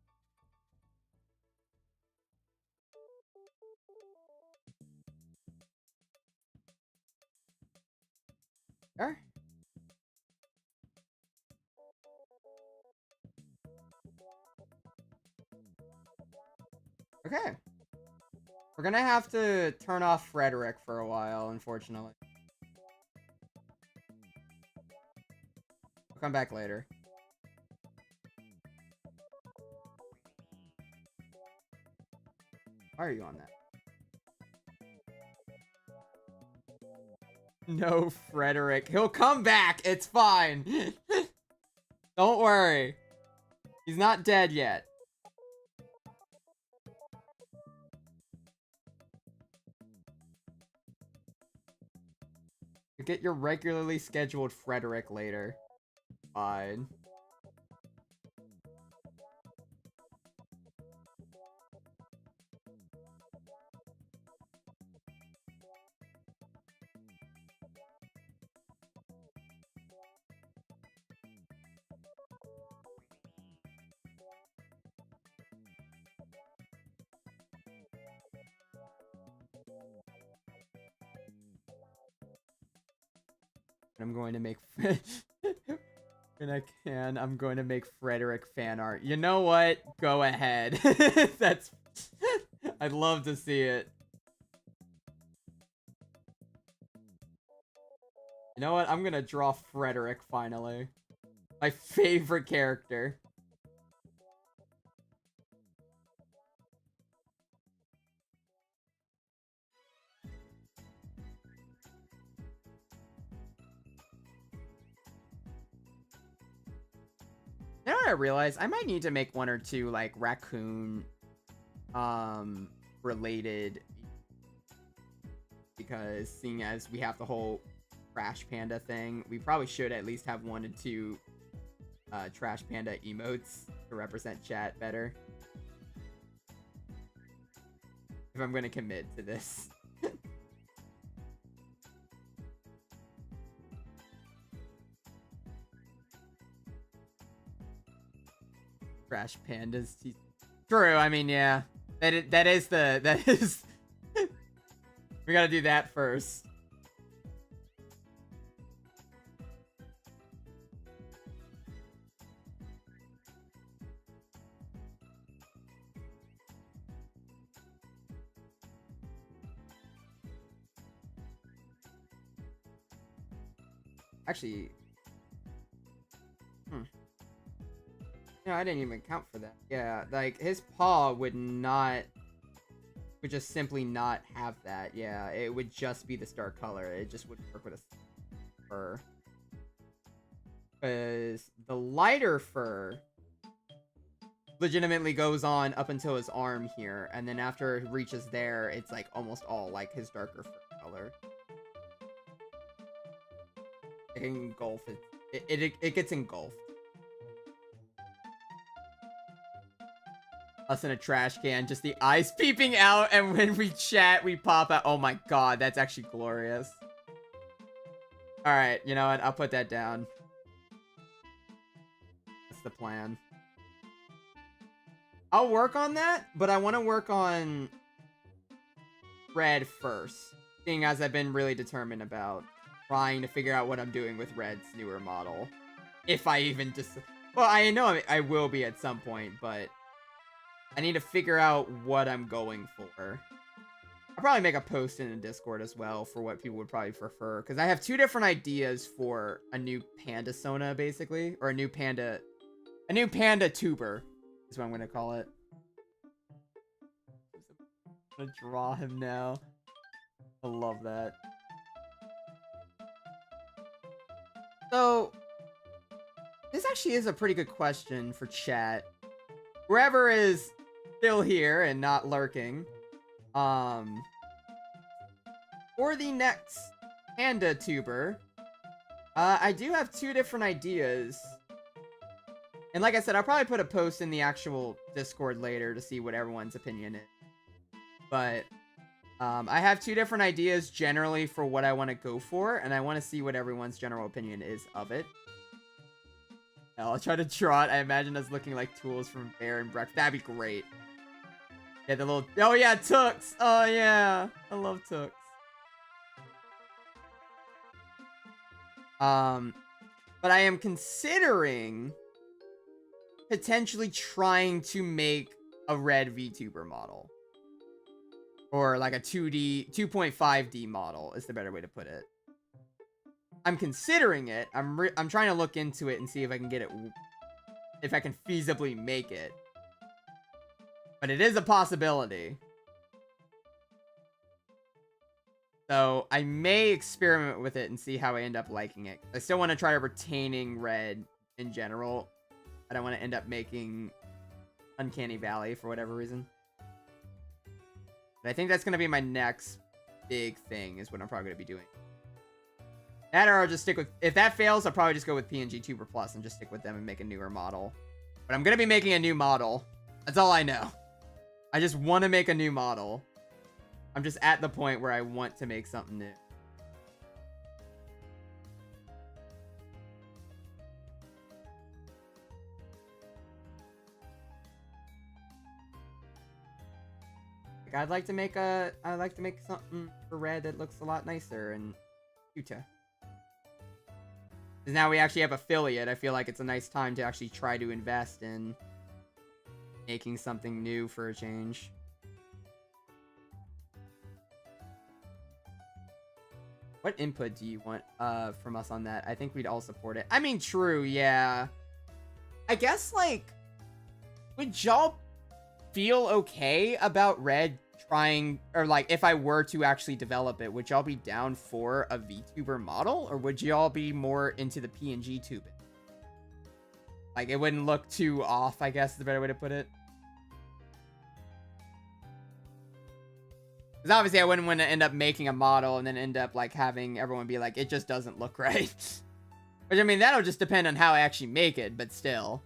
Sure. Okay. We're gonna have to turn off Frederick for a while, unfortunately. I'll come back later. Why are you on that? No, Frederick. He'll come back. It's fine. Don't worry. He's not dead yet. You get your regularly scheduled Frederick later. Fine. I'm going to make when I can, I'm going to make Frederick fan art. You know what? Go ahead. That's I'd love to see it. You know what? I'm gonna draw Frederick finally. My favorite character. You know what I realized? I might need to make one or two like raccoon related, because seeing as we have the whole Trash Panda thing, we probably should at least have 1 to 2 Trash Panda emotes to represent chat better. If I'm gonna commit to this. Trash Pandas. True, I mean, yeah. That is we gotta do that first. Actually, no, I didn't even account for that. Yeah, like his paw would just simply not have that. Yeah, it would just be this dark color. It just wouldn't work with a fur. Because the lighter fur legitimately goes on up until his arm here, and then after it reaches there, it's like almost all like his darker fur color. It can engulf it. It gets engulfed. Us in a trash can, just the eyes peeping out, and when we chat, we pop out. Oh my god, that's actually glorious. Alright, you know what? I'll put that down. That's the plan. I'll work on that, but I want to work on Red first, seeing as I've been really determined about trying to figure out what I'm doing with Red's newer model. If I even just... Well, I know I will be at some point, but I need to figure out what I'm going for. I'll probably make a post in the Discord as well for what people would probably prefer, because I have 2 different ideas for a new Panda Sona, basically, or a new Panda tuber is what I'm gonna call it. I'm gonna draw him now. I love that. So, this actually is a pretty good question for chat. Whoever is still here and not lurking, for the next Panda tuber, I do have 2 different ideas. And like I said, I'll probably put a post in the actual Discord later to see what everyone's opinion is. But I have 2 different ideas generally for what I want to go for, and I want to see what everyone's general opinion is of it. I'll try to draw it. I imagine us looking like tools from Bear and Breakfast. That'd be great. Yeah, the little... Oh, yeah, Tooks. Oh, yeah. I love Tooks. But I am considering potentially trying to make a Red VTuber model. Or like a 2D, 2.5D model is the better way to put it. I'm considering it. I'm trying to look into it and see if I can get it, if I can feasibly make it. But it is a possibility. So I may experiment with it and see how I end up liking it. I still want to try retaining Red in general. I don't want to end up making Uncanny Valley for whatever reason. But I think that's going to be my next big thing, is what I'm probably going to be doing. That, or I'll just stick with... If that fails, I'll probably just go with PNG Tuber Plus and just stick with them and make a newer model. But I'm going to be making a new model. That's all I know. I just want to make a new model. I'm just at the point where I want to make something new. Like, I'd like to make something for Red that looks a lot nicer and cuter. 'Cause now we actually have affiliate. I feel like it's a nice time to actually try to invest in making something new for a change. What input do you want from us on that? I think we'd all support it. I mean, true, yeah. I guess, like, would y'all feel okay about Red trying, or like, if I were to actually develop it, would y'all be down for a VTuber model, or would y'all be more into the PNG tubing? Like, it wouldn't look too off, I guess is the better way to put it. Because obviously I wouldn't want to end up making a model and then end up, like, having everyone be like, it just doesn't look right. Which, I mean, that'll just depend on how I actually make it, but still.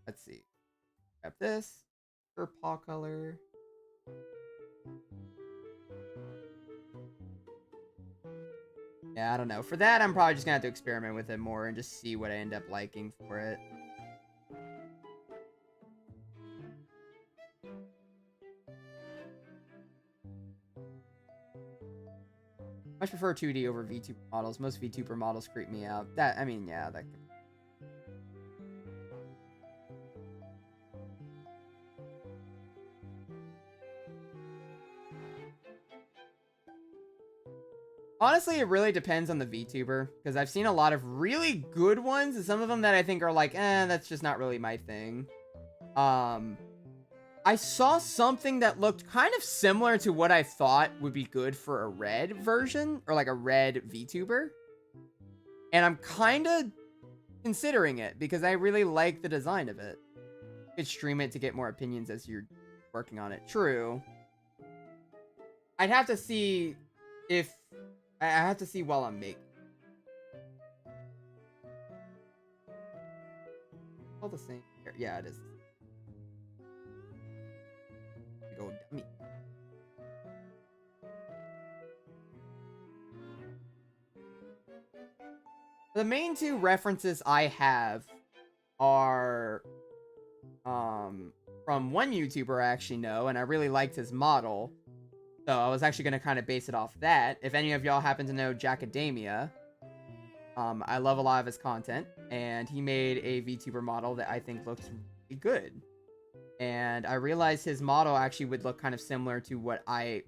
Let's see. Grab this. For paw color. Yeah, I don't know. For that, I'm probably just gonna have to experiment with it more and just see what I end up liking for it. Much prefer 2D over VTuber models. Most VTuber models creep me out. That, I mean, yeah, that could... Honestly, it really depends on the VTuber, because I've seen a lot of really good ones, and some of them that I think are like, that's just not really my thing. I saw something that looked kind of similar to what I thought would be good for a Red version, or like a Red VTuber. And I'm kind of considering it, because I really like the design of it. You could stream it to get more opinions as you're working on it. True. I'd have to see if... I have to see while I'm making. All the same. Yeah, it is. Go dummy. The main two references I have are from one YouTuber I actually know, and I really liked his model. So I was actually going to kind of base it off that. If any of y'all happen to know Jackademia, I love a lot of his content, and he made a VTuber model that I think looks really good. And I realized his model actually would look kind of similar to what I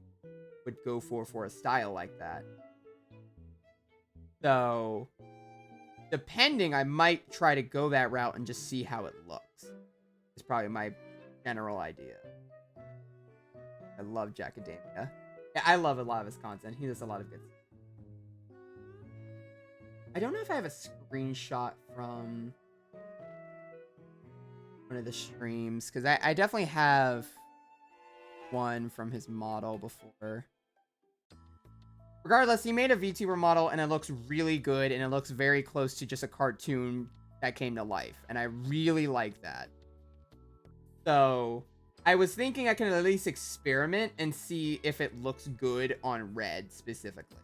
would go for a style like that. So, depending, I might try to go that route and just see how it looks. It's probably my general idea. I love Jackademia. Yeah, I love a lot of his content. He does a lot of good stuff. I don't know if I have a screenshot from one of the streams, because I definitely have one from his model before. Regardless, he made a VTuber model, and it looks really good, and it looks very close to just a cartoon that came to life, and I really like that. So... I was thinking I can at least experiment and see if it looks good on Red specifically.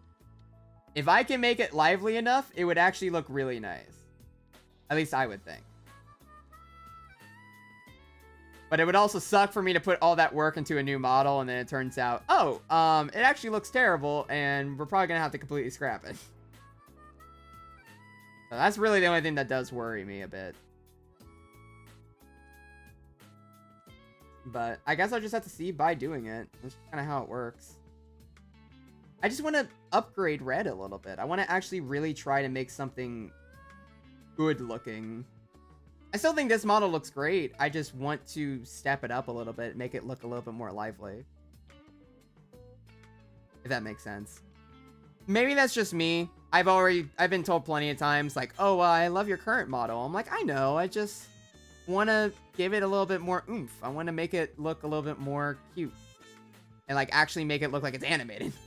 If I can make it lively enough, it would actually look really nice. At least I would think. But it would also suck for me to put all that work into a new model and then it turns out, oh, it actually looks terrible and we're probably going to have to completely scrap it. So that's really the only thing that does worry me a bit. But I guess I'll just have to see by doing it. That's kind of how it works. I just want to upgrade Red a little bit. I want to actually really try to make something good looking. I still think this model looks great. I just want to step it up a little bit, make it look a little bit more lively. If that makes sense. Maybe that's just me. I've been told plenty of times, like, oh, I love your current model. I'm like, I know, I just want to give it a little bit more oomph. I want to make it look a little bit more cute. And, like, actually make it look like it's animated. To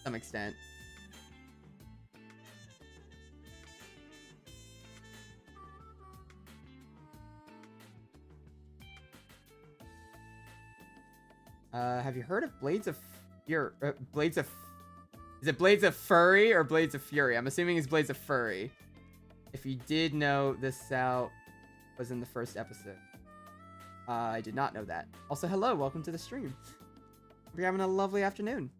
some extent. Have you heard of Blades of Fury? Is it Blades of Furry or Blades of Fury? I'm assuming it's Blades of Furry. If you did know, this out was in the first episode. I did not know that. Also, hello, welcome to the stream. Hope you're having a lovely afternoon.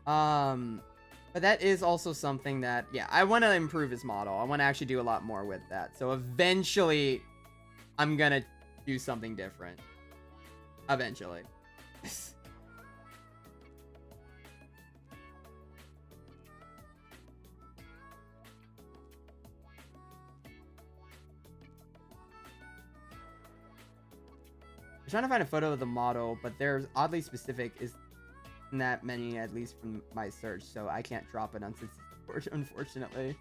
But that is also something that, yeah, I want to improve his model. I want to actually do a lot more with that. So eventually, I'm gonna do something different. Eventually. I'm trying to find a photo of the model, but there's oddly specific isn't that many, at least from my search, so I can't drop it unfortunately.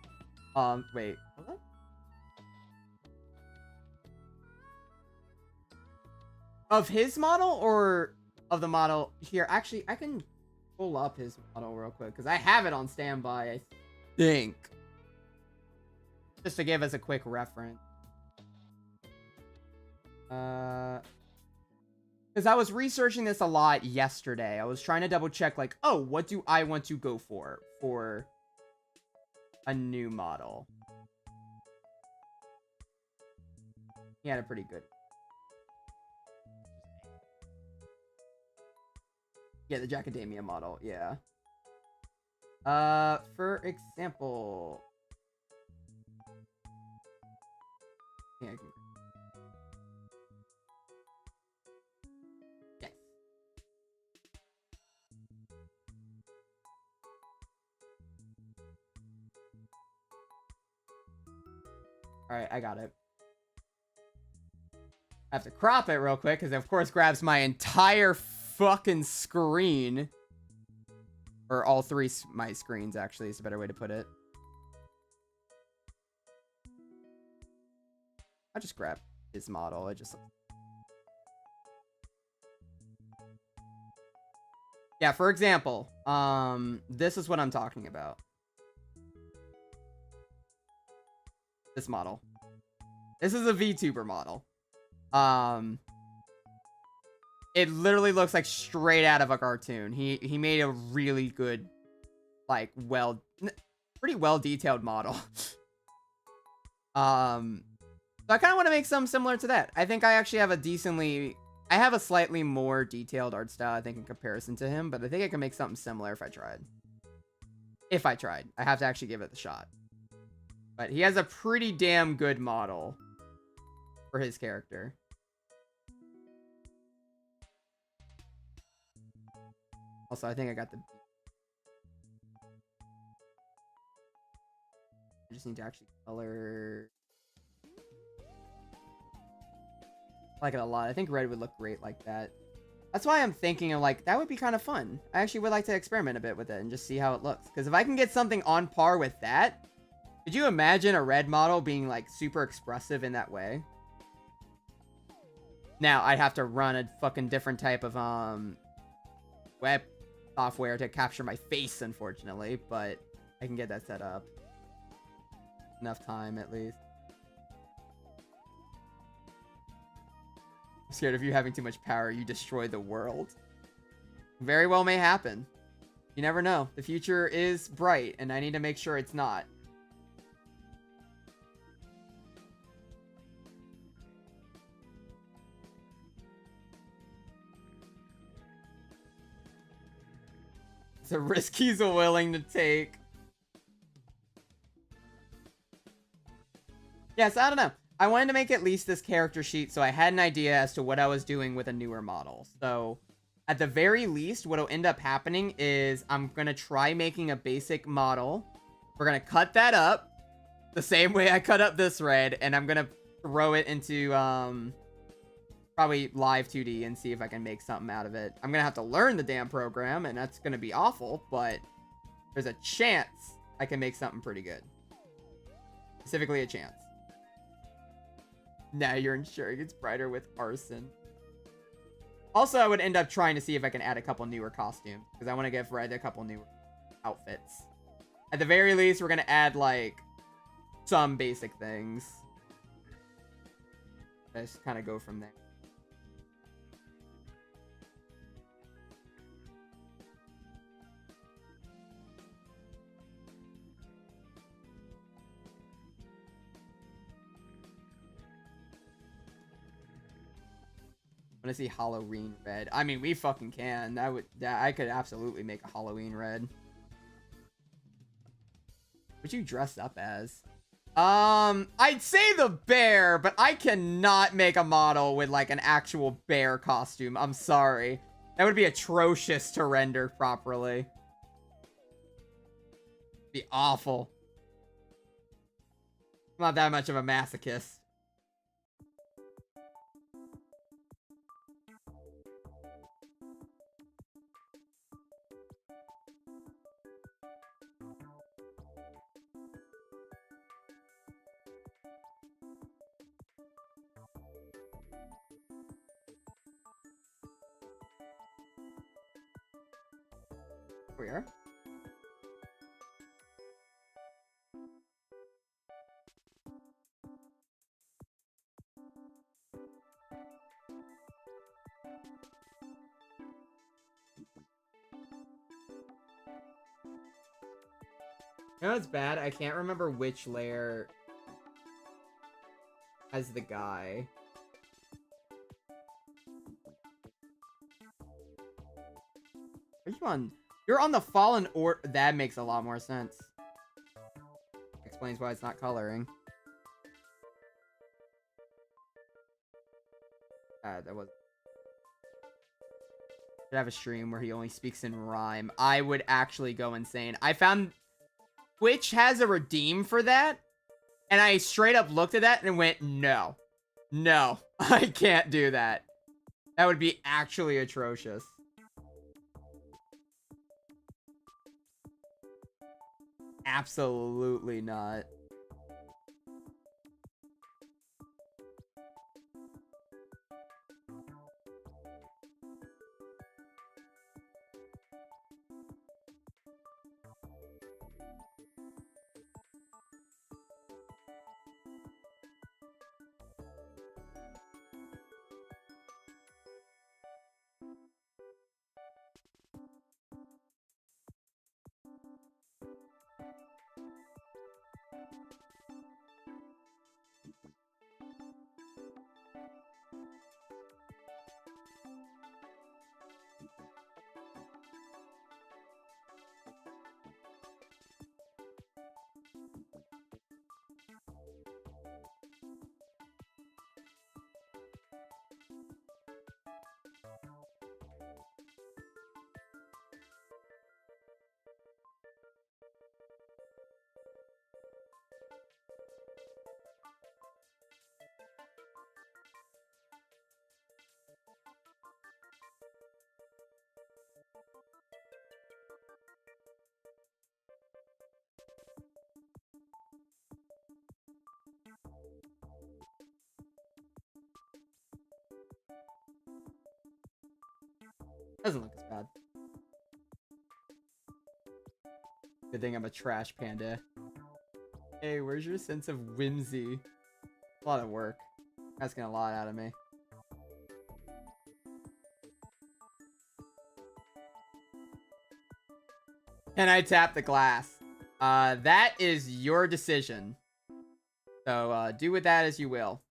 Wait. Hold on. Of his model or of the model here? Actually, I can pull up his model real quick because I have it on standby, I think. Just to give us a quick reference. Because I was researching this a lot yesterday. I was trying to double check, like, oh, what do I want to go for a new model? He had a pretty good. Yeah, the Jackadamia model, yeah. For example. Yeah, I can. Yes. Alright, I got it. I have to crop it real quick, because it, of course, grabs my entire fucking screen. Or all three my screens, actually, is a better way to put it. I just grab his model. It just... Yeah, for example, this is what I'm talking about. This model. This is a VTuber model. It literally looks like straight out of a cartoon. He made a really good, like, pretty well detailed model. So I kind of want to make some similar to that. I think I actually have I have a slightly more detailed art style, I think, in comparison to him, but I think I can make something similar if I tried. If I tried. I have to actually give it a shot. But he has a pretty damn good model for his character. Also, I think I got the... I just need to actually color... I like it a lot. I think red would look great like that. That's why I'm thinking of, like, that would be kind of fun. I actually would like to experiment a bit with it and just see how it looks. Because if I can get something on par with that, could you imagine a red model being, like, super expressive in that way? Now, I'd have to run a fucking different type of, web software to capture my face, unfortunately. But I can get that set up. Enough time, at least. I'm scared of you having too much power, you destroy the world. Very well may happen. You never know. The future is bright, and I need to make sure it's not. It's a risk he's willing to take. Yes, I don't know. I wanted to make at least this character sheet so I had an idea as to what I was doing with a newer model. So, at the very least, what'll end up happening is I'm going to try making a basic model. We're going to cut that up the same way I cut up this red, and I'm going to throw it into probably live 2D and see if I can make something out of it. I'm going to have to learn the damn program, and that's going to be awful, but there's a chance I can make something pretty good. Specifically a chance. Now you're ensuring it's brighter with arson. Also, I would end up trying to see if I can add a couple newer costumes, because I want to give Red a couple newer outfits. At the very least, we're going to add, like, some basic things. Just kind of go from there. want to see Halloween red. I mean, we fucking can. I could absolutely make a Halloween red. What'd you dress up as? I'd say the bear, but I cannot make a model with like an actual bear costume. I'm sorry. That would be atrocious to render properly. Be awful. I'm not that much of a masochist. We are. You know what's bad? I can't remember which layer has the guy. Are you on? You're on the Fallen Order. That makes a lot more sense. Explains why it's not coloring. That was. Should have a stream where he only speaks in rhyme. I would actually go insane. I found Twitch has a redeem for that, and I straight up looked at that and went, no. No, I can't do that. That would be actually atrocious. Absolutely not. Doesn't look as bad. Good thing I'm a trash panda. Hey, where's your sense of whimsy? A lot of work. Asking a lot out of me. Can I tap the glass? That is your decision. So, do with that as you will.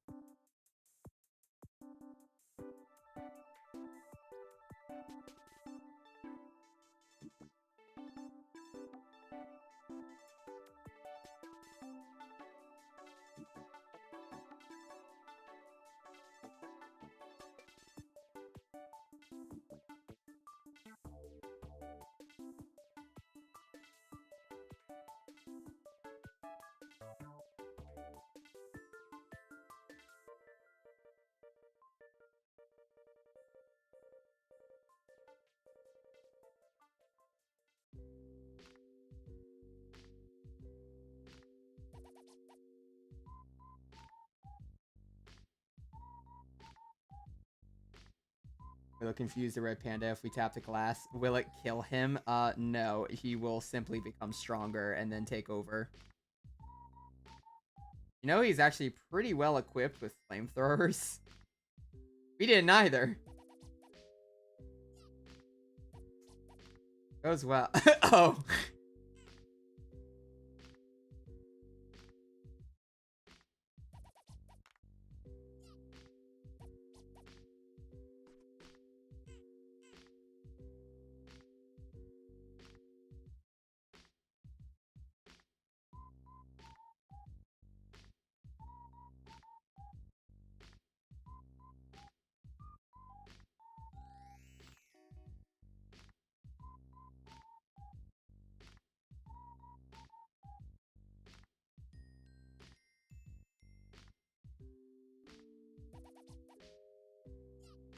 A little confused, the red panda. If we tap the glass, will it kill him? No. He will simply become stronger and then take over. You know, he's actually pretty well equipped with flamethrowers. We didn't either. Goes well. Oh.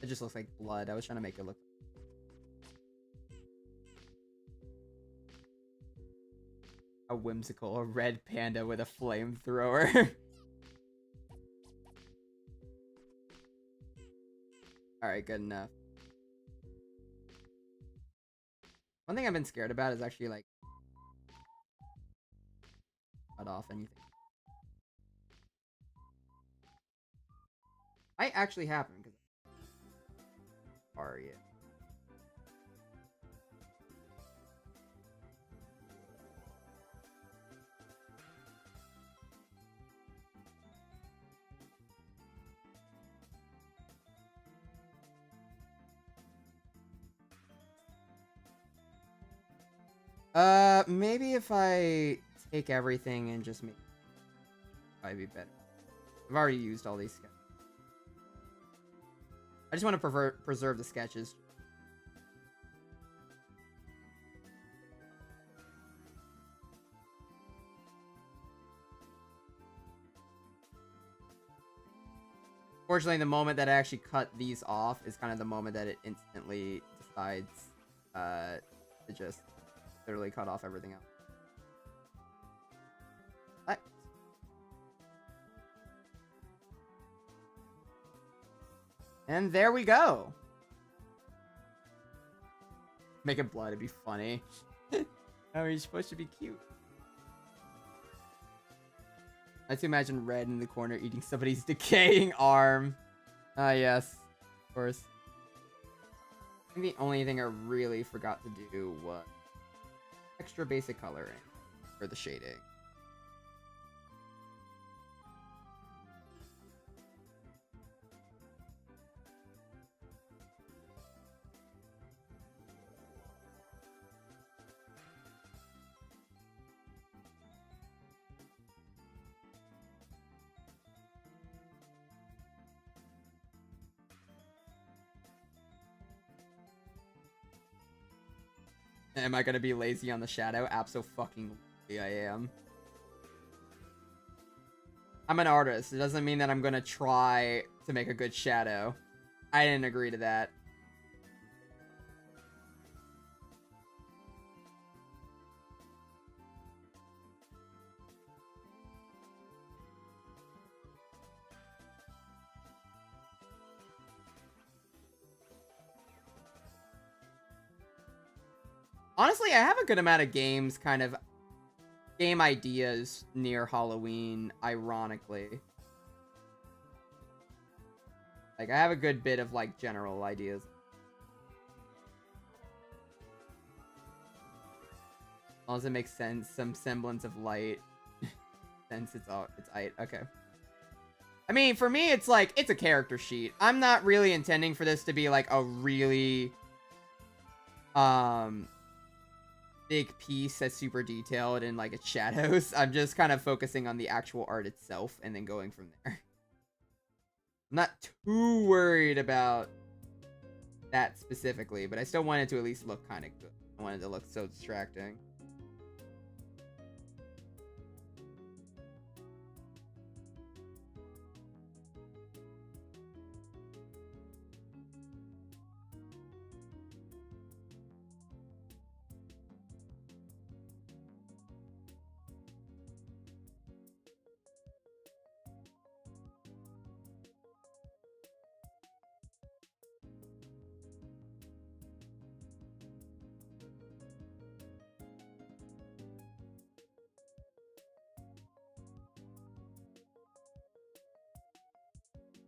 It just looks like blood. I was trying to make it look. A whimsical, a red panda with a flamethrower. Alright, good enough. One thing I've been scared about is actually like cut off anything. Might actually happen because are you? Maybe if I take everything and just make it might be better. I've already used all these sketches. I just want to preserve the sketches. Fortunately, the moment that I actually cut these off is kind of the moment that it instantly decides to just literally cut off everything else. What? And there we go. Making blood, it'd be funny. Oh, he's supposed to be cute. I like to imagine Red in the corner eating somebody's decaying arm. Ah, yes. Of course. I think the only thing I really forgot to do was extra basic coloring for the shading. Am I gonna be lazy on the shadow? Abso-fucking-lutely I am. I'm an artist. It doesn't mean that I'm gonna try to make a good shadow. I didn't agree to that. Honestly, I have a good amount of games, kind of game ideas near Halloween, ironically. Like, I have a good bit of, like, general ideas. As long as it makes sense, some semblance of light. Since it's light, okay. I mean, for me, it's like, it's a character sheet. I'm not really intending for this to be, like, a really, big piece that's super detailed and like its shadows. I'm just kind of focusing on the actual art itself and then going from there. I'm not too worried about that specifically, but I still wanted to at least look kind of good. I wanted to look so distracting.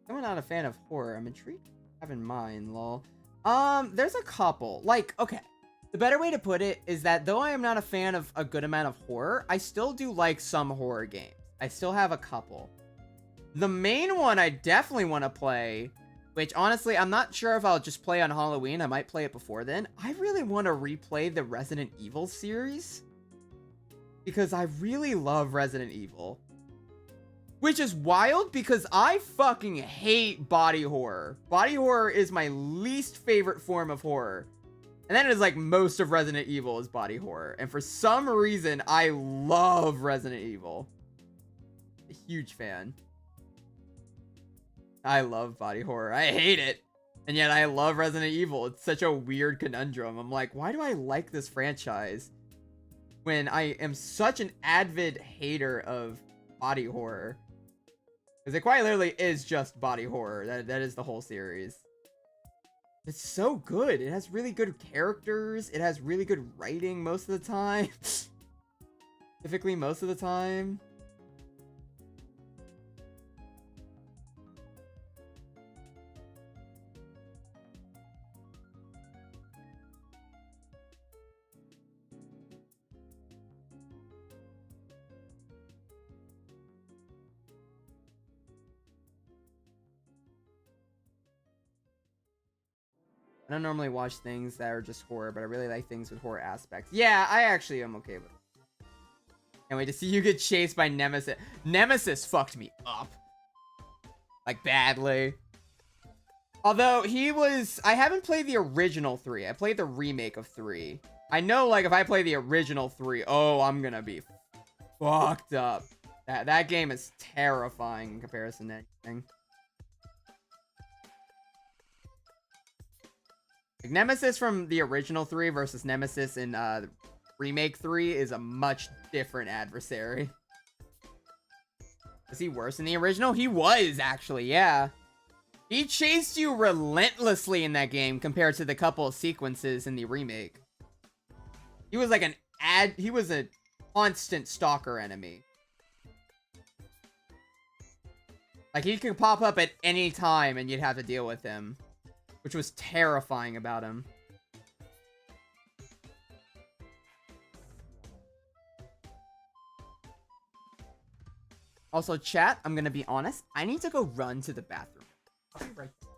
I'm not a fan of horror. I'm intrigued. Have in mind, lol. There's a couple. Like, okay. The better way to put it is that though I am not a fan of a good amount of horror, I still do like some horror games. I still have a couple. The main one I definitely want to play, which honestly, I'm not sure if I'll just play on Halloween. I might play it before then. I really want to replay the Resident Evil series because I really love Resident Evil. Which is wild because I fucking hate body horror. Body horror is my least favorite form of horror. And that is like most of Resident Evil is body horror. And for some reason, I love Resident Evil. A huge fan. I love body horror. I hate it. And yet I love Resident Evil. It's such a weird conundrum. I'm like, why do I like this franchise when I am such an avid hater of body horror? Because it quite literally is just body horror. That is the whole series. It's so good. It has really good characters. It has really good writing most of the time. Specifically most of the time. I don't normally watch things that are just horror, but I really like things with horror aspects. Yeah, I actually am okay with it. Can't wait to see you get chased by Nemesis. Nemesis fucked me up. Like, badly. Although, I haven't played the original 3. I played the remake of 3. I know, like, if I play the original 3, oh, I'm gonna be fucked up. That game is terrifying in comparison to anything. Like, Nemesis from the original 3 versus Nemesis in remake 3 is a much different adversary. Was he worse in the original? He was, actually, yeah. He chased you relentlessly in that game compared to the couple of sequences in the remake. He was like he was a constant stalker enemy. Like, he could pop up at any time and you'd have to deal with him, which was terrifying about him. Also, chat, I'm gonna be honest, I need to go run to the bathroom. I'll be right back.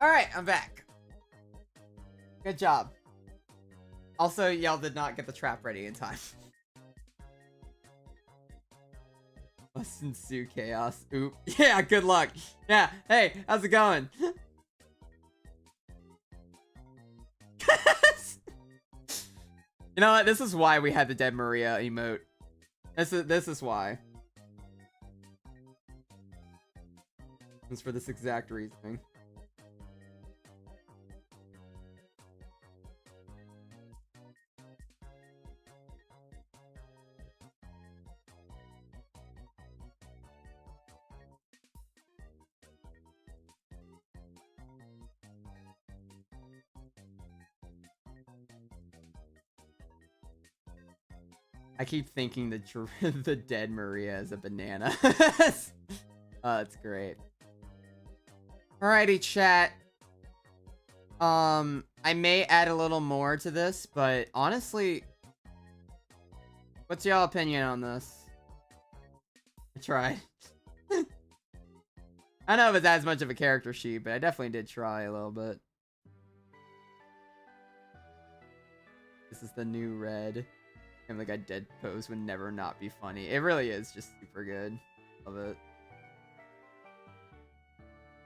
Alright, I'm back. Good job. Also, y'all did not get the trap ready in time. Must ensue chaos. Oop. Yeah, good luck. Yeah, hey, how's it going? You know what? This is why we had the Dead Maria emote. This is why. It's for this exact reasoning. I keep thinking the Dead Maria is a banana. Oh, that's great. Alrighty, chat. I may add a little more to this, but honestly, what's y'all opinion on this? I tried. I don't know if it's as much of a character sheet, but I definitely did try a little bit. This is the new red. And like a dead pose would never not be funny. It really is just super good. Love it.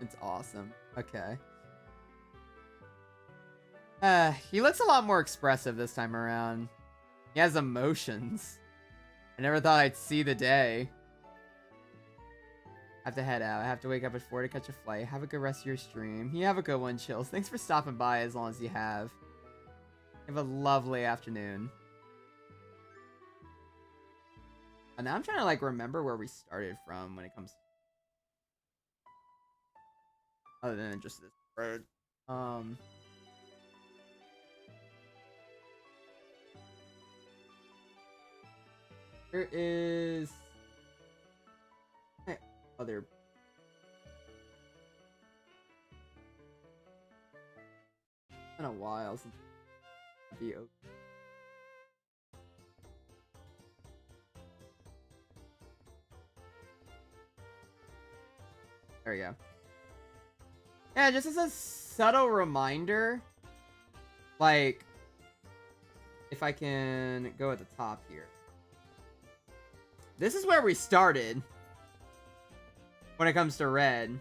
It's awesome. Okay. He looks a lot more expressive this time around. He has emotions. I never thought I'd see the day. I have to head out. I have to wake up at 4 to catch a flight. Have a good rest of your stream. You have a good one, Chills. Thanks for stopping by as long as you have. Have a lovely afternoon. And now I'm trying to like remember where we started from when it comes to other than just this road. There is other. It's been a while since VOD. There we go. Yeah, just as a subtle reminder, like, if I can go at the top here. This is where we started when it comes to Red.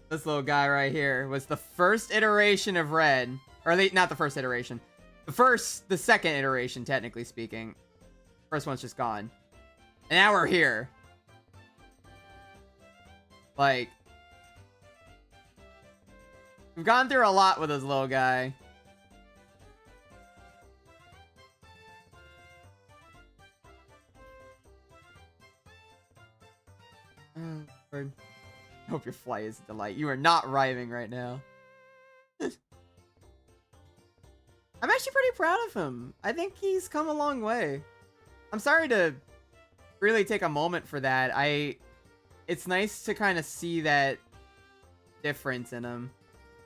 This little guy right here was the first iteration of Red. Or not the first iteration. The second iteration, technically speaking. First one's just gone. And now we're here. Like, we've gone through a lot with this little guy. Oh, Lord. I hope your flight is a delight. You are not arriving right now. I'm actually pretty proud of him. I think he's come a long way. I'm sorry to really take a moment for that. It's nice to kind of see that difference in him.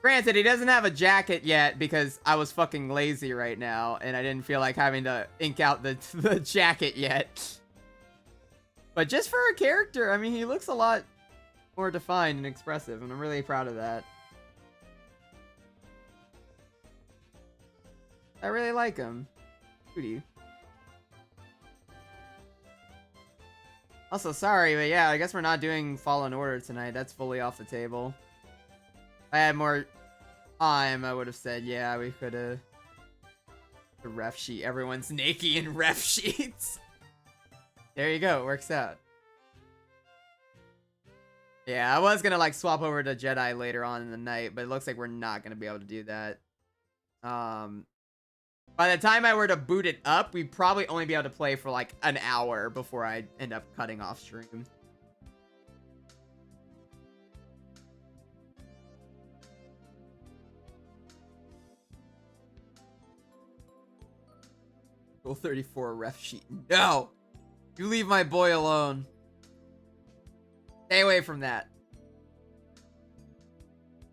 Granted, he doesn't have a jacket yet because I was fucking lazy right now and I didn't feel like having to ink out the jacket yet. But just for a character, I mean, he looks a lot more defined and expressive, and I'm really proud of that. I really like him. Booty. Also, sorry, but yeah, I guess we're not doing Fallen Order tonight. That's fully off the table. If I had more time, I would have said, yeah, we could have... The ref sheet. Everyone's naked in ref sheets. There you go. It works out. Yeah, I was gonna like swap over to Jedi later on in the night, but it looks like we're not gonna be able to do that. By the time I were to boot it up, we'd probably only be able to play for like an hour before I end up cutting off stream. Rule 34 ref sheet. No! You leave my boy alone. Stay away from that.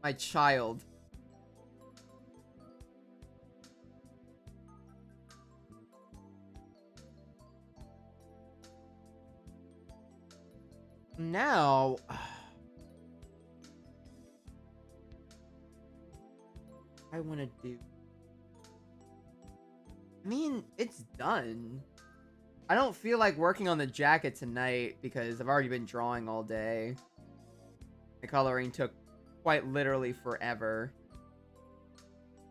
My child. Now... I want to do... I mean, it's done. I don't feel like working on the jacket tonight because I've already been drawing all day. The coloring took quite literally forever.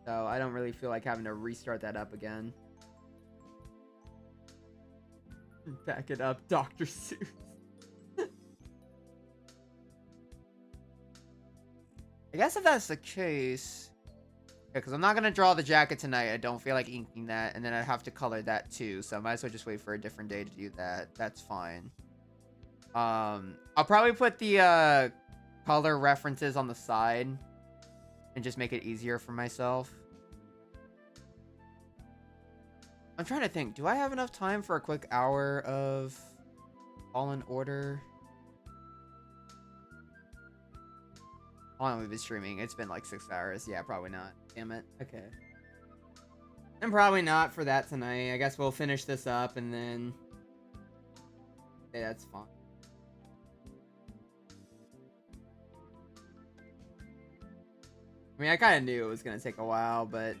So I don't really feel like having to restart that up again. Back it up, Dr. Seuss. I guess if that's the case... Yeah, because I'm not going to draw the jacket tonight. I don't feel like inking that. And then I'd have to color that too. So I might as well just wait for a different day to do that. That's fine. I'll probably put the color references on the side. And just make it easier for myself. I'm trying to think. Do I have enough time for a quick hour of Fallen Order? How long have we been streaming? It's been like 6 hours. Yeah, probably not. Damn it. Okay. And probably not for that tonight. I guess we'll finish this up and then... Okay, that's fine. I mean, I kind of knew it was going to take a while, but...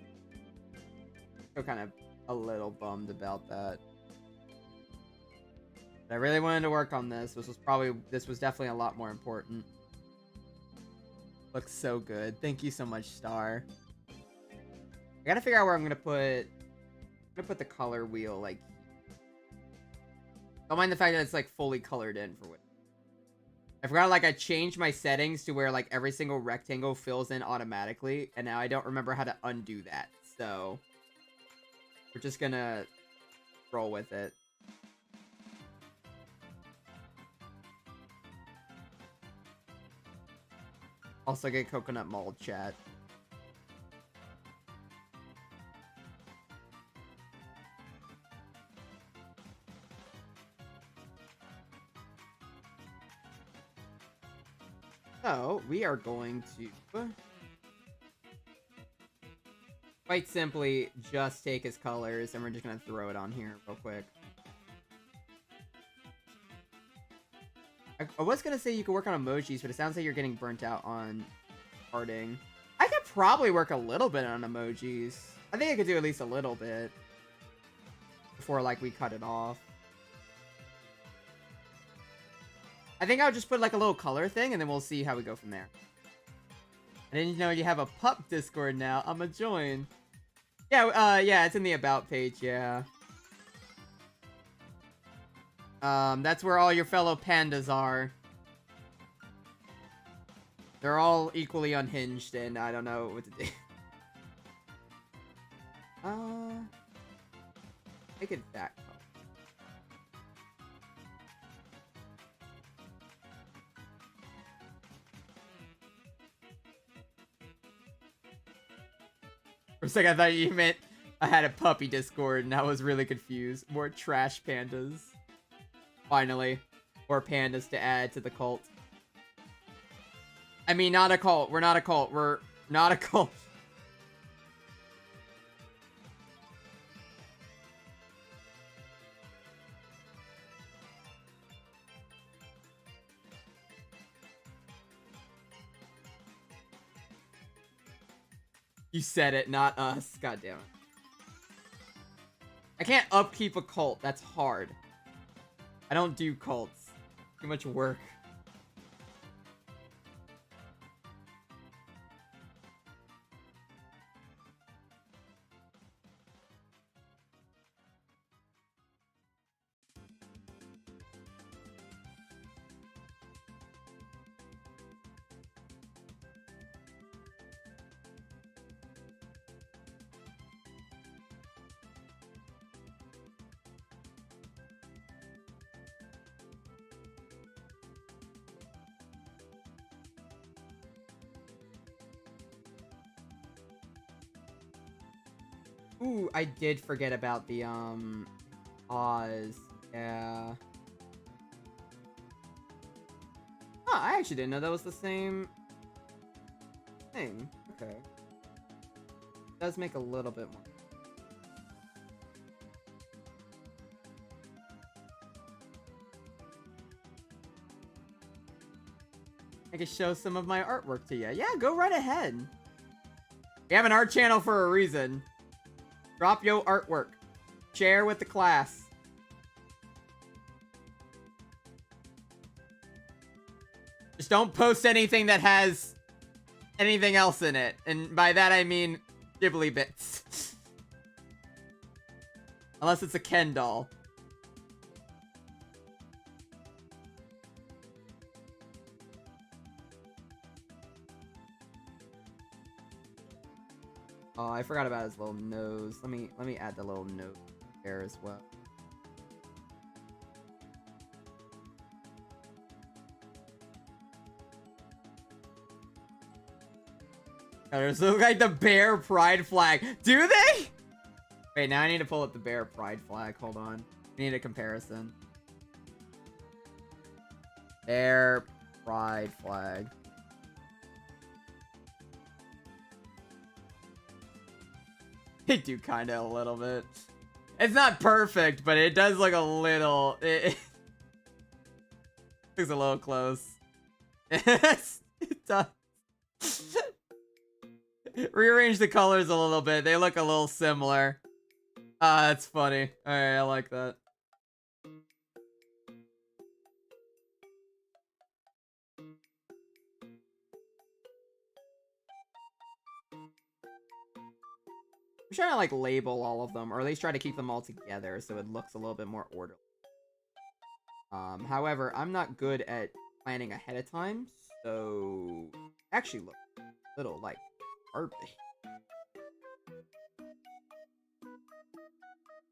I'm kind of a little bummed about that. But I really wanted to work on this. This was definitely a lot more important. Looks so good. Thank you so much, Star. I gotta figure out where I'm gonna put the color wheel, like... Don't mind the fact that it's, like, fully colored in for what... I forgot, like, I changed my settings to where, like, every single rectangle fills in automatically, and now I don't remember how to undo that, so we're just gonna roll with it. Also get coconut mold, chat. So, we are going to quite simply just take his colors, and we're just gonna throw it on here real quick. I was gonna say you could work on emojis, but it sounds like you're getting burnt out on arting. I could probably work a little bit on emojis. I think I could do at least a little bit before, like, we cut it off. I think I'll just put, like, a little color thing, and then we'll see how we go from there. I didn't know you have a pup Discord now. I'm a join. Yeah, yeah, it's in the about page, yeah. That's where all your fellow pandas are. They're all equally unhinged, and I don't know what to do. Make it that color. For a second, I thought you meant I had a puppy Discord, and I was really confused. More trash pandas. Finally. More pandas to add to the cult. I mean, not a cult. We're not a cult. We're not a cult. You said it, not us. God damn it. I can't upkeep a cult. That's hard. I don't do cults. Too much work. Ooh, I did forget about the, Oz. Yeah. Oh, I actually didn't know that was the same thing. Okay. It does make a little bit more. I can show some of my artwork to you. Yeah, go right ahead. We have an art channel for a reason. Drop your artwork. Share with the class. Just don't post anything that has anything else in it. And by that I mean Ghibli bits. Unless it's a Ken doll. Oh, I forgot about his little nose. Let me add the little nose there as well. Colors look like the bear pride flag. Do they? Wait, now I need to pull up the bear pride flag. Hold on. I need a comparison. Bear pride flag. They do kind of a little bit. It's not perfect, but it does look a little... It looks a little close. It does. Rearrange the colors a little bit. They look a little similar. That's funny. Alright, I like that. I'm trying to like label all of them, or at least try to keep them all together so it looks a little bit more orderly. However, I'm not good at planning ahead of time, so actually look a little like garbage.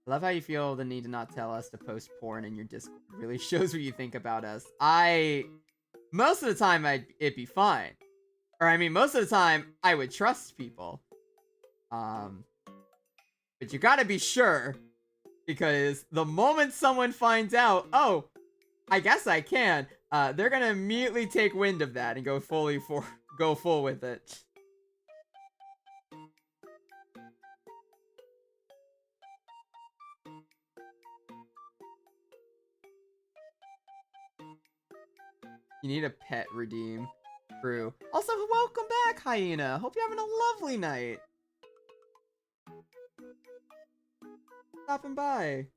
I love how you feel the need to not tell us to post porn in your Discord. It really shows what you think about us. Most of the time, it'd be fine. Or, I mean, most of the time, I would trust people. But you gotta be sure. Because the moment someone finds out, oh, I guess I can, they're gonna immediately take wind of that and go full with it. You need a pet redeem. True. Also, welcome back, Hyena. Hope you're having a lovely night. Stopping by.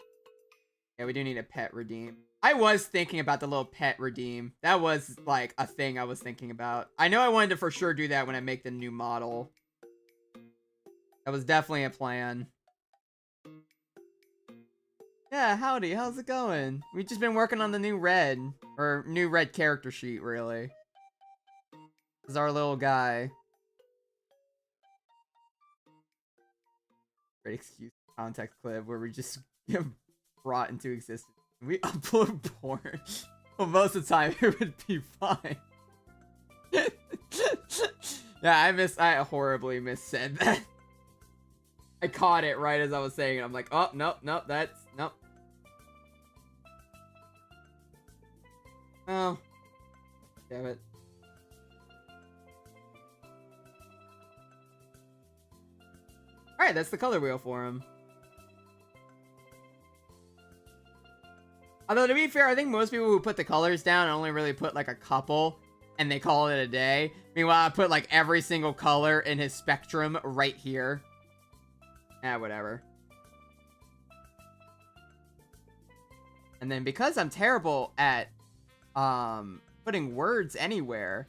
Yeah, we do need a pet redeem. I was thinking about the little pet redeem. That was, like, a thing I was thinking about. I know I wanted to for sure do that when I make the new model. That was definitely a plan. Yeah, howdy, how's it going? We've just been working on the new red. Or new red character sheet, really. This is our little guy. Great excuse context clip where we just brought into existence. We upload porn. Well, most of the time it would be fine. Yeah, I horribly missaid that. I caught it right as I was saying it. I'm like, oh, nope, nope, nope. Oh. Damn it. Alright, that's the color wheel for him. Although, to be fair, I think most people who put the colors down only really put, like, a couple, and they call it a day. Meanwhile, I put, like, every single color in his spectrum right here. Whatever. And then, because I'm terrible at, putting words anywhere,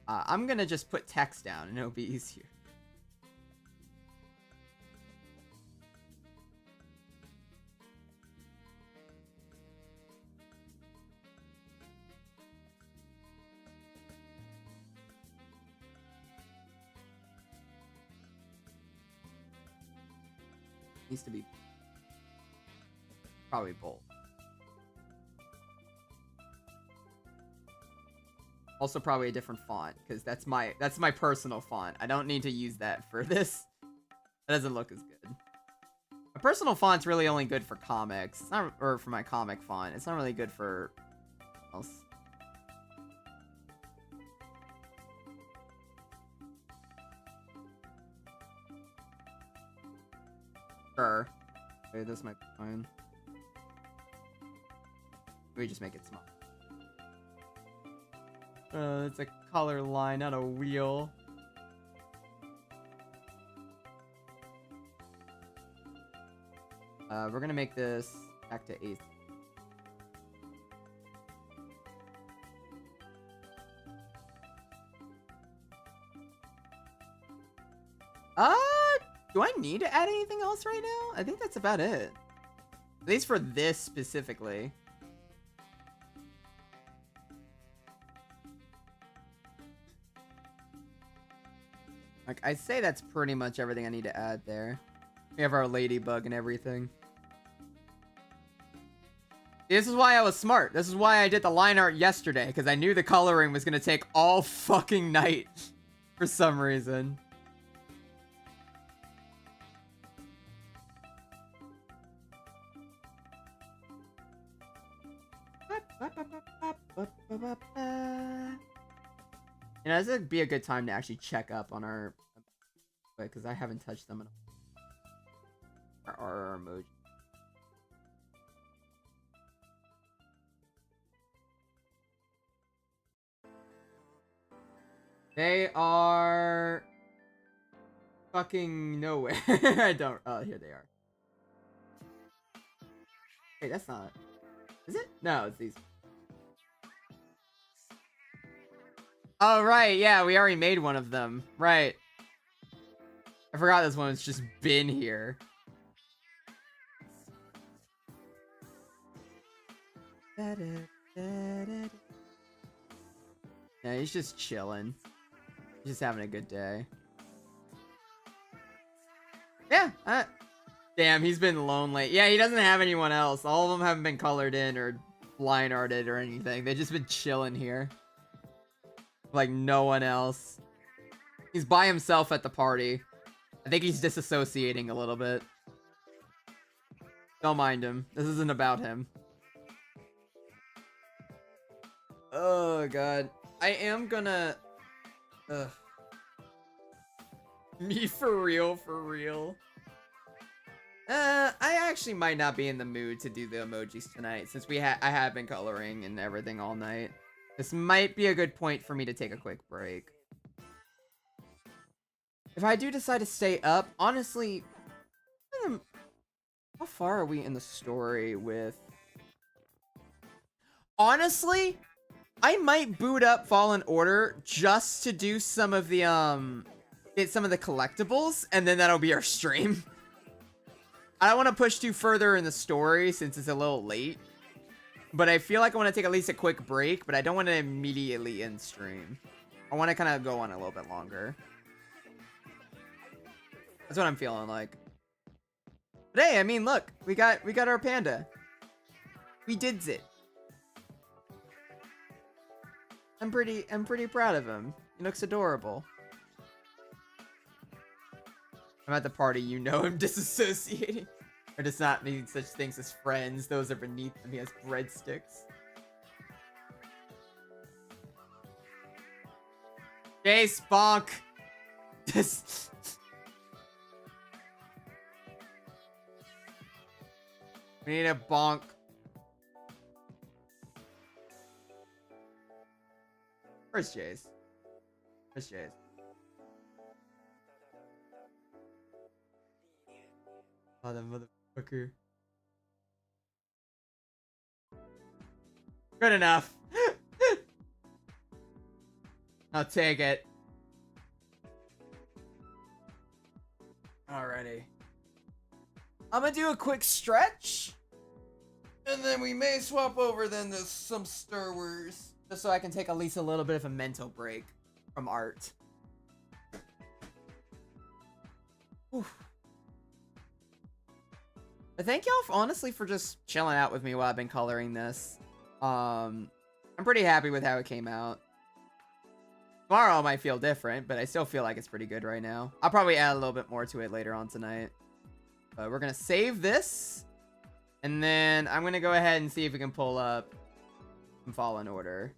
I'm gonna just put text down, and it'll be easier. Needs to be probably bold. Also probably a different font, because that's my personal font. I don't need to use that for this. That doesn't look as good. My personal font's really only good for comics. It's not, or for my comic font. It's not really good for else. Sure. Okay, this might be fine. We just make it small. It's a color line, not a wheel. We're gonna make this back to 8th. Do I need to add anything else right now? I think that's about it. At least for this specifically. Like, I'd say that's pretty much everything I need to add there. We have our ladybug and everything. This is why I was smart. This is why I did the line art yesterday, because I knew the coloring was going to take all fucking night for some reason. You know, this would be a good time to actually check up on our... because I haven't touched them in our emoji. They are... fucking nowhere. I don't... oh, here they are. Wait, that's not... is it? No, it's these. Oh, right, yeah, we already made one of them. Right. I forgot this one's just been here. Yeah, he's just chilling. He's just having a good day. Yeah. Damn, he's been lonely. Yeah, he doesn't have anyone else. All of them haven't been colored in or line arted or anything. They've just been chilling here. Like, no one else. He's by himself at the party. I think he's disassociating a little bit. Don't mind him. This isn't about him. Oh, God. I am gonna... Ugh. Me for real, for real. I actually might not be in the mood to do the emojis tonight, since I have been coloring and everything all night. This might be a good point for me to take a quick break. If I do decide to stay up, honestly, how far are we in the story with... Honestly, I might boot up Fallen Order just to do some of the, get some of the collectibles, and then that'll be our stream. I don't want to push too further in the story since it's a little late. But I feel like I want to take at least a quick break, but I don't want to immediately end stream. I want to kind of go on a little bit longer. That's what I'm feeling like. But hey, I mean, look, we got our panda. We did it. I'm pretty proud of him. He looks adorable. I'm at the party, you know him disassociating. Or does not mean such things as friends. Those are beneath him. He has breadsticks. Jace, bonk. This. We need a bonk. Where's Jace? Where's Jace? Oh, that motherfucker. Good enough. I'll take it. Alrighty. I'm gonna do a quick stretch. And then we may swap over then to some Star Wars. Just so I can take at least a little bit of a mental break from art. Whew. But thank y'all honestly for just chilling out with me while I've been coloring this. I'm pretty happy with how it came out. Tomorrow I might feel different, but I still feel like it's pretty good right now. I'll probably add a little bit more to it later on tonight. But we're gonna save this. And then I'm gonna go ahead and see if we can pull up some Fallen Order.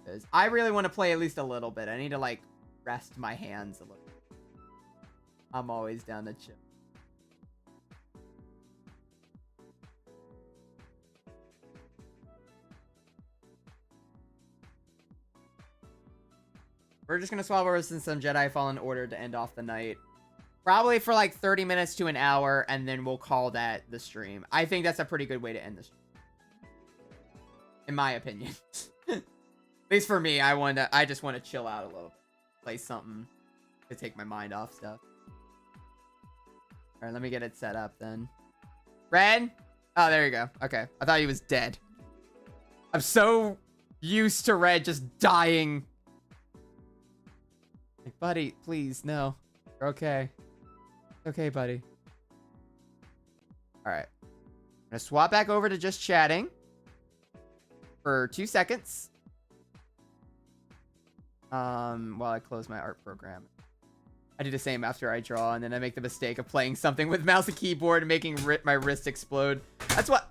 Because I really want to play at least a little bit. I need to like rest my hands a little. I'm always down to chill. We're just gonna swap over some Jedi Fallen Order to end off the night. Probably for like 30 minutes to an hour, and then we'll call that the stream. I think that's a pretty good way to end the stream. In my opinion. At least for me, I just want to chill out a little. Play something to take my mind off stuff. Alright, let me get it set up then. Red? Oh, there you go. Okay. I thought he was dead. I'm so used to Red just dying. Like, buddy, please, no. You're okay. Okay, buddy. Alright. I'm gonna swap back over to just chatting. For 2 seconds. While I close my art program. I do the same after I draw, and then I make the mistake of playing something with mouse and keyboard and making my wrist explode. That's what...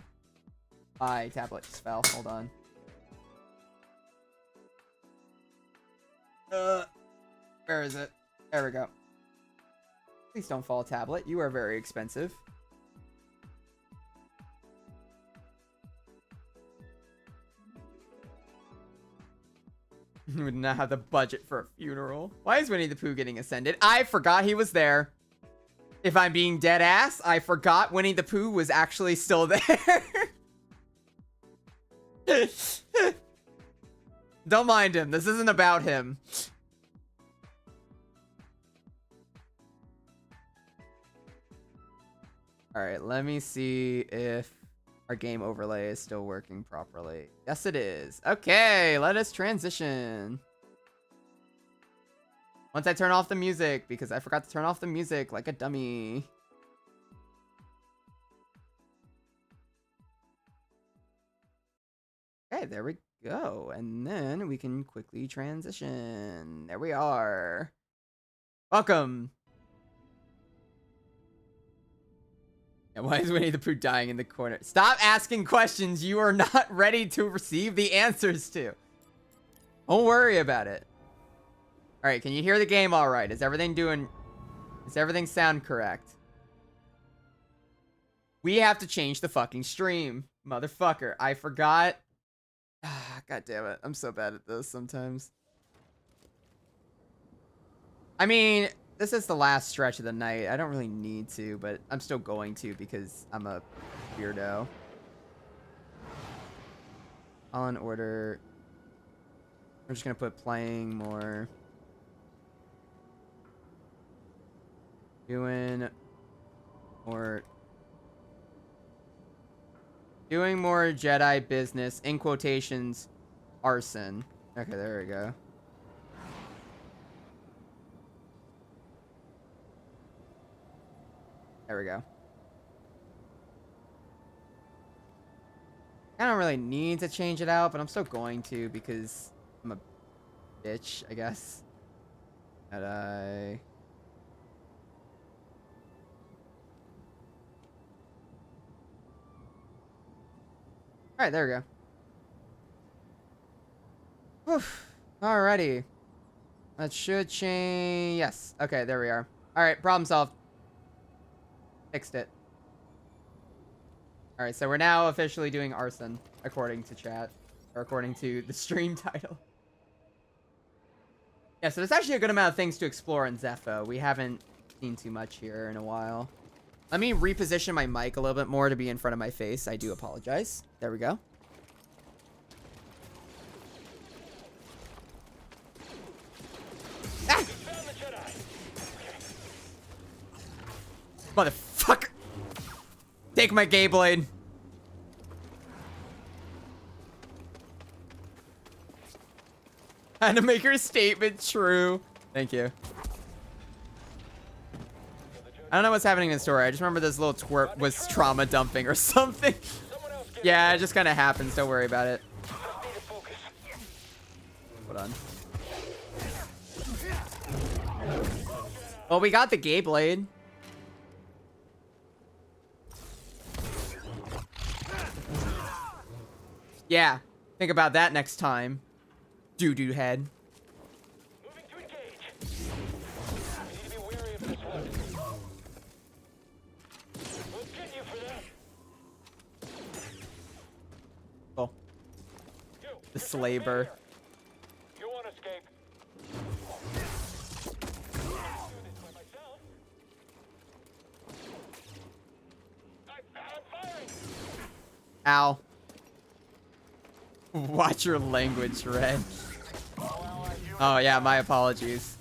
My tablet just fell. Hold on. Where is it? There we go. Please don't fall, tablet. You are very expensive. You would not have the budget for a funeral. Why is Winnie the Pooh getting ascended? I forgot he was there. If I'm being dead ass, I forgot Winnie the Pooh was actually still there. Don't mind him. This isn't about him. Alright, let me see if Our game overlay is still working properly. Yes, it is. Okay, let us transition. Once I turn off the music, because I forgot to turn off the music like a dummy. Okay, there we go. And then we can quickly transition. There we are. Welcome. Yeah, why is Winnie the Pooh dying in the corner? Stop asking questions you are not ready to receive the answers to. Don't worry about it. All right, can you hear the game all right? Is everything sound correct? We have to change the fucking stream. Motherfucker, I forgot. God damn it. I'm so bad at this sometimes. I mean, this is the last stretch of the night. I don't really need to, but I'm still going to because I'm a weirdo. All in order. I'm just going to put playing more. Doing more Jedi business, in quotations, arson. Okay, there we go. There we go. I don't really need to change it out, but I'm still going to because I'm a bitch, I guess. Jedi. Alright, there we go. Whew. Alrighty. That should change. Yes. Okay, there we are. Alright, problem solved. Fixed it. Alright, so we're now officially doing arson, according to chat. Or according to the stream title. Yeah, so there's actually a good amount of things to explore in Zepho. We haven't seen too much here in a while. Let me reposition my mic a little bit more to be in front of my face. I do apologize. There we go. Ah! Motherfucker! Take my gay blade. Had to make her statement true. Thank you. I don't know what's happening in the story. I just remember this little twerp was trauma dumping or something. Yeah, it just kind of happens. Don't worry about it. Hold on. Well, we got the gay blade. Yeah, think about that next time. Doo-doo head. Oh. The slaver. You won't escape. I'm firing. Ow. Watch your language, Red. Oh, yeah, my apologies.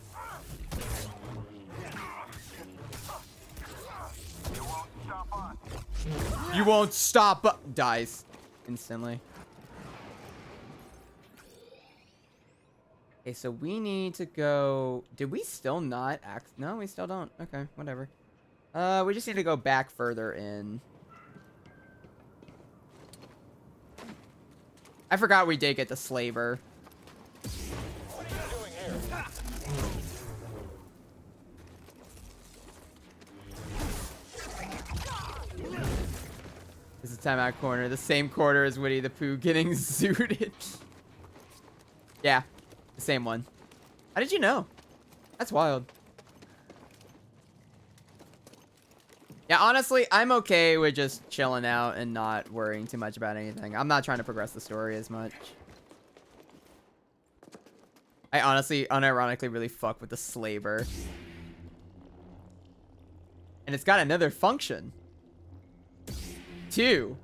You won't stop. Dies instantly. Okay, so we need to go. Did we still not act? No, we still don't. Okay, whatever. We just need to go back further in. I forgot we did get the slaver. What are you doing here? This is a timeout corner. The same corner as Winnie the Pooh getting zooted. Yeah, the same one. How did you know? That's wild. Yeah, honestly, I'm okay with just chilling out and not worrying too much about anything. I'm not trying to progress the story as much. I honestly, unironically, really fuck with the slaver. And it's got another function. 2.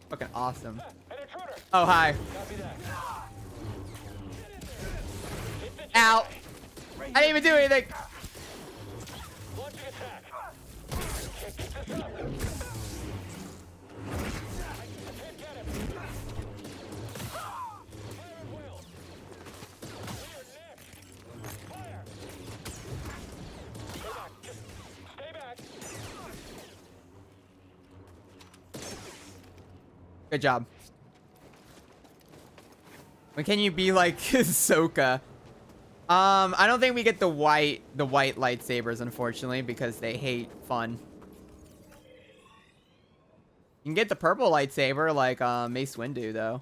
Fucking awesome. An intruder. Oh, hi. Copy that. Ow. I didn't even do anything. Launching attack. Good job. When can you be like Ahsoka? I don't think we get the white lightsabers, unfortunately, because they hate fun. You can get the purple lightsaber like Mace Windu, though.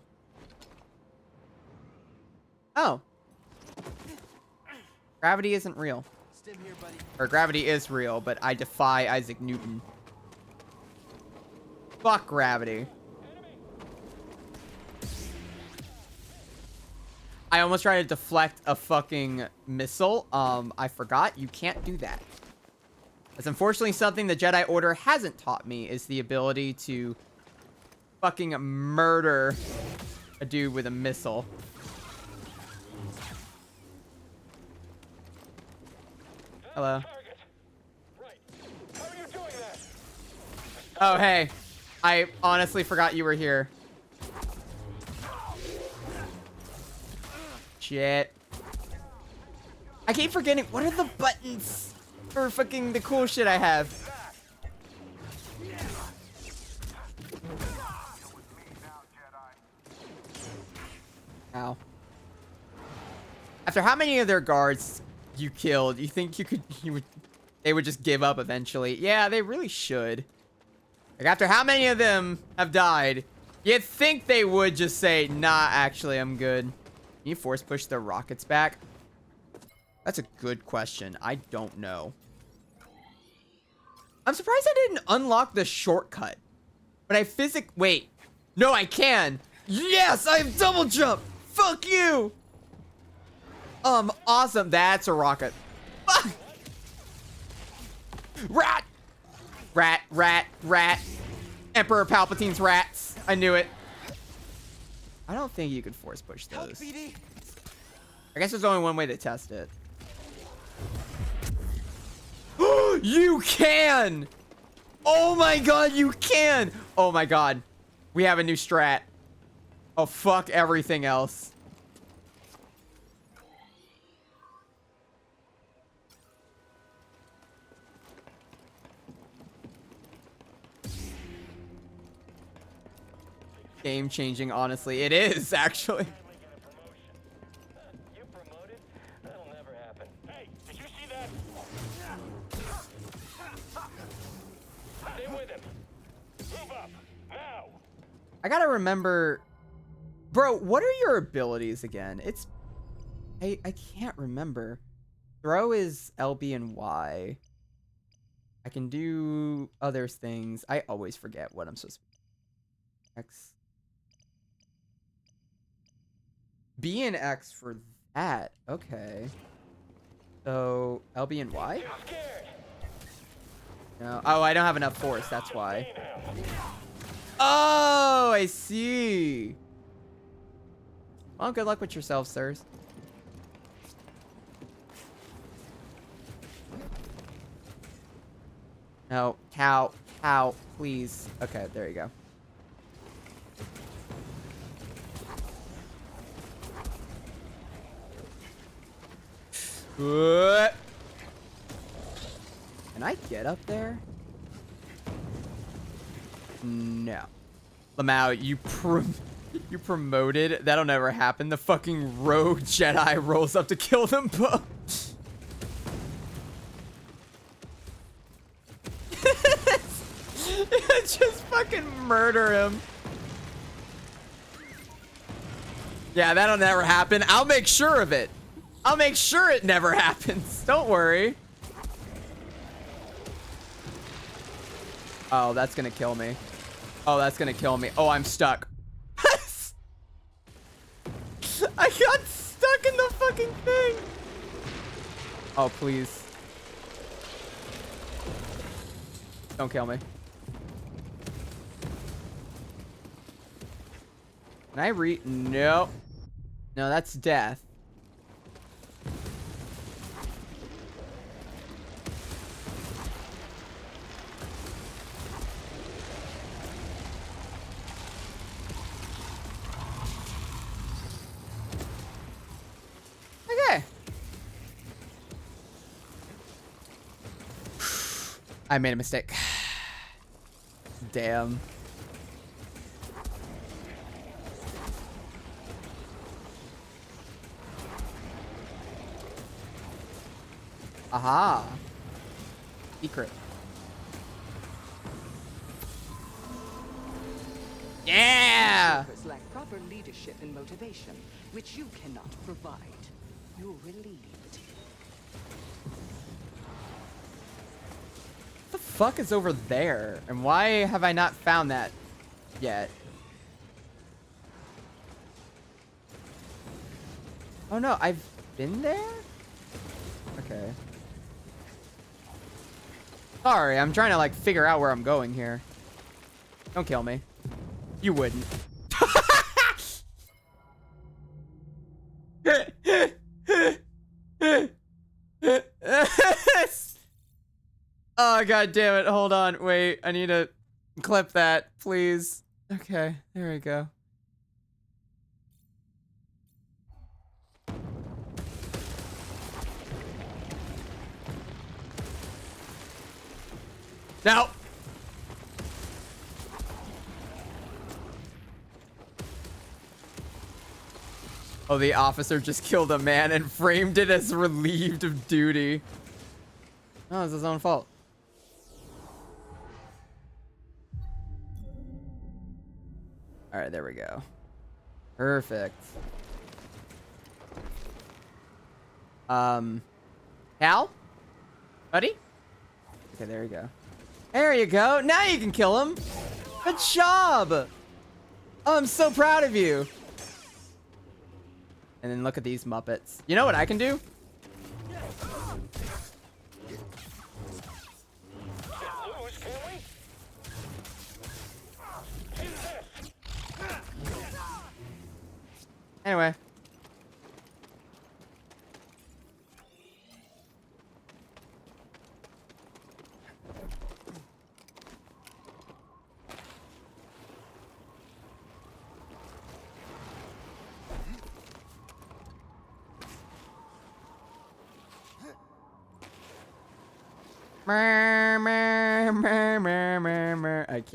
Oh. Gravity isn't real. Stim here, buddy. Or gravity is real, but I defy Isaac Newton. Fuck gravity. I almost tried to deflect a fucking missile. I forgot. You can't do that. That's unfortunately something the Jedi Order hasn't taught me, is the ability to fucking murder a dude with a missile. Hello. Target. Right. How are you doing that? Oh, hey. I honestly forgot you were here. Shit. I keep forgetting. What are the buttons for fucking the cool shit I have? Ow. After how many of their guards you killed, you think they would just give up eventually? Yeah, they really should. Like, after how many of them have died, you'd think they would just say, nah, actually, I'm good. Can you force push the rockets back? That's a good question. I don't know. I'm surprised I didn't unlock the shortcut. But I wait. No, I can. Yes, I have double jump. Fuck you. Awesome. That's a rocket. Rat. Rat, rat, rat. Emperor Palpatine's rats. I knew it. I don't think you could force push those. I guess there's only one way to test it. You can! Oh my god, you can! Oh my god. We have a new strat. Oh, fuck everything else. Game changing, honestly. It is, actually. You promoted? That'll never happen. Hey, did you see that? Stay with him. Move up. Now. I gotta remember... Bro, what are your abilities again? I can't remember. Throw is LB and Y. I can do other things. I always forget what I'm supposed to... X. B and X for that. Okay. So, LB and Y? You're scared. No. Oh, I don't have enough force. That's why. Oh, I see. Well, good luck with yourself, sirs. No. Cow. Cow. Please. Okay, there you go. What? Can I get up there? No. Lamau, you promoted? That'll never happen. The fucking rogue Jedi rolls up to kill them both. Just fucking murder him. Yeah, that'll never happen. I'll make sure of it. I'll make sure it never happens. Don't worry. Oh, that's gonna kill me. Oh, that's gonna kill me. Oh, I'm stuck. I got stuck in the fucking thing. Oh, please. Don't kill me. Can I No. No, that's death. Okay. I made a mistake. Damn. Aha. Secret. Yeah! Workers lack proper leadership and motivation, which you cannot provide. You're relieved. What the fuck is over there? And why have I not found that yet? Oh no, I've been there? Okay. Sorry, I'm trying to like figure out where I'm going here. Don't kill me. You wouldn't. Oh, god damn it. Hold on. Wait, I need to clip that, please. Okay, there we go. Now. Oh, the officer just killed a man and framed it as relieved of duty. Oh, it's his own fault. All right, there we go. Perfect. Hal? Buddy? Okay, there you go. There you go. Now you can kill him. Good job. Oh, I'm so proud of you. And then look at these Muppets. You know what I can do? Lose, can we? Anyway.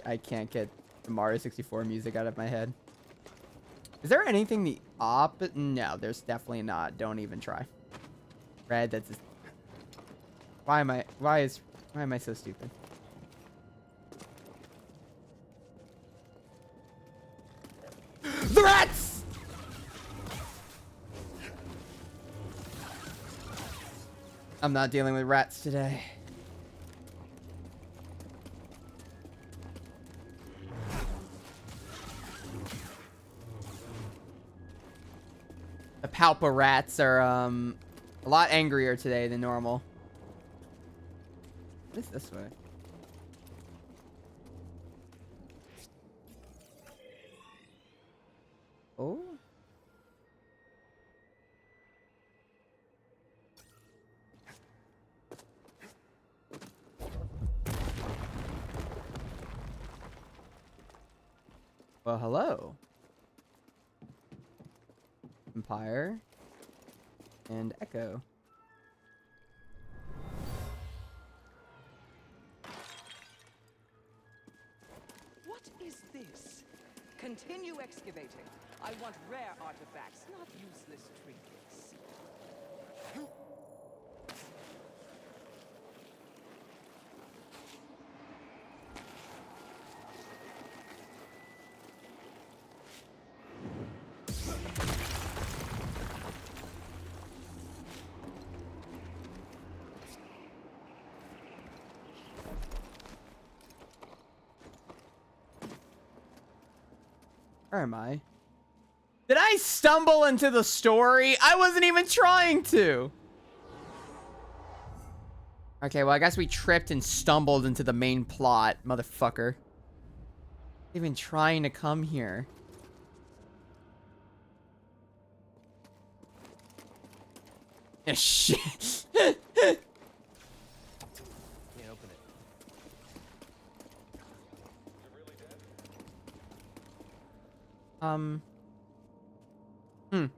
I can't get the Mario 64 music out of my head. Is there anything the opposite? No, there's definitely not. Don't even try. Red, that's just... Why am I so stupid? The rats! I'm not dealing with rats today. The Palpa rats are a lot angrier today than normal. What is this way? Oh. Well, hello. Empire and Echo. What is this? Continue excavating. I want rare artifacts, not useless trinkets. Where am I? Did I stumble into the story? I wasn't even trying to. Okay, well, I guess we tripped and stumbled into the main plot, motherfucker. Even trying to come here. Yeah, shit. Can't open it. Is it really dead?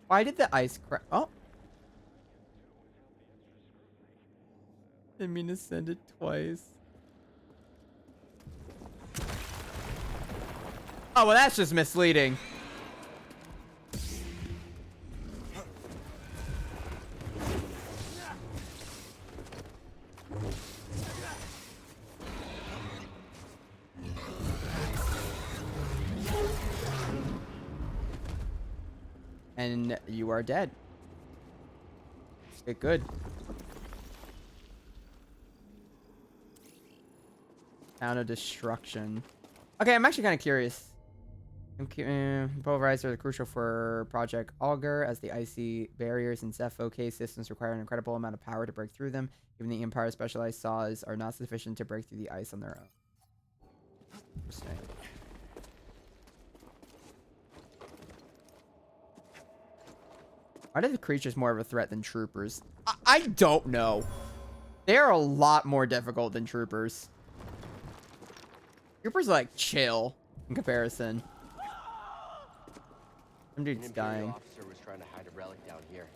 Why did the ice crack? Oh. Didn't mean to send it twice. Oh, well, that's just misleading. And you are dead. Get good. Town of Destruction. Okay, I'm actually kind of curious. Pulverizers are crucial for Project Augur, as the icy barriers in Zepho cave systems require an incredible amount of power to break through them. Even the Empire's specialized saws are not sufficient to break through the ice on their own. Interesting. Why are the creatures more of a threat than troopers? I don't know. They're a lot more difficult than troopers. Troopers are like chill in comparison. Some dude's An Imperial dying. officer was trying to hide a relic down here.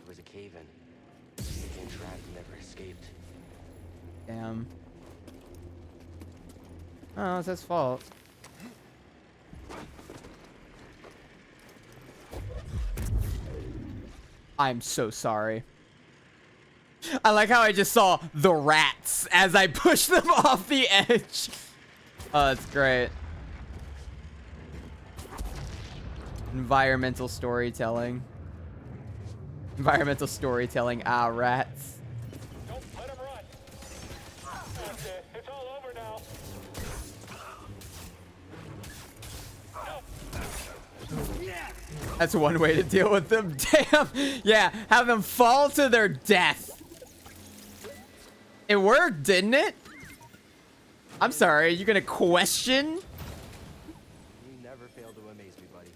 It was a cave-in. He became trapped and never escaped. Damn. Oh, it's his fault. I'm so sorry. I like how I just saw the rats as I pushed them off the edge. Oh, that's great. Environmental storytelling. Environmental storytelling. Ah, rats. Don't let him run. That's it. It's all over now. That's one way to deal with them. Damn. Yeah, have them fall to their death. It worked, didn't it? I'm sorry, are you gonna question? You never fail to amaze me, buddy.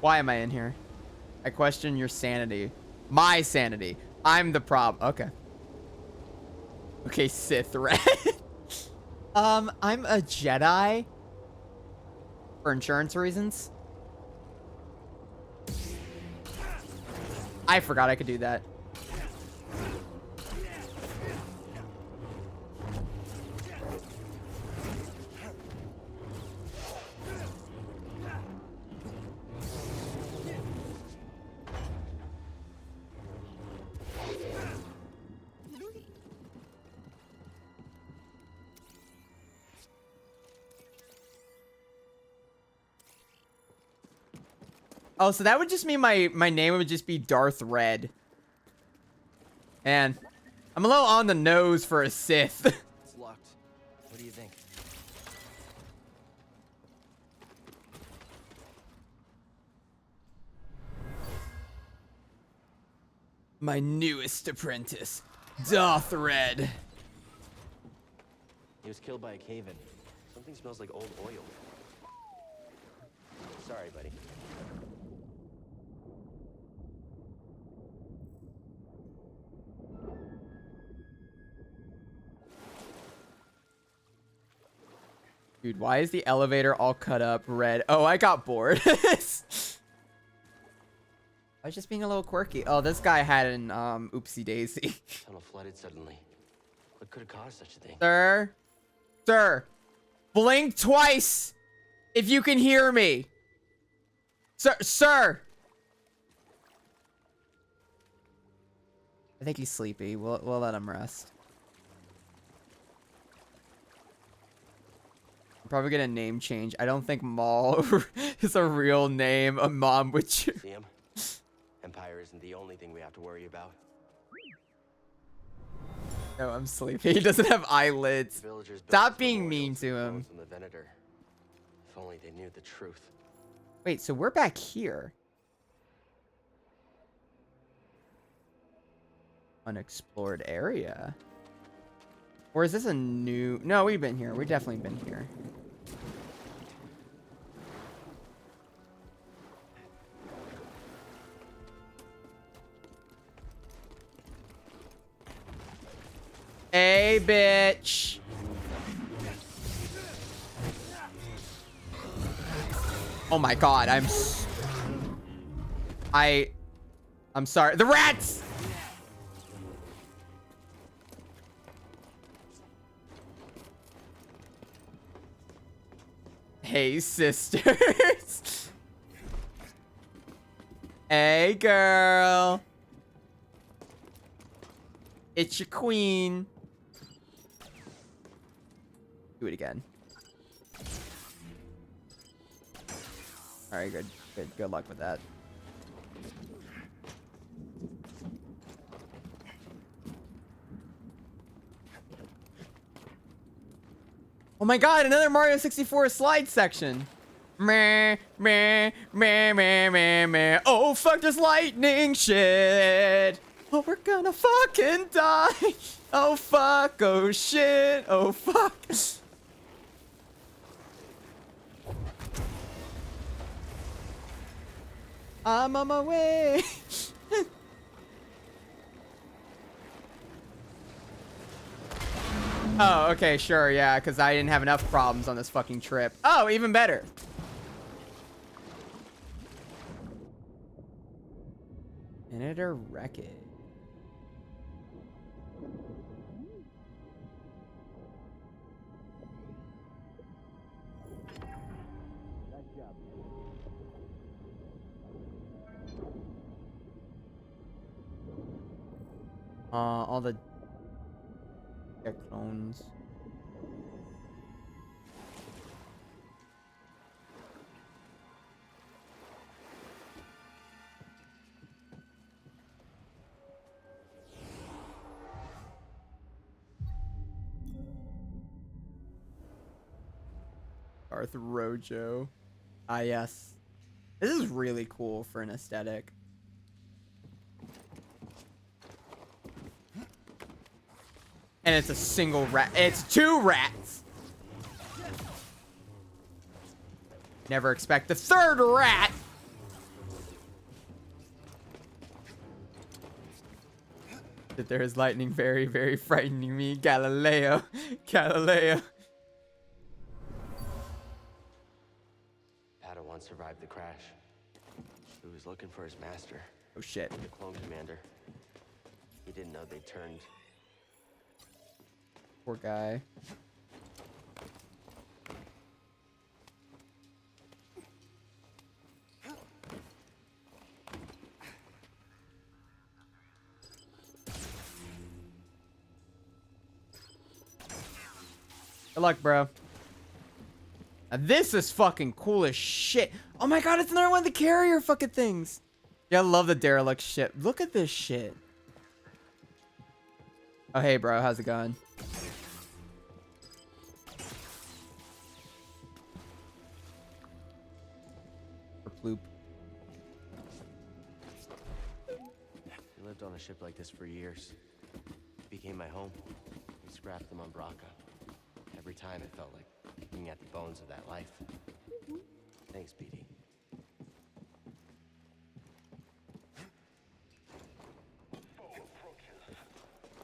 Why am I in here? I question your sanity. My sanity. I'm the problem. Okay. Okay, Sith, right? I'm a Jedi. For insurance reasons. I forgot I could do that. Oh, so that would just mean my name would just be Darth Red. And I'm a little on the nose for a Sith. It's locked. What do you think? My newest apprentice, Darth Red. He was killed by a cave-in. Something smells like old oil. Sorry, buddy. Dude, why is the elevator all cut up red? Oh, I got bored. I was just being a little quirky. Oh, this guy had an oopsie daisy. Tunnel flooded suddenly. What could have caused such a thing? Sir? Sir, blink twice if you can hear me. Sir. I think he's sleepy. We'll let him rest. I'm probably gonna name change. I don't think Maul is a real name a mom would choose. See him? Empire isn't the only thing we have to worry about. No, I'm sleepy. He doesn't have eyelids. The villagers built Stop this being memorial mean to to the him. bones from the Venator. If only they knew the truth. Wait, so we're back here. Unexplored area. Or is this a new... No, we've been here. We've definitely been here. Hey, bitch. Oh my god, I'm sorry. The rats! Hey, sisters. Hey, girl. It's your queen. Do it again. All right, good luck with that. Oh my god, another Mario 64 slide section. Meh, meh, meh, meh, meh, meh. Oh fuck, there's lightning shit. Oh, we're gonna fucking die. Oh fuck, oh shit, oh fuck. I'm on my way. Oh, okay, sure, yeah, because I didn't have enough problems on this fucking trip. Oh, even better. Senator Wreckage. All the clones. Darth Rojo. Ah, yes. This is really cool for an aesthetic. And it's a single rat. It's 2 rats. Never expect the 3rd rat. That there is lightning very, very frightening me. Galileo. Galileo. Padawan survived the crash. He was looking for his master, Oh shit. the clone commander. He didn't know they turned. Poor guy. Good luck, bro. Now, this is fucking cool as shit. Oh my god, it's another one of the carrier fucking things. Yeah, I love the derelict ship. Look at this shit. Oh, hey, bro. How's it going? Bloop. I lived on a ship like this for years. It became my home. We scrapped them on Braca. Every time it felt like picking at the bones of that life. Thanks, BD.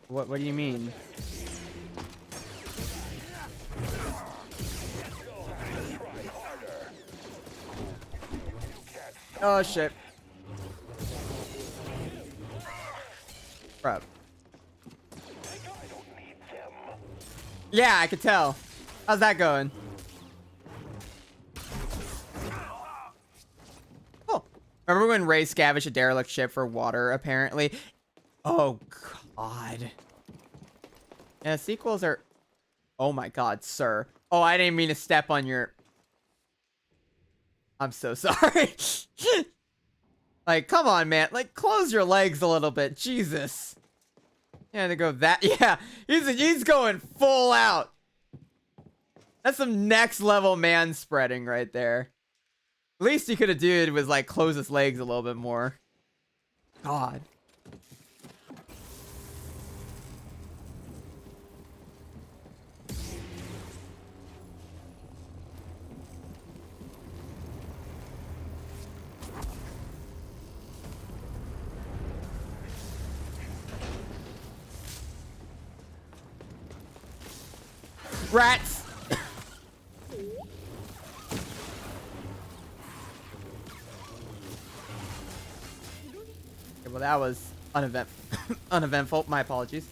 What do you mean? Oh shit. Bro. Yeah, I could tell. How's that going? Oh. Remember when Ray scavenged a derelict ship for water, apparently? Oh, God. Yeah, sequels are... Oh, my God, sir. Oh, I didn't mean to step on your... I'm so sorry. Like, come on, man. Like, close your legs a little bit. Jesus. Yeah, to go that... Yeah, he's going full out. That's some next level man spreading right there. Least he could have did was, like, close his legs a little bit more. God. Rats! Okay, well, that was uneventful. My apologies.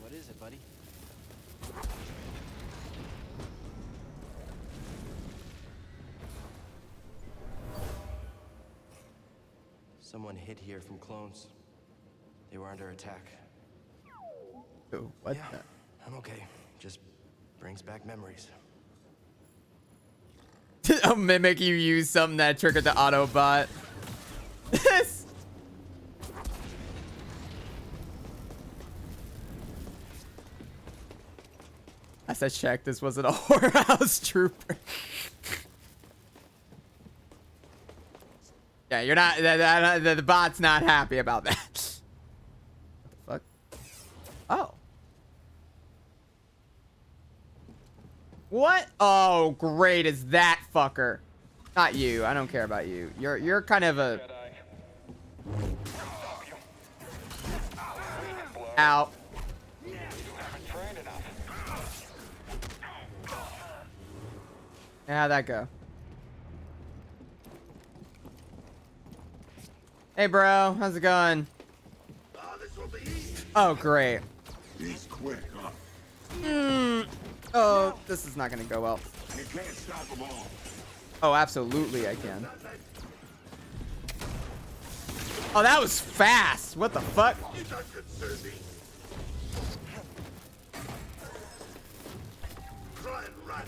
What is it, buddy? Someone hid here from clones. They were under attack. Ooh, what Yeah, the? I'm okay. Just brings back memories. I'll mimic you use something that triggered the Autobot. I said check, this wasn't a whorehouse trooper. Yeah, you're not, the bot's not happy about that. What the fuck? Oh. What? Oh, great, is that fucker. Not you, I don't care about you. You're kind of a... Ow. How'd that go? Hey, bro. How's it going? Oh, great. He's quick, huh? Oh, this is not gonna go well. You can't stop them all. Oh, absolutely I can. Oh, that was fast. What the fuck? You done good, Susie. Try and run.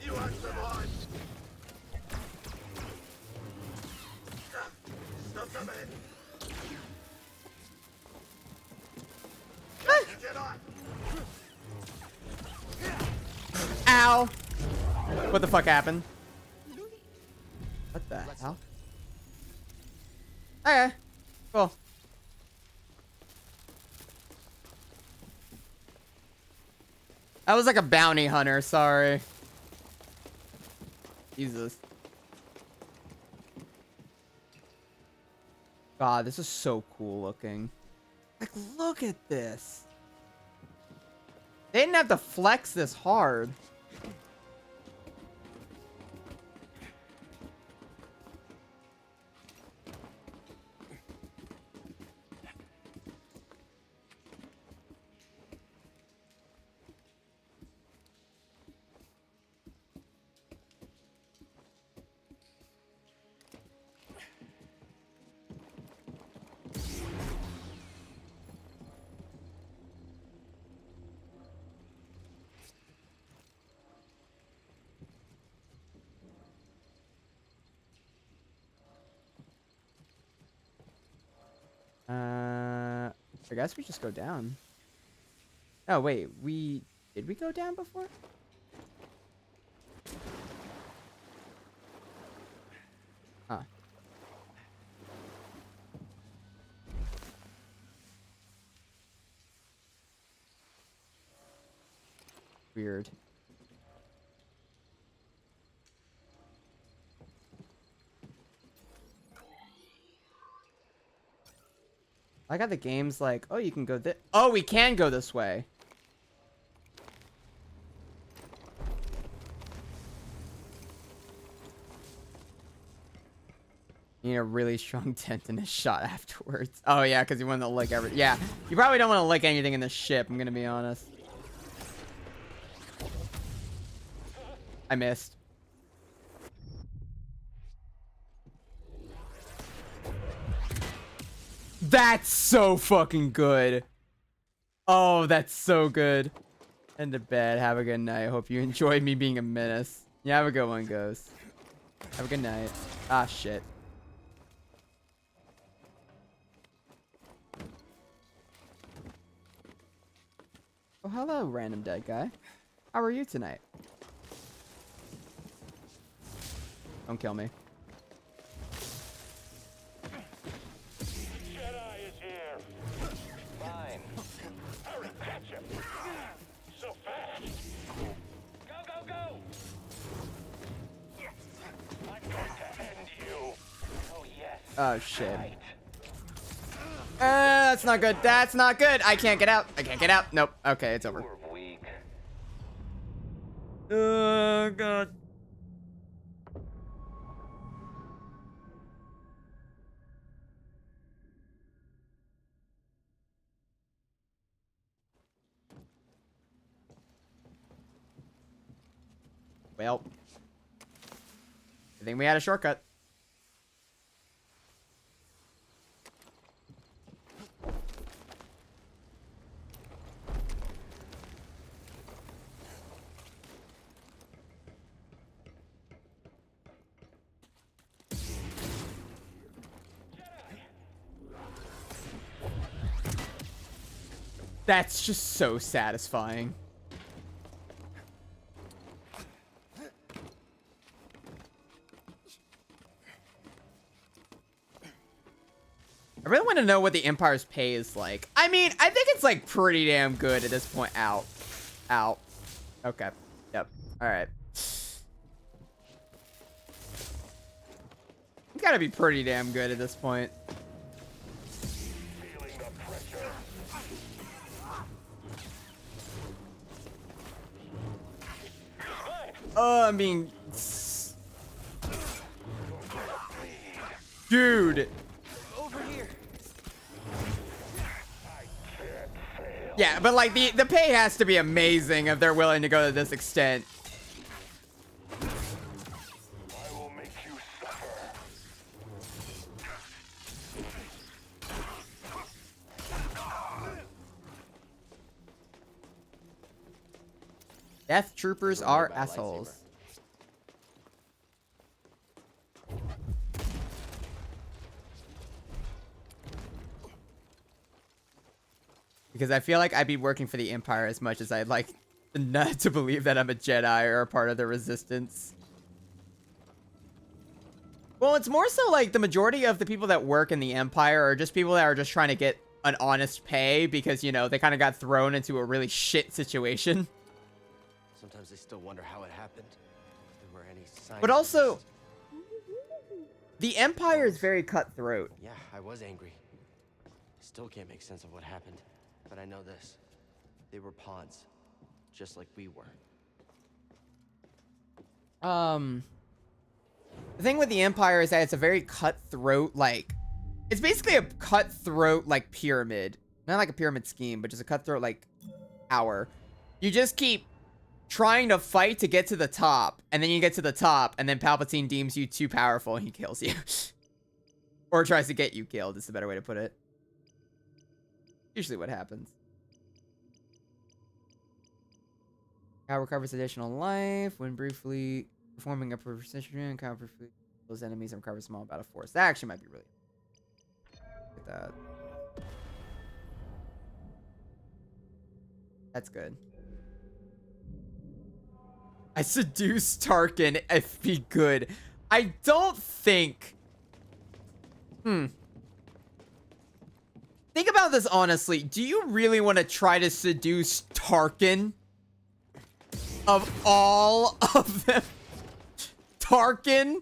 You won't survive. Stop the man. Jedi. Ow. What the fuck happened? What the hell? Okay. Cool. I was like a bounty hunter, sorry. Jesus. God, this is so cool looking. Like, look at this. They didn't have to flex this hard. I guess we just go down. Oh, wait. Did we go down before? Huh. Weird. I got the games like, oh, you can go this. Oh, we can go this way. You need a really strong tent and a shot afterwards. Oh, yeah, because you want to lick everything. Yeah, you probably don't want to lick anything in the ship, I'm going to be honest. I missed. That's so fucking good. Oh, that's so good. End to bed. Have a good night. Hope you enjoyed me being a menace. Yeah, have a good one, Ghost. Have a good night. Ah, shit. Oh, hello, random dead guy. How are you tonight? Don't kill me. Jedi is here. Fine. Hurry, catch him. So fast. Go, go, go. I'm going to end you. Oh, yes. Oh, shit. Right. That's not good. That's not good. I can't get out. I can't get out. Nope. Okay, it's over. We're weak. Oh, God. Well, I think we had a shortcut. That's just so satisfying. I really want to know what the Empire's pay is like. I mean, I think it's like pretty damn good at this point. Out. Out. Okay. Yep. All right. It's gotta be pretty damn good at this point. Feeling the pressure. I mean, dude. Over here. Yeah, but like the pay has to be amazing if they're willing to go to this extent. I will make you suffer. Death troopers are assholes. Because I feel like I'd be working for the Empire as much as I'd like not to believe that I'm a Jedi or a part of the Resistance. Well, it's more so like the majority of the people that work in the Empire are just people that are just trying to get an honest pay because, you know, they kind of got thrown into a really shit situation. Sometimes I still wonder how it happened. If there were any signs. But also, the Empire is very cutthroat. Yeah, I was angry. Still can't make sense of what happened. But I know this. They were pawns. Just like we were. The thing with the Empire is that it's a very cutthroat, like, it's basically a cutthroat, like, pyramid. Not like a pyramid scheme, but just a cutthroat, like, power. You just keep trying to fight to get to the top, and then you get to the top, and then Palpatine deems you too powerful and he kills you. Or tries to get you killed, is the better way to put it. Usually what happens. Cow recovers additional life when briefly performing a precision. Cow briefly those enemies and recovers small battle force. That actually might be really. Look at that. That's good. I seduce Tarkin if be good. I don't think. Think about this honestly. Do you really want to try to seduce Tarkin? Of all of them? Tarkin?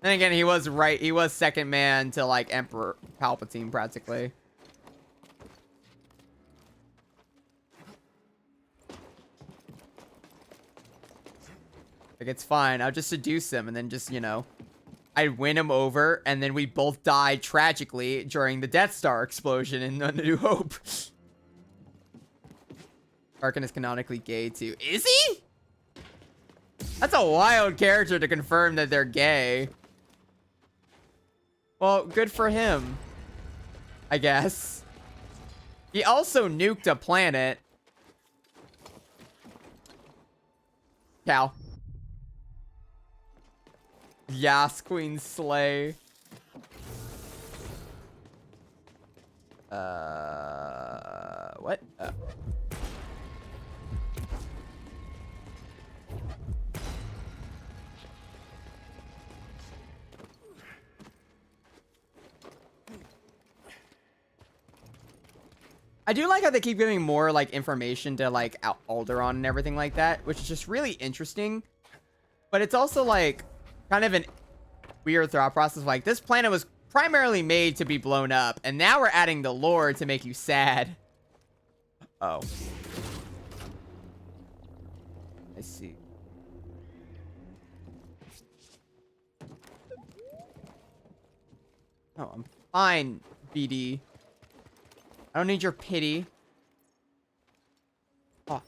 And again, he was right. He was second man to, like, Emperor Palpatine, practically. Like, it's fine. I'll just seduce him and then just, you know, I win him over, and then we both die tragically during the Death Star explosion in A New Hope. Tarkin is canonically gay, too. Is he? That's a wild character to confirm that they're gay. Well, good for him, I guess. He also nuked a planet. Cow. Yas, Queen Slay. What? I do like how they keep giving more, like, information to, like, Alderaan and everything like that, which is just really interesting. But it's also, like, kind of an weird thought process. Like, this planet was primarily made to be blown up, and now we're adding the lore to make you sad. Oh. I see. Oh, I'm fine, BD. I don't need your pity. Oh.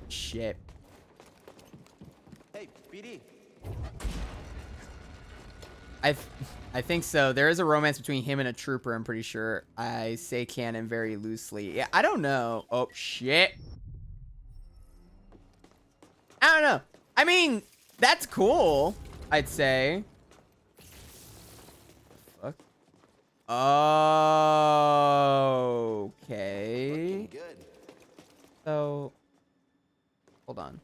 Shit. Hey, BD. I think so. There is a romance between him and a trooper, I'm pretty sure. I say canon very loosely. Yeah, I don't know. Oh, shit. I don't know. I mean, That's cool, I'd say. Fuck. Okay. Looking good. So, hold on.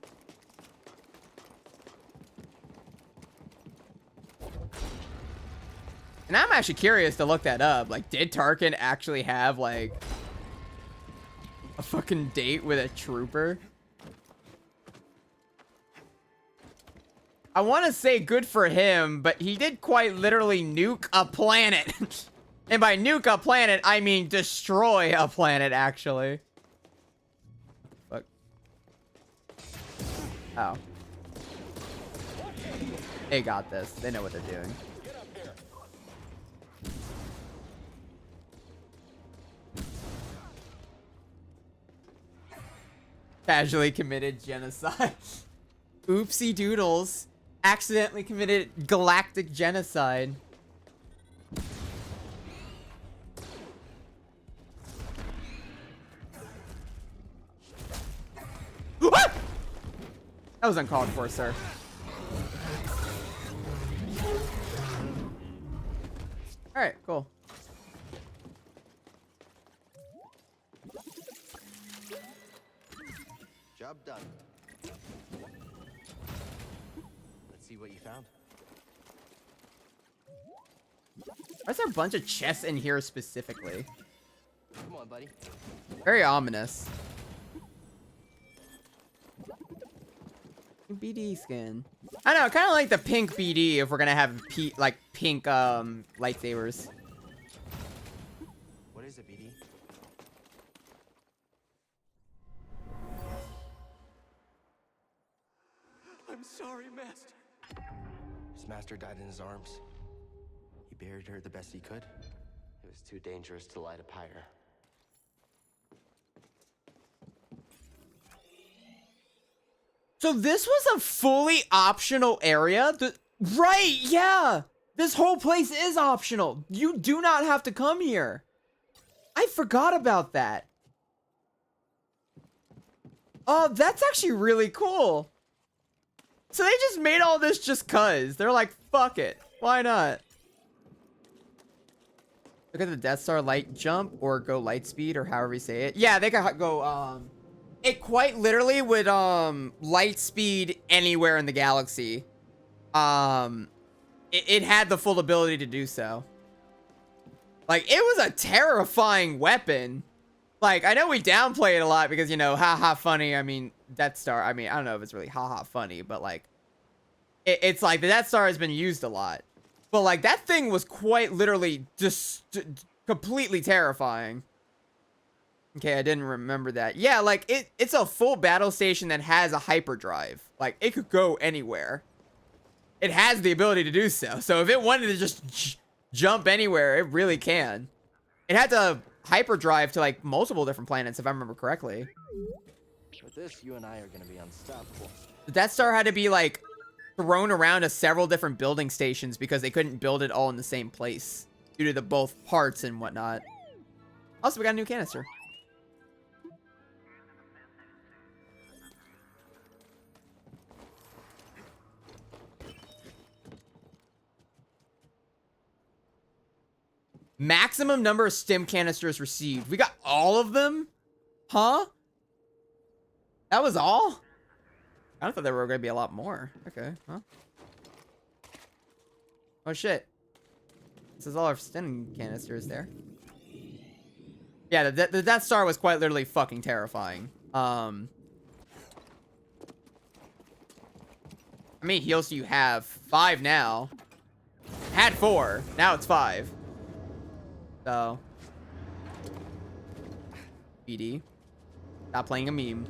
And I'm actually curious to look that up. Like, did Tarkin actually have, like, a fucking date with a trooper? I want to say good for him, but he did quite literally nuke a planet. And by nuke a planet, I mean destroy a planet, actually. Fuck. Oh. They got this. They know what they're doing. Casually committed genocide. Oopsie doodles. Accidentally committed galactic genocide. What? That was uncalled for, sir. Alright, cool. Job done. Let's see what you found. Why is there a bunch of chests in here specifically? Come on, buddy. Very ominous. BD skin. I know, kind of like the pink BD if we're gonna have like pink lightsabers. What is it, BD? I'm sorry, Master. His master died in his arms. He buried her the best he could. It was too dangerous to light a pyre. So this was a fully optional area? Right, yeah! This whole place is optional. You do not have to come here. I forgot about that. Oh, that's actually really cool. So they just made all this just cuz. They're like, fuck it. Why not? Look at the Death Star light jump or go light speed or however you say it. Yeah, they could go, it quite literally would, light speed anywhere in the galaxy. It had the full ability to do so. Like, it was a terrifying weapon. Like, I know we downplay it a lot because, you know, haha funny. I mean, Death Star, I mean, I don't know if it's really haha funny, but like, it's like the Death Star has been used a lot. But like, that thing was quite literally just completely terrifying. Okay, I didn't remember that. Yeah, like, it's a full battle station that has a hyperdrive. Like, it could go anywhere. It has the ability to do so. So if it wanted to just jump anywhere, it really can. It had the hyperdrive to, like, multiple different planets, if I remember correctly. With this, you and I are gonna be unstoppable. The Death Star had to be, like, thrown around to several different building stations because they couldn't build it all in the same place due to the both parts and whatnot. Also, we got a new canister. Maximum number of stim canisters received. We got all of them? Huh? That was all? I thought there were going to be a lot more. Okay, huh? Oh, shit. This is all our stim canisters there. Yeah, the Death Star was quite literally fucking terrifying. How many heals do you have? 5 now. Had 4. Now it's 5. So. BD. Stop playing a meme.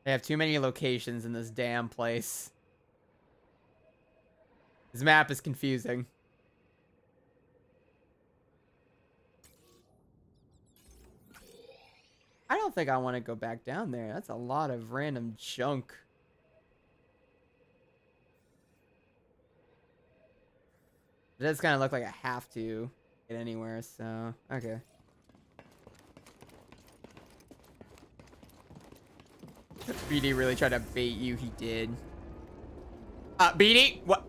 They have too many locations in this damn place. This map is confusing. I don't think I want to go back down there. That's a lot of random junk. It does kind of look like I have to get anywhere, so okay. BD really tried to bait you. He did. BD, what?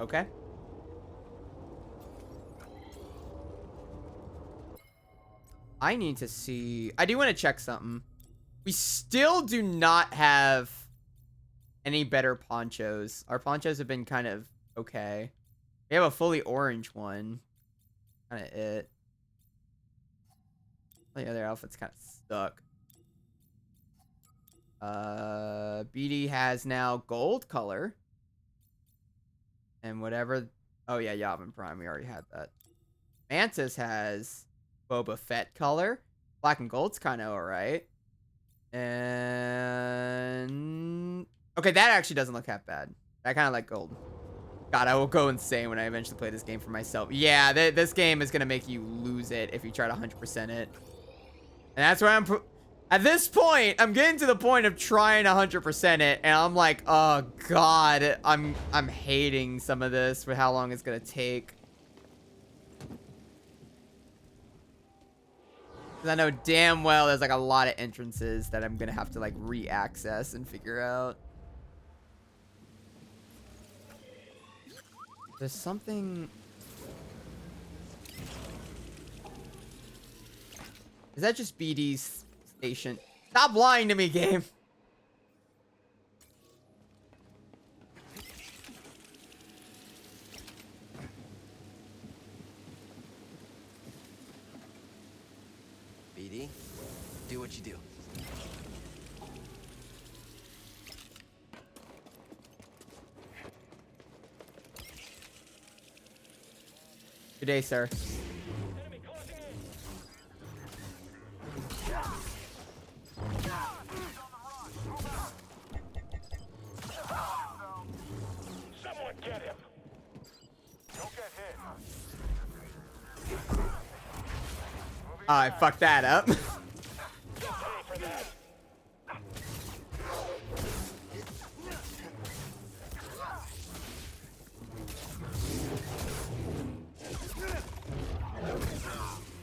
Okay. I need to see. I do want to check something. We still do not have any better ponchos. Our ponchos have been kind of okay. We have a fully orange one. Kind of it. The other outfits kind of suck. BD has now gold color. And whatever. Oh yeah, Yavin Prime. We already had that. Mantis has Boba Fett color. Black and gold's kind of alright. And okay, that actually doesn't look half bad. I kind of like gold. God, I will go insane when I eventually play this game for myself. Yeah, this game is gonna make you lose it if you try to 100% it. And that's where I'm at this point. I'm getting to the point of trying to 100% it, and I'm like, oh god, I'm hating some of this for how long it's gonna take. I know damn well there's like a lot of entrances that I'm gonna have to like re-access and figure out. There's something. Is that just BD's station? Stop lying to me, game. BD, do what you do. Good day, sir. Enemy closing in. Someone get him. Don't get hit. I fucked that up. Pay for that.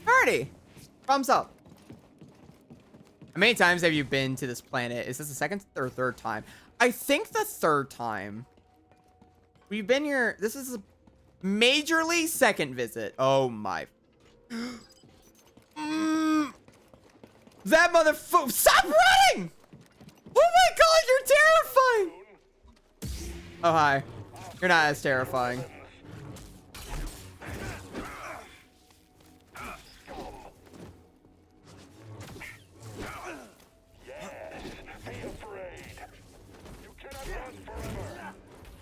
Alrighty. Thumbs up. How many times have you been to this planet? Is this the second or third time? I think the third time. We've been here. This is a majorly second visit. Oh my. That motherfucker. Stop running! Oh my god, you're terrifying. Oh, hi. You're not as terrifying.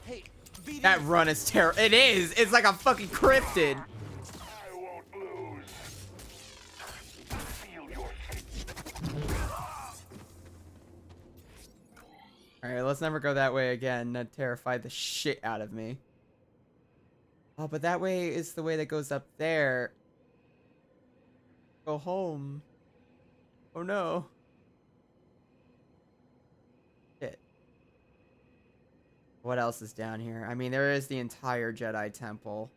Hey, BD. That run is terrible. It is. It's like a fucking cryptid. I won't lose. Feel your Alright, let's never go that way again. That terrified the shit out of me. Oh, but that way is the way that goes up there. Go home. Oh no. Shit. What else is down here? I mean, there is the entire Jedi Temple.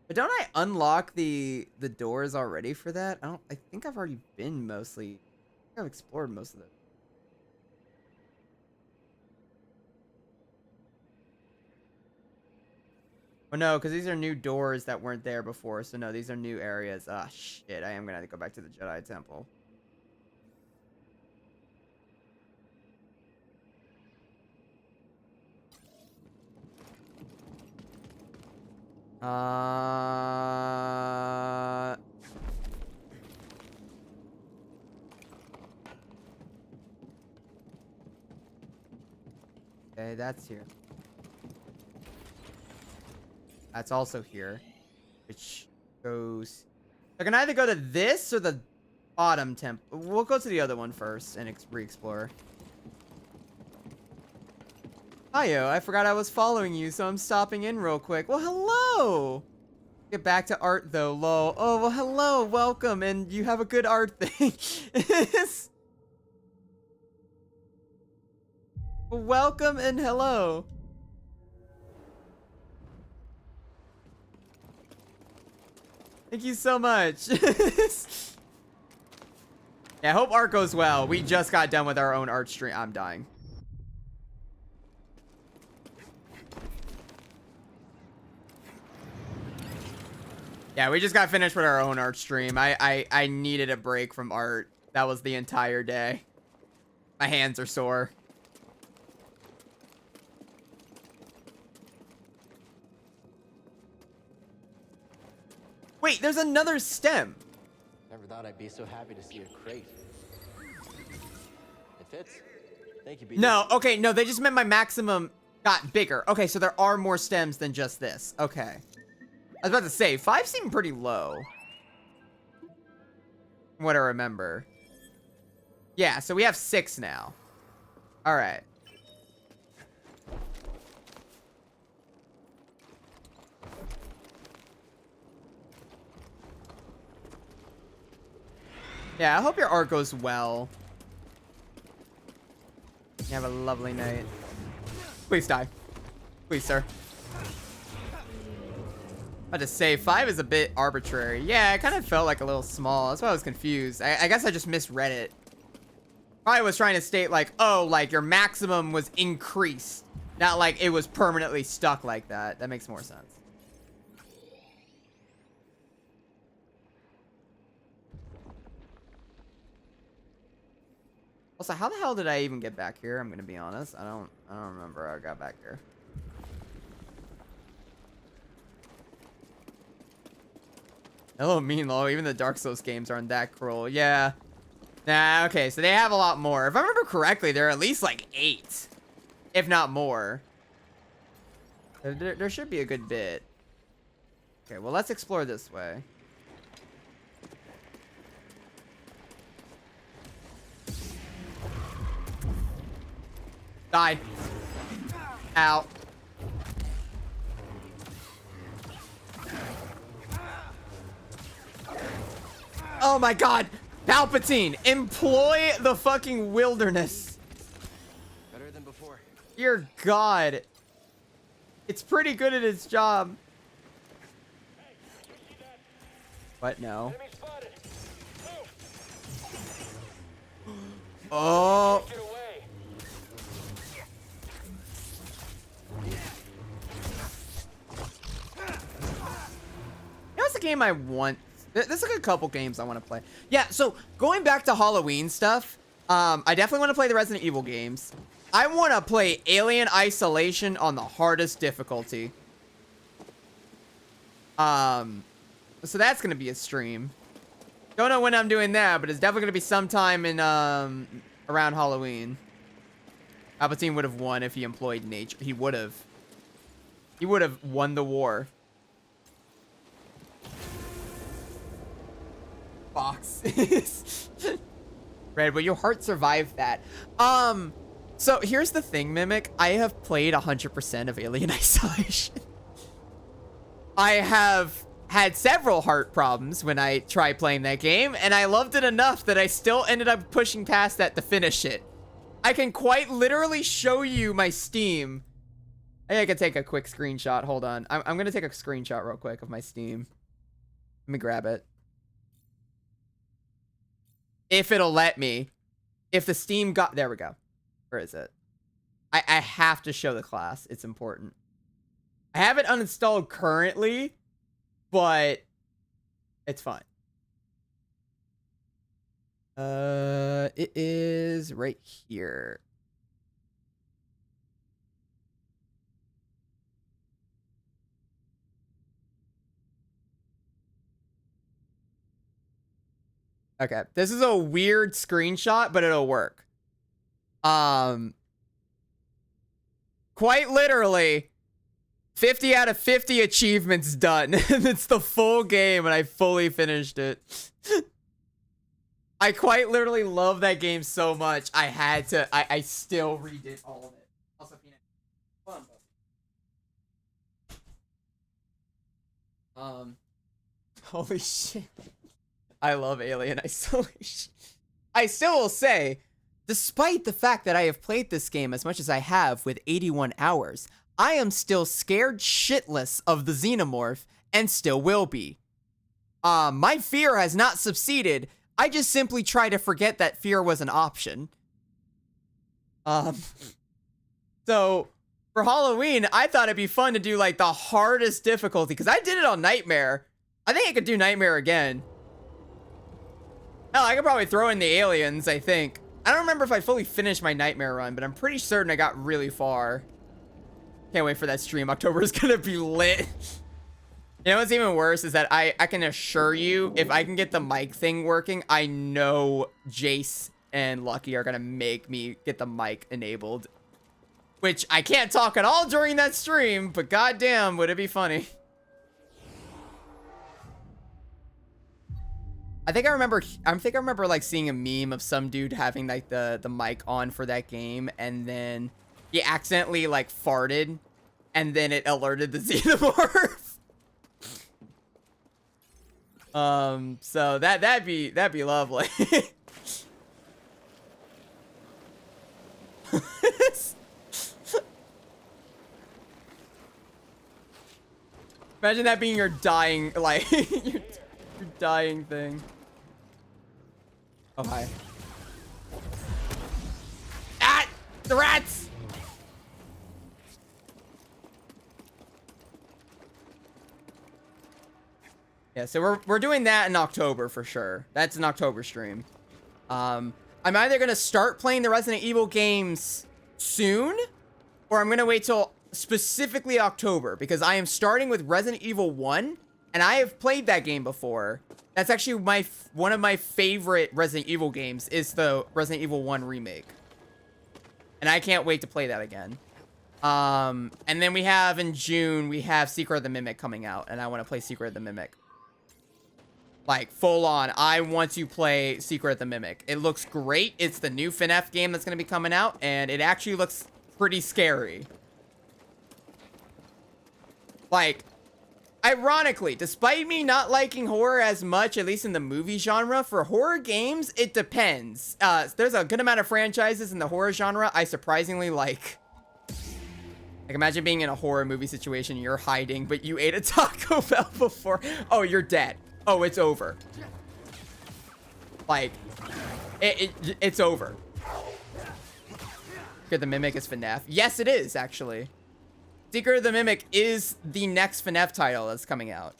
But don't I unlock the doors already for that? I think I've already been mostly. I think I've explored most of it. Oh no, because these are new doors that weren't there before. So no, these are new areas. Ah, shit. I am going to have to go back to the Jedi Temple. Okay, that's here. That's also here, which goes. I can either go to this or the Autumn temp. We'll go to the other one first and re-explore. Hiyo, I forgot I was following you, so I'm stopping in real quick. Well, hello! Get back to art, though, lol. Oh, well, hello, welcome, and you have a good art thing. Welcome and hello. Thank you so much. Yeah, I hope art goes well. We just got done with our own art stream. I'm dying. Yeah, we just got finished with our own art stream. I needed a break from art. That was the entire day. My hands are sore. Wait, there's another stem. Never thought I'd be so happy to see a crate. It fits. Thank you, BJ. No, okay, no, they just meant my maximum got bigger. Okay, so there are more stems than just this. Okay. I was about to say, 5 seemed pretty low. From what I remember. Yeah, so we have 6 now. All right. Yeah, I hope your art goes well. You have a lovely night. Please die. Please, sir. I just say 5 is a bit arbitrary. Yeah, it kind of felt like a little small. That's why I was confused. I guess I just misread it. Probably was trying to state like, oh, like your maximum was increased. Not like it was permanently stuck like that. That makes more sense. Also, how the hell did I even get back here? I'm gonna be honest. I don't remember how I got back here. Hello, Meanlow. Even the Dark Souls games aren't that cruel. Yeah. Nah, okay, so they have a lot more. If I remember correctly, there are at least like 8. If not more. There should be a good bit. Okay, well, let's explore this way. Die. Ow. Oh my god. Palpatine, employ the fucking wilderness. Better than before. Dear God. It's pretty good at its job. What? No. Enemy spotted. Move. Oh. Get away. That's the game I want. There's like a couple games I want to play. Yeah, so going back to Halloween stuff, I definitely want to play the Resident Evil games. I want to play Alien Isolation on the hardest difficulty. So that's going to be a stream. Don't know when I'm doing that, but it's definitely going to be sometime in, around Halloween. Palpatine would have won if he employed nature. He would have. He would have won the war. Box. Red, will your heart survive that? So here's the thing, Mimic. I have played 100% of Alien Isolation. I have had several heart problems when I tried playing that game, and I loved it enough that I still ended up pushing past that to finish it. I can quite literally show you my Steam. I think I can take a quick screenshot. Hold on. I'm gonna take a screenshot real quick of my Steam. Let me grab it. If it'll let me. If the Steam got... There we go. Where is it? I have to show the class. It's important. I have it uninstalled currently, but it's fine. It is right here. Okay, this is a weird screenshot, but it'll work. Quite literally, 50 out of 50 achievements done. It's the full game, and I fully finished it. I quite literally love that game so much. I had to. I still redid all of it. Also, Peanut. Fun. Holy shit. I love Alien Isolation. I still will say, despite the fact that I have played this game as much as I have with 81 hours, I am still scared shitless of the Xenomorph and still will be. My fear has not subsided. I just simply try to forget that fear was an option. So for Halloween, I thought it'd be fun to do like the hardest difficulty because I did it on Nightmare. I think I could do Nightmare again. Hell, I could probably throw in the aliens, I think. I don't remember if I fully finished my Nightmare run, but I'm pretty certain I got really far. Can't wait for that stream. October is gonna be lit. You know what's even worse is that I can assure you, if I can get the mic thing working, I know Jace and Lucky are gonna make me get the mic enabled. Which I can't talk at all during that stream, but goddamn, would it be funny. I think I remember like seeing a meme of some dude having like the mic on for that game, and then he accidentally like farted, and then it alerted the Xenomorph. So that'd be lovely. Imagine that being your dying, like, your dying thing. Oh, hi. Ah! The rats! Yeah, so we're doing that in October for sure. That's an October stream. I'm either gonna start playing the Resident Evil games soon, or I'm gonna wait till specifically October, because I am starting with Resident Evil 1, and I have played that game before. That's actually one of my favorite Resident Evil games is the Resident Evil 1 remake. And I can't wait to play that again. And then we have in June, we have Secret of the Mimic coming out, and I want to play Secret of the Mimic. Like, full on, I want to play Secret of the Mimic. It looks great. It's the new FNAF game that's going to be coming out, and it actually looks pretty scary. Like, ironically, despite me not liking horror as much, at least in the movie genre, for horror games, it depends. There's a good amount of franchises in the horror genre I surprisingly like. Like, imagine being in a horror movie situation, you're hiding, but you ate a Taco Bell before. Oh, you're dead. Oh, it's over. Like, it's over. Secret of the Mimic is FNAF. Yes, it is, actually. Secret of the Mimic is the next FNAF title that's coming out.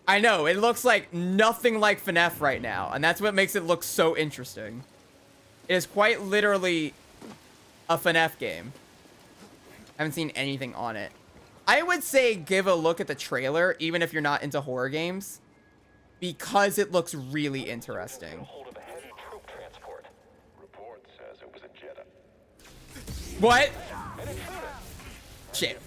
I know, it looks like nothing like FNAF right now, and that's what makes it look so interesting. It is quite literally a FNAF game. I haven't seen anything on it. I would say give a look at the trailer, even if you're not into horror games, because it looks really interesting. Hold of a heavy troop transport. Report says it was a Jedi. What? Shit.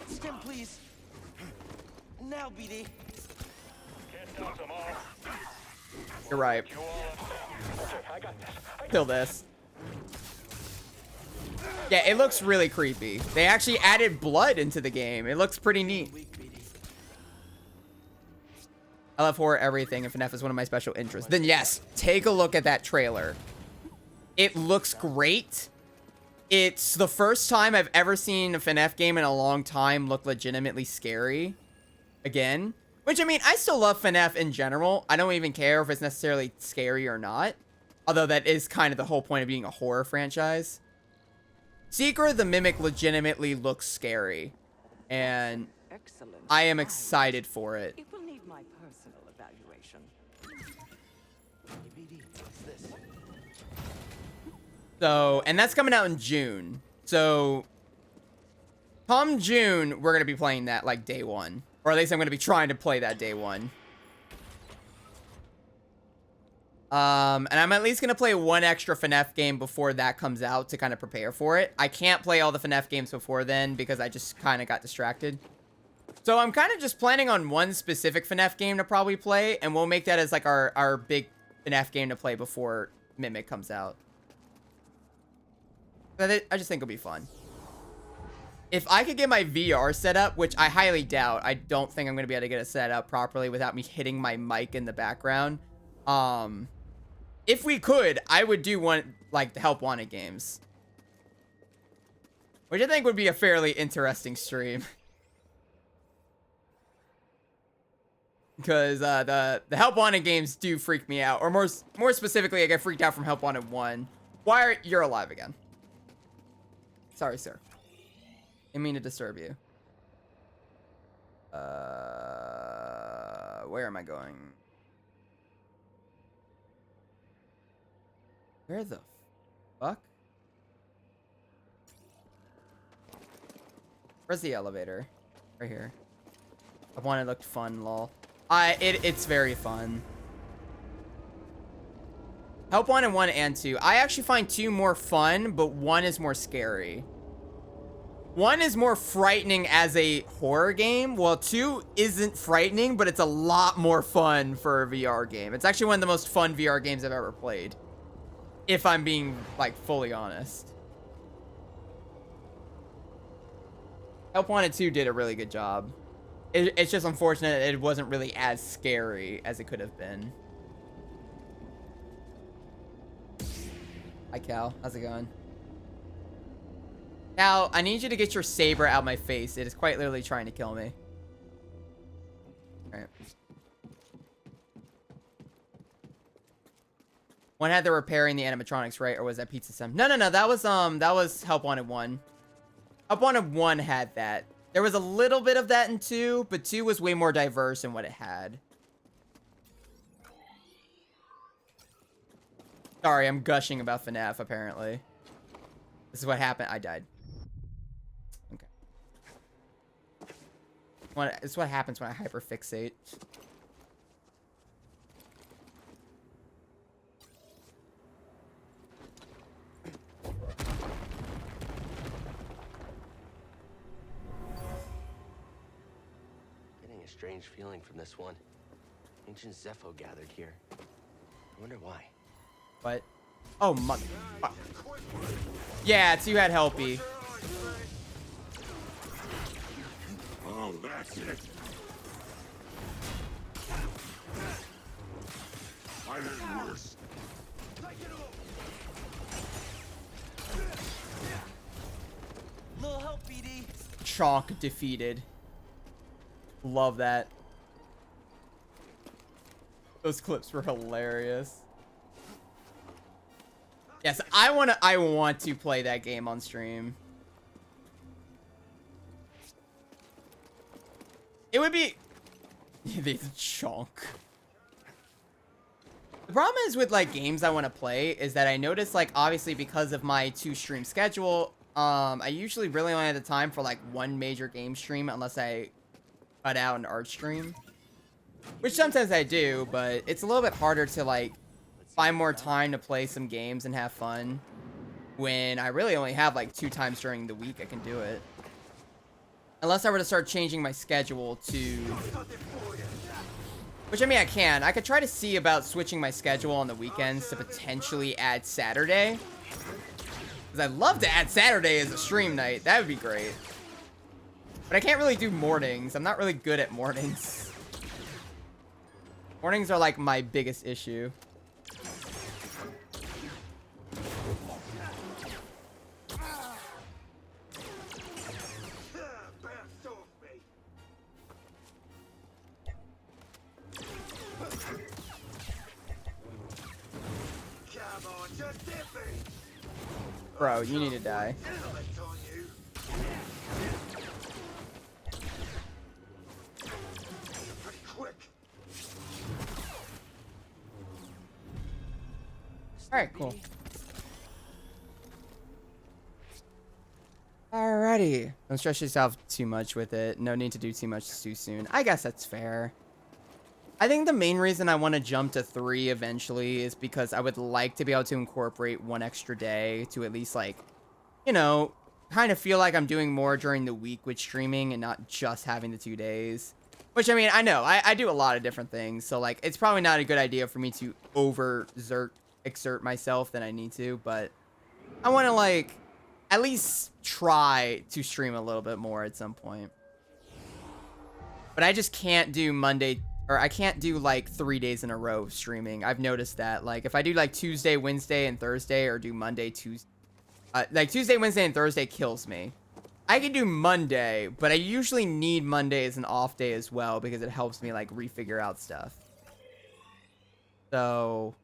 Stim, please. Now, BD. Can't dodge them all. You're right. You all up. Okay, I got this. Kill this. Yeah, it looks really creepy. They actually added blood into the game. It looks pretty neat. I love horror everything, and FNAF is one of my special interests. Then yes, take a look at that trailer. It looks great. It's the first time I've ever seen a FNAF game in a long time look legitimately scary. Again. Which, I mean, I still love FNAF in general. I don't even care if it's necessarily scary or not. Although that is kind of the whole point of being a horror franchise. Secret of the Mimic legitimately looks scary. And Excellent. I am excited for it. It will need my personal evaluation. Hey, BD, what's this? So, and that's coming out in June. So, come June, we're going to be playing that like day one. Or at least I'm going to be trying to play that day one. And I'm at least going to play one extra FNAF game before that comes out to kind of prepare for it. I can't play all the FNAF games before then because I just kind of got distracted. So I'm kind of just planning on one specific FNAF game to probably play, and we'll make that as like our big FNAF game to play before Mimic comes out. I just think it'll be fun. If I could get my VR set up, which I highly doubt, I don't think I'm going to be able to get it set up properly without me hitting my mic in the background. If we could, I would do one, like, the Help Wanted games. Which I think would be a fairly interesting stream. Because the Help Wanted games do freak me out. Or more specifically, I get freaked out from Help Wanted 1. Why are you're alive again? Sorry, sir. Didn't mean to disturb you. Where am I going? Where the fuck? Where's the elevator? Right here. I want it looked fun, lol. It's very fun. Help Wanted 1 and 2. I actually find 2 more fun, but 1 is more scary. 1 is more frightening as a horror game, while 2 isn't frightening, but it's a lot more fun for a VR game. It's actually one of the most fun VR games I've ever played. If I'm being, like, fully honest. Help Wanted 2 did a really good job. It's just unfortunate that it wasn't really as scary as it could have been. Hi, Cal. How's it going? Cal, I need you to get your saber out my face. It is quite literally trying to kill me. Alright. One had the repairing the animatronics, right? Or was that Pizza Sim? No. That was Help Wanted 1. Help Wanted 1 had that. There was a little bit of that in 2, but 2 was way more diverse in what it had. Sorry, I'm gushing about FNAF, apparently. This is what happened. I died. Okay. This is what happens when I hyperfixate. Getting a strange feeling from this one. Ancient Zepho gathered here. I wonder why. What? Oh, mother. Yeah, it's you had Helpy. Oh, that's it. I heard worse. Little help, BD. Chalk defeated. Love that. Those clips were hilarious. Yes, I want to play that game on stream. It would be the chunk. The problem is with like games I want to play is that I notice like obviously because of my 2-stream schedule, I usually really only have the time for like one major game stream unless I cut out an art stream. Which sometimes I do, but it's a little bit harder to like find more time to play some games and have fun when I really only have like 2 times during the week I can do it. Unless I were to start changing my schedule to... Which, I mean, I can. I could try to see about switching my schedule on the weekends to potentially add Saturday. Because I'd love to add Saturday as a stream night. That would be great. But I can't really do mornings. I'm not really good at mornings. Mornings are like my biggest issue. Bro, you need to die. Alright, cool. Alrighty. Don't stress yourself too much with it. No need to do too much too soon. I guess that's fair. I think the main reason I want to jump to 3 eventually is because I would like to be able to incorporate one extra day to at least, like, you know, kind of feel like I'm doing more during the week with streaming and not just having the 2 days. Which, I mean, I know, I do a lot of different things, so, like, it's probably not a good idea for me to exert myself than I need to, but I want to, like, at least try to stream a little bit more at some point. But I just can't do Monday, or I can't do, like, 3 days in a row streaming. I've noticed that. Like, if I do, like, Tuesday, Wednesday, and Thursday, or do Monday, Tuesday, like, Tuesday, Wednesday, and Thursday kills me. I can do Monday, but I usually need Monday as an off day as well, because it helps me, like, refigure out stuff. So,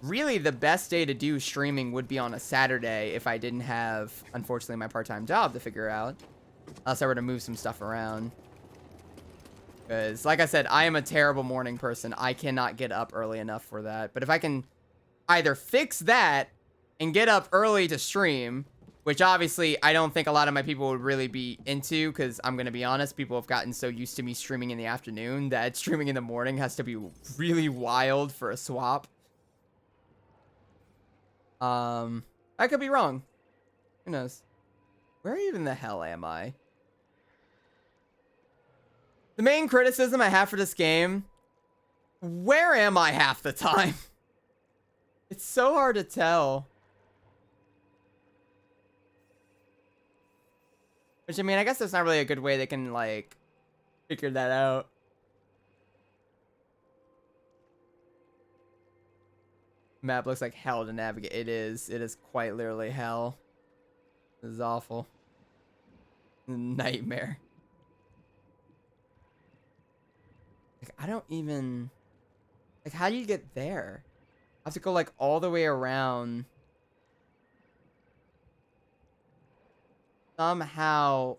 really, the best day to do streaming would be on a Saturday if I didn't have, unfortunately, my part-time job to figure out. Unless I were to move some stuff around. Because, like I said, I am a terrible morning person. I cannot get up early enough for that. But if I can either fix that and get up early to stream, which obviously I don't think a lot of my people would really be into, because I'm going to be honest, people have gotten so used to me streaming in the afternoon that streaming in the morning has to be really wild for a swap. I could be wrong. Who knows? Where even the hell am I? The main criticism I have for this game, where am I half the time? It's so hard to tell. Which, I mean, I guess there's not really a good way they can, like, figure that out. Map looks like hell to navigate. It is. It is quite literally hell. This is awful. Nightmare. Like, I don't even... Like, how do you get there? I have to go, like, all the way around. Somehow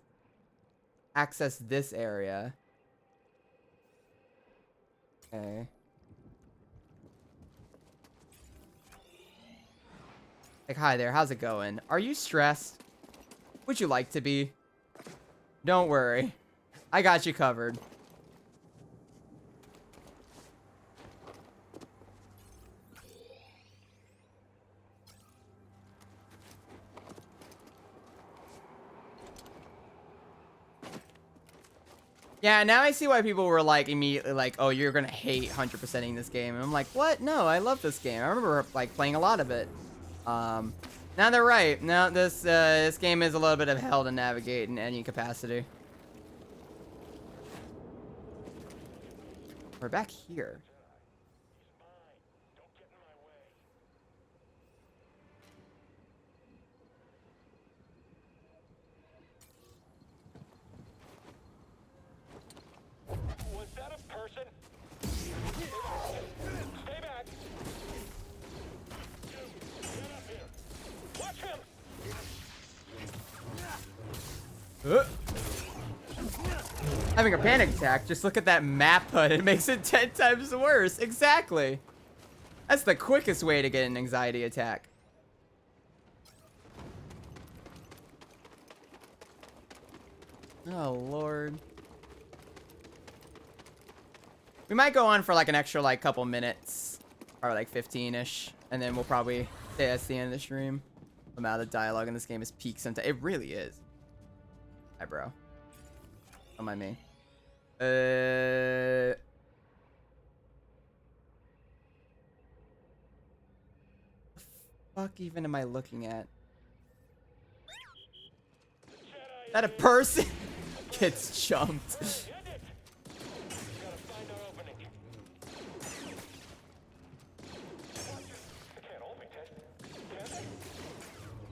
access this area. Okay. Like, hi there, how's it going? Are you stressed? Would you like to be? Don't worry. I got you covered. Yeah, now I see why people were like immediately like, oh, you're gonna hate 100%ing this game. And I'm like, what? No, I love this game. I remember like playing a lot of it. Now they're right. Now this game is a little bit of hell to navigate in any capacity. We're back here. Was that a person? Stay back. Get up here. Watch him. Having a panic attack. Just look at that map HUD. It makes it 10 times worse. Exactly. That's the quickest way to get an anxiety attack. Oh, Lord. We might go on for like an extra like couple minutes. Or like 15-ish. And then we'll probably say that's the end of the stream. The amount of dialogue in this game is peak sometimes. It really is. Hi, bro. Don't mind me. The fuck even am I looking at? Is that a person? Gets jumped.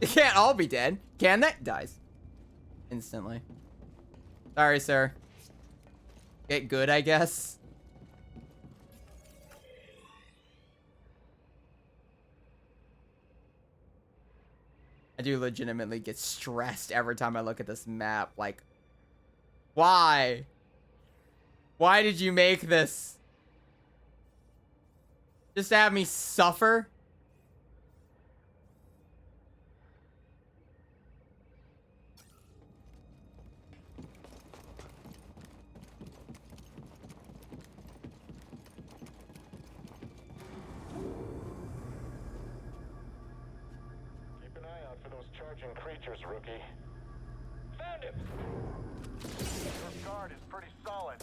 It can't all be dead. Can they? Dies. Instantly. Sorry, sir. Get good, I guess. I do legitimately get stressed every time I look at this map. Like, why? Why did you make this? Just to have me suffer? for those charging creatures, rookie. Found him! Your guard is pretty solid.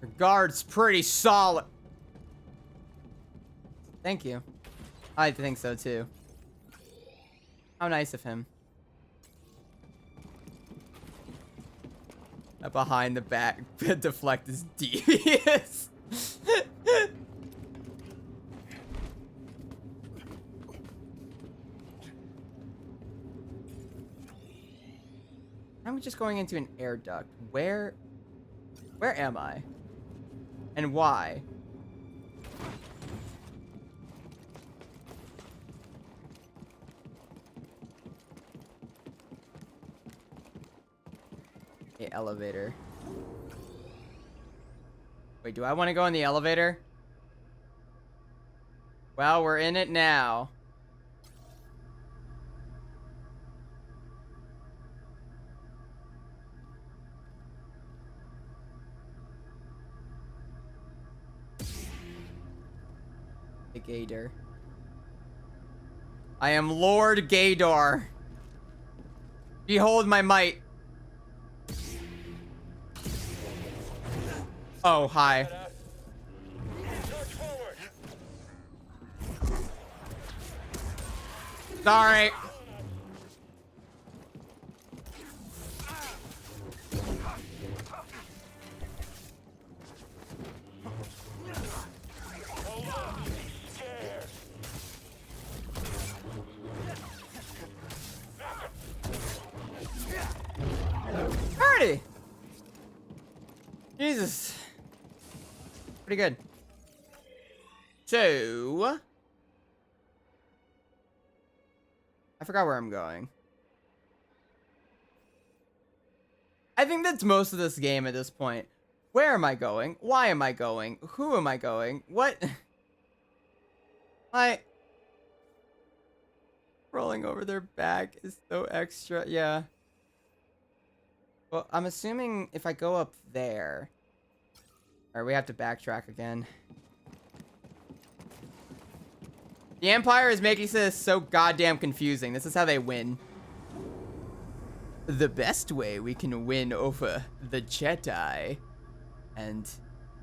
Your guard's pretty solid. Thank you. I think so too. How nice of him. Behind the back, deflect is devious. I'm just going into an air duct. Where am I? And why? The elevator. Wait, do I want to go in the elevator? Well, we're in it now. The Gator. I am Lord Gaydar. Behold my might. Oh, hi. Charge forward! Sorry. Alrighty. Jesus. Pretty good. So, I forgot where I'm going. I think that's most of this game at this point. Where am I going? Why am I going? Who am I going? What? Rolling over their back is so extra. Yeah. Well, I'm assuming if I go up there... Or we have to backtrack again. The Empire is making this so goddamn confusing. This is how they win. The best way we can win over the Jedi and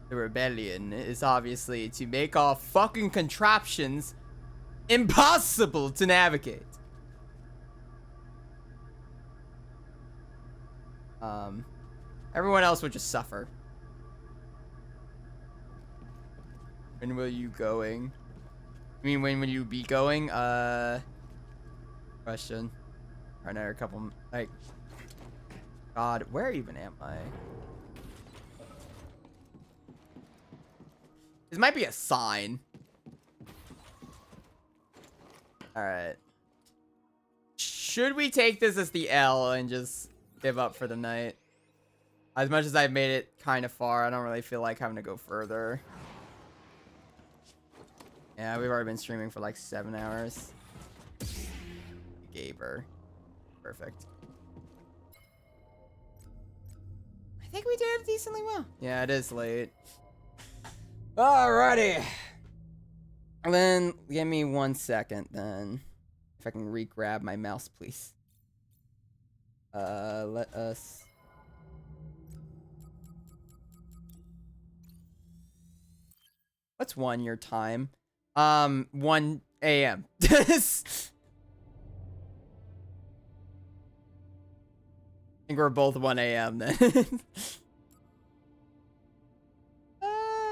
the Rebellion is obviously to make our fucking contraptions impossible to navigate. Everyone else would just suffer. When will you going? I mean, when will you be going? Question. Or another couple, like... God, where even am I? This might be a sign. Alright. Should we take this as the L and just give up for the night? As much as I've made it kind of far, I don't really feel like having to go further. Yeah, we've already been streaming for like 7 hours. Gaber. Perfect. I think we did decently well. Yeah, it is late. Alrighty. Then, give me 1 second then. If I can re-grab my mouse, please. Let us... What's 1 your time? 1 a.m. I think we're both 1 a.m. then.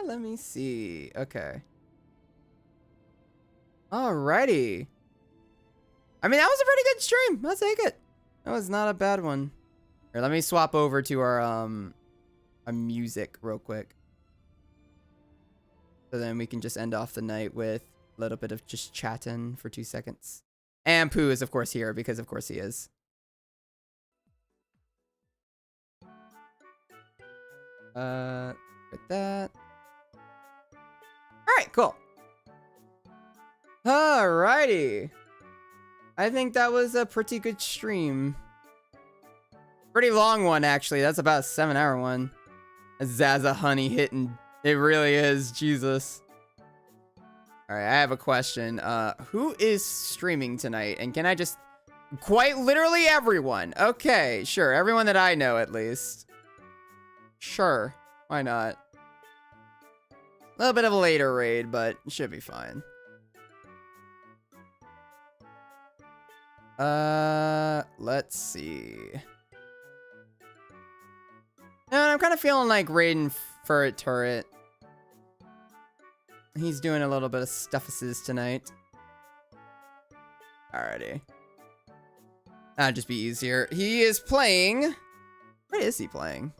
Let me see. Okay. Alrighty. I mean, that was a pretty good stream. I'll take it. That was not a bad one. Here, let me swap over to our music real quick. So then we can just end off the night with a little bit of just chatting for 2 seconds. And Pooh is, of course, here because, of course, he is. With that. Alright, cool. Alrighty. I think that was a pretty good stream. Pretty long one, actually. That's about a 7-hour one. Zaza honey hitting. It really is. Jesus. All right, I have a question. Who is streaming tonight? And can I just... Quite literally everyone. Okay, sure. Everyone that I know, at least. Sure. Why not? A little bit of a later raid, but it should be fine. Let's see. No, I'm kind of feeling like raiding Furret Turret. He's doing a little bit of stuffuses tonight. Alrighty. That'd just be easier. He is playing... What is he playing?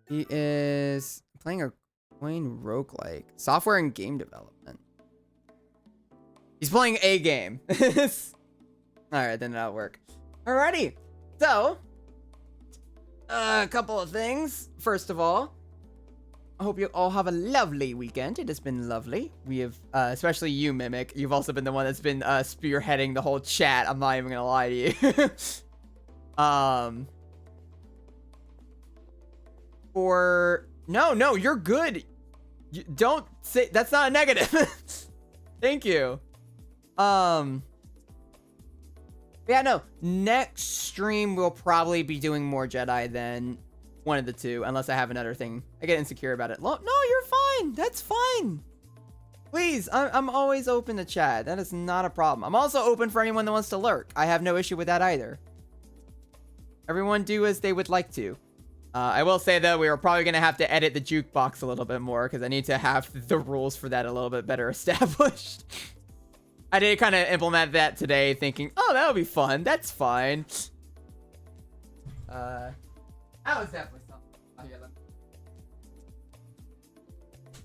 He is playing a coin roguelike. Software and game development. He's playing a game. Alright, then that'll work. Alrighty. So, a couple of things. First of all, I hope you all have a lovely weekend. It has been lovely. We have, especially you, Mimic. You've also been the one that's been spearheading the whole chat. I'm not even gonna lie to you. No, you're good. Don't say that's not a negative. Thank you. Yeah, no. Next stream we'll probably be doing more Jedi than one of the two, unless I have another thing. I get insecure about it. No, you're fine. That's fine. Please, I'm always open to chat. That is not a problem. I'm also open for anyone that wants to lurk. I have no issue with that either. Everyone do as they would like to. I will say, though, we are probably going to have to edit the jukebox a little bit more, because I need to have the rules for that a little bit better established. I did kind of implement that today, thinking, oh, that'll be fun. That's fine. That was definitely something. Oh, yeah,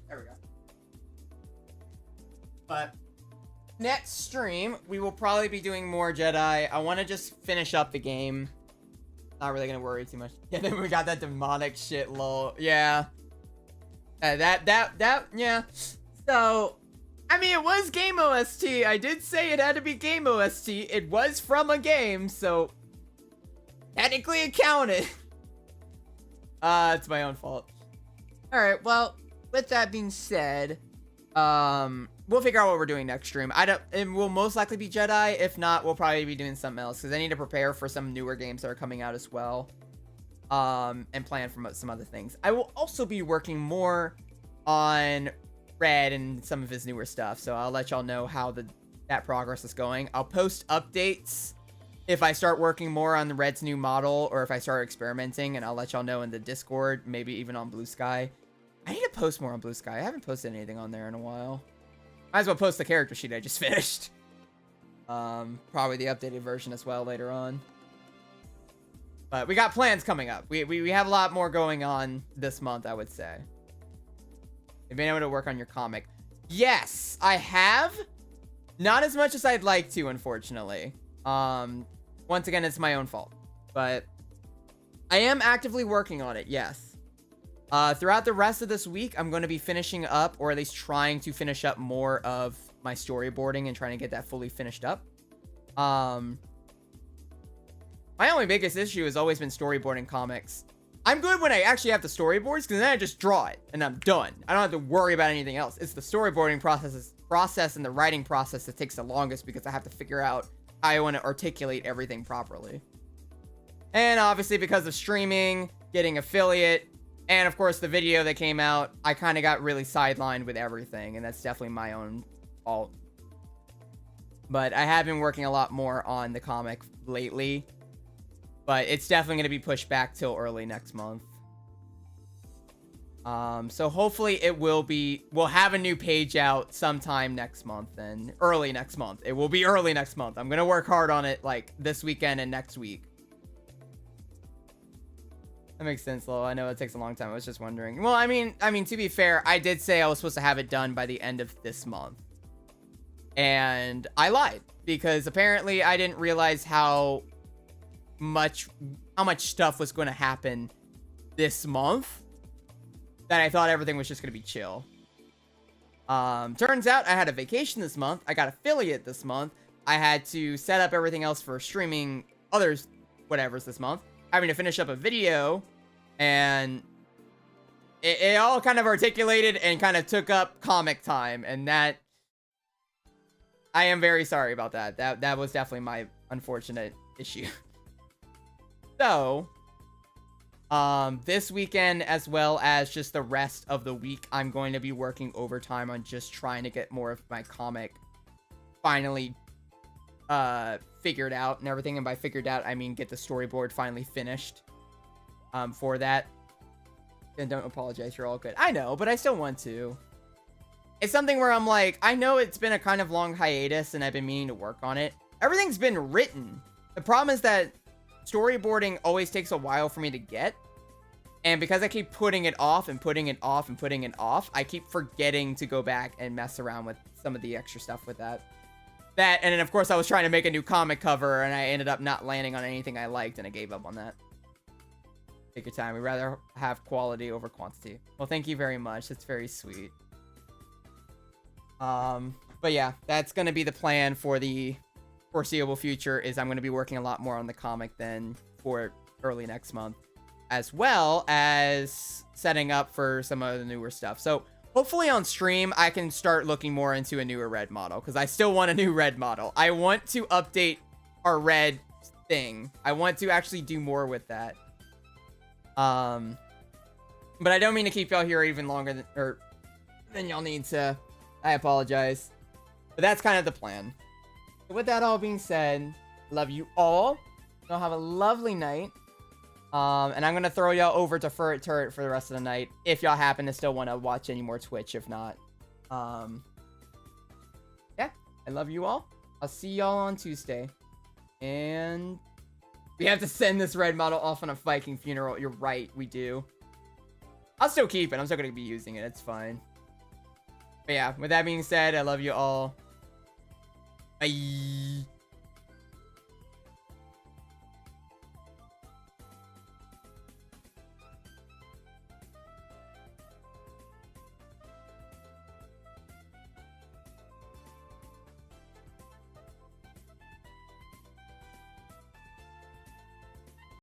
there we go. But next stream, we will probably be doing more Jedi. I want to just finish up the game. Not really gonna worry too much. Yeah, then we got that demonic shit, lol. Yeah. Yeah. So, I mean, it was game OST. I did say it had to be game OST. It was from a game, so technically it counted. It's my own fault. Alright, well, with that being said, we'll figure out what we're doing next stream. It will most likely be Jedi. If not, we'll probably be doing something else, because I need to prepare for some newer games that are coming out as well. And plan for some other things. I will also be working more on Red and some of his newer stuff, so I'll let y'all know how that progress is going. I'll post updates if I start working more on the Red's new model, or if I start experimenting, and I'll let y'all know in the Discord, maybe even on Blue Sky. I need to post more on Blue Sky. I haven't posted anything on there in a while. Might as well post the character sheet I just finished. Probably the updated version as well later on. But we got plans coming up. We have a lot more going on this month, I would say. You've been able to work on your comic. Yes, I have. Not as much as I'd like to, unfortunately. Once again, it's my own fault. But I am actively working on it, yes. Throughout the rest of this week, I'm going to be finishing up, or at least trying to finish up more of my storyboarding and trying to get that fully finished up. My only biggest issue has always been storyboarding comics. I'm good when I actually have the storyboards, because then I just draw it, and I'm done. I don't have to worry about anything else. It's the storyboarding process and the writing process that takes the longest, because I have to figure out how I want to articulate everything properly. And obviously, because of streaming, getting affiliate, and of course the video that came out, I kind of got really sidelined with everything, and that's definitely my own fault. But I have been working a lot more on the comic lately. But it's definitely going to be pushed back till early next month. So hopefully we'll have a new page out sometime next month, then early next month. It will be early next month. I'm going to work hard on it like this weekend and next week. That makes sense, Lo. I know it takes a long time. I was just wondering. Well, I mean, to be fair, I did say I was supposed to have it done by the end of this month. And I lied, because apparently I didn't realize how much stuff was going to happen this month, that I thought everything was just going to be chill. Turns out I had a vacation this month. I got affiliate this month. I had to set up everything else for streaming other whatever's this month, having to finish up a video, and it all kind of articulated and kind of took up comic time, and that I am very sorry about that. That was definitely my unfortunate issue. So, this weekend, as well as just the rest of the week, I'm going to be working overtime on just trying to get more of my comic finally figured out and everything. And by figured out, I mean get the storyboard finally finished for that. And don't apologize, you're all good. I know, but I still want to. It's something where I'm like, I know it's been a kind of long hiatus and I've been meaning to work on it. Everything's been written. The problem is that storyboarding always takes a while for me to get. And because I keep putting it off and putting it off and putting it off, I keep forgetting to go back and mess around with some of the extra stuff with that. And then of course I was trying to make a new comic cover and I ended up not landing on anything I liked and I gave up on that. Take your time. We'd rather have quality over quantity. Well, thank you very much. That's very sweet. But yeah, that's going to be the plan for the foreseeable future, is I'm going to be working a lot more on the comic than for early next month, as well as setting up for some of the newer stuff. So hopefully on stream, I can start looking more into a newer red model, because I still want a new red model. I want to update our red thing. I want to actually do more with that. But I don't mean to keep y'all here even longer than y'all need to. I apologize. But that's kind of the plan. So with that all being said, love you all. Y'all have a lovely night. And I'm going to throw y'all over to Furret Turret for the rest of the night, if y'all happen to still want to watch any more Twitch. If not, yeah, I love you all. I'll see y'all on Tuesday. And we have to send this red model off on a Viking funeral. You're right, we do. I'll still keep it. I'm still going to be using it. It's fine. But yeah, with that being said, I love you all. Bye.